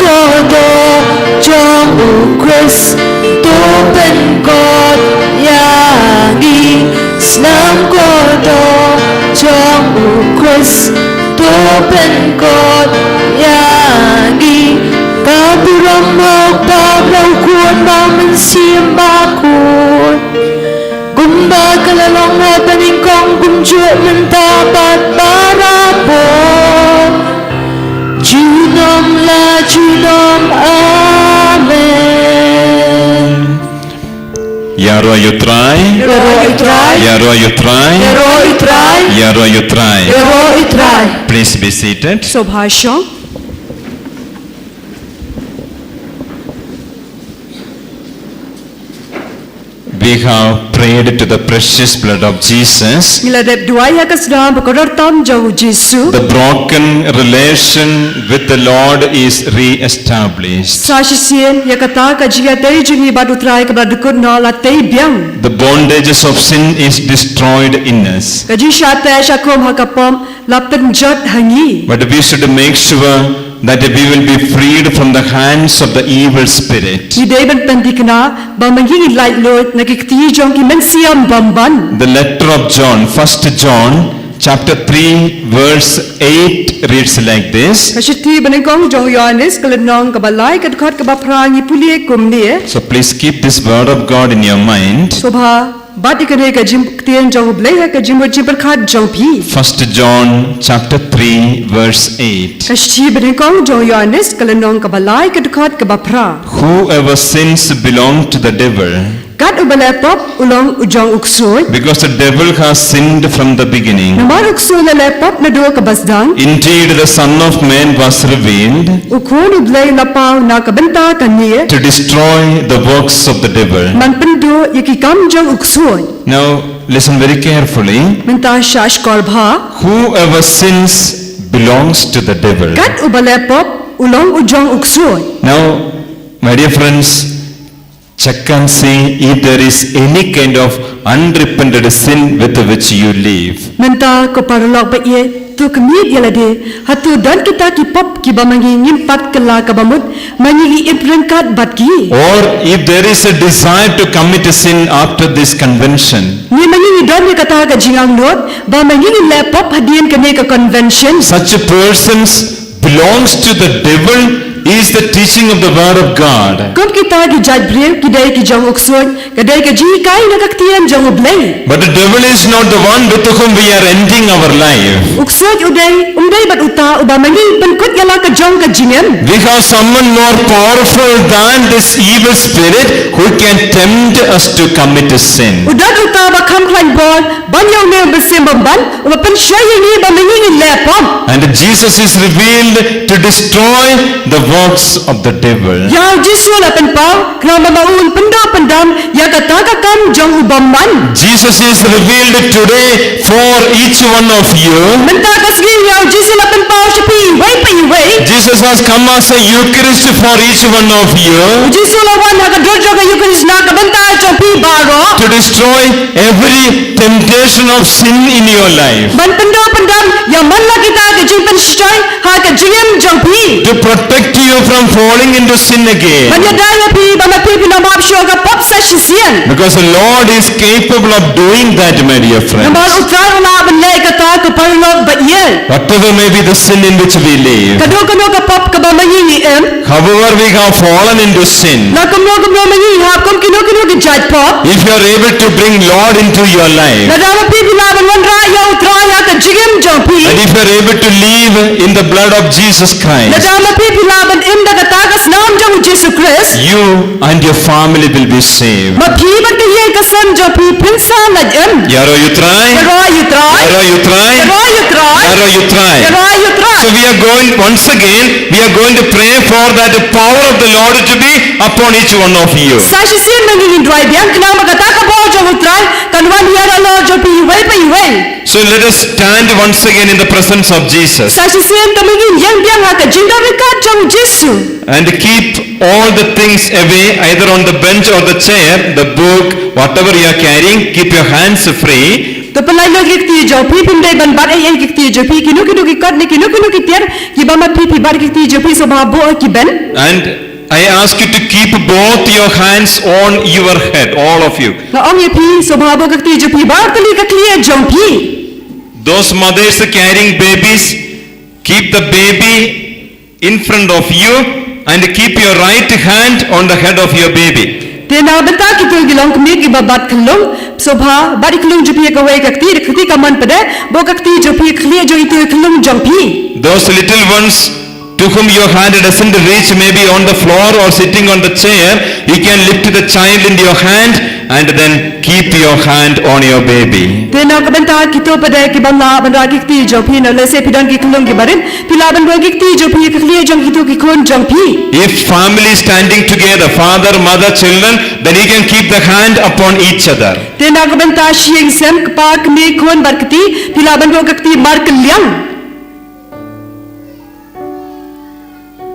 Ukris Topen God Yangi Snam Kodo Jong Ukris Topen God Yangi Kaburam Mok Bablau Kuan Baman Siam Bakun Gumba Kalalong Habaning Kong Gumjuat Mentabat Barapon Junom La Junom Amen. Yaro, you try. Yaro, you try. Yaro, you try. Yaro, you try. Yaro, you try. Yaro, you try. Please be seated. Sobhasho. We have prayed to the precious blood of Jesus. Miladep duaya kasdam bekorortam jauh Jesu. The broken relation with the Lord is re-established. Sashisien yakata kajiga tei jungi badutrai kabadukun na latei biang. The bondages of sin is destroyed in us. Kaji shate shakom hakapom lapten jot hangi. But we should make sure that we will be freed from the hands of the evil spirit. Hidayban pandikna bamangi light lord nakikti jong ki mensiam bamban. The letter of John, 1 John, chapter 3, verse 8 reads like this. Kashiti banengkong jong Yohanes kalenong kabalai kadkot kabaprangi pulie kumnie. So please keep this word of God in your mind. Sobha bati kane ka jim tien jong blei ka jim jim perkhat jong pi. 1 John chapter 3 verse 8. Kashiti banengkong jong Yohanes kalenong kabalai kadkot kabapra. Whoever sins belong to the devil, Kat ubalepop ulong ujong uksoy. because the devil has sinned from the beginning. Namar uksoy na lepop na dua kabasdang. Indeed, the Son of Man was revealed Ukon ublay lapaw na kabenta kaniye. to destroy the works of the devil. Manpendo yakikam jong uksoy. Now, listen very carefully. Menta shash korbha. Whoever sins belongs to the devil. Kat ubalepop ulong ujong uksoy. Now, my dear friends, check and see if there is any kind of unrepented sin with which you live. Menta ko parlok ba ye tu kemit yalade hatu dan kita ki pop ki bamangi ngimpat kala kabamut mangi iprengkat batki. Or if there is a desire to commit a sin after this convention, Ni mangi don ni kata ka jingang lot ba mangi lepop hadian kene ka convention. such persons belongs to the devil is the teaching of the word of God. Kom kita ki jaj brew kidai ki jong uksoy kadai ka ji kai na kaktian jong ublay. But the devil is not the one with whom we are ending our life. Uksoy uday bat uta uba mangi penkut yala ka jong ka jingem. We have someone more powerful than this evil spirit who can tempt us to commit a sin. Udat uta ba kam klan bon ban yaw ne besim bamban uba pen shayi ni ba mangi lepop. And Jesus is revealed to destroy the works of the devil. Yaw Jesu la pen pau krama maun penda pendam ya kata ka kam jong ubamban. Jesus is revealed today for each one of you. Menta kasgi yaw Jesu la pen pau shapi wai pai wai. Jesus has come as a Eucharist for each one of you Jesu la wan ha ka dojo ka yukaris na ka benta jong pi baro. to destroy every temptation of sin in your life, Ban penda pendam ya man la kita ka jing pen shtai ha ka jingem jong pi. to protect you from falling into sin again. Ban ya daya pi ba ma pi na map sho ka pop sa shisian. Because the Lord is capable of doing that, my dear friends. Namal utrar na ban le kata ka parlog ba yel. Whatever may be the sin in which we live, Kado ka pop ka ba mangi em. however we have fallen into sin, Na kam mangi ha kom kino ki jaj pop. if you are able to bring Lord into your life, Na dama pi na ban wan ra ya utra ya ka jingem jong pi. and if you are able to live in the blood of Jesus Na Christ, dama pi na ban im da kata ka snam jong Jesu Christ. you and your family will be saved. Ma pi ban ka ye ka san jong pi pinsa na em. Yaro, you try? Yaro you try. Yaro, you try? Yaro you try. Yaro, you try? Yaro you try. So we are going, once again, we are going to pray for that the power of the Lord to be upon each one of you. Sashi sin mangi dry biang kena makata ka bo jong utrai kan wan ya lo jong pi wai pai wai. So let us stand once again in the presence of Jesus Sashi sin ka mangi yang biang ha ka jinda ka jong Jesu. and keep all the things away, either on the bench or the chair, the book, whatever you are carrying, keep your hands free. To pelai lo kikti jo pi pindai ban bat ai kikti jo pi kinu ki kot ni kinu ki tiar ki ba ma pi bar kikti jo pi so ba bo ki ben. And I ask you to keep both your hands on your head, all of you. Nga ong ye phi sobhabo ka ti jo phi bar tali ka clear jong phi. Those mothers carrying babies, keep the baby in front of you and keep your right hand on the head of your baby. Tena benta ki tu gilong kmi ki babat khlong sobha bari khlong jo phi ka wei ka ti ka man pade bo ka ti jo phi clear jo itu khlong jong phi. Those little ones to whom your hand doesn't reach, maybe on the floor or sitting on the chair, you can lift the child in your hand and then keep your hand on your baby. Tena ka benta ki to pade ki banga banda ki ti jo phi no le se pidan ki khlong ki barin pila ban bo ki ti jo phi ka clear jong ki to ki khon jong phi. If family standing together, father, mother, children, then you can keep the hand upon each other. Tena ka benta shieng sem ka pa kmi khon barkati pila ban bo ka ti mar klyang.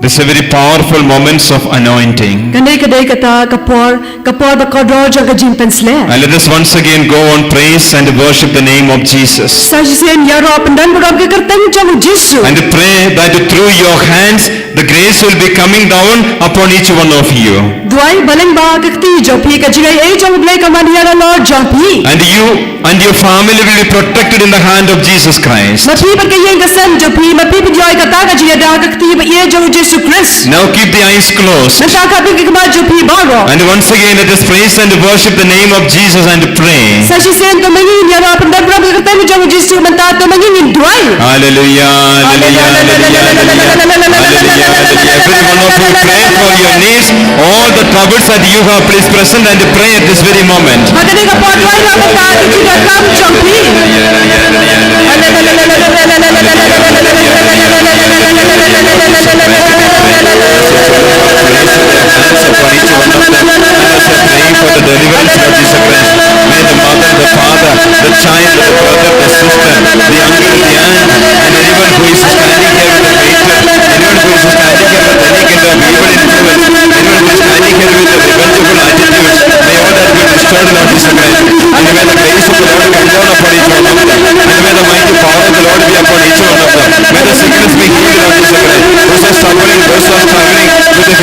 This is a very powerful moments of anointing. Kanai kadai kata kapor ba kodro jong ka jing pensle. And let us once again go on praise and worship the name of Jesus. Sajisen yaro pandan bodom ke kerteng jong Jesu. And pray that through your hands the grace will be coming down upon each one of you. Duai baleng ba ka ti jo phi ka jingai ei jong blai ka man yara Lord jong phi. And you and your family will be protected in the hand of Jesus Christ. Ma phi ba ka yeng ka sem jo phi ma phi ba joi ka ta ka jinga da ka ti ba ye jong Jesu Christ. Now keep the eyes closed. Na ta ka bi ka ma jo phi ba ro. And once again let us praise and worship the name of Jesus and pray. Sajisen to mangin yaro pandan bodom ke kerteng jong Jesu man ta to mangin duai. Hallelujah, hallelujah, hallelujah, hallelujah, hallelujah. Every one of you pray for your needs, all the troubles that you have, please present and pray at this very moment. Magani ka po duai ra ka ta ki ka kam jong phi. Praying for the deliverance of Jesus Christ. May the mother, the father, the child, the brother, the sister, the uncle, the aunt, and anyone who is standing here with the hatred, anyone who is standing here with any kind of evil influence, anyone who is standing here with the revengeful attitudes, may all that be destroyed, Lord Jesus Christ. And may the grace of the Lord come down upon each one of them. And may the mighty power of the Lord be upon each one of them. May the sickness be healed, Lord Jesus Christ. Those are suffering, those are struggling with the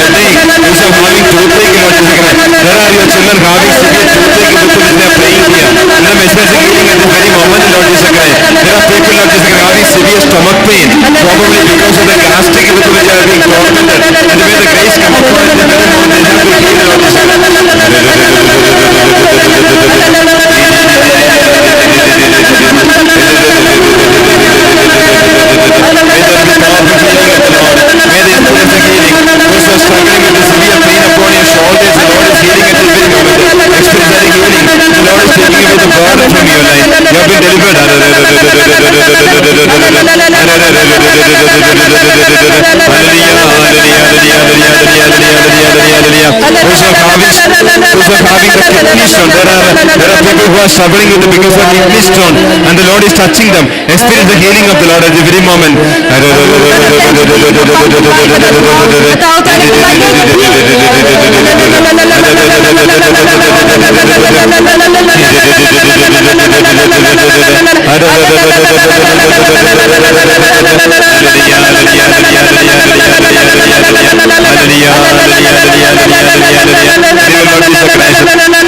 headache, those are having toothache, Lord Jesus Christ. There are your children having severe toothache with which they are praying here. And I'm especially healing at this very moment, Lord Jesus Christ. There are people, Lord Jesus Christ, having severe stomach pain, probably because of the gastric with which they are being tormented. And may the grace come upon them at the very moment they have been healed, Lord Jesus Christ. Those who are struggling with the severe pain upon your shoulders, the Lord is healing at this very moment. Experience that healing. The Lord is taking away the burden from your life. You have been delivered. Those who are having the kidney stone, there are people who are suffering with because of kidney stone, and the Lord is touching them. Experience the healing of the Lord at the very moment.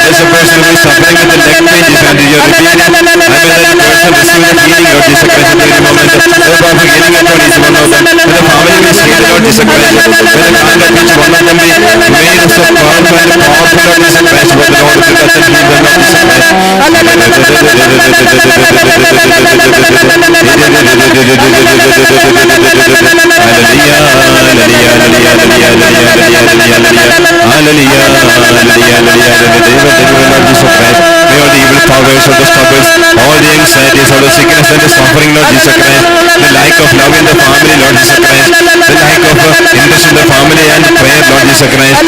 There's a person who is suffering with the neck pain, and you are repeating it. I mean that person receive the healing of Jesus Christ at every moment. The powerful healing upon each one of them. When the family is healed, Lord Jesus Christ. When the hand of each one of them be made so powerful and powerful, Lord Jesus Christ. When the Lord will touch and heal them, Lord Jesus Christ. May all the evil powers of the struggles, all the anxieties, all the sickness and the suffering, Lord Jesus Christ, the lack of love in the family, Lord Jesus Christ, the lack of interest in the family and prayer, Lord Jesus Christ, the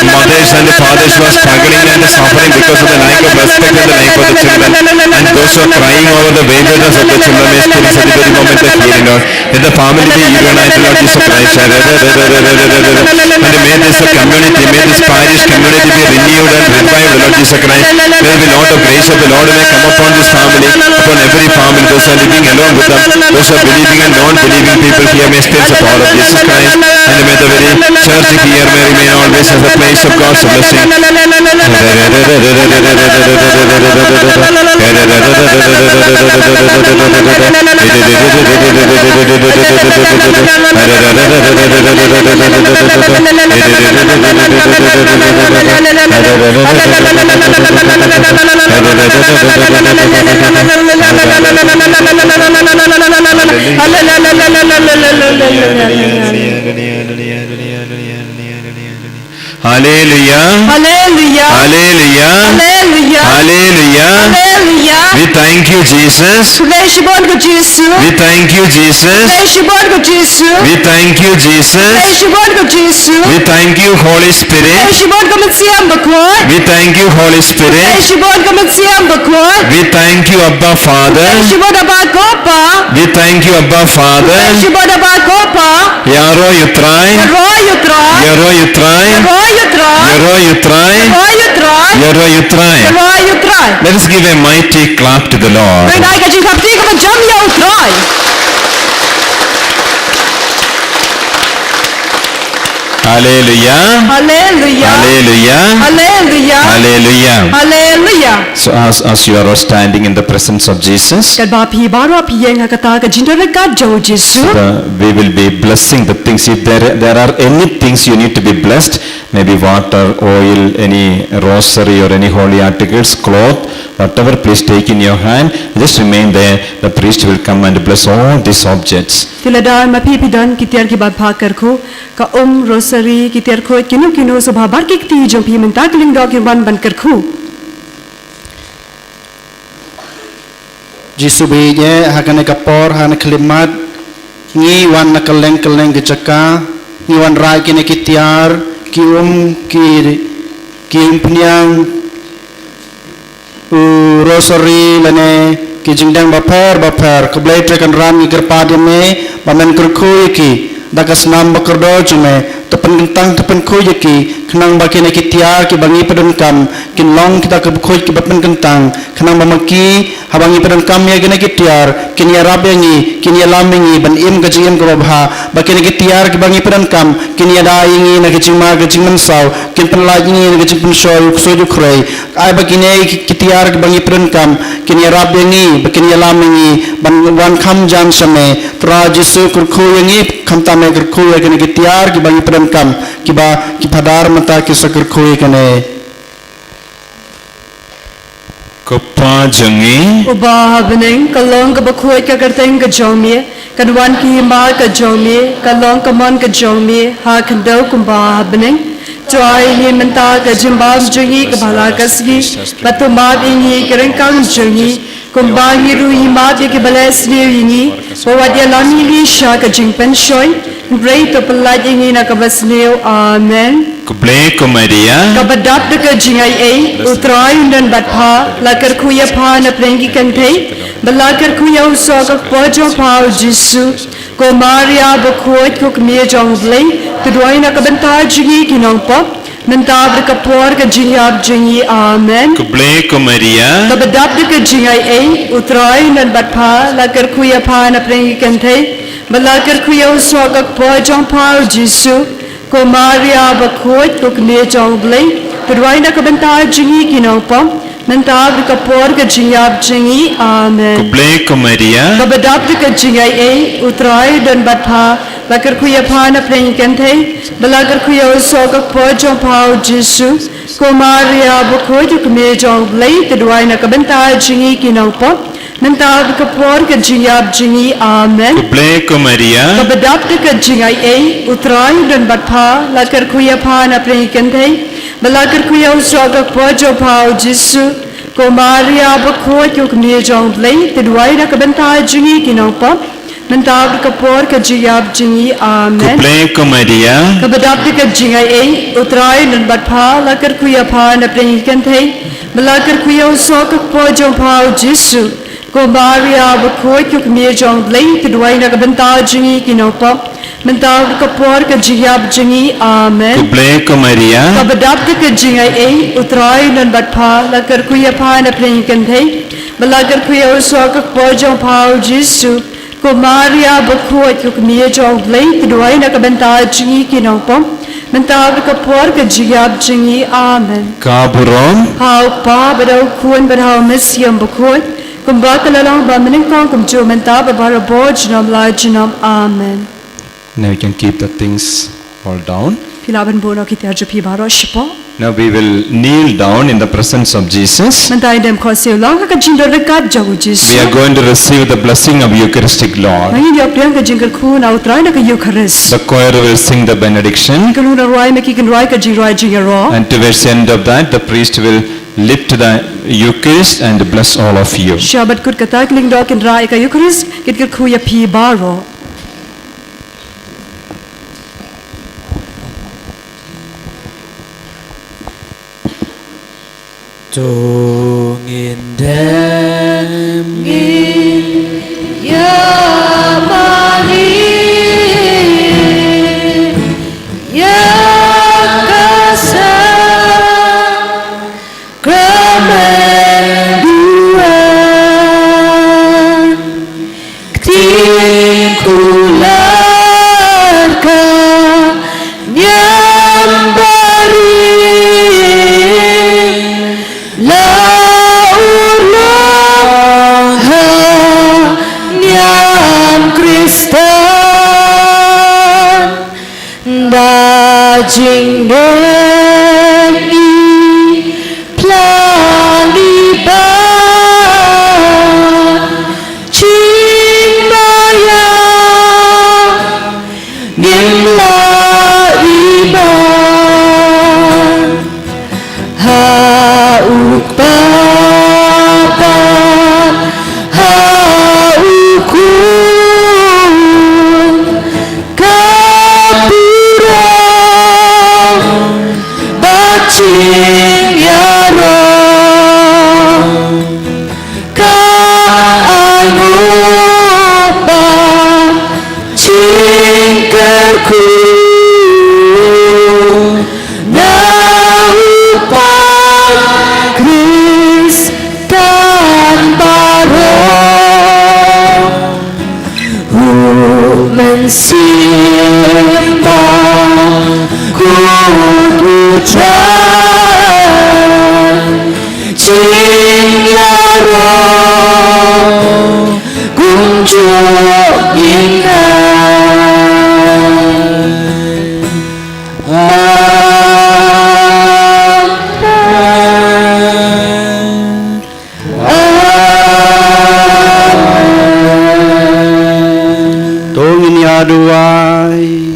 mothers and the fathers who are struggling and suffering because of the lack of respect in the life of the children, and those who are crying over the waywardness of the children, may experience at the very moment of healing, Lord. Let the family be united, Lord Jesus Christ. And may this community, may this parish community be renewed and revived, Lord Jesus Christ. May the Lord of grace of the Lord may come upon this family. upon every family, those who are living alone with them, those who are believing and non-believing people here may experience the power of Jesus Christ, and may the very church here may remain always as a place of God's blessing. Hallelujah. Hallelujah. Hallelujah. Hallelujah. Hallelujah. Hallelujah. We thank you, Jesus. Kuleshibon ko Jesu. We thank you, Jesus. Kuleshibon ko Jesu. We thank you, Jesus. Kuleshibon ko Jesu. We thank you, Holy Spirit. Kuleshibon ko mansiyam bakot. We thank you, Holy Spirit. Kuleshibon ko mansiyam bakot. We thank you, Abba Father. Kuleshibon abakopa. We thank you, Abba Father. Kuleshibon abakopa. Yaro you try. Yaro you try. Yaro you try. Yaro you try. Yaro you try. Yaro you try. Yaro you try. Yaro you try. Let us give a mighty clap to the Lord. May nai ka jing kapti ko majam ya utray. Hallelujah. Hallelujah. Hallelujah. Hallelujah. Hallelujah. Hallelujah. So as you are all standing in the presence of Jesus, Kad ba pi baro pi yang kata ka jindra ka jo Jesu. we will be blessing the things. If there are any things you need to be blessed, maybe water, oil, any rosary or any holy articles, cloth, whatever, please take in your hand. Just remain there. The priest will come and bless all these objects. Tiladan mapi pidan kitiar ki bab phakar ko ka rosary kitiar ko kinu so babar ki ti jom pi menta kling dog ki ban kar khu. Jisu beye hakane kapor hana kelimat ngi wan nakaleng keleng kecaka ngi wan rai kine kitiar ki impnyang rosary lane ki jingdang baper keblai trekan ram ngi kerpade me bamen kerkui ki dakas nam bakerdo jume tepen gentang tepen kuy ki kenang bakine kitiar ki bangi pedon kam kin long kita ke kuy ki bapen gentang kenang bamaki habangi pedon kam ya gene kitiar kin ya rabengi kin ya lamengi ban im ke jingem ke babha bakine kitiar ki bangi pedon kam kin ya daingi na ke jingma ke jingmen saw kin pen lajingi na ke jingpen soy soju krei ai bakine kitiar ki bangi pedon kam kin ya rabengi bakin ya lamengi ban wan kham jam same tra jisu kurkuyengi khamta me kurkuye gene kitiar ki bangi pedon kam ki padar mata ki sakar khoi kane Kupa jangi Uba bening kalong ka bakhoi ka karteng ka jomie kadwan ki ma ka jomie kalong ka mon ka jomie ha kando kumba bening Joy ni menta ka jimbam jungi ka bala kasgi batu ma ingi kereng kang jungi kumba ni rui ma ki bales ni ingi bawadya lani li sha ka jingpen shoy Great to pelaj ingi na ka basneo amen Kuble Maria Kabadap de ka jingai ai utrai undan batha lakar khuya pha na prengi kantei balakar khuya uso ka pojo pha Jesu ko Maria bakhoi ko kmie jong blei tudoi na ka benta jingi kinong pop mentab de ka por ka jingyab jingi amen Kuble Maria Kabadap de ka jingai ai utrai undan batha lakar khuya pha na prengi kantei balakar khuya uso ka pojo pha Jesu ko Maria bakhoi ko kne jong blei tudwai na ka benta jingi kinopam mentab ka por ka jingyab jingi amen Kuble Maria kabadap ka jingai ai utrai dan batha lakar khuya phana preng kenthe balakar khuya so ka pojo phau Jesu ko Maria bakhoi ko kne jong blei tudwai na ka benta jingi kinopam mentab ka por ka jingyab jingi amen Kuble Maria kabadap ka jingai ai utrai dan batha lakar khuya phana preng kenthe balakar khuya so ka pojo phau Jesu ko Maria bakhoi ko kne jong blei tudwai na ka benta jingi kinopam mentab ka por ka jingyab jingi amen Kuble Maria kabadap ka jingai ai utrai dan batha lakar khuya phana preng kenthe balakar khuya so ka pojo phau Jesu ko Maria bakhoi ko kne jong blei tudwai na ka benta jingi kinopam Mentau kapor ke jiab jengi amen. Kubleku Maria, Kabadap ke jingai utrai nan batpa lakar kuya pa na prenyikan thei. Malakar kuya uswa ka pojong pau Jisu. Ko Maria bakhuat ko kmiya jong blei kedua na kabenta jingi kinongpom. Mentau kapor ke jiab jengi amen. Kaburom, Hau pa badau kuan badau misyam bakhuat. Kumbaka lalang ba meningkong kumju mentau babara bojnom la jinom amen. now you can keep the things all down. Pilaban bono kita japi baro shipo. Now we will kneel down in the presence of Jesus. Mentai dem khoseu long ka jindo rekat jagu Jisu. We are going to receive the blessing of Eucharistic Lord. Nangin dia priang ka jingkar khu na utrai na ka Eucharist. The choir will sing the benediction, Kalu na roi me ki kan roi ka jingrai jingaro. and towards the end of that, the priest will lift the Eucharist and bless all of you. Shabat kut kata kling do kan rai ka Eucharist kit ka khu ya pi baro. Tungin dem Ya Mari Ya kasa kemenduan Ketikularkan nyambari Nyam Kristen dajing demi planiba cimaya nimla iba hauk baba haukun kapura bacing yaro kaanupa cingkerku naupa Kristen baru mensimpang kuducan cingyaro kunjuk Aduai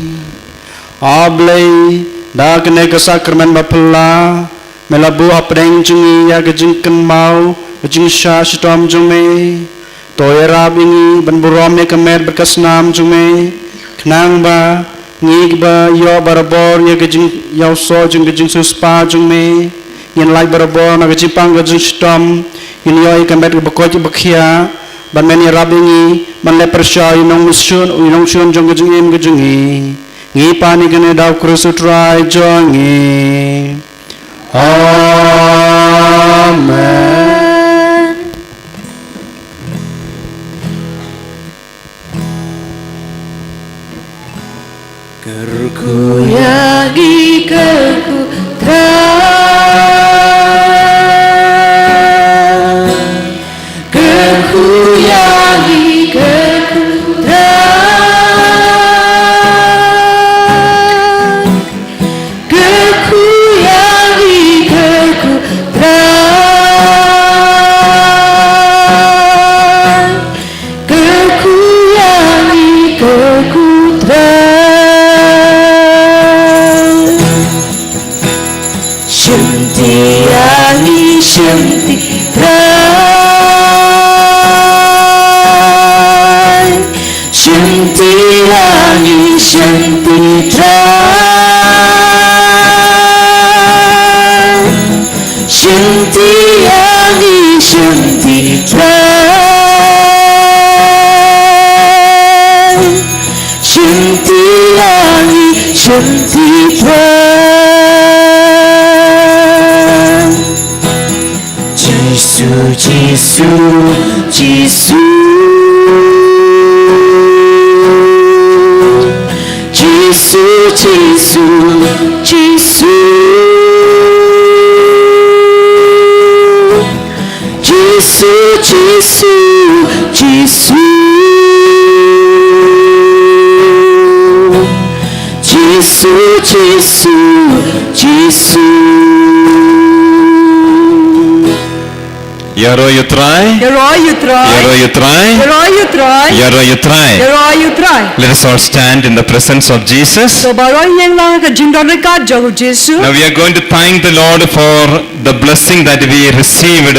Ablay Dakne ka sakramen bapala Melabu apdeng jungi ya gejingken mau Gejing sya shitom jume Toya rabingi ban burom ne kamer berkas nam jume Knang ba Ngig ba yo barabor ya gejing Yaw so jung gejing suspa jume Yen lai barabor na gejipang gejing shitom Yen yo ikan bet bakoj bakhia ban meni rabingi ban le persya inong syun jong gejing im gejengi ngi pani gene daw krusutrai jongi amen. Kerku Yagi kerku Shanti Langi Shanti Shanti Langi Shanti Shanti Jisu, Jisu, Jisu, Jisu, Jisu, Jisu, Jisu, Jisu, Jisu, Jisu, Jisu. Yaro you try. Yaro you try. Yaro you try. Yaro you try. Yaro you try. Yaro you try. Let us all stand in the presence of Jesus. So baroy yang lang ka jingdon ka jago Jesu. Now we are going to thank the Lord for the blessing that we received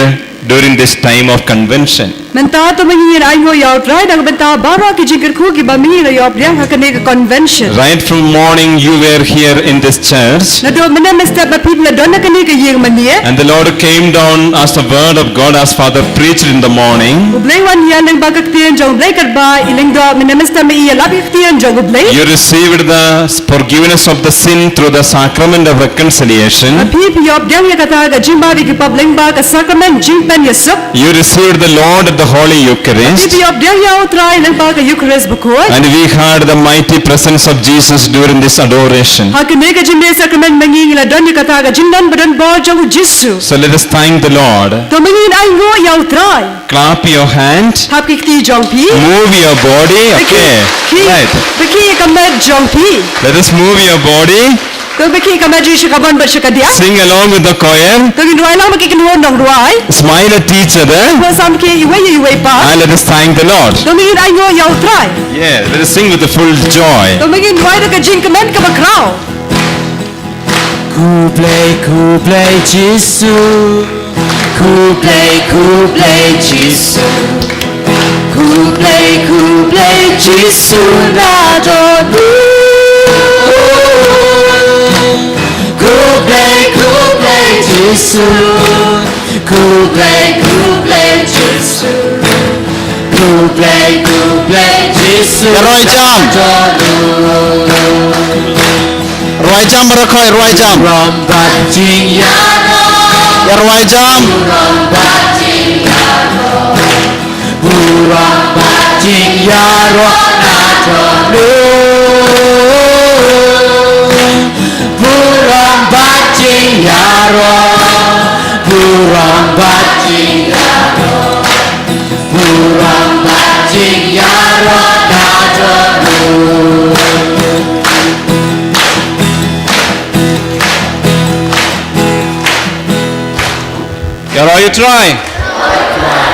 during this time of convention. Menta to mangin ay ngo yaw try nang menta baro ki jingker ku ki bami na yaw priang ka kane convention. Right from morning you were here in this church. Na do mena mesta ba people na don na kane ka yeng manie. And the Lord came down as the word of God as Father preached in the morning. Ublay wan yan nang bagak tiyan jong blay karba iling do mena mesta me iya labi tiyan jong ublay. You received the forgiveness of the sin through the sacrament of reconciliation. Api yaw priang ya kata ka jimba ki pabling ba ka sacrament jimpen yasuk. You received the Lord of the Holy Eucharist. Api yaw priang yaw try nang ba ka Eucharist bukod. And we heard the mighty presence of Jesus during this adoration. Ha kane ka jimbe sacrament mangin la don ya kata ka jindan badan ba jong Jesu. So let us thank the Lord. To mangin ay ngo yaw try. Clap your hand. Hap ki ti jong pi. Move your body. Okay. Right. Baki ka med jong pi. Let us move your body. To baki ka med shi ka ban ba shi ka dia. Sing along with the choir. To gin ruai lang maki kin nong ruai. Smile at each other. Ko sam ki iwe pa. And let us thank the Lord. To mangin ay ngo yaw try. Yeah, let us sing with the full joy. To mangin ruai ka jing ka med ka ba kraw. Kuplay, Jisu. Kuplay, Jisu. Kuplay, Jisu nadonu. Kuplay, Jisu. Kuplay, Jisu. Kuplay, Jisu nadonu. Ruai jam berakhoi, ruai jam. Rombat jingaro. Ya ruai jam. Rombat jingaro. Rombat jingaro nadonu. Rombat jingaro. Rombat jingaro. Rombat jingaro nadonu. Yaro you try.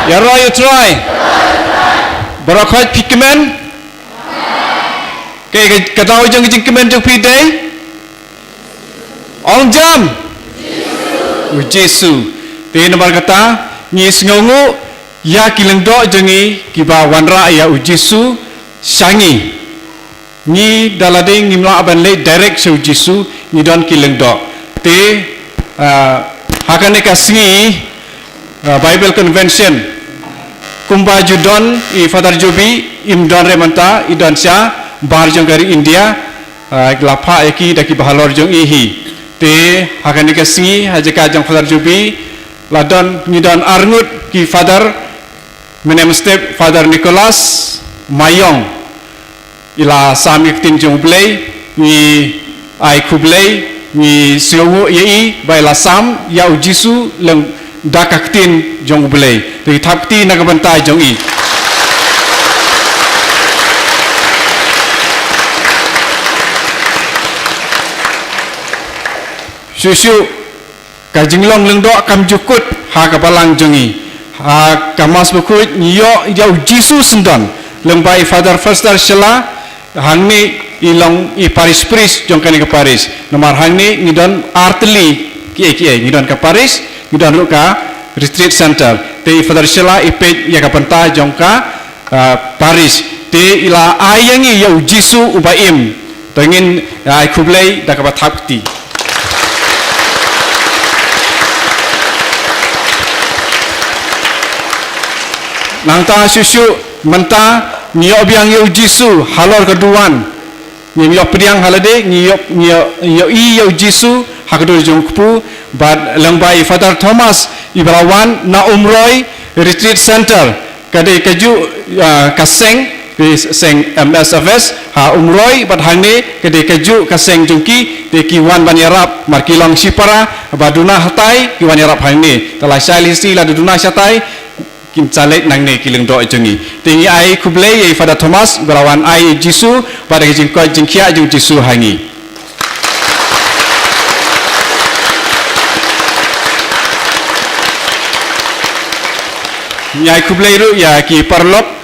Yaro you try. Barakhoi pikmen. Ke katau jeng pikmen jeng pidai. Ong jam. Jesu. Te nomor kata ni sngongu ya kilengdo jengi kiba wanra ya Jesu sangi. Ni dalade ngimla aban le direct show Jesu ni don kilengdo. Te hakane kasngi Bible Convention kumba judon i Father Jobi im don remanta i don sya bar jong dari India glapa eki daki bahalor jong ihi te hakane kasngi hajaka jong Father Jobi ladon ni don arngut ki Father menem step Father Nicholas Mayong ila samik tin jong blay ni ai kublay ni siongu yei baila sam ya Jisu leng dakaktin jong blay te thapti nagabantai jong i susu kajinglong lengdo kam jukut ha kabalang jong i ha kamas bukut yo ya Jisu sendon lengbai Father Foster Shela hangni ilong i Paris Priest jong kani ke Paris nomor hangni ngidon artli ki ngidon ke Paris ngidon luka retreat center te Father Shela ipet ya kapenta jong ka Paris te ila ayangi ya Jisu ubaim tengin ai kublai dakapat thapti nangta susu menta ngiok biang yu Jisu halor keduan ngiok priang halade ngiok i yu Jisu hakdo jongpu bad lengbai Father Thomas ibarawan na umroy retreat center kadai kaju kaseng seng MSFS ha umroy bat hangne kadai kaju kaseng jungki de kiwan banyarap markilong sipara baduna hatai kiwan yarap hangne talai sailisi la duduna satai kim chalek nangne kileng do jongi tingi ai kuble ye Father Thomas barawan ai Jisu pada jing ko jing khia jung Jisu hangi nyai kuble ru ya ki parlop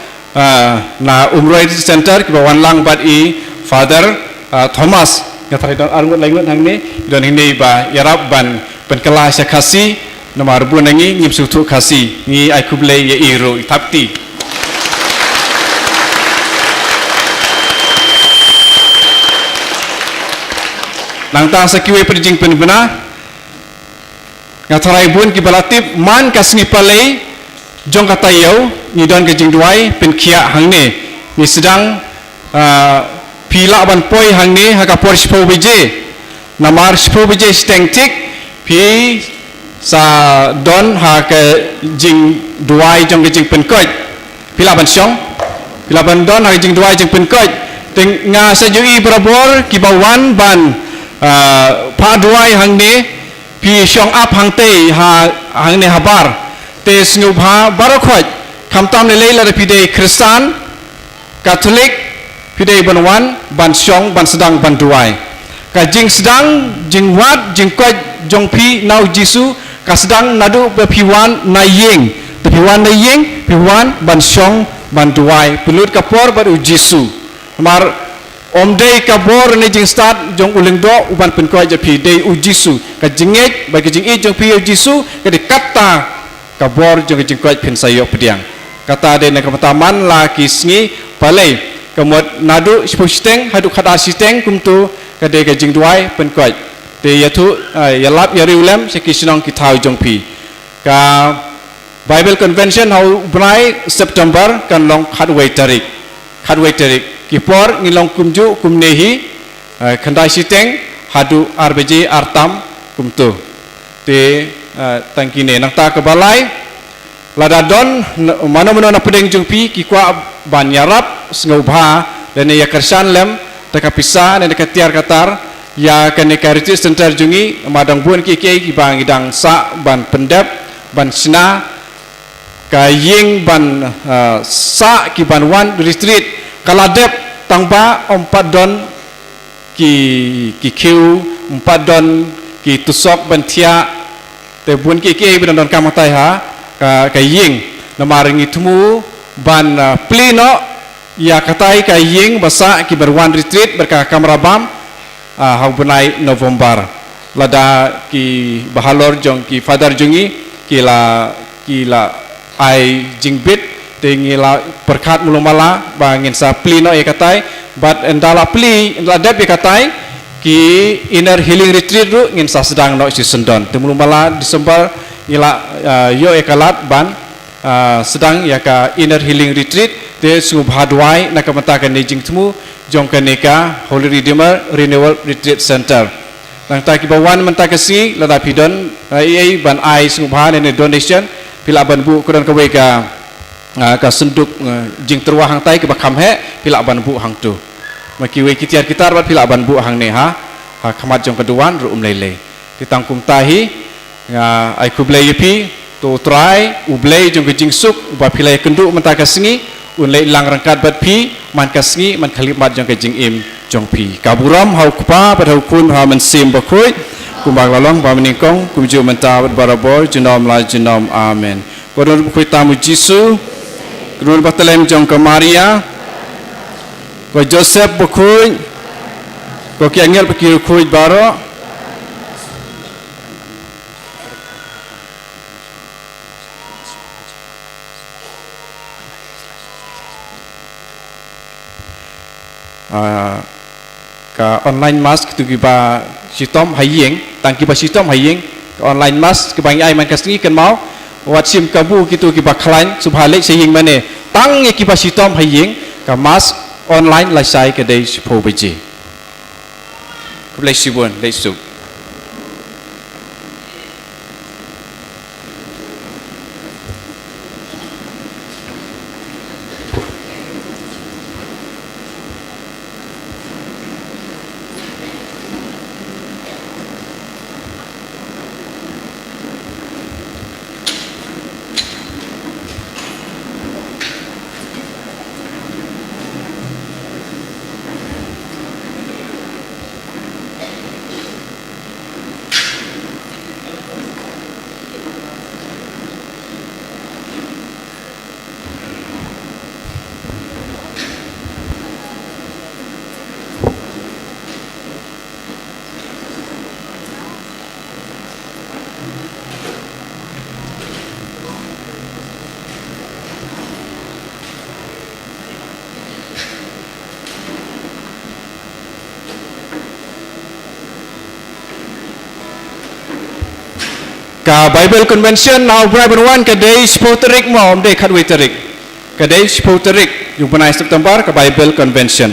na umroy center ki bawan lang bat i Father Thomas ngatai don arngut langut hangne don ini ba yarap ban penkela syakasi nomor bu nangi ngim sutu kasi ni ai kuble ye iro tapti nang ta sakiwe perjing penbena ngatarai bun ki balatip man kasngi palei jong kata yau ni don ke jing duai pen kia hangne ni sedang pila ban poi hangne haka por spo beje namar spo beje steng tik pi sa don ha ke jing duai jong ke jing pen koi pila ban syong pila ban don ha jing duai jing pen koi teng nga sa jui berabor ki bawan ban pa duai hangne pi syong ap hangte ha hangne habar te sngubha barokhoj khamtam le leila pide Kristen Katolik pide banwan ban syong ban sedang ban duai ka jing sedang jing wat jing koj jong pi nau Jisu ka sedang nadu bepiwan naying tepiwan naying piwan ban syong ban duai pelut kapor baru Jisu mar omdei kabor ne jing start jong uleng do uban pen koj pi de u Jisu ka jingej bagi jing i jong pi u Jisu ka de kata kabor jong jing koj pen sayo pediang kata de na kapataman la kisngi palei kamot nadu spusteng hadu khada sisteng kumtu kade ka jing duai pen koj te yathu yalap yariulem sekisinong kitau jong pi ka Bible Convention hau brai September kan long khadwei tarik kipor ngilong kumju kumnehi khandai siteng hadu RBJ artam kumtu te tangkine nang ta kebalai lada don mana-mana na pedeng jungpi ki kwa ban yarap sngobha dan ya kersan lem taka pisa dan ka tiar katar ya kan ka retreat center jungi madang bun ki ki bang idang sa ban pendep ban sina ka ying ban sa ki ban wan retreat kaladep tangba 4 don ki kiu 4 don ki tusok ban tia te bun ki ban don kamatai ha ka ying namaringi tumu ban plino ya katai ka ying basa ki berwan retreat berka kamrabam hau benai November lada ki bahalor jong ki father jungi kila ai jingbit tingila perkat mulumala bangin sa plino ya katai but endala pli endala dep ya katai ki inner healing retreat ru ngin sa sedang no si sendon temulumala Desember ila yo ekalat ban sedang ya ka inner healing retreat te subhadwai na kamatakan ni jingtmu jong kaneka Holy Redeemer Renewal Retreat Center nang ta ki bawan mentakasi lada pidon ai ban ai subha ne donation pila ban bu kudan kawe ka senduk jing terwah hang tai ke bakam he pila ban bu hang tu maki we kitiar kitar bat pila ban bu hang ne ha khamat jong keduan ru lele ditangkum tahi ai kuble yupi to try ublei jong jing suk ba pilai kenduk mentaka singi unlei lang rangkat bat pi man kasngi man khalimat jong jing im jong pi kaburam hau kupa pada kun ha man sim bakoi kumbang lalong ba meningkong kumju menta barabor jinom la jinom amen kodon bukoi tamu Jisu kodon batalem jong ke Maria ko Joseph bakoi ko kiangel bakir koi baro ka online mask tu kiba sitom hayeng tang kiba sitom hayeng online mask kebang ai man kasni kan mau wat sim kabu kitu kiba khlain subhalik sehing mane tang ye kiba sitom hayeng ka mask online la sai ke dei sipo beje bless you one let's do ka Bible Convention now Bible 1 ka day spoterik mo day kadwiterik ka day spoterik yung panay September ka Bible Convention